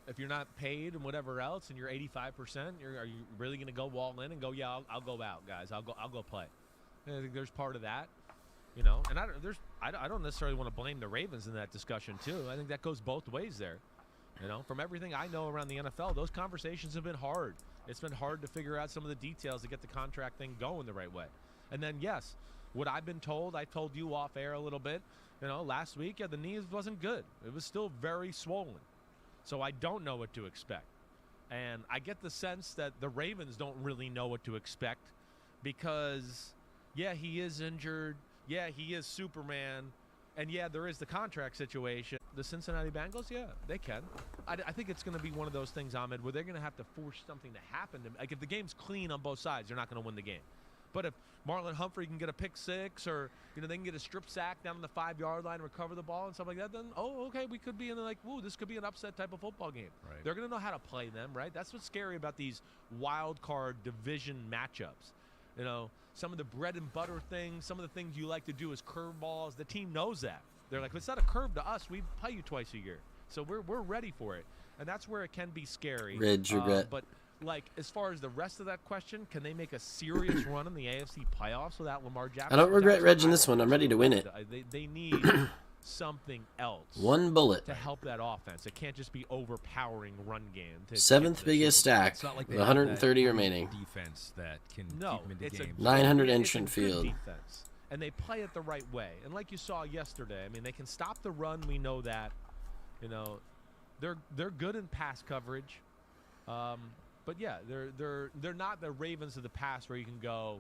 If you're not paid and whatever else, and you're 85%, are you really going to go all in and go, yeah, I'll go out, guys. I'll go play. And I think there's part of that. You know, and I don't necessarily want to blame the Ravens in that discussion too. I think that goes both ways there. You know, from everything I know around the NFL, those conversations have been hard. It's been hard to figure out some of the details to get the contract thing going the right way. And then, yes, what I've been told, I told you off air a little bit, you know, last week, the knee wasn't good. It was still very swollen. So I don't know what to expect. And I get the sense that the Ravens don't really know what to expect because, yeah, he is injured. Yeah, he is Superman. And, yeah, there is the contract situation. The Cincinnati Bengals, yeah, they can. I think it's going to be one of those things, Ahmed, where they're going to have to force something to happen. Like, if the game's clean on both sides, they're not going to win the game. But if Marlon Humphrey can get a pick six or, you know, they can get a strip sack down on the 5-yard line and recover the ball and stuff like that, then, oh, okay, we could be in the, like, woo, this could be an upset type of football game. Right. They're going to know how to play them, right? That's what's scary about these wild card division matchups. You know, some of the bread and butter things, some of the things you like to do as curveballs, the team knows that. They're like, it's not a curve to us. We play you twice a year. So we're ready for it. And that's where it can be scary. Reg regret. But, like, as far as the rest of that question, can they make a serious run in the AFC playoffs without Lamar Jackson? I don't regret Reg in this one. I'm ready to win it. They need something else. One bullet. To help that offense. It can't just be overpowering run game. Seventh biggest stack. It's not like with they have 130 that remaining. defense that can keep No, them into it's games. 900 it's entrant a good field. defense, and they play it the right way. And like you saw yesterday, I mean, they can stop the run. We know that. You know, they're good in pass coverage. But yeah, they're not the Ravens of the past where you can go,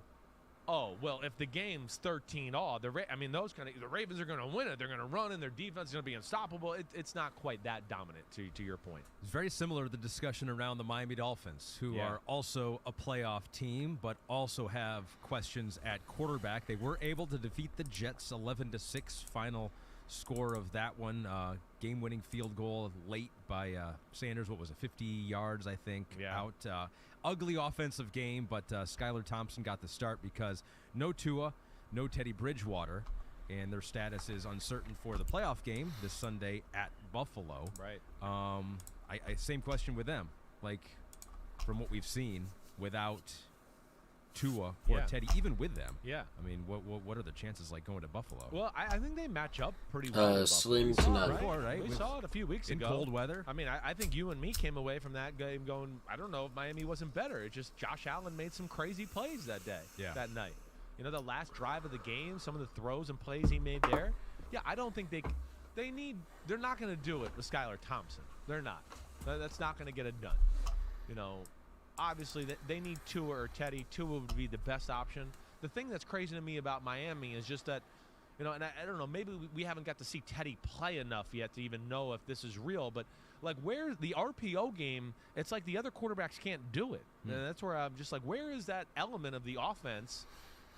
oh, well, if the game's 13-all, those kind of the Ravens are going to win it. They're going to run, and their defense is going to be unstoppable. It's not quite that dominant, to your point. It's very similar to the discussion around the Miami Dolphins, who Yeah. are also a playoff team, but also have questions at quarterback. They were able to defeat the Jets 11-6 final score of that one. Game-winning field goal late by Sanders. What was it, 50 yards, I think, out. Ugly offensive game, but Skylar Thompson got the start because no Tua, no Teddy Bridgewater, and their status is uncertain for the playoff game this Sunday at Buffalo. Right. Same question with them. Like, from what we've seen, without Tua or Yeah. Teddy, even with them. Yeah. I mean, what are the chances like going to Buffalo? Well, I think they match up pretty well. with slim Buffalo. to We saw it, none. right? Right? We With- saw it a few weeks in ago. cold weather. I mean, I think you and me came away from that game going, I don't know if Miami wasn't better. It just Josh Allen made some crazy plays that day, that night. You know, the last drive of the game, some of the throws and plays he made there. Yeah, I don't think they're not going to do it with Skylar Thompson. They're not. That's not going to get it done. You know, obviously they need Tua or Teddy. Tua would be the best option. The thing that's crazy to me about Miami is just that, you know, and I don't know, maybe we haven't got to see Teddy play enough yet to even know if this is real, but like where the RPO game, it's like the other quarterbacks can't do it. And that's where I'm just like, where is that element of the offense,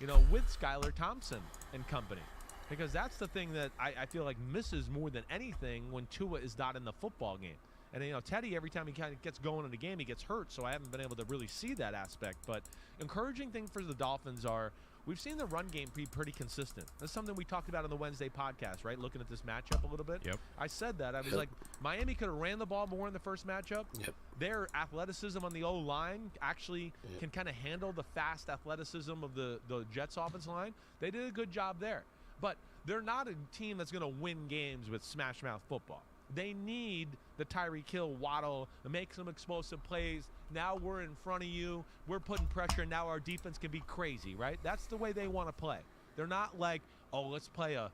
you know, with Skylar Thompson and company? Because that's the thing that I feel like misses more than anything when Tua is not in the football game. And, you know, Teddy, every time he kind of gets going in the game, he gets hurt, so I haven't been able to really see that aspect. But encouraging thing for the Dolphins are we've seen the run game be pretty consistent. That's something we talked about on the Wednesday podcast, right, looking at this matchup a little bit. Yep. I said that. I was like, Miami could have ran the ball more in the first matchup. Yep. Their athleticism on the O-line actually can kind of handle the fast athleticism of the Jets offensive line. They did a good job there. But they're not a team that's going to win games with smash-mouth football. They need the Tyreek Hill, Waddle, make some explosive plays. Now we're in front of you. We're putting pressure, and now our defense can be crazy, right? That's the way they want to play. They're not like, oh, let's play a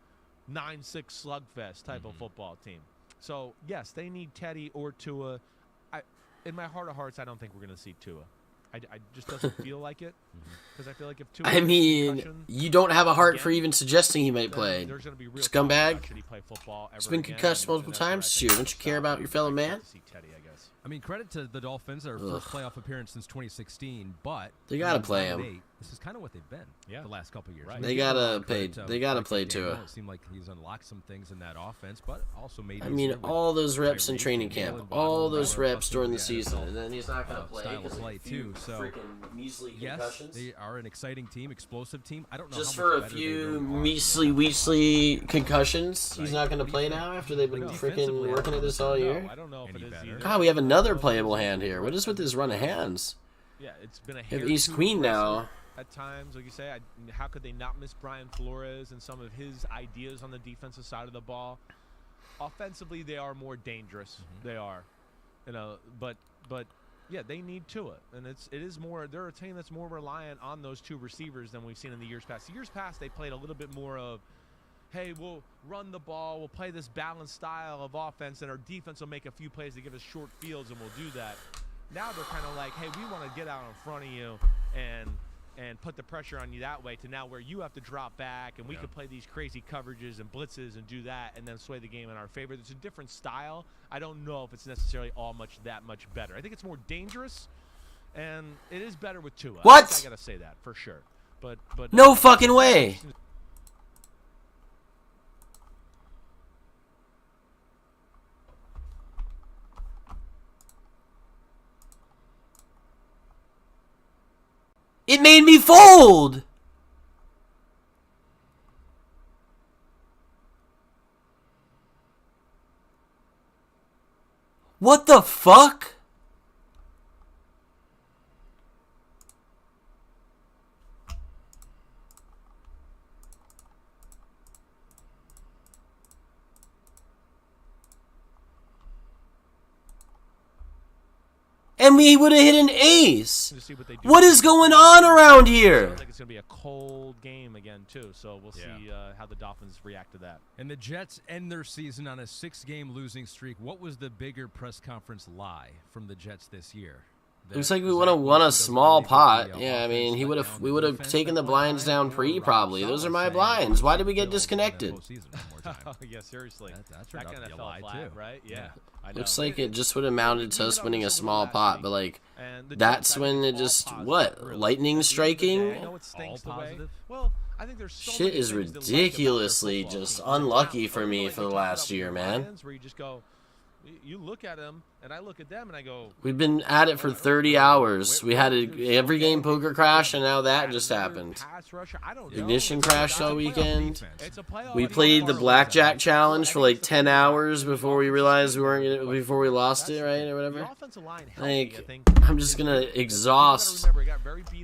9-6 slugfest type of football team. So, yes, they need Teddy or Tua. In my heart of hearts, I don't think we're going to see Tua. I just doesn't feel like it because I feel like if Tua I mean, you don't have a heart for even suggesting he might play. There's going to be real Scumbag. should he play football ever He's been again, concussed and multiple that's where I times this think year. Don't you care about your fellow man? see Teddy, I guess. I mean, credit to the Dolphins, their first playoff appearance since 2016, but They gotta in play 9 and him. 8, this is kind of what they've been the last couple of years. Right. They give him a lot gotta of play. credit to They gotta Mike play McDaniel. Tua. It seemed like he's unlocked some things in that offense, but also made. I mean, all those reps in training camp, all those reps during the season, and then he's not gonna play style because of of play a few too. So freaking measly yes, concussions. they are an exciting team, explosive team. I don't know Just how for much a better they few really are measly, weasly concussions, he's not gonna play now after they've been freaking working at this all year. I don't know if it is either. God, we have another playable hand here. What is with this run of hands? Yeah, it's been a We hair have Ace too Queen aggressive. now. at times, like you say. How could they not miss Brian Flores and some of his ideas on the defensive side of the ball? Offensively, they are more dangerous. They are, but yeah, they need Tua, and it is more. They're a team that's more reliant on those two receivers than we've seen in the years past. The years past, they played a little bit more of, hey, we'll run the ball, we'll play this balanced style of offense, and our defense will make a few plays to give us short fields, and we'll do that. Now they're kind of like, hey, we want to get out in front of you and put the pressure on you that way, to now where you have to drop back, and we could play these crazy coverages and blitzes and do that and then sway the game in our favor. It's a different style. I don't know if it's necessarily that much better. I think it's more dangerous, and it is better with Tua. What? I got to say that for sure. But no fucking way. It made me fold! What the fuck? And we would have hit an ace. What is going on around here? Sounds like it's going to be a cold game again, too. So we'll see how the Dolphins react to that. And the Jets end their season on a 6-game losing streak. What was the bigger press conference lie from the Jets this year? Looks like we would have won a small pot. Yeah, I mean, we would have taken the blinds down probably. Those are my blinds. Why did we get disconnected? Yeah, seriously. That kind of fell flat, right? Yeah. Looks like it just would have amounted to us winning a small pot, but like that's when it just lightning striking. I know it stinks the way. Well, I think there's so shit is ridiculously just unlucky for me for the last year, man. Where you just go, you look at them, and I look at them, and I go... We've been at it for 30 hours. We had every game poker crash, and now that just happened. Ignition crashed all weekend. We played the blackjack challenge for like 10 hours before we realized we weren't gonna, before we lost it, right, or whatever. Like, I'm just gonna exhaust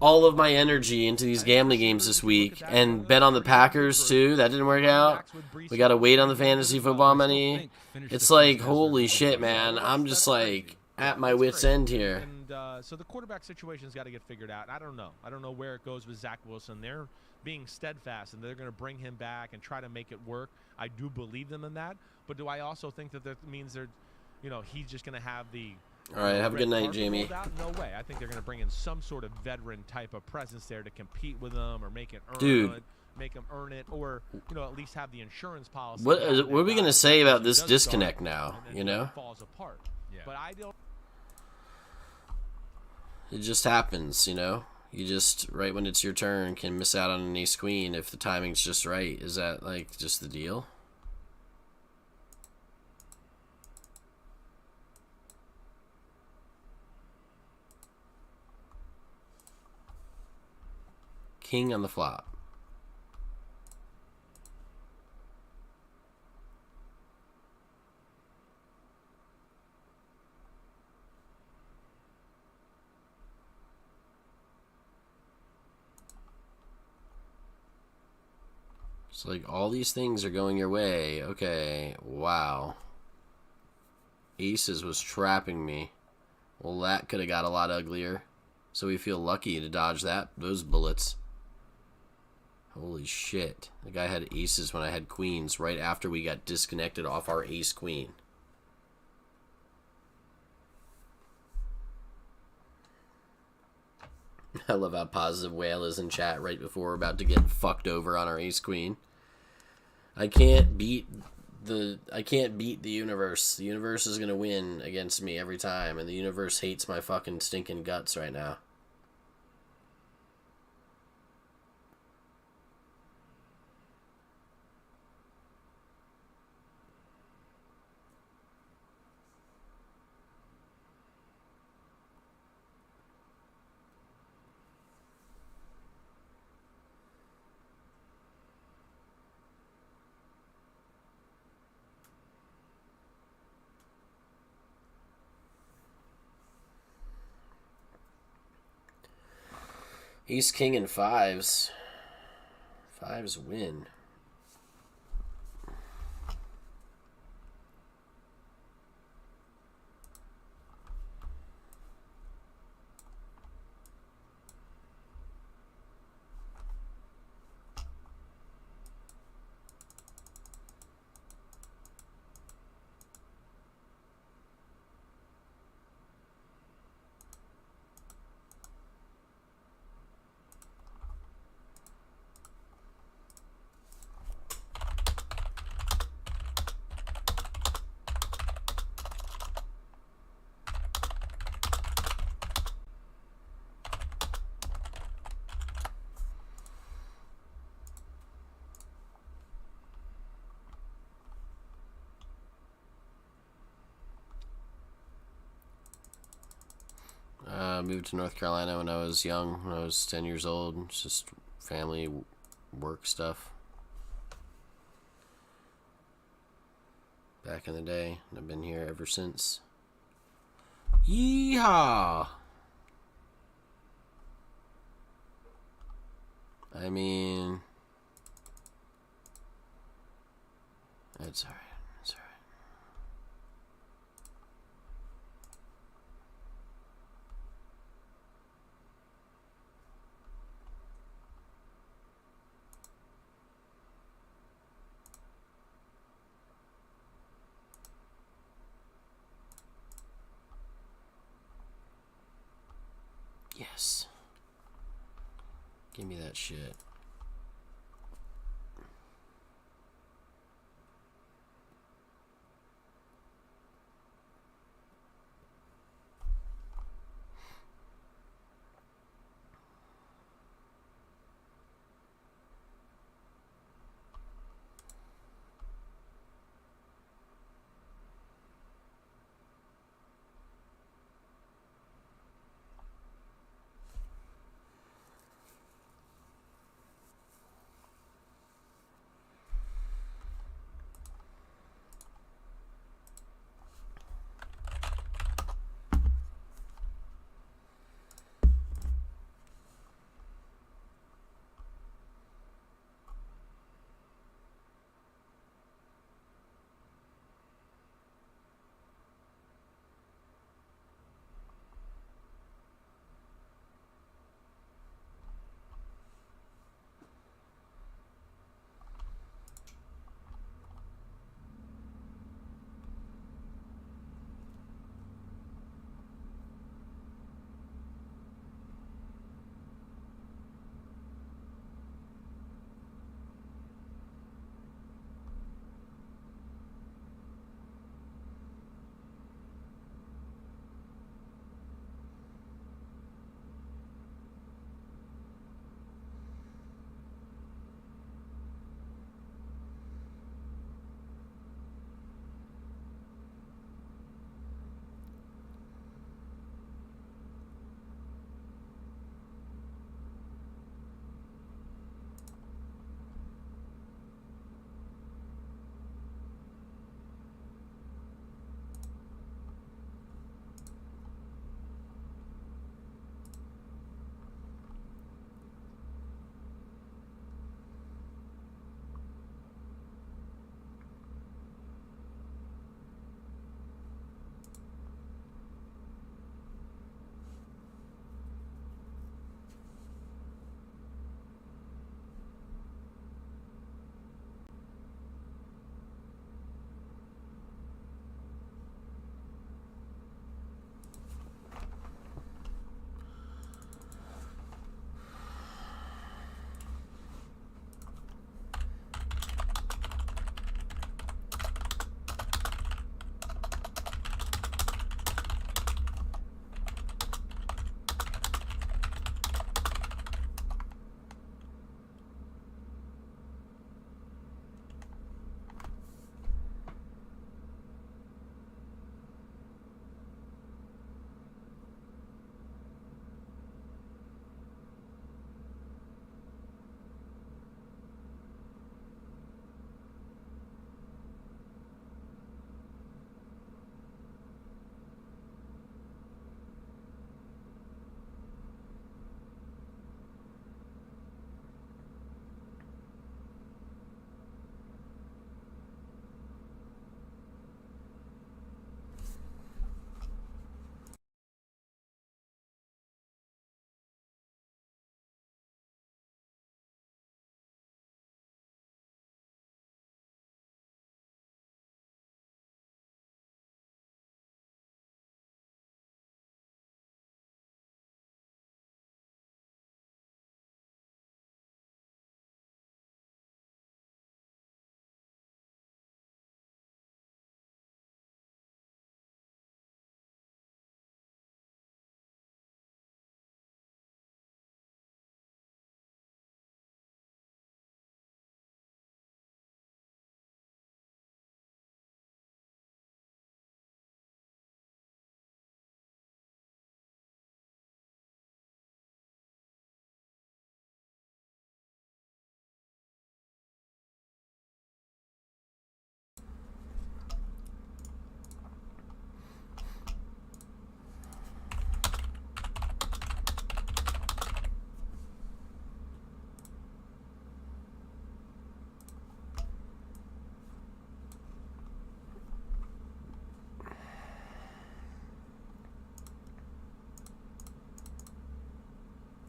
all of my energy into these gambling games this week, and bet on the Packers too. That didn't work out. We gotta wait on the fantasy football money. It's like, holy shit, man. I'm just like at my wit's end here. And so the quarterback situation's got to get figured out. I don't know. I don't know where it goes with Zach Wilson. They're being steadfast, and they're going to bring him back and try to make it work. I do believe them in that. But do I also think that means they're, he's just going to have the... All right, have a good night, Jamie. No way. I think they're going to bring in some sort of veteran type of presence there to compete with them or make it earn Dude. Make them earn it, or at least have the insurance policy. What are we gonna say about this disconnect now? It falls apart. Yeah. But I don't. It just happens, You just right when it's your turn can miss out on an ace queen if the timing's just right. Is that like just the deal? King on the flop. It's like all these things are going your way. Okay, wow. Aces was trapping me. Well, that could have got a lot uglier. So we feel lucky to dodge those bullets. Holy shit. The guy had aces when I had queens right after we got disconnected off our ace queen. I love how positive Whale is in chat right before we're about to get fucked over on our ace queen. I can't beat the universe. The universe is gonna win against me every time, and the universe hates my fucking stinking guts right now. Ace, king, and fives. Fives win. Moved to North Carolina when I was young, when I was 10 years old. It's just family, work stuff. Back in the day, and I've been here ever since. Yeehaw! I mean, it's alright. It's alright. Yes. Give me that shit.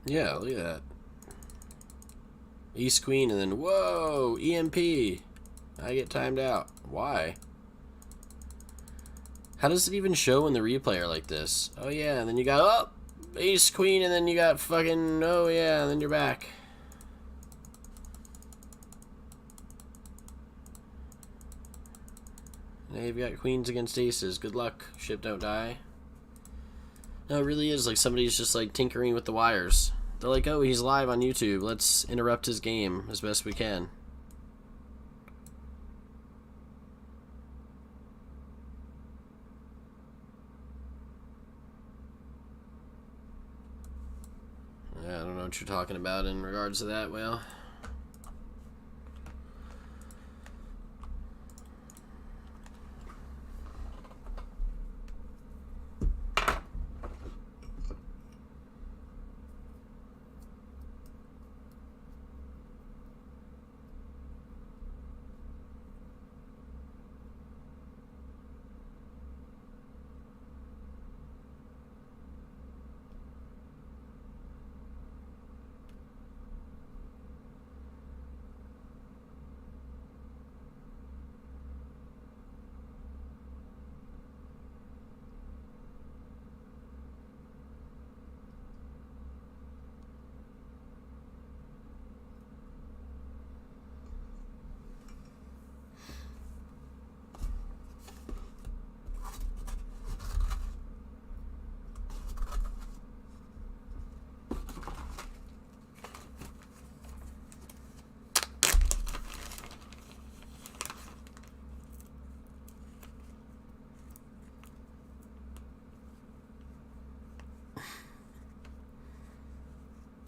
Yeah, look at that. Ace Queen and then, whoa, EMP. I get timed out. Why? How does it even show in the replayer like this? Oh yeah, and then you got, oh, Ace Queen and then you got fucking, oh yeah, and then you're back. Now you've got queens against aces. Good luck. Ship don't die. No, it really is like somebody's just like tinkering with the wires. They're like, oh, he's live on YouTube. Let's interrupt his game as best we can. Yeah, I don't know what you're talking about in regards to that, Well.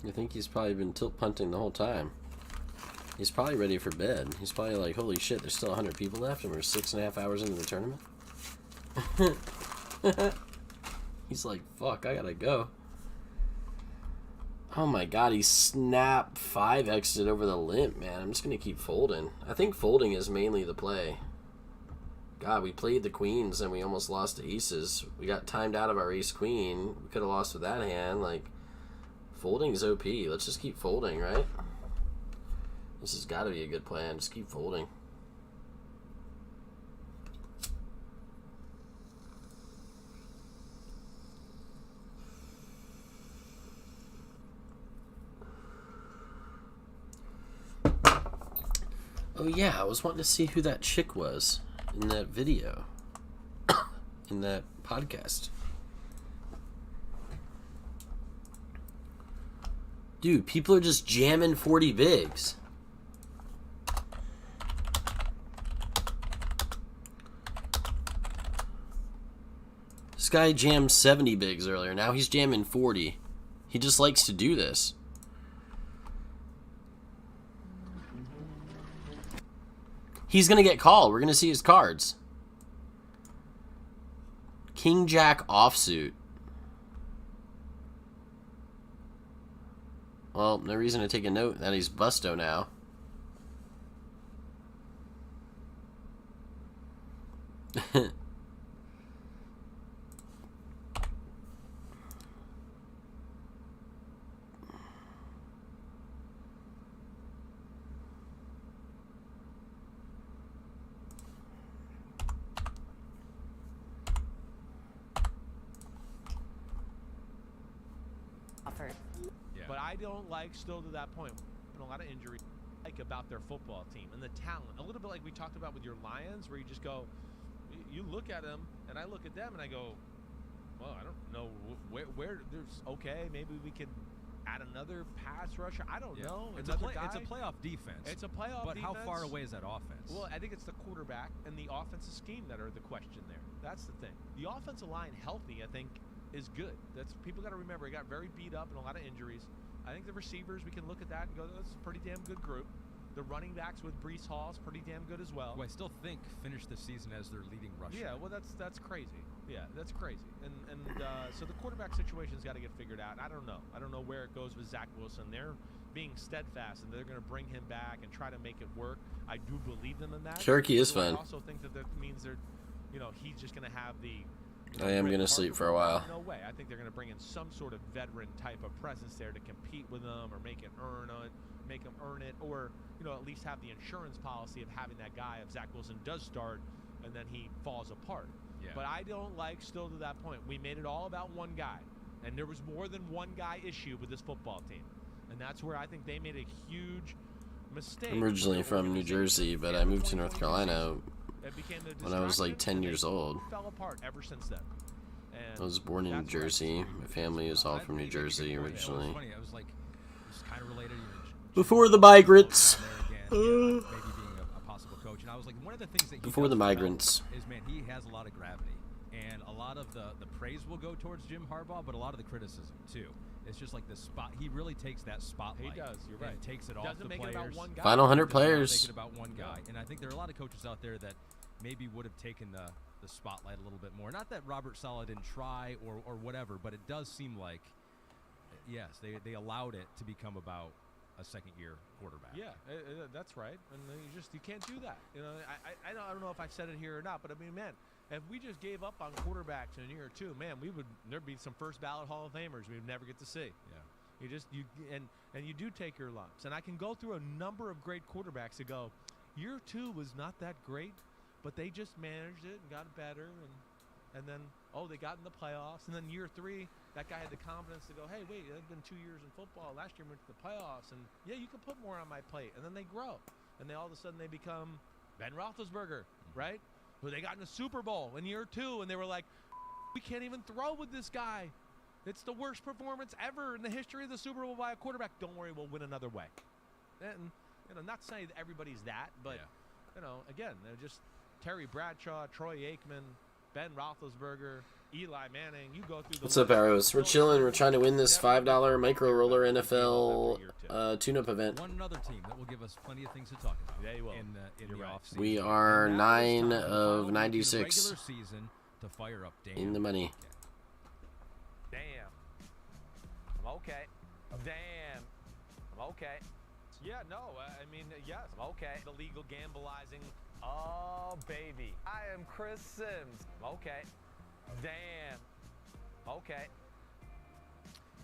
I think he's probably been tilt punting the whole time. He's probably ready for bed. He's probably like, holy shit, there's still 100 people left and we're 6.5 hours into the tournament. He's like, fuck, I gotta go. Oh my god, he snap 5x'd over the limp, man. I'm just gonna keep folding. I think folding is mainly the play. God, we played the queens and we almost lost to aces. We got timed out of our ace queen. We could have lost with that hand. Like, folding is OP. Let's just keep folding, right? This has got to be a good plan. Just keep folding. Oh yeah, I was wanting to see who that chick was in that video. In that podcast. Dude, people are just jamming 40 bigs. This guy jammed 70 bigs earlier. Now he's jamming 40. He just likes to do this. He's going to get called. We're going to see his cards. King Jack offsuit. Well, no reason to take a note that he's busto now. But I don't like, still to that point, a lot of injuries like about their football team and the talent. A little bit like we talked about with your Lions, where you just go, you look at them, and I look at them, and I go, well, I don't know where there's, okay, maybe we could add another pass rusher. I don't know. It's a playoff defense. It's a playoff but defense. How far away is that offense? Well, I think it's the quarterback and the offensive scheme that are the question there. That's the thing. The offensive line healthy, I think, is good. That's people got to remember. He got very beat up and a lot of injuries. I think the receivers, we can look at that and go, that's a pretty damn good group. The running backs with Breece Hall is pretty damn good as well. Who I still think finished the season as their leading rusher. Yeah, well, that's crazy. Yeah, that's crazy. And so the quarterback situation's got to get figured out. I don't know. I don't know where it goes with Zach Wilson. They're being steadfast, and they're going to bring him back and try to make it work. I do believe them in that. Turkey is fun. I also think that means they're, he's just going to have the I am going to sleep for a while. No way. I think they're going to bring in some sort of veteran type of presence there to compete with them, or make them earn it, or at least have the insurance policy of having that guy if Zach Wilson does start and then he falls apart. Yeah. But I don't like, still to that point, we made it all about one guy, and there was more than one guy issue with this football team, and that's where I think they made a huge mistake. I'm originally from New Jersey, but I moved to North Carolina when I was like 10 years old. Fell apart ever since then. I was born in New Jersey. My family is all from New Jersey originally. It was funny. I was like, it's kind of related. Before the migrants. Maybe being a possible coach, and I was like, one of the things that he Before the does well migrants. is, man, he has a lot of gravity, and a lot of the praise will go towards Jim Harbaugh, but a lot of the criticism too. It's just like the spot. He really takes that spotlight. He does. You're right. And takes it off Doesn't the make players. it about one guy. Final 100 Does not players. Make it about one guy, and I think there are a lot of coaches out there that maybe would have taken the spotlight a little bit more. Not that Robert Saleh didn't try or whatever, but it does seem like, yes, they allowed it to become about a second-year quarterback. Yeah, that's right. And you can't do that. I don't know if I said it here or not, but I mean, man, if we just gave up on quarterbacks in a year or two, man, there'd be some first ballot Hall of Famers we'd never get to see. Yeah. You do take your lumps, and I can go through a number of great quarterbacks that go, year two was not that great, but they just managed it and got better, and then they got in the playoffs, and then year three, that guy had the confidence to go, hey, wait, it's been 2 years in football. Last year we went to the playoffs, and yeah, you can put more on my plate, and then they grow, and all of a sudden they become Ben Roethlisberger, right? Who they got in the Super Bowl in year two, and they were like, we can't even throw with this guy. It's the worst performance ever in the history of the Super Bowl by a quarterback. Don't worry, we'll win another way. And not saying that everybody's that, but again, they're just Terry Bradshaw, Troy Aikman, Ben Roethlisberger, Eli Manning. You go through the What's up, Arrows? We're chilling. We're trying to win this $5 micro roller NFL tune-up event. One other team that will give us plenty of things to talk about. Yeah, you will. In the offseason. We are And now it's 9 time for the of final 96 regular season to fire up Dan. in the money. Damn. I'm okay. Damn. I'm okay. Yeah, no, I mean, yes, I'm okay. The legal gambleizing. Oh, baby. I am Chris Sims. I'm okay. Damn. Okay.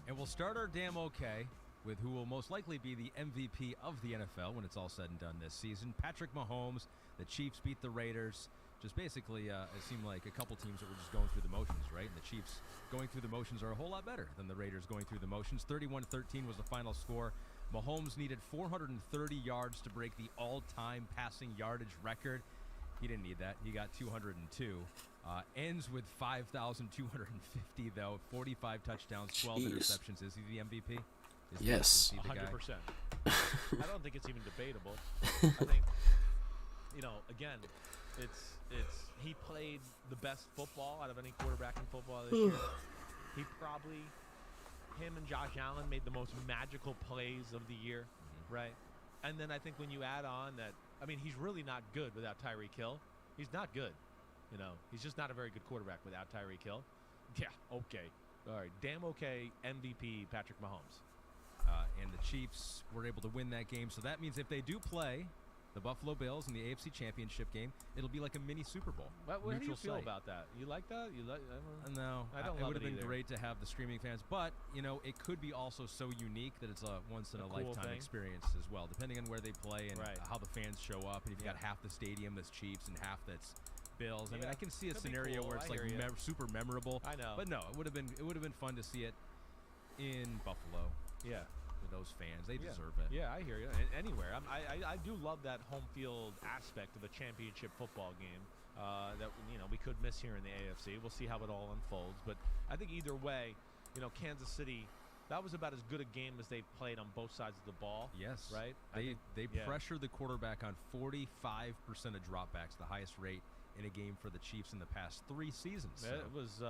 And we'll start our damn okay with who will most likely be the MVP of the NFL when it's all said and done this season. Patrick Mahomes. The Chiefs beat the Raiders. Just basically, it seemed like a couple teams that were just going through the motions, right? And the Chiefs going through the motions are a whole lot better than the Raiders going through the motions. 31-13 was the final score. Mahomes needed 430 yards to break the all-time passing yardage record. He didn't need that. He got 202. Ends with 5,250, though. 45 touchdowns, 12 interceptions. Is he the MVP? Yes. 100%. I don't think it's even debatable. I think, again, it's he played the best football out of any quarterback in football this year. Him and Josh Allen made the most magical plays of the year, right? And then I think when you add on that, I mean, he's really not good without Tyreek Hill. He's not good. He's just not a very good quarterback without Tyreek Hill. Yeah, okay. All right, damn okay, MVP Patrick Mahomes. And the Chiefs were able to win that game. So that means if they do play the Buffalo Bills in the AFC Championship game, it'll be like a mini Super Bowl. What do you Neutral feel site. about that? You like that? No, I don't it love would have it been either. great to have the streaming fans, but it could be also so unique that it's a once in a cool lifetime thing. experience as well, depending on where they play and Right. how the fans show up. And if you got half the stadium that's Chiefs and half that's Bills, I mean, Yeah, I can see a could be scenario cool. where it's I like hear ya. super memorable. I know. But no, it would have been fun to see it in Buffalo. Yeah. With those fans, they deserve it. Yeah, I hear you. Anywhere, I do love that home field aspect of a championship football game that we could miss here in the AFC. We'll see how it all unfolds, but I think either way, Kansas City, that was about as good a game as they've played on both sides of the ball. Yes, right. They pressured the quarterback on 45% of dropbacks, the highest rate in a game for the Chiefs in the past 3 seasons. So. It was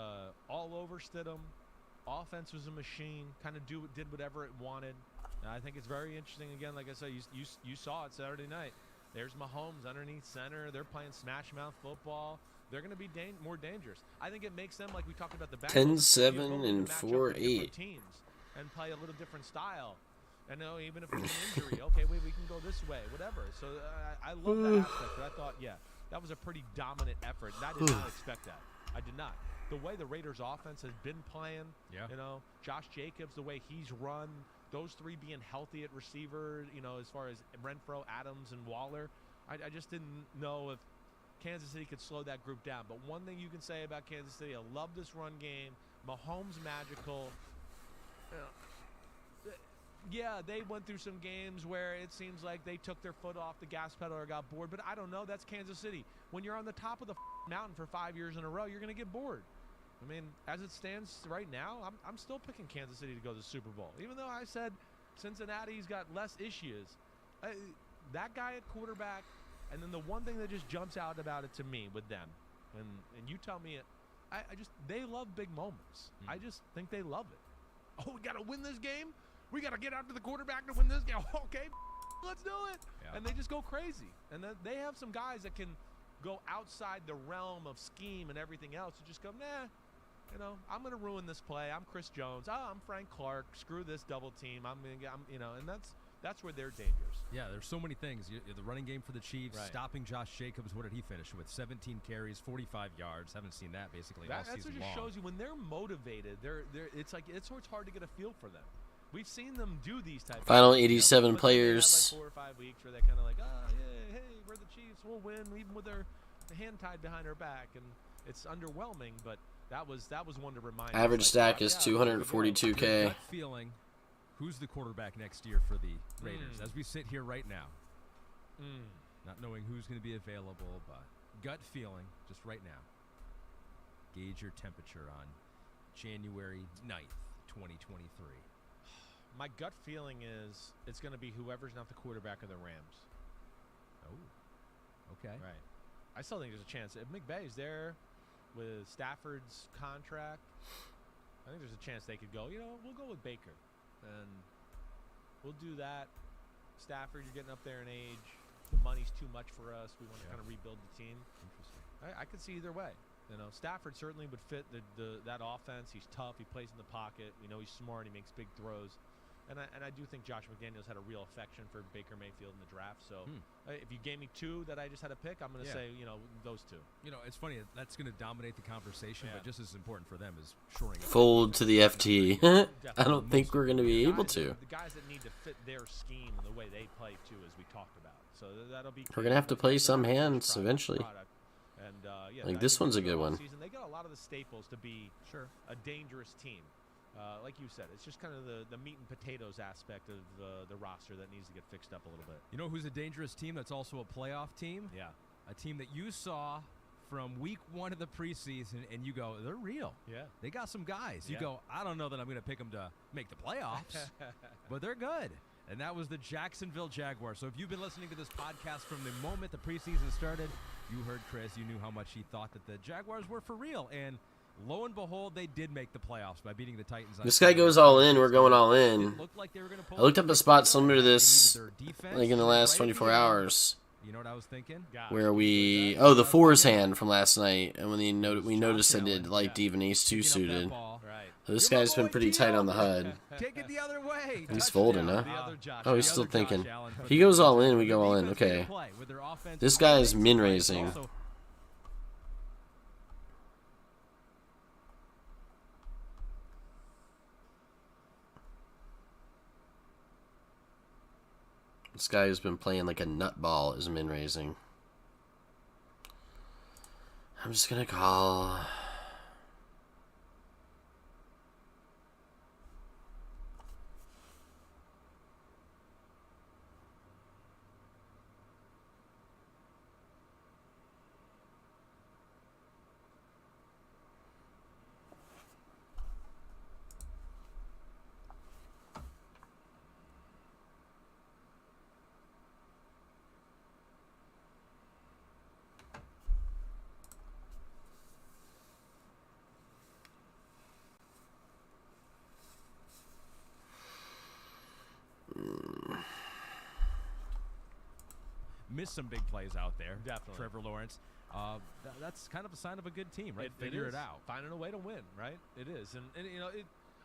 all over Stidham. Offense was a machine. Kind of did whatever it wanted. And I think it's very interesting. Again, like I said, you saw it Saturday night. There's Mahomes underneath center. They're playing smash mouth football. They're going to be more dangerous. I think it makes them, like we talked about the Bengals, 10-7 and to match up with 4-8. different teams and play a little different style. And even if it's an injury, okay, we can go this way, whatever. So I love that aspect. But I thought, that was a pretty dominant effort. And I did not expect that. I did not. The way the Raiders offense has been playing, Yeah. you know, Josh Jacobs, the way he's run, those three being healthy at receiver, you know, as far as Renfro, Adams, and Waller, I just didn't know if Kansas City could slow that group down. But one thing you can say about Kansas City, I love this run game. Mahomes magical. Yeah, they went through some games where it seems like they took their foot off the gas pedal or got bored, but I don't know. That's Kansas City. When you're on the top of the mountain for 5 years in a row, you're going to get bored. I mean, as it stands right now, I'm still picking Kansas City to go to the Super Bowl. Even though I said Cincinnati's got less issues. That guy at quarterback, and then the one thing that just jumps out about it to me with them, and you tell me it, they love big moments. I just think they love it. Oh, we got to win this game? We got to get out to the quarterback to win this game. Okay, let's do it. Yeah. And they just go crazy. And then they have some guys that can go outside the realm of scheme and everything else and just go, nah, you know, I'm going to ruin this play. I'm Chris Jones. Oh, I'm Frank Clark. Screw this double team. You know, and that's where they're dangerous. Yeah, there's so many things. The running game for the Chiefs, Right. stopping Josh Jacobs. What did he finish with? 17 carries, 45 yards. Haven't seen that basically all That's season what just long. shows you when they're motivated. It's hard to get a feel for them. We've seen them do these types. Final of things, 87 but then they players. have like 4 or 5 weeks where they're kind of like, yeah, hey, we're the Chiefs, we'll win, even with their hand tied behind our back, and it's underwhelming. But that was one to remind. Average us, stack like, is yeah, here we go. 242K. Gut feeling, who's the quarterback next year for the Raiders? As we sit here right now, not knowing who's going to be available, but gut feeling, just right now. Gauge your temperature on January 9th, 2023. My gut feeling is it's going to be whoever's not the quarterback of the Rams. Oh, okay. Right. I still think there's a chance. If McVay's there with Stafford's contract, I think there's a chance they could go, you know, we'll go with Baker. And we'll do that. Stafford, you're getting up there in age. The money's too much for us. We want to kind of rebuild the team. Interesting. I could see either way. You know, Stafford certainly would fit that offense. He's tough. He plays in the pocket. We know he's smart. He makes big throws. And I do think Josh McDaniels had a real affection for Baker Mayfield in the draft. So if you gave me two that I just had to pick, I'm going to say, you know, those two. You know, it's funny. That's going to dominate the conversation, but just as important for them is shoring up. Fold to the FT. I don't think we're going to be able to. The guys that need to fit their scheme and the way they play, too, as we talked about. So that'll be. We're going to have to play some hands eventually. And, Like, this one's a good one. They got a lot of the staples to be a dangerous team. Like you said, it's just kind of the meat and potatoes aspect of the roster that needs to get fixed up a little bit. You know who's a dangerous team that's also a playoff team? Yeah. A team that you saw from week 1 of the preseason, and you go, they're real. Yeah. They got some guys. You Yeah. go, I don't know that I'm going to pick them to make the playoffs, but they're good. And that was the Jacksonville Jaguars. So if you've been listening to this podcast from the moment the preseason started, you heard Chris. You knew how much he thought that the Jaguars were for real. And lo and behold, they did make the playoffs by beating the Titans. This guy goes all in. We're going all in. I looked up a spot similar to this, like in the last 24 hours. You know what I was thinking? Where the fours hand from last night, and when we noticed I did like Div and Ace 2 suited. So this guy's been pretty tight on the HUD. Take it the other way. He's folding, huh? Oh, he's still thinking. If he goes all in, we go all in. Okay. This guy is min raising. This guy who's been playing like a nutball is min raising. I'm just gonna call. Missed some big plays out there. Definitely. Trevor Lawrence. That's kind of a sign of a good team, right? Figure it out. Finding a way to win, right? It is. And you know,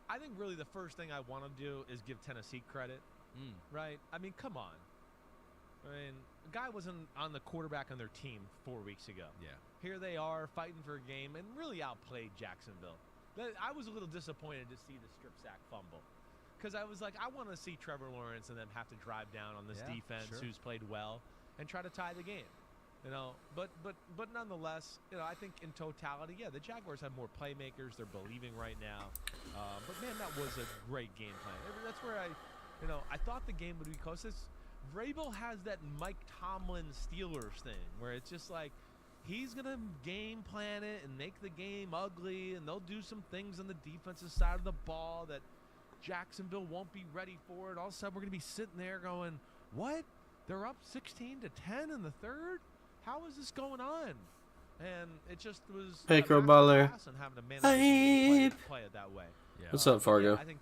I think really the first thing I want to do is give Tennessee credit, right? I mean, come on. I mean, a guy wasn't on the quarterback on their team 4 weeks ago. Yeah. Here they are fighting for a game and really outplayed Jacksonville. I was a little disappointed to see the strip sack fumble because I was like, I want to see Trevor Lawrence and them have to drive down on this defense who's played well and try to tie the game. But nonetheless, I think in totality, the Jaguars have more playmakers. They're believing right now. But man, that was a great game plan. That's where I thought the game would be close. Vrabel has that Mike Tomlin Steelers thing where it's just like he's going to game plan it and make the game ugly, and they'll do some things on the defensive side of the ball that Jacksonville won't be ready for. And all of a sudden, we're going to be sitting there going, what? They're up 16-10 in the third? How is this going on? And it just was Micro baller. having to manage play it that way. Yeah. What's up, Fargo? I think,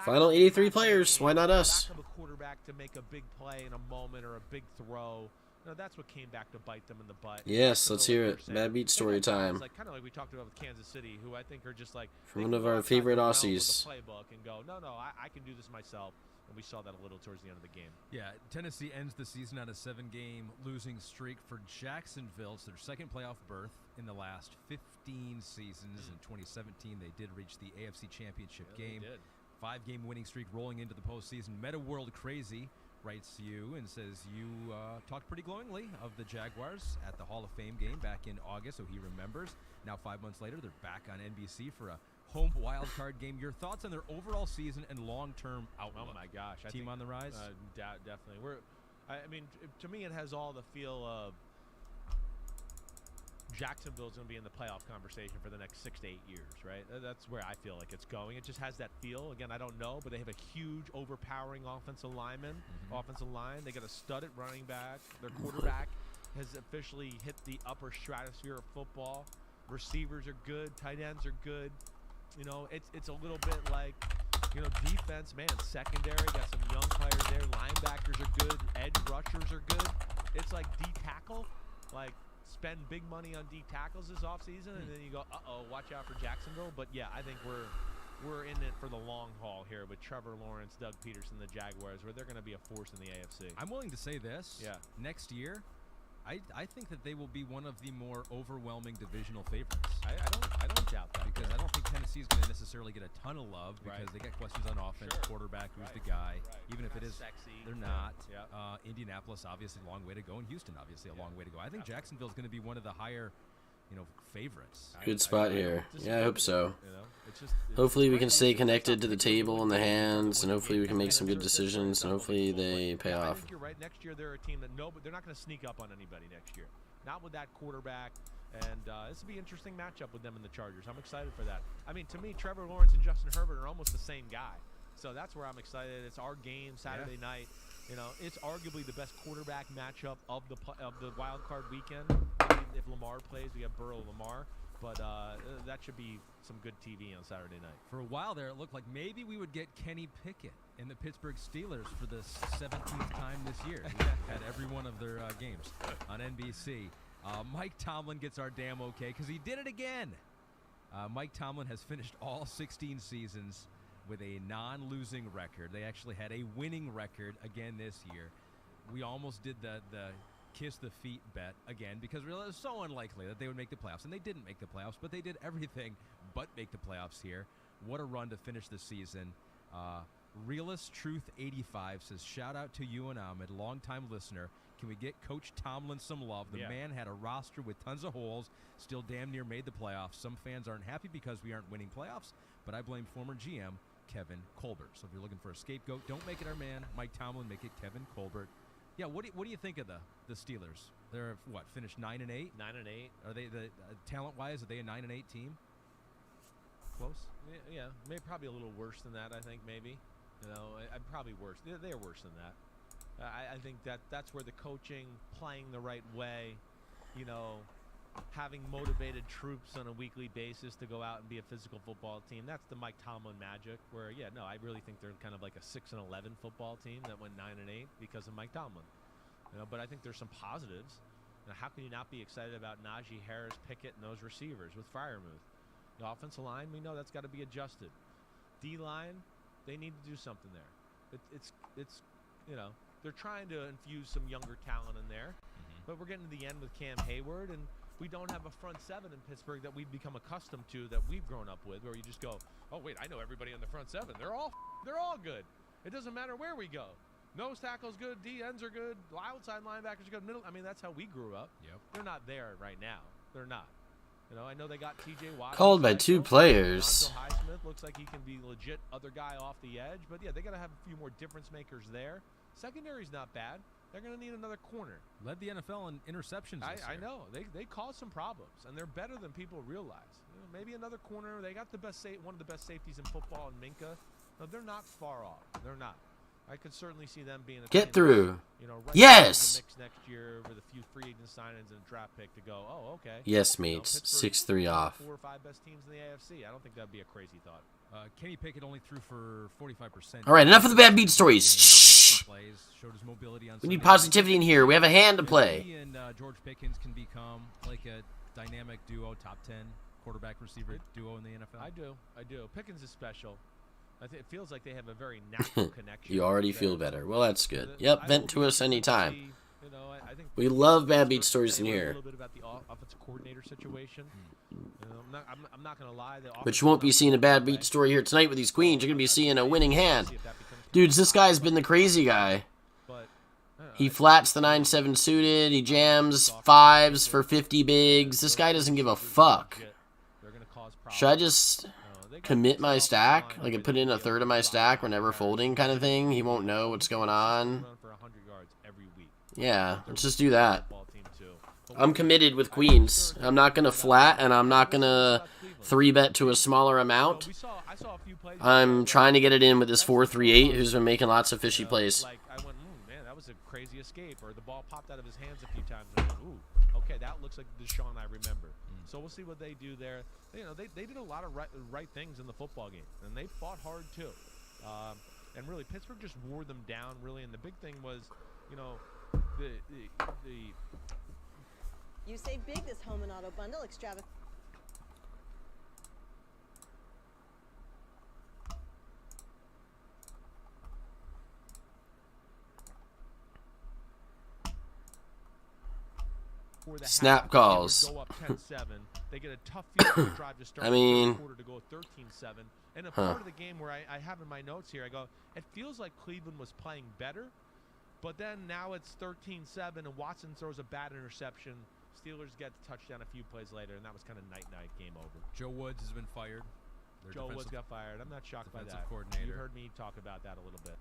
Final 83 players. Why not us? Lack of a quarterback to make a big play in a moment or a big throw. That's what came back to bite them in the butt. Yes, let's hear it. Bad beat story time. Kind of like we talked about with Kansas City, who I think are just like from one of our favorite Aussies. With the playbook and go, no, I can do this myself. And we saw that a little towards the end of the game. Yeah, Tennessee ends the season on a 7-game losing streak for Jacksonville. It's their second playoff berth in the last 15 seasons. In 2017, they did reach the AFC Championship game. 5-game winning streak rolling into the postseason. Meta World Crazy writes you and says you talked pretty glowingly of the Jaguars at the Hall of Fame game back in August, so he remembers. Now 5 months later, they're back on NBC for a home wild card game. Your thoughts on their overall season and long-term outlook? Oh my gosh, I team think, on the rise. Definitely. To me, it has all the feel of Jacksonville's going to be in the playoff conversation for the next 6 to 8 years, right? That's where I feel like it's going. It just has that feel. Again, I don't know, but they have a huge, overpowering offensive line. They got a studded running back. Their quarterback has officially hit the upper stratosphere of football. Receivers are good. Tight ends are good. It's a little bit like, defense, man, secondary, got some young players there. Linebackers are good. Edge rushers are good. It's like D-tackle, like spend big money on D-tackles this offseason, and then you go, watch out for Jacksonville. But, yeah, I think we're in it for the long haul here with Trevor Lawrence, Doug Peterson, the Jaguars, where they're going to be a force in the AFC. I'm willing to say this. Yeah. Next year, I think that they will be one of the more overwhelming divisional favorites. I don't doubt that. Because I don't think Tennessee is going to necessarily get a ton of love because they get questions on offense, quarterback, who's the guy. Even if it is sexy, they're not. Indianapolis, obviously, a long way to go. And Houston, obviously, a long way to go. I think Jacksonville is going to be one of the higher favorites. Good spot here. Yeah, I hope so. Hopefully we can stay connected to the table and the hands, and hopefully we can make some good decisions, and hopefully they pay I off. think you're right. Next year they're a team that but they're not going to sneak up on anybody next year. Not with that quarterback. And this will be an interesting matchup with them and the Chargers. I'm excited for that. I mean, to me, Trevor Lawrence and Justin Herbert are almost the same guy. So that's where I'm excited. It's our game Saturday night. It's arguably the best quarterback matchup of the wild card weekend. Maybe if Lamar plays, we have Burrow, Lamar. But that should be some good TV on Saturday night. For a while there, it looked like maybe we would get Kenny Pickett in the Pittsburgh Steelers for the 17th time this year. We had every one of their games on NBC. Mike Tomlin gets our damn okay because he did it again. Mike Tomlin has finished all 16 seasons with a non-losing record. They actually had a winning record again this year. We almost did the kiss the feet bet again because it was so unlikely that they would make the playoffs, and they didn't make the playoffs, but they did everything but make the playoffs here. What a run to finish the season. Realist Truth 85 says, shout out to you and Ahmed, longtime listener. Can we get Coach Tomlin some love? The man had a roster with tons of holes, still damn near made the playoffs. Some fans aren't happy because we aren't winning playoffs, but I blame former GM Kevin Colbert. So if you're looking for a scapegoat, don't make it our man Mike Tomlin, make it Kevin Colbert. Yeah, what do you think of the Steelers? They're finished 9-8? 9-8. Are they talent-wise? Are they a 9-8 team? Close. Yeah, maybe probably a little worse than that. I think maybe. Probably worse. They're worse than that. I think that's where the coaching, playing the right way, having motivated troops on a weekly basis to go out and be a physical football team. That's the Mike Tomlin magic. Where I really think they're kind of like a 6-11 football team that went 9-8 because of Mike Tomlin. But I think there's some positives. How can you not be excited about Najee Harris, Pickett, and those receivers with Freiermuth? The offensive line, we know that's got to be adjusted. D-line, they need to do something there. It's they're trying to infuse some younger talent in there. But we're getting to the end with Cam Hayward, and we don't have a front seven in Pittsburgh that we've become accustomed to, that we've grown up with, where you just go, oh wait, I know everybody on the front seven. They're all good. It doesn't matter where we go. Nose tackle's good, D ends are good, outside linebackers are good, middle. I mean, that's how we grew up. Yep. They're not there right now. They're not. You know, I know they got T.J. Watt. Called by two players. Highsmith looks like he can be legit other guy off the edge, but yeah, they got to have a few more difference makers there. Secondary's not bad. They're going to need another corner. Led the NFL in interceptions this I year. know. They caused some problems, and they're better than people realize. You know, maybe another corner. They got the best one of the best safeties in football in Minka. No, they're not far off. They're not. I could certainly see them being a Get team through. that's, you know, right Yes. in the mix next year with a few free agent signings and a draft pick to go, oh, okay. Yes, You know, mates. Pittsburgh's 6-3 off. 4 or 5 best teams in the AFC. I don't think that'd be a crazy thought. Kenny Pickett only threw for 45%. All right, enough of the bad beat stories. Shh. Showed his mobility on We need Sunday. positivity in here. We have a hand to He play. and George Pickens can become like a dynamic duo, top 10 quarterback receiver duo in the NFL. I do. Pickens is special. It feels like they have a very natural connection. You already there. feel better. Well, that's good. I Yep, will vent be to us interested anytime. see, you know, I think We love bad beat Pittsburgh stories in say a here. little bit about the offensive coordinator situation. You know, I'm not going to lie. But you won't be seeing a bad beat story here tonight with these queens. You're going to be seeing a winning hand. Dudes, this guy's been the crazy guy. He flats the 9-7 suited. He jams 5s for 50 bigs. This guy doesn't give a fuck. Should I just commit my stack? Like, I put in a third of my stack whenever folding kind of thing? He won't know what's going on. Yeah, let's just do that. I'm committed with queens. I'm not going to flat, and I'm not going to 3-bet to a smaller amount. I'm trying to get it in with this 4-3-8 who's been making lots of fishy plays. Like, I went, man, that was a crazy escape. Or the ball popped out of his hands a few times. And I went, ooh, okay, that looks like the Deshaun I remember. So we'll see what they do there. You know, they did a lot of right things in the football game, and they fought hard too. And really, Pittsburgh just wore them down, really. And the big thing was, you know, the You save big this home and auto bundle extravagant. Snap calls. Go up 10-7. They get a tough field goal drive to start I mean, the quarter to go 13-7. And a part of the game where I have in my notes here, I go, it feels like Cleveland was playing better, but then now it's 13-7, and Watson throws a bad interception. Steelers get the touchdown a few plays later, and that was kind of night-night, game over. Joe Woods has been fired. Joe Woods got fired. I'm not shocked by that. Coordinator. You heard me talk about that a little bit.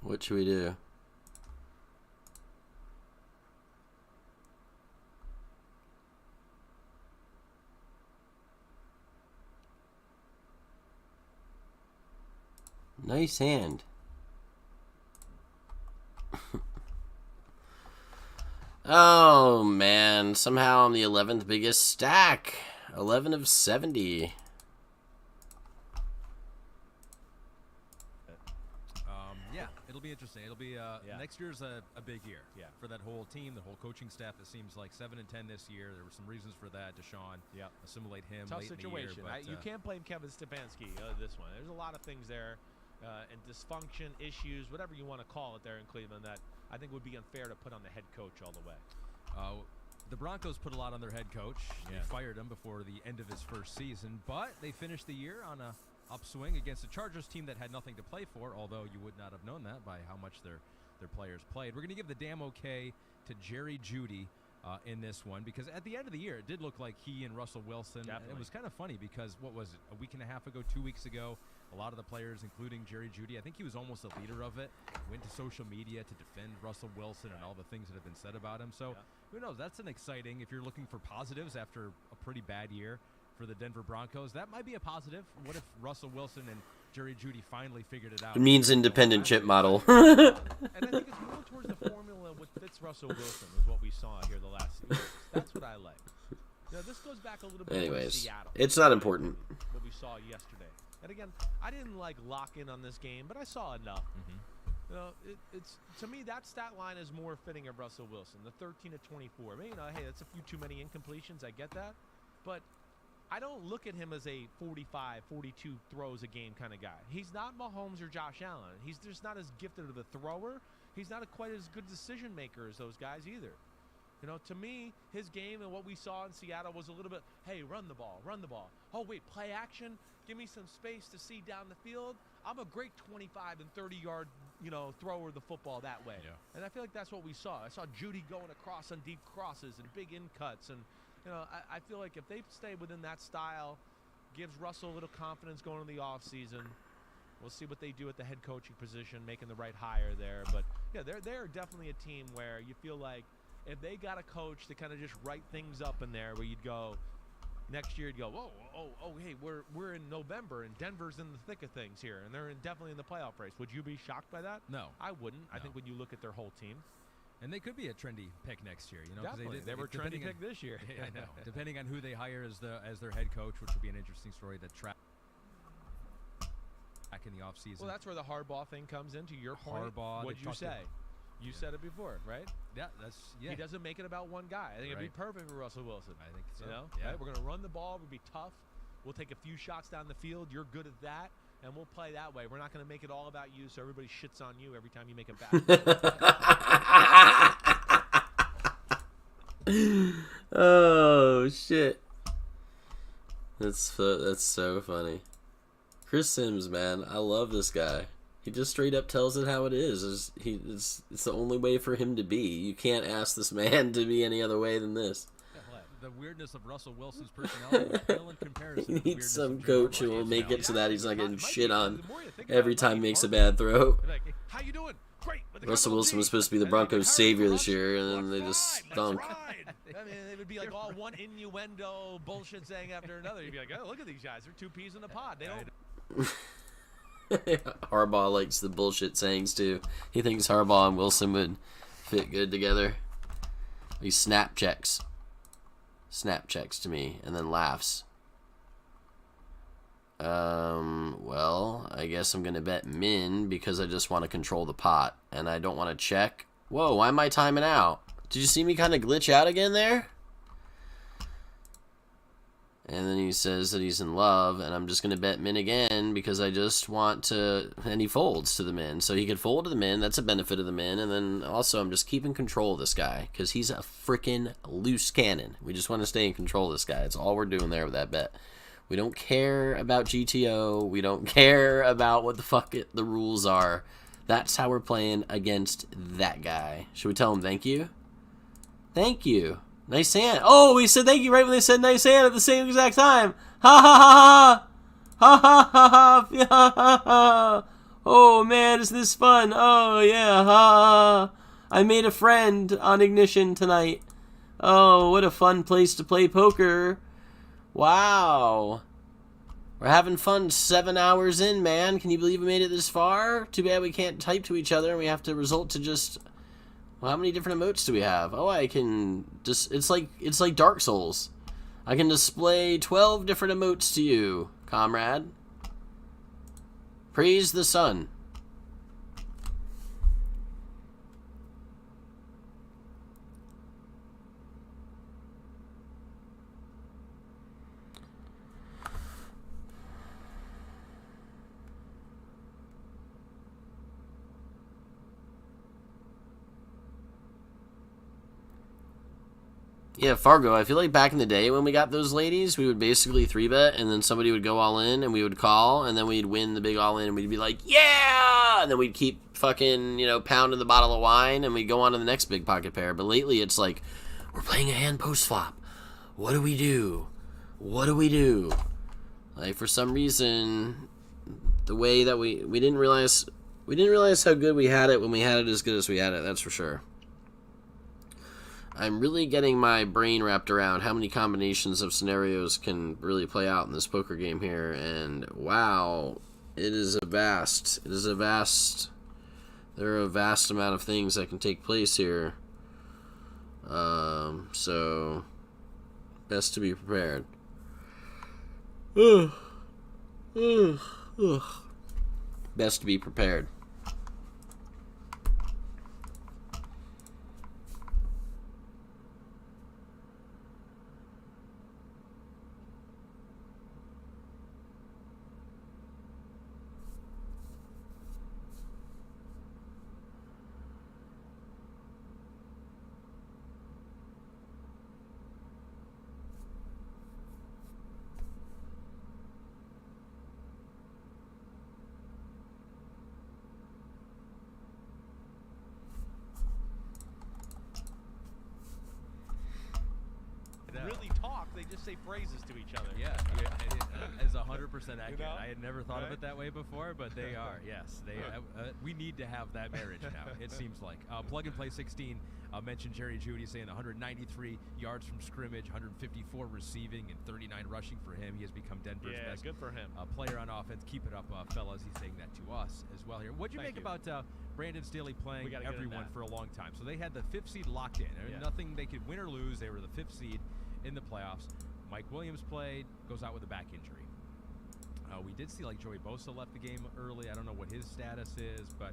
What should we do? Nice hand. Oh man, somehow I'm the 11th biggest stack. 11 of 70. Yeah, it'll be interesting. It'll be next year's a big year for that whole team, the whole coaching staff. It seems like 7-10 this year. There were some reasons for that. Deshaun, assimilate him. Tough late situation. in the year, but, You can't blame Kevin Stefanski this one. There's a lot of things there, and dysfunction, issues, whatever you want to call it there in Cleveland, that I think would be unfair to put on the head coach all the way. The Broncos put a lot on their head coach. They fired him before the end of his first season, but they finished the year on a upswing against a Chargers team that had nothing to play for, although you would not have known that by how much their players played. We're going to give the damn okay to Jerry Jeudy in this one, because at the end of the year, it did look like he and Russell Wilson. It was kind of funny because, what was it, a week and a half ago, 2 weeks ago, A lot of the players, including Jerry Jeudy, I think he was almost a leader of it, went to social media to defend Russell Wilson and all the things that have been said about him. So who knows? That's an exciting, if you're looking for positives after a pretty bad year for the Denver Broncos, that might be a positive. What if Russell Wilson and Jerry Jeudy finally figured it out? It means independent chip model. And I think it's more towards the formula what fits Russell Wilson is what we saw here the last year. That's what I like. You know, this goes back a little bit Anyways, to Seattle. it's not important. What we saw yesterday. And again, I didn't like lock in on this game, but I saw enough. You know, it's to me that stat line is more fitting of Russell Wilson, the 13 of 24. I mean, you know, hey, that's a few too many incompletions. I get that, but I don't look at him as a 45, 42 throws a game kind of guy. He's not Mahomes or Josh Allen. He's just not as gifted of a thrower. He's not quite as good decision maker as those guys either. You know, to me, his game and what we saw in Seattle was a little bit, hey, run the ball, run the ball. Oh, wait, play action. Give me some space to see down the field. I'm a great 25 and 30-yard, you know, thrower of the football that way. Yeah. And I feel like that's what we saw. I saw Jeudy going across on deep crosses and big in cuts. And, you know, I feel like if they stay within that style, gives Russell a little confidence going into the offseason. We'll see what they do at the head coaching position, making the right hire there. But, yeah, they're definitely a team where you feel like if they got a coach to kind of just write things up in there where you'd go, next year you'd go, hey, we're in November and Denver's in the thick of things here and they're definitely in the playoff race. Would you be shocked by that? No. I wouldn't. No. I think when you look at their whole team. And they could be a trendy pick next year, you know. Definitely. They were a trendy pick this year. Yeah, I know. Depending on who they hire as their head coach, which will be an interesting story to track back in the offseason. Well, that's where the Harbaugh thing comes into your point. Harbaugh. What'd you say? You said it before, right? Yeah, He doesn't make it about one guy. I think it'd be perfect for Russell Wilson. I think so. You know, yeah. right? We're gonna run the ball. We'll be tough. We'll take a few shots down the field. You're good at that, and we'll play that way. We're not gonna make it all about you, so everybody shits on you every time you make a bad. Oh shit, that's so funny. Chris Sims, man, I love this guy. He just straight up tells it how it is. It's the only way for him to be. You can't ask this man to be any other way than this. The weirdness of Russell Wilson's personality pale in comparison. He needs some coach who will make it so that he's not getting shit on every time he makes a bad throw. How you doing? Great. Russell Wilson was supposed to be the Broncos' savior this year, and then they just stunk. I mean, it would be like all one innuendo bullshit saying after another. You'd be like, oh, look at these guys. They're two peas in a pod. They don't. Harbaugh likes the bullshit sayings too. He thinks Harbaugh and Wilson would fit good together. He snap checks to me and then laughs. Well, I guess I'm gonna bet min because I just want to control the pot and I don't want to check. Whoa, why am I timing out? Did you see me kind of glitch out again there? And then he says that he's in love, and I'm just going to bet min again because I just want to... And he folds to the min. So he could fold to the min. That's a benefit of the min. And then also I'm just keeping control of this guy because he's a freaking loose cannon. We just want to stay in control of this guy. That's all we're doing there with that bet. We don't care about GTO. We don't care about what the fuck the rules are. That's how we're playing against that guy. Should we tell him thank you? Thank you. Nice hand. Oh, we said thank you right when they said nice hand at the same exact time. Ha ha ha ha. Ha ha ha ha. Ha ha ha. Oh man, is this fun? Oh yeah. Ha. I made a friend on Ignition tonight. Oh, what a fun place to play poker. Wow. We're having fun 7 hours in, man. Can you believe we made it this far? Too bad we can't type to each other and we have to resort to just... Well, how many different emotes do we have? Oh, I can just... It's like Dark Souls. I can display 12 different emotes to you, comrade. Praise the sun. Yeah, Fargo, I feel like back in the day when we got those ladies, we would basically 3-bet, and then somebody would go all in, and we would call, and then we'd win the big all in, and we'd be like, yeah! And then we'd keep fucking, pounding the bottle of wine, and we'd go on to the next big pocket pair. But lately, it's like, we're playing a hand post-flop. What do we do? What do we do? Like, for some reason, the way that we didn't realize how good we had it when we had it as good as we had it. That's for sure. I'm really getting my brain wrapped around how many combinations of scenarios can really play out in this poker game here, and wow, there are a vast amount of things that can take place here. So best to be prepared. Best to be prepared. Really talk, they just say phrases to each other. Yeah, it is 100% accurate. You know? I had never thought of Right? it that way before, but they are. Yes, they. We need to have that marriage now. It seems like Plug and Play 16 mentioned Jerry Jeudy saying 193 yards from scrimmage, 154 receiving, and 39 rushing for him. He has become Denver's Yeah, best good for him. Player on offense. Keep it up, fellas. He's saying that to us as well here. What'd you Thank make you. about Brandon Staley playing We gotta get into everyone that. for a long time? So they had the 5th seed locked in. Yeah. Nothing they could win or lose. They were the 5th seed in the playoffs. Mike Williams played, goes out with a back injury. We did see like Joey Bosa left the game early. I don't know what his status is, but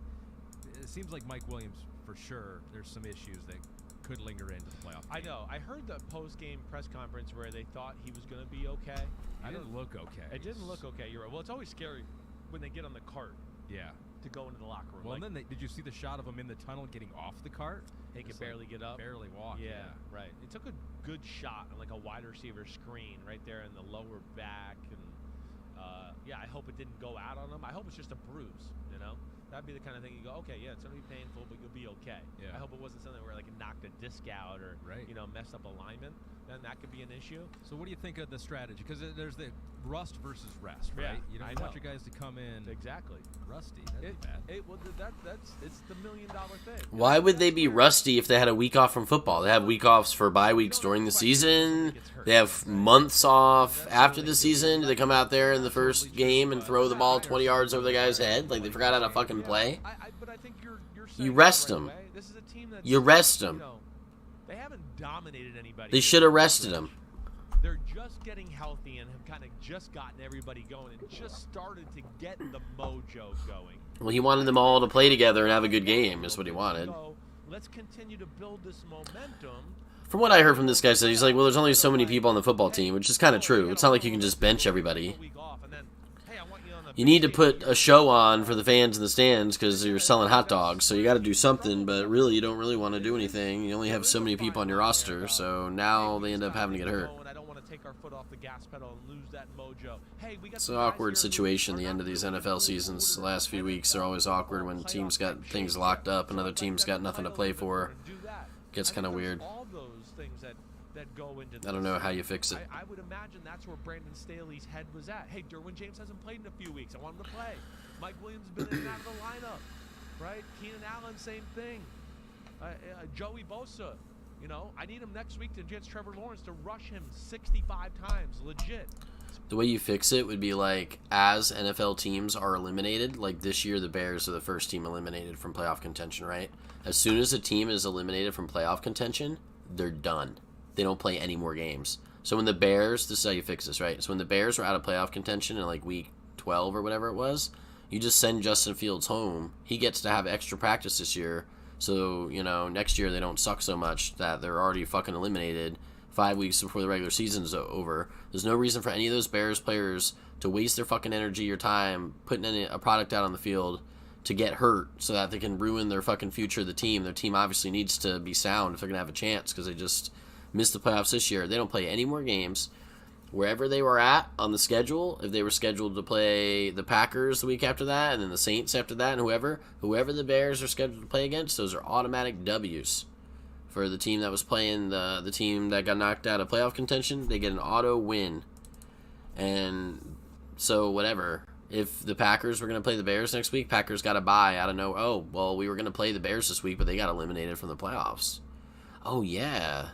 it seems like Mike Williams for sure. There's some issues that could linger into the playoff. I know. I heard the post-game press conference where they thought he was going to be okay. It didn't look okay. It didn't look okay. You're right. Well, it's always scary when they get on the cart. Yeah. To go into the locker room. Well, Like, and then did you see the shot of him in the tunnel getting off the cart? he could Just, like, barely get up. barely walk. Yeah, right. It took a good shot on like a wide receiver screen right there in the lower back, and yeah, I hope it didn't go out on him. I hope it's just a bruise. You know, that'd be the kind of thing you go, okay, yeah, it's gonna be painful, but you'll be okay. Yeah. I hope it wasn't something where like it knocked a disc out or you know messed up alignment. Then that could be an issue. So what do you think of the strategy? Because there's the rust versus rest, right? Yeah, You don't I want know. your guys to come in Exactly. rusty. That'd be bad. Well, it's the $1 million thing. Why would they be rusty if they had a week off from football? They have week offs for bye weeks during the season. They have months off after the season. Do they come out there in the first game and throw the ball 20 yards over the guy's head? Like they forgot how to fucking play? But I think you're You rest saying it the them. right way. This is a team that's, You rest them. you know, they haven't dominated anybody. They should have rested him. They're just getting healthy and have kind of just gotten everybody going and just started to get the mojo going. Well, he wanted them all to play together and have a good game, is what he wanted. So let's continue to build this momentum. From what I heard from this guy, said he's like, well, there's only so many people on the football team, which is kind of true. It's not like you can just bench everybody. You need to put a show on for the fans in the stands because you're selling hot dogs, so you got to do something, but really you don't really want to do anything. You only have so many people on your roster, so now they end up having to get hurt. Take our foot off the gas pedal and lose that mojo. Hey, we got It's an awkward situation, the end of these NFL seasons. The last few weeks are always awkward when teams got things locked up and other teams got nothing to play for. Gets kind of weird. All those things that go into I don't know how you fix it. I would imagine that's where Brandon Staley's head was at. Hey, Derwin James hasn't played in a few weeks. I want him to play. Mike Williams has been in and out of the lineup, right? Keenan Allen, same thing. Joey Bosa. You know, I need him next week to against Trevor Lawrence to rush him 65 times, legit. The way you fix it would be like, as NFL teams are eliminated, like this year the Bears are the first team eliminated from playoff contention, right? As soon as a team is eliminated from playoff contention, they're done. They don't play any more games. So when the Bears, this is how you fix this, right? So when the Bears were out of playoff contention in like week 12 or whatever it was, you just send Justin Fields home. He gets to have extra practice this year. So, you know, next year they don't suck so much that they're already fucking eliminated 5 weeks before the regular season's over. There's no reason for any of those Bears players to waste their fucking energy or time putting a product out on the field to get hurt so that they can ruin their fucking future of the team. Their team obviously needs to be sound if they're going to have a chance because they just missed the playoffs this year. They don't play any more games. Wherever they were at on the schedule, if they were scheduled to play the Packers the week after that, and then the Saints after that, and whoever the Bears are scheduled to play against, those are automatic W's. For the team that was playing the team that got knocked out of playoff contention, they get an auto win. And so whatever. If the Packers were going to play the Bears next week, Packers got a bye. I don't know. Oh, well, we were going to play the Bears this week, but they got eliminated from the playoffs. Oh, yeah.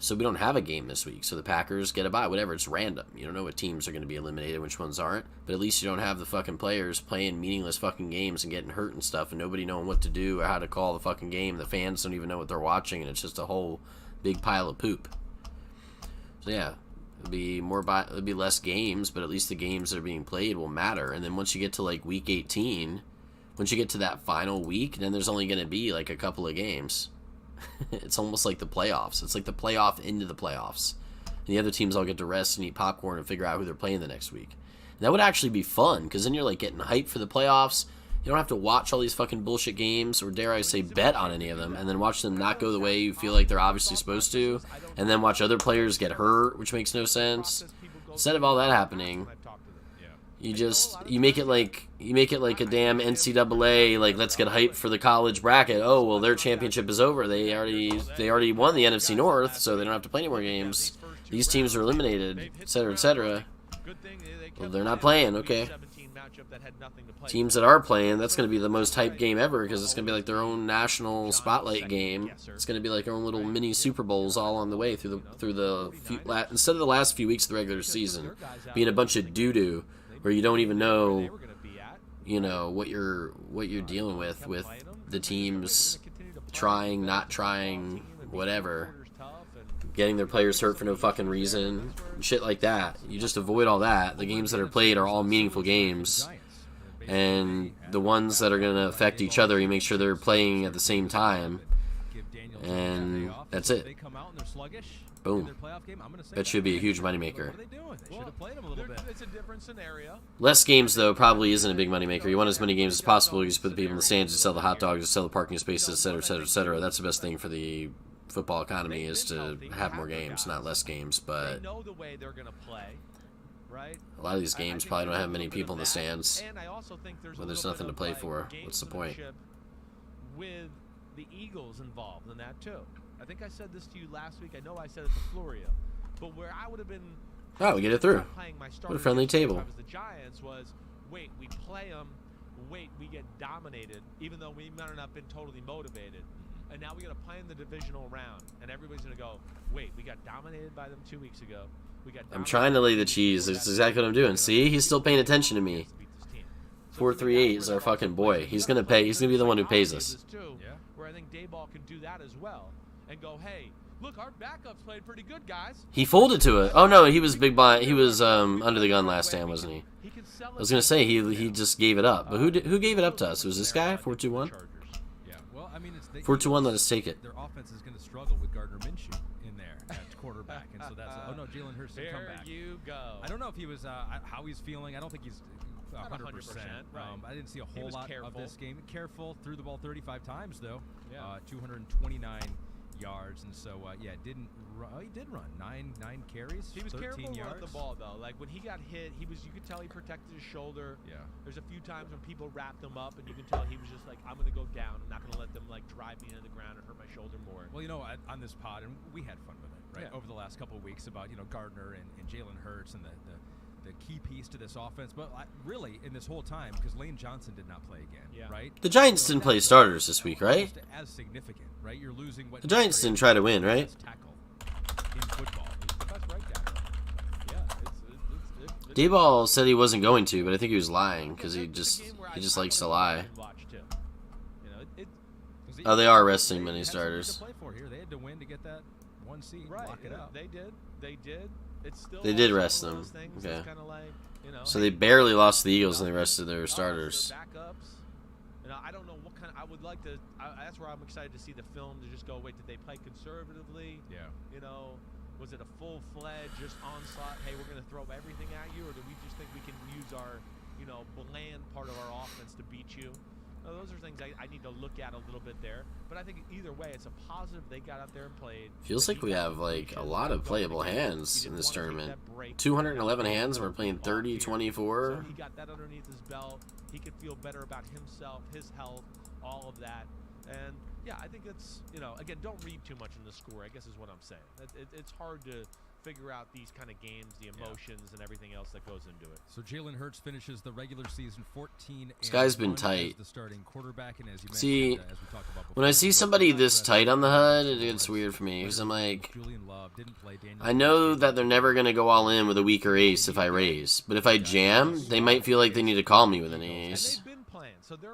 So we don't have a game this week. So the Packers get a bye. Whatever. It's random. You don't know what teams are going to be eliminated, which ones aren't. But at least you don't have the fucking players playing meaningless fucking games and getting hurt and stuff and nobody knowing what to do or how to call the fucking game. The fans don't even know what they're watching, and it's just a whole big pile of poop. So, yeah. It'll be less games, but at least the games that are being played will matter. And then once you get to like week 18, once you get to that final week, then there's only going to be like a couple of games. It's almost like the playoffs. It's like the playoff into the playoffs. And the other teams all get to rest and eat popcorn and figure out who they're playing the next week. And that would actually be fun, because then you're like getting hyped for the playoffs. You don't have to watch all these fucking bullshit games, or dare I say bet on any of them, and then watch them not go the way you feel like they're obviously supposed to, and then watch other players get hurt, which makes no sense. Instead of all that happening, you make it like a damn NCAA, like, let's get hyped for the college bracket. Oh, well, their championship is over. They already won the NFC North, so they don't have to play any more games. These teams are eliminated, etc., etc. Well, they're not playing, okay. Teams that are playing, that's going to be the most hyped game ever, because it's going to be like their own national spotlight game. It's going to be like their own little mini Super Bowls all on the way through the instead of the last few weeks of the regular season being a bunch of doo-doo where you don't even know, you know, what you're dealing with the teams trying, not trying, whatever, getting their players hurt for no fucking reason, shit like that. You just avoid all that. The games that are played are all meaningful games, and the ones that are going to affect each other, you make sure they're playing at the same time, and that's it. Boom. That should be a huge moneymaker. It's a different scenario. Less games, though, probably isn't a big moneymaker. You want as many games as possible. You just put the people in the stands, you sell the hot dogs, you sell the parking spaces, etc., etc., etc. That's the best thing for the football economy, is to have more games, not less games. But They know the way they're going to play, right? a lot of these games probably don't have many people in the stands. And I also think When there's nothing to play for, what's the point? With the Eagles involved in that too. I think I said this to you last week. I know I said it to Floria, but where I would have been. Oh, we get it through. Playing my What a friendly table. If I was the Giants was, wait, we play them, wait, we get dominated, even though we might not have been totally motivated. And now we got to play in the divisional round, and everybody's going to go, wait, we got dominated by them 2 weeks ago. I'm trying to lay the cheese. That's exactly what I'm doing. See? He's still paying attention to me. 438 is our fucking boy. He's going to pay. He's going to be the one who pays us. Where I think Dayball can do that as well and go, hey, look, our backups played pretty good, guys. He folded to it. Oh, no, he was big blind. He was under the gun last time, wasn't he? I was going to say he just gave it up. But who gave it up to us? Was this guy? 421? Yeah. Well, I mean, it's 421, let us take it. Their offense is going to struggle with Gardner Minshew in there at quarterback, and so that's oh no, Jalen Hurts will come back. There you go. I don't know if he was how he's feeling. I don't think he's 100%. Right. I didn't see a whole lot of this game. Careful, threw the ball 35 times though. Yeah. 229 yards, and so yeah, didn't run. Oh, he did run nine carries. He was 13 careful yards. running the ball though. Like when he got hit, you could tell he protected his shoulder. Yeah. There's a few times when people wrapped him up, and you can tell he was just like, I'm gonna go down. I'm not gonna let them like drive me into the ground and hurt my shoulder more. Well, you know, on this pod, and we had fun with it, right? Yeah. Over the last couple of weeks about Gardner and Jalen Hurts and the key piece to this offense, but really in this whole time, because Lane Johnson did not play again, right? The Giants didn't play starters this week, right? As significant, right? You're losing what The Giants didn't try to win, right? Tackle in football. He's the best right tackle. Yeah, D-Ball said he wasn't going to, but I think he was lying because he just likes to lie. Oh, they are resting many starters. They had to win to get that one seed. Right. Lock it up. They did. It's still They did also rest one them. of those things Okay. that's kinda like, So they barely lost to the Eagles and they rested their starters. Backups. And I don't know what kind. I would like to. That's where I'm excited to see the film to just go. Wait, did they play conservatively? Yeah. Was it a full-fledged just onslaught? Hey, we're going to throw everything at you, or do we just think we can use our, bland part of our offense to beat you? Those are things I need to look at a little bit there. But I think either way, it's a positive they got out there and played. Feels like we have like a lot of playable hands in this tournament. 211 hands and we're playing 30, 24. So he got that underneath his belt. He could feel better about himself, his health, all of that. And yeah, I think it's, again, don't read too much in the score, I guess is what I'm saying. It's hard to figure out these kind of games, the emotions and everything else that goes into it. So Jalen Hurts finishes the regular season 14. This guy's been tight. The starting quarterback, and as you See, mentioned, as we talked about before, when I see somebody this tight on the HUD, it gets weird for me because I'm like, I know that they're never gonna go all in with a weaker ace if I raise, but if I jam, they might feel like they need to call me with an ace.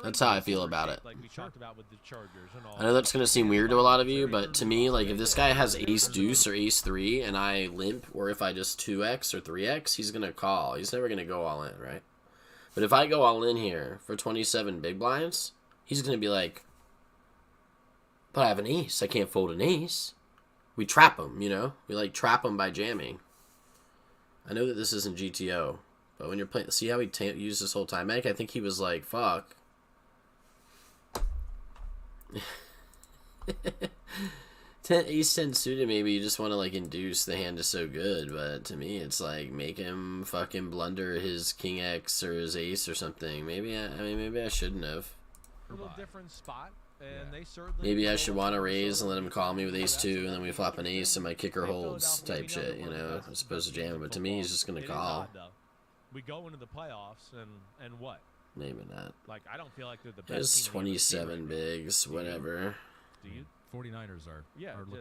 That's how I feel about it. Like we talked about with the Chargers and all. I know that's gonna seem weird to a lot of you, but to me, like if this guy has ace deuce or ace 3 and I limp, or if I just 2x or 3x, he's gonna call. He's never gonna go all in, right? But if I go all in here for 27 big blinds, he's gonna be like, but I have an ace. I can't fold an ace. We trap him, you know? We like trap him by jamming. I know that this isn't GTO, but when you're playing, see how he used this whole time bank? I think he was like, fuck. Ace 10 suited, maybe you just want to like induce the hand is so good, but to me it's like make him fucking blunder his king X or his ace or something. Maybe maybe I shouldn't have. A little different spot, and they certainly. Maybe I should want to raise and let him call me with ace 2, and then we flop an ace and my kicker holds type shit, you know, as opposed to jamming. But to me, he's just gonna call. We go into the playoffs and what? Maybe not. Like I don't feel like they're the best. There's team 27 bigs, whatever. Do you? 49ers are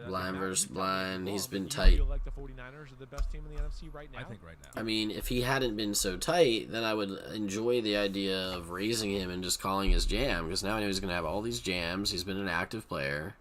blind versus blind. He's been Do you tight. feel like the 49ers are the best team in the NFC right now? I think right now. I mean, if he hadn't been so tight, then I would enjoy the idea of raising him and just calling his jam, because now I know he's going to have all these jams. He's been an active player.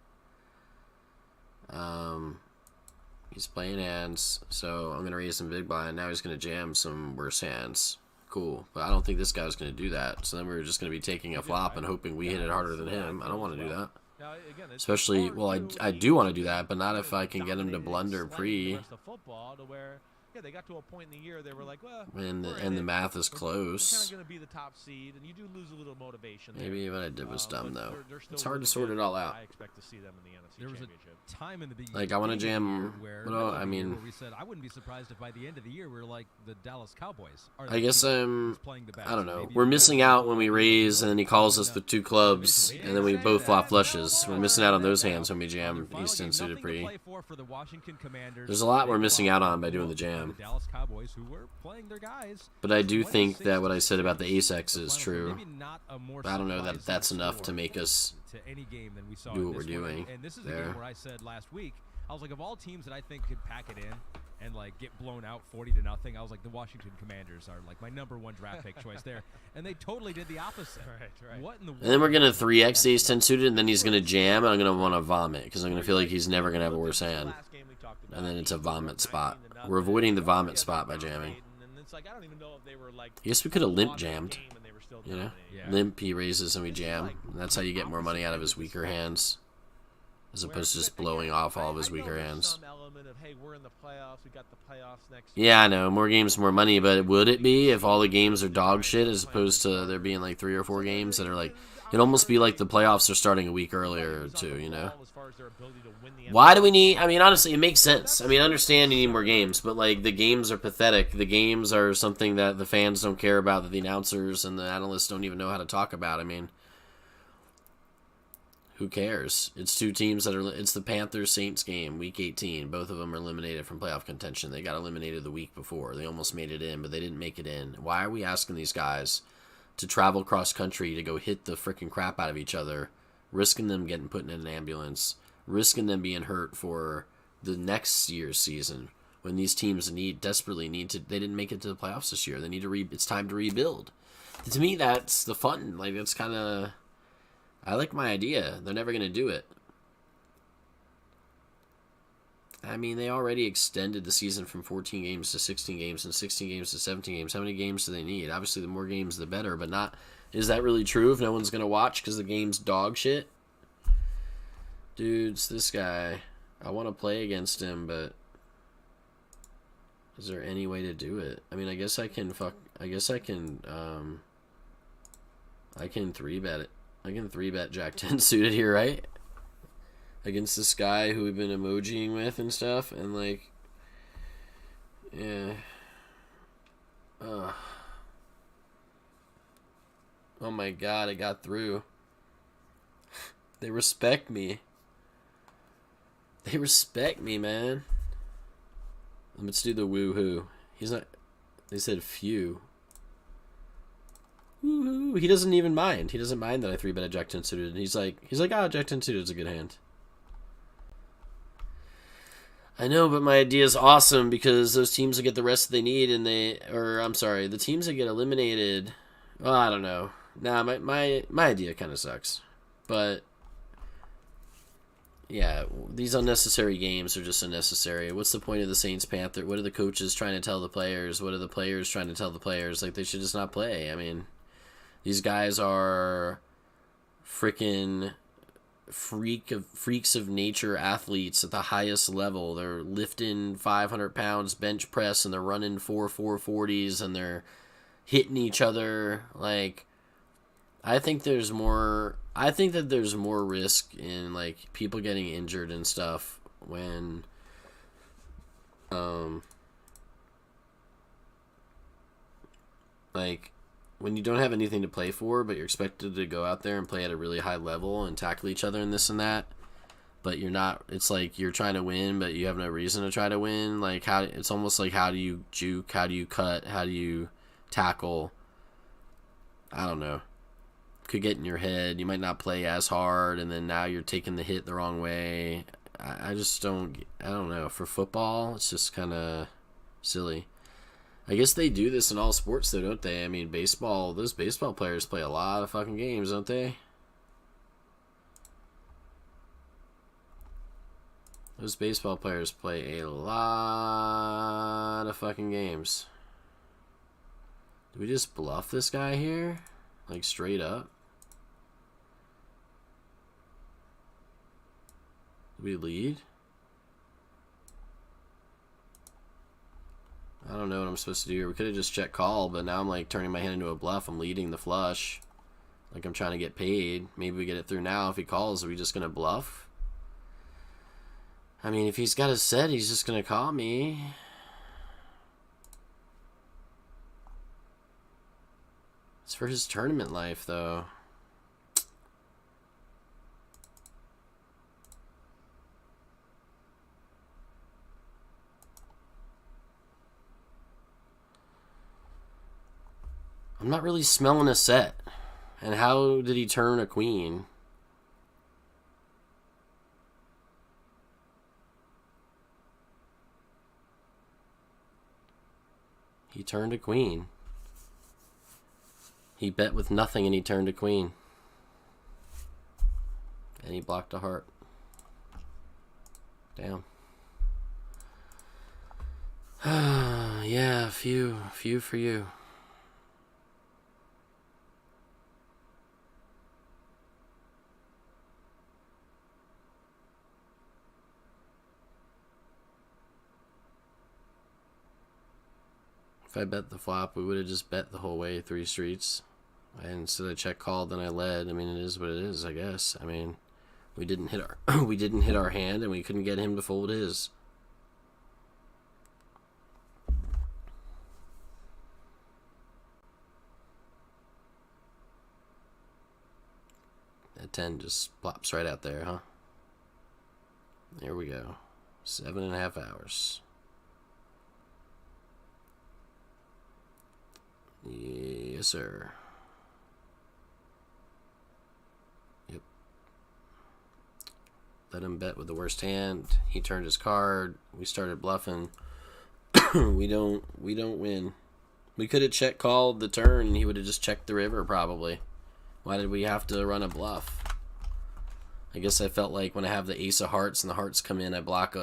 He's playing hands, so I'm going to raise some big blind. Now he's going to jam some worse hands. Cool. But I don't think this guy's going to do that. So then we're just going to be taking a flop and hoping we hit it harder than him. I don't want to do that. Now, again, Especially, well, I do want to do that, but not if I can get him to blunder pre. Football to where, yeah, they got to a point in the year they were like, well, And the math is We're close. kind of going to be the top seed, and you do lose a little motivation. Maybe what I did was dumb, though. They're still It's hard to really sort good. it all out. I expect to see them in the NFC There was Championship. a time in the beginning. Like, I want to jam. Well, I mean, where we said I wouldn't be surprised if by the end of the year we're like the Dallas Cowboys. I guess I don't know. We're missing out when we raise, and then he calls us with 2 clubs, and then we both flop flushes. We're missing out on those hands when we jam ace 10 suited pre. There's a lot we're missing out on by doing the jam. Dallas Cowboys, who were playing their guys. But I do think that what I said about the ace X is true. But I don't know that that's enough to make us do what we're doing And this is a there. game where I said last week, I was like, of all teams that I think could pack it in and like get blown out 40-0, I was like, the Washington Commanders are like my #1 draft pick choice there, and they totally did the opposite. Right. What in the world? And then we're gonna 3x ace 10 suited, and then he's gonna jam, and I'm gonna want to vomit because I'm gonna feel like he's never gonna have a worse hand. And then it's a vomit spot. We're avoiding the vomit spot by jamming. I guess we could have limp jammed. You know, limp he raises and we jam. And that's how you get more money out of his weaker hands, as opposed to just blowing off all of his weaker hands. Yeah, I know, more games, more money, but would it be if all the games are dog shit as opposed to there being like 3 or 4 games that are like, it'd almost be like the playoffs are starting a week earlier too, you know? Why do we need, I mean, honestly, it makes sense. I mean, I understand you need more games, but like the games are pathetic. The games are something that the fans don't care about, that the announcers and the analysts don't even know how to talk about. I mean, who cares? It's 2 teams that are, it's the Panthers-Saints game, week 18. Both of them are eliminated from playoff contention. They got eliminated the week before. They almost made it in, but they didn't make it in. Why are we asking these guys to travel cross country to go hit the freaking crap out of each other, risking them getting put in an ambulance, risking them being hurt for the next year's season when these teams desperately need to, they didn't make it to the playoffs this year. They need to it's time to rebuild. To me, that's the fun. Like, that's kind of, I like my idea. They're never going to do it. I mean, they already extended the season from 14 games to 16 games and 16 games to 17 games. How many games do they need? Obviously, the more games, the better, but not, is that really true if no one's going to watch because the game's dog shit? Dudes, this guy, I want to play against him, but is there any way to do it? I mean, I guess I can 3-bet it. I can 3-bet Jack 10 suited here, right? Against this guy who we've been emojiing with and stuff, and like, yeah. Oh my god, I got through. They respect me. They respect me, man. Let's do the woo-hoo. He's not... They said few. Woo-hoo. He doesn't even mind. He doesn't mind that I 3-bet eject unsuited. And he's like, eject unsuited is a good hand. I know, but my idea is awesome because those teams will get the rest they need, and the teams that get eliminated. Well, I don't know. Nah, my idea kind of sucks, but yeah, these unnecessary games are just unnecessary. What's the point of the Saints Panther? What are the coaches trying to tell the players? What are the players trying to tell the players? Like, they should just not play. I mean, these guys are freaking freaks of nature athletes at the highest level. They're lifting 500 pounds bench press, and they're running 440s, and they're hitting each other. Like, I think that there's more risk in, like, people getting injured and stuff when like, when you don't have anything to play for, but you're expected to go out there and play at a really high level and tackle each other and this and that, but you're not. It's like you're trying to win, but you have no reason to try to win. Like, it's almost like, how do you juke? How do you cut? How do you tackle? I don't know. Could get in your head. You might not play as hard, and then now you're taking the hit the wrong way. I don't know. For football, it's just kind of silly. I guess they do this in all sports, though, don't they? I mean, baseball, those baseball players play a lot of fucking games, don't they? Those baseball players play a lot of fucking games. Do we just bluff this guy here? Like, straight up? Do we lead? I don't know what I'm supposed to do here. We could have just checked call, but now I'm like turning my hand into a bluff. I'm leading the flush. Like, I'm trying to get paid. Maybe we get it through now. If he calls, are we just going to bluff? I mean, if he's got a set, he's just going to call me. It's for his tournament life, though. I'm not really smelling a set. And how did he turn a queen? He turned a queen. He bet with nothing and he turned a queen. And he blocked a heart. Damn. Yeah, few for you. If I bet the flop, we would have just bet the whole way 3 streets. And instead of check called, then I led. I mean, it is what it is, I guess. I mean, we didn't hit our we didn't hit our hand, and we couldn't get him to fold his. That 10 just plops right out there, huh? There we go. 7.5 hours. Yes, sir. Yep. Let him bet with the worst hand. He turned his card. We started bluffing. we don't win. We could have check called the turn and he would have just checked the river probably. Why did we have to run a bluff? I guess I felt like when I have the ace of hearts and the hearts come in, I block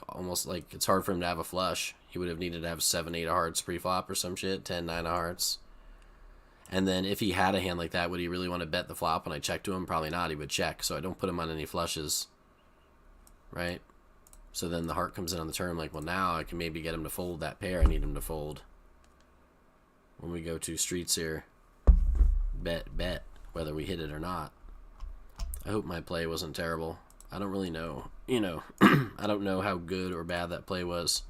almost like it's hard for him to have a flush. He would have needed to have 7, 8 of hearts pre-flop or some shit, 10, 9 of hearts. And then if he had a hand like that, would he really want to bet the flop when I check to him? Probably not. He would check, so I don't put him on any flushes. Right? So then the heart comes in on the turn. I'm like, well, now I can maybe get him to fold that pair I need him to fold. When we go 2 streets here, bet, whether we hit it or not. I hope my play wasn't terrible. I don't really know. You know, I don't know how good or bad that play was.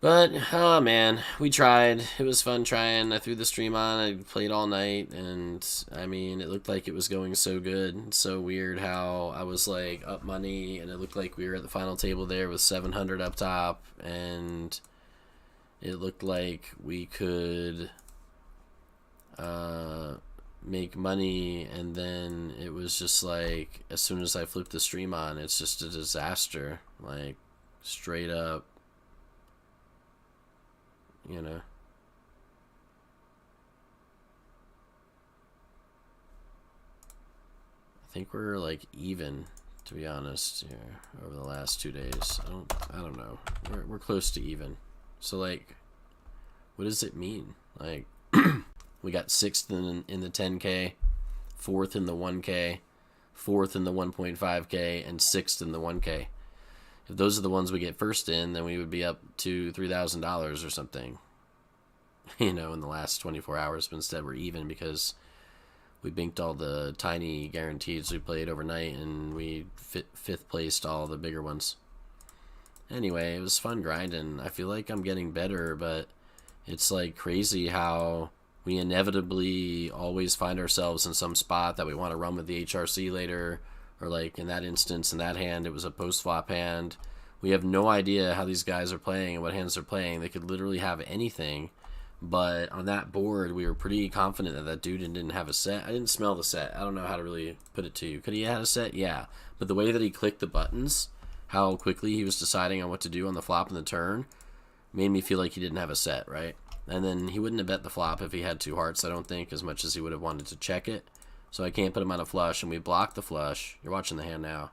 But, oh man, we tried. It was fun trying. I threw the stream on. I played all night, and I mean, it looked like it was going so good. It's so weird how I was like up money, and it looked like we were at the final table there with 700 up top, and it looked like we could make money, and then it was just like, as soon as I flipped the stream on, it's just a disaster. Like, straight up. You know. I think we're like even, to be honest, here over the last 2 days. I don't know. We're close to even. So like, what does it mean? Like, we got 6th in the 10K, 4th in the 1K, 4th in the 1.5K, and 6th in the 1K. If those are the ones we get first in, then we would be up to $3,000 or something, you know, in the last 24 hours. But instead, we're even because we binked all the tiny guarantees we played overnight, and we fifth placed all the bigger ones. Anyway, it was fun grinding. I feel like I'm getting better, but it's like crazy how we inevitably always find ourselves in some spot that we want to run with the HRC later. Or like in that instance, in that hand, it was a post-flop hand. We have no idea how these guys are playing and what hands they're playing. They could literally have anything. But on that board, we were pretty confident that that dude didn't have a set. I didn't smell the set. I don't know how to really put it to you. Could he have had a set? Yeah. But the way that he clicked the buttons, how quickly he was deciding on what to do on the flop and the turn, made me feel like he didn't have a set, right? And then he wouldn't have bet the flop if he had 2 hearts, I don't think, as much as he would have wanted to check it. So I can't put him on a flush, and we blocked the flush. You're watching the hand now.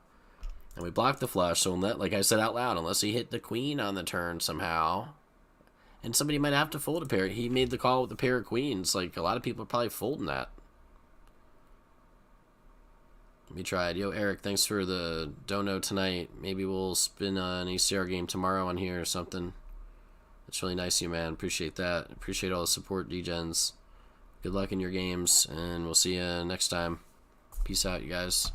And we blocked the flush, so like I said out loud, unless he hit the queen on the turn somehow, and somebody might have to fold a pair. He made the call with the pair of queens. Like, a lot of people are probably folding that. We tried. Yo, Eric, thanks for the dono tonight. Maybe we'll spin an ACR game tomorrow on here or something. That's really nice of you, man. Appreciate that. Appreciate all the support, D-Gens. Good luck in your games, and we'll see you next time. Peace out, you guys.